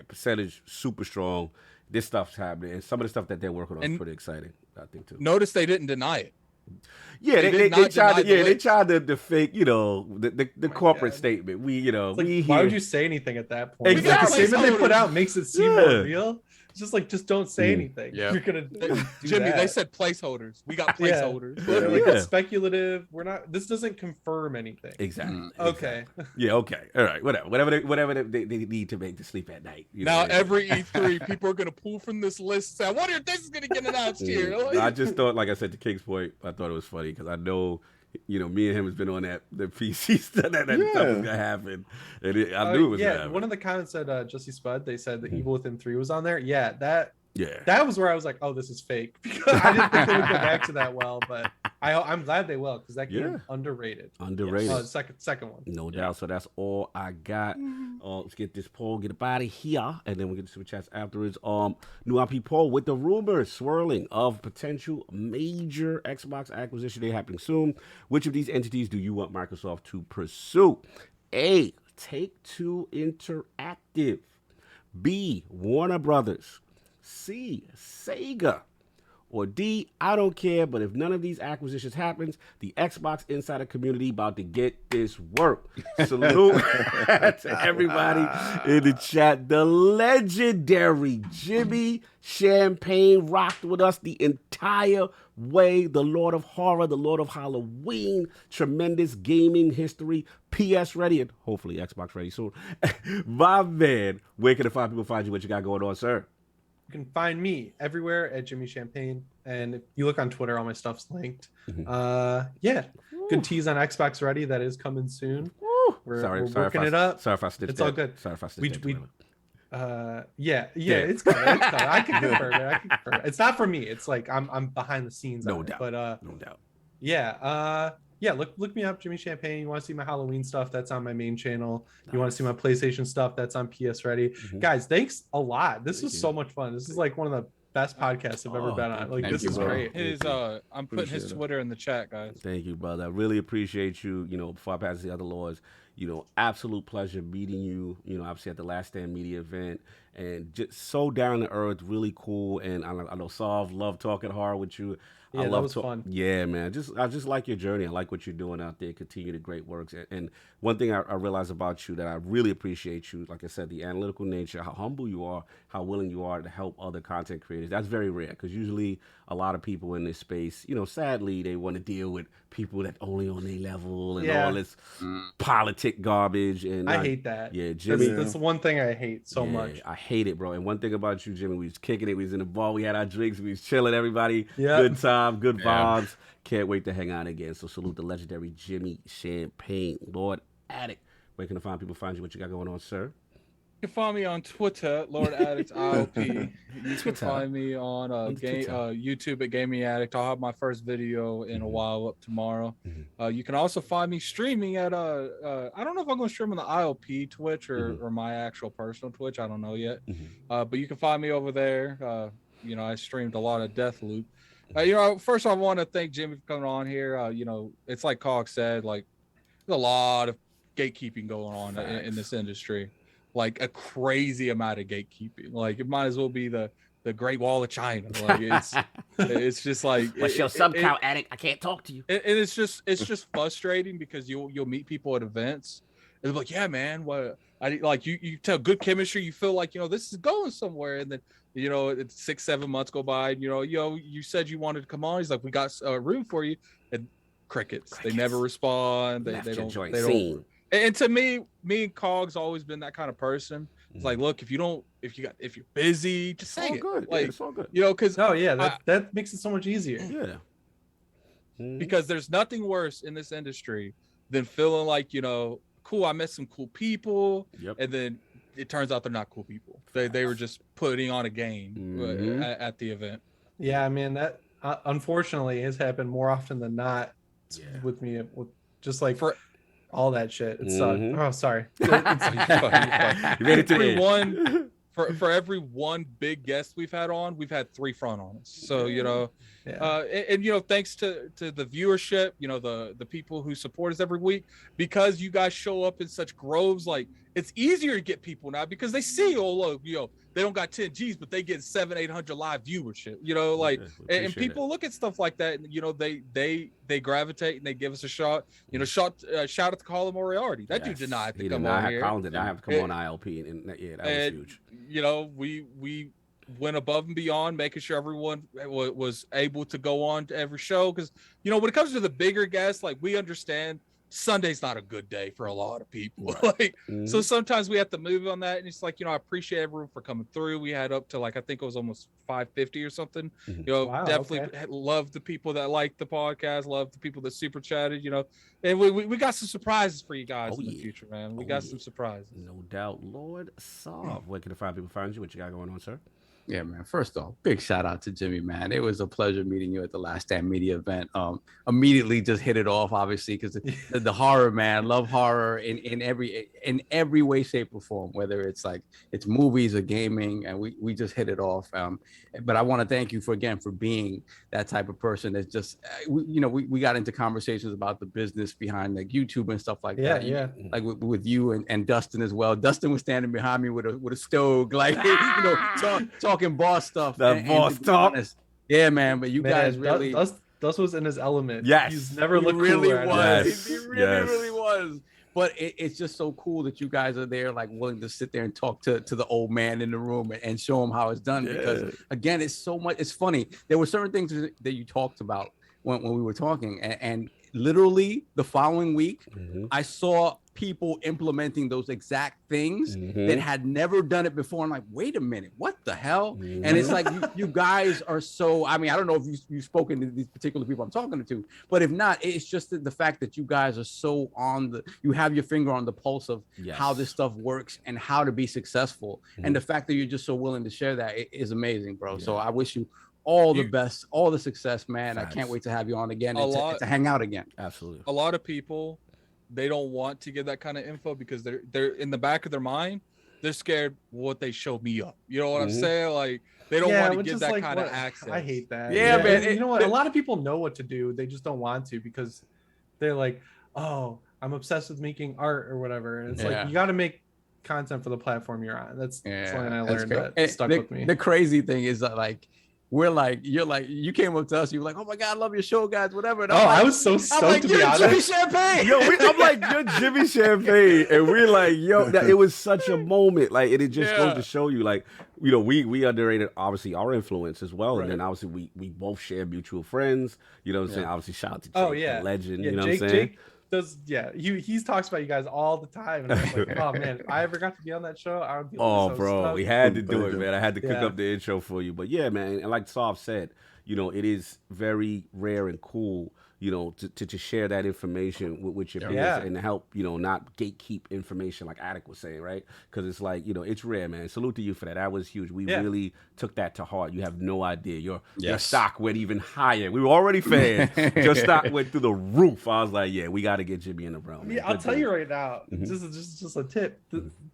percentage super strong. This stuff's happening, and some of the stuff that they're working on is pretty exciting. I think too. Notice they didn't deny it. Yeah, they tried to fake, you know, the corporate statement. Why would you say anything at that point? Exactly. Like, the statement they put out makes it seem more real. just don't say anything. Yeah. You're gonna do Jimmy, that. they said placeholders. We got placeholders. It's speculative. We're not. This doesn't confirm anything. Exactly. Okay. Yeah. Okay. All right. Whatever they need to make to sleep at night. Now every E3, people are gonna pull from this list. Say, I wonder if this is gonna get announced here. I just thought, like I said, to King's point, I thought it was funny because I know, me and him has been on the PC stuff that stuff was gonna happen, and I knew it was gonna happen. One of the comments said Jussie Spud. They said that Evil Within 3 was on there. Yeah, that was where I was like, oh, this is fake, because I didn't think they would go back to that well, but I'm glad they will, because that game underrated. Second one. No doubt. So that's all I got. Let's get this poll, get up out of here, and then we'll get to super chats afterwards. New IP poll with the rumors swirling of potential major Xbox acquisition day happening soon. Which of these entities do you want Microsoft to pursue? A, Take-Two Interactive. B, Warner Brothers. C, Sega. Or D, I don't care, but if none of these acquisitions happens, the Xbox Insider community about to get this work. Salute to everybody in the chat. The legendary Jimmy Champane rocked with us the entire way. The Lord of Horror, the Lord of Halloween, tremendous gaming history, PS ready, and hopefully Xbox ready soon. My man, where can the fine people find you? What you got going on, sir? You can find me everywhere at Jimmy Champane, and if you look on Twitter, all my stuff's linked. Good tease on Xbox Ready, that is coming soon. We're working it up. Sorry if I stitched It's all good. Sorry if I stitched it's coming. It's coming. I can confirm it. It's not for me. It's like I'm behind the scenes. No doubt. But no doubt. Look me up, Jimmy Champane. You want to see my Halloween stuff? That's on my main channel. Nice. You want to see my PlayStation stuff? That's on PS Ready. Guys, thanks a lot. This was so much fun. This is like one of the best podcasts I've ever been on. Like, this is great. I'm putting his Twitter in the chat, guys. Thank you, brother. I really appreciate you. Before I pass to the other lords, absolute pleasure meeting you. Obviously at the Last Stand Media event, and just so down to earth, really cool. And I know Solve love talking hard with you. Yeah, that was fun. Yeah, man. I just like your journey. I like what you're doing out there. Continue the great works. And one thing I realize about you that I really appreciate you, like I said, the analytical nature, how humble you are, how willing you are to help other content creators. That's very rare, because usually a lot of people in this space, sadly, they want to deal with people that only on their level and all this politic garbage. And I hate that. Yeah, Jimmy. That's the one thing I hate so much. I hate it, bro. And one thing about you, Jimmy, we was kicking it. We was in the bar. We had our drinks. We was chilling. Everybody. Yep. Good time, good vibes. Can't wait to hang out again. So salute the legendary Jimmy Champane, Lord Addict. Where can the find you? What you got going on, sir? You can find me on Twitter, Lord Addict ILP. You can find me on YouTube at Gaming Addict. I'll have my first video in a while up tomorrow. You can also find me streaming at I don't know if I'm going to stream on the ILP Twitch or my actual personal Twitch. I don't know yet. But you can find me over there. I streamed a lot of Deathloop. First I want to thank Jimmy for coming on here. It's like Cog said, like, there's a lot of gatekeeping going on in this industry. Like a crazy amount of gatekeeping. Like, it might as well be the Great Wall of China. Like, it's just like, what's your sub count, Addict? I can't talk to you. And it's just frustrating, because you'll meet people at events and they're like, yeah, man, what you tell good chemistry, you feel like this is going somewhere, and then it's 6-7 months go by, and you said you wanted to come on. He's like, we got a room for you, and crickets. They never respond. They don't. And to me and Cog's always been that kind of person. It's like, look, if you're busy, just say it. Good. Like, it's all good. Because that makes it so much easier. Yeah. Because there's nothing worse in this industry than feeling like, cool, I met some cool people, and then it turns out they're not cool people. They were just putting on a game at the event. Yeah, man, that unfortunately has happened more often than not with me. Just like for all that shit. It's oh, sorry. You made it to the end. For every one big guest we've had on, we've had 3 front on us. So thanks to the viewership, the people who support us every week, because you guys show up in such groves. Like, it's easier to get people now because they see, they don't got 10 G's, but they get 700-800 live viewership. And people look at stuff like that, and they gravitate and they give us a shot. Shout out to Colin Moriarty. That dude did not have to come on here. Colin did not have to come on ILP, and that was huge. went above and beyond, making sure everyone was able to go on to every show. Because, you know, when it comes to the bigger guests, like, we understand Sunday's not a good day for a lot of people. Like, so sometimes we have to move on that. And it's like, you know, I appreciate everyone for coming through. We had up to, like, I think it was almost 550 or something. You know, definitely love the people that like the podcast, love the people that super chatted, you know, and we got some surprises for you guys in the future, man. We got some surprises. No doubt. Lord Sav, where can the fine people find you? What you got going on, sir? Yeah, man. First off, big shout out to Jimmy, man. It was a pleasure meeting you at the Last Stand Media event. Immediately just hit it off, obviously, because the horror, man. Love horror in every way, shape, or form. Whether it's like it's movies or gaming, and we just hit it off. But I want to thank you for being that type of person. That's just we got into conversations about the business behind like YouTube and stuff like that. Yeah. Like with you and Dustin as well. Dustin was standing behind me with a stove, like talking boss stuff. Boss talk. Honest. Yeah, man. But you guys really. Dust was in his element. Yes. He's never looked really cooler. Was. He really was. But it's just so cool that you guys are there, like willing to sit there and talk to the old man in the room and show him how it's done. Because again, it's so much. It's funny. There were certain things that you talked about when we were talking, and literally the following week, I saw people implementing those exact things that had never done it before. I'm like, wait a minute, what the hell? And it's like, you guys are so, I mean, I don't know if you've spoken to these particular people I'm talking to, but if not, it's just the fact that you guys are so you have your finger on the pulse of how this stuff works and how to be successful. And the fact that you're just so willing to share that is amazing, bro. So I wish you all the best, all the success, man. Facts. I can't wait to have you on again and to hang out again. Absolutely. A lot of people, they don't want to get that kind of info because they're in the back of their mind, they're scared what they show me up. You know what I'm saying? Like, they don't want to get that kind of access. I hate that. Yeah, man. You know what? A lot of people know what to do. They just don't want to because they're like, oh, I'm obsessed with making art or whatever. And it's like, you got to make content for the platform you're on. That's something I learned that stuck with me. The crazy thing is that, like, you came up to us, you were like, oh my God, I love your show, guys, whatever. And I was so stoked to be honest. Jimmy Champane. Yo, I'm like, you're Jimmy Champane. And we're like, yo, it was such a moment. Like, it just goes to show you, like, you know, we underrated, obviously, our influence as well. Right. And then, obviously, we both share mutual friends. You know what I'm saying? Obviously, shout out to Jake, the legend. You know what I'm saying? He talks about you guys all the time, and I'm like, oh man, if I ever got to be on that show, I would be so stoked. We had to do it, man. I had to cook up the intro for you, but yeah, man, and like Sav said, you know, it is very rare and cool, you know, to share that information with your peers and to help, you know, not gatekeep information like Attic was saying, right? Because it's like, you know, it's rare, man. Salute to you for that. That was huge. We really took that to heart. You have no idea. Your stock went even higher. We were already fans. Your stock went through the roof. I was like, yeah, we got to get Jimmy in the realm. Yeah, I'll tell you right now, just a tip.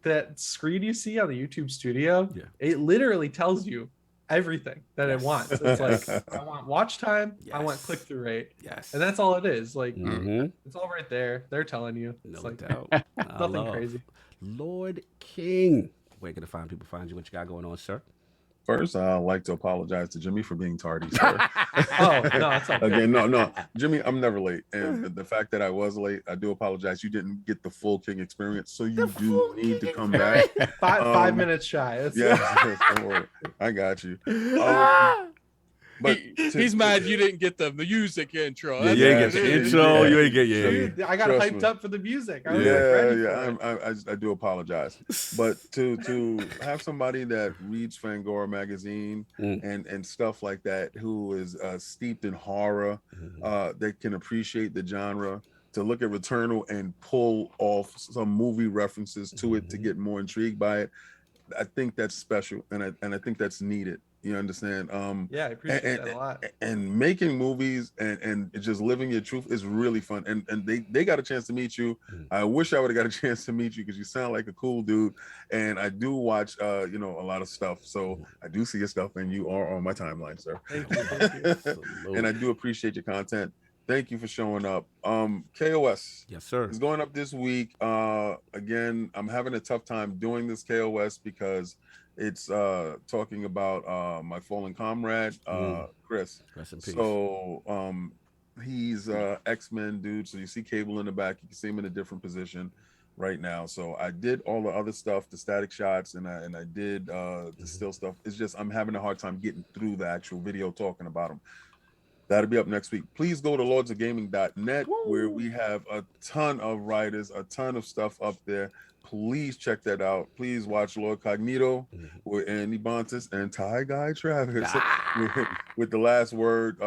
That screen you see on the YouTube studio, it literally tells you everything that it wants. It's like, I want watch time, I want click-through rate, and that's all it is. Like, it's all right there. They're telling you. It's no like doubt. nothing crazy. Lord King, where can the fine people find you? What you got going on, sir? First, I'd like to apologize to Jimmy for being tardy, sir. Oh, no, it's okay. Again, no. Jimmy, I'm never late. And the fact that I was late, I do apologize. You didn't get the full King experience, so you do need to come back. 5 minutes shy. Don't worry. I got you. But he's mad you didn't get the music intro. You ain't get the intro. You ain't get I got hyped up for the music. I do apologize. But to have somebody that reads Fangora magazine and stuff like that, who is steeped in horror, that can appreciate the genre, to look at Returnal and pull off some movie references to it to get more intrigued by it, I think that's special, and I think that's needed. You understand? I appreciate that a lot. And making movies and just living your truth is really fun. And they got a chance to meet you. I wish I would have got a chance to meet you because you sound like a cool dude. And I do watch a lot of stuff. So I do see your stuff, and you are on my timeline, sir. Thank you. And I do appreciate your content. Thank you for showing up. KOS. Yes, sir. It's going up this week. Again, I'm having a tough time doing this KOS because it's talking about my fallen comrade, Chris. Rest in peace. So he's X-Men dude. So you see Cable in the back. You can see him in a different position. right now. So I did all the other stuff, the static shots, and I did the still stuff. It's just I'm having a hard time getting through the actual video talking about them. That'll be up next week. Please go to lordsofgaming.net where we have a ton of writers, a ton of stuff up there. Please check that out. Please watch Lord Cognito with Andy Bontis and Ty Guy Travis with the last word,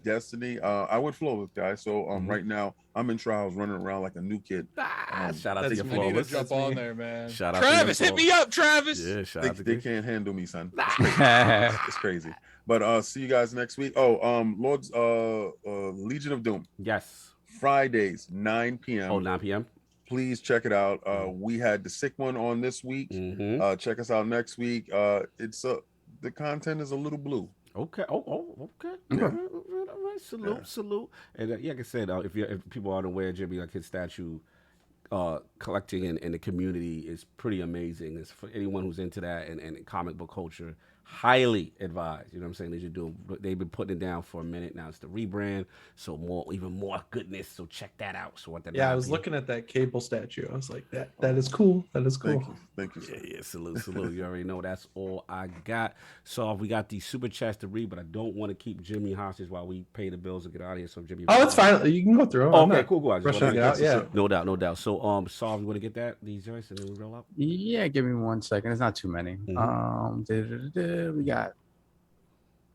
Destiny. I would flow with guys. So right now I'm in trials running around like a new kid. Shout out to your I need to flawless. jump on there, man. Shout out Travis, to hit me up, Travis. Yeah, shout out to They can't handle me, son. It's crazy. But see you guys next week. Lord's Legion of Doom. Yes. Fridays, 9 p.m. Oh, 9 p.m. Please check it out. We had the sick one on this week. Check us out next week. It's the content is a little blue. Okay. Okay. All right. Salute. And like I said, if people aren't aware, Jimmy, like his statue collecting in the community is pretty amazing. It's for anyone who's into that and comic book culture. Highly advised. You know what I'm saying? They should do. They've been putting it down for a minute now. It's the rebrand, so even more goodness. So check that out. So what that? Yeah, I was looking at that Cable statue. I was like, that is cool. That is cool. Thank you. Sir. Yeah. Salute. You already know that's all I got. So we got these super chats to read, but I don't want to keep Jimmy hostage while we pay the bills and get out of here. So Jimmy. Oh, it's fine. You can go through. Oh, okay, cool. Yeah. No doubt. So Saul, you want to get these joints and then we roll up? Yeah, give me 1 second. It's not too many. We got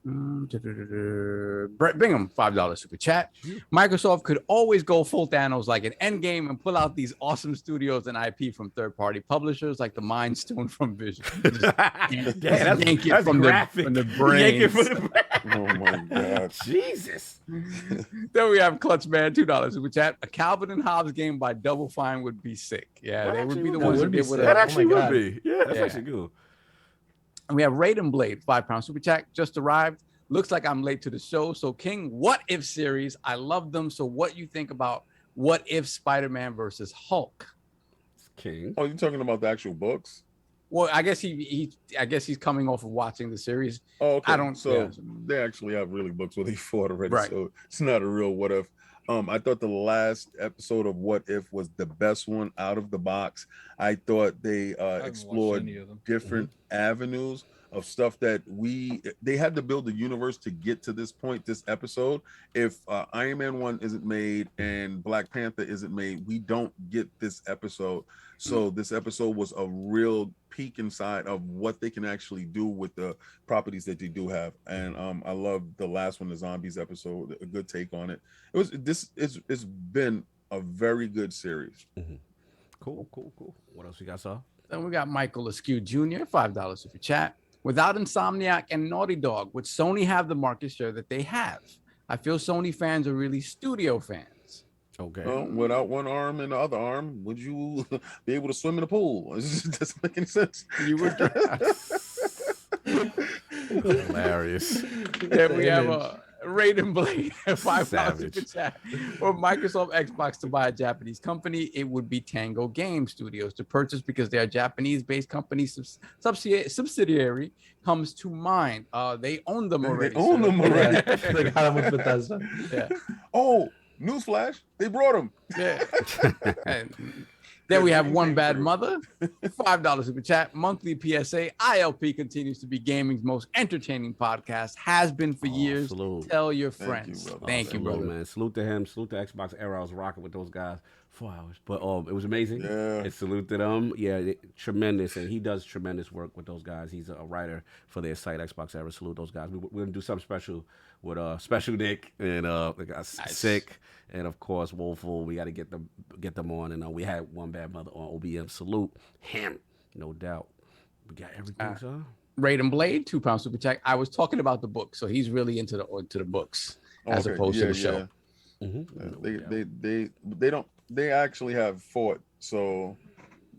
Brett Bingham, $5 super chat. Microsoft could always go full Thanos like an Endgame and pull out these awesome studios and IP from third-party publishers like the Mind Stone from Vision. That's from the brain. Oh my God. Jesus. Then we have Clutch Man, $2 super chat. A Calvin and Hobbes game by Double Fine would be sick. Yeah, they would be the ones that did with it. That actually would be. Yeah, that's actually good. And we have Raiden Blade, £5 super chat, just arrived. Looks like I'm late to the show. So King, What If series, I love them. So what you think about What If Spider-Man versus Hulk? King. Oh, you're talking about the actual books? Well, I guess he's coming off of watching the series. Oh, okay. I don't. So they actually have really books where they fought already. Right. So it's not a real What If. I thought the last episode of What If was the best one out of the box. I thought they explored different avenues of stuff that they had to build a universe to get to this point, this episode. If Iron Man 1 isn't made and Black Panther isn't made, we don't get this episode. So this episode was a real peek inside of what they can actually do with the properties that they do have. And I love the last one, the zombies episode, a good take on it. It's been a very good series. Cool. What else you got, Saul? Then we got Michael Askew Jr., $5 super chat. Without Insomniac and Naughty Dog, would Sony have the market share that they have? I feel Sony fans are really studio fans. Okay. Well, without one arm and the other arm, would you be able to swim in a pool? It just doesn't make any sense. You would. Hilarious. Then we have Raiden Blade, $5 super chat. For Microsoft Xbox to buy a Japanese company, it would be Tango Game Studios to purchase because they are Japanese-based company subsidiary comes to mind. They own them already. They own them already. They got them with Bethesda. Yeah. Oh, newsflash! They brought them. Yeah. And then we have One Bad Mother, $5 super chat. Monthly PSA. ILP continues to be gaming's most entertaining podcast. Has been for years. Salute. Tell your friends. Thank you, brother. Man. Salute to him. Salute to Xbox Era. I was rocking with those guys 4 hours, but it was amazing. Yeah. And salute to them. Yeah, tremendous, and he does tremendous work with those guys. He's a writer for their site, Xbox Era. Salute those guys. We're gonna do something special with Special Nick and the guy Sick, and of course Woeful. We got to get them on, and we had One Bad Mother on OBM. Salute him, no doubt. We got everything, sir. Raiden Blade, £2 super chat. I was talking about the book, so he's really into the books as opposed to the show. They actually have fought, so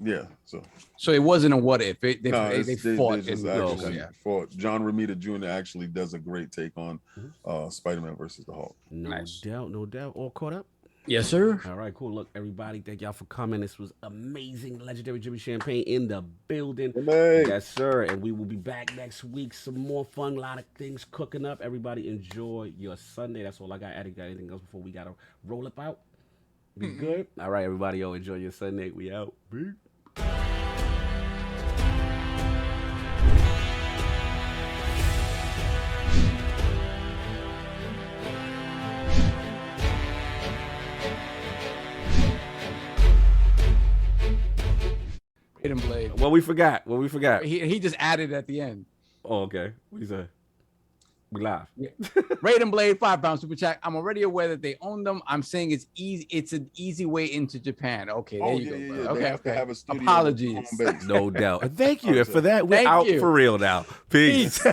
yeah. So it wasn't a what if. They fought. They just fought. John Romita Jr. actually does a great take on Spider-Man versus the Hulk. No doubt. All caught up? Yes, sir. All right, cool. Look, everybody, thank y'all for coming. This was amazing. Legendary Jimmy Champane in the building. Hey. Yes, sir. And we will be back next week. Some more fun, a lot of things cooking up. Everybody enjoy your Sunday. That's all I got. Eddie, got anything else before we got to roll up out? Be good. All right, everybody. Yo, enjoy your Sunday. We out. Peace. Raiden Blade. What we forgot? He just added at the end. Oh, okay. What you say? We live. Yeah. Raiden Blade, £5 super chat. I'm already aware that they own them. I'm saying it's easy. It's an easy way into Japan. Okay, there you go. Yeah. Okay, They have to have a studio apologies. home base. No doubt. Thank you. And for that, we're Thank out you. for real now. Peace.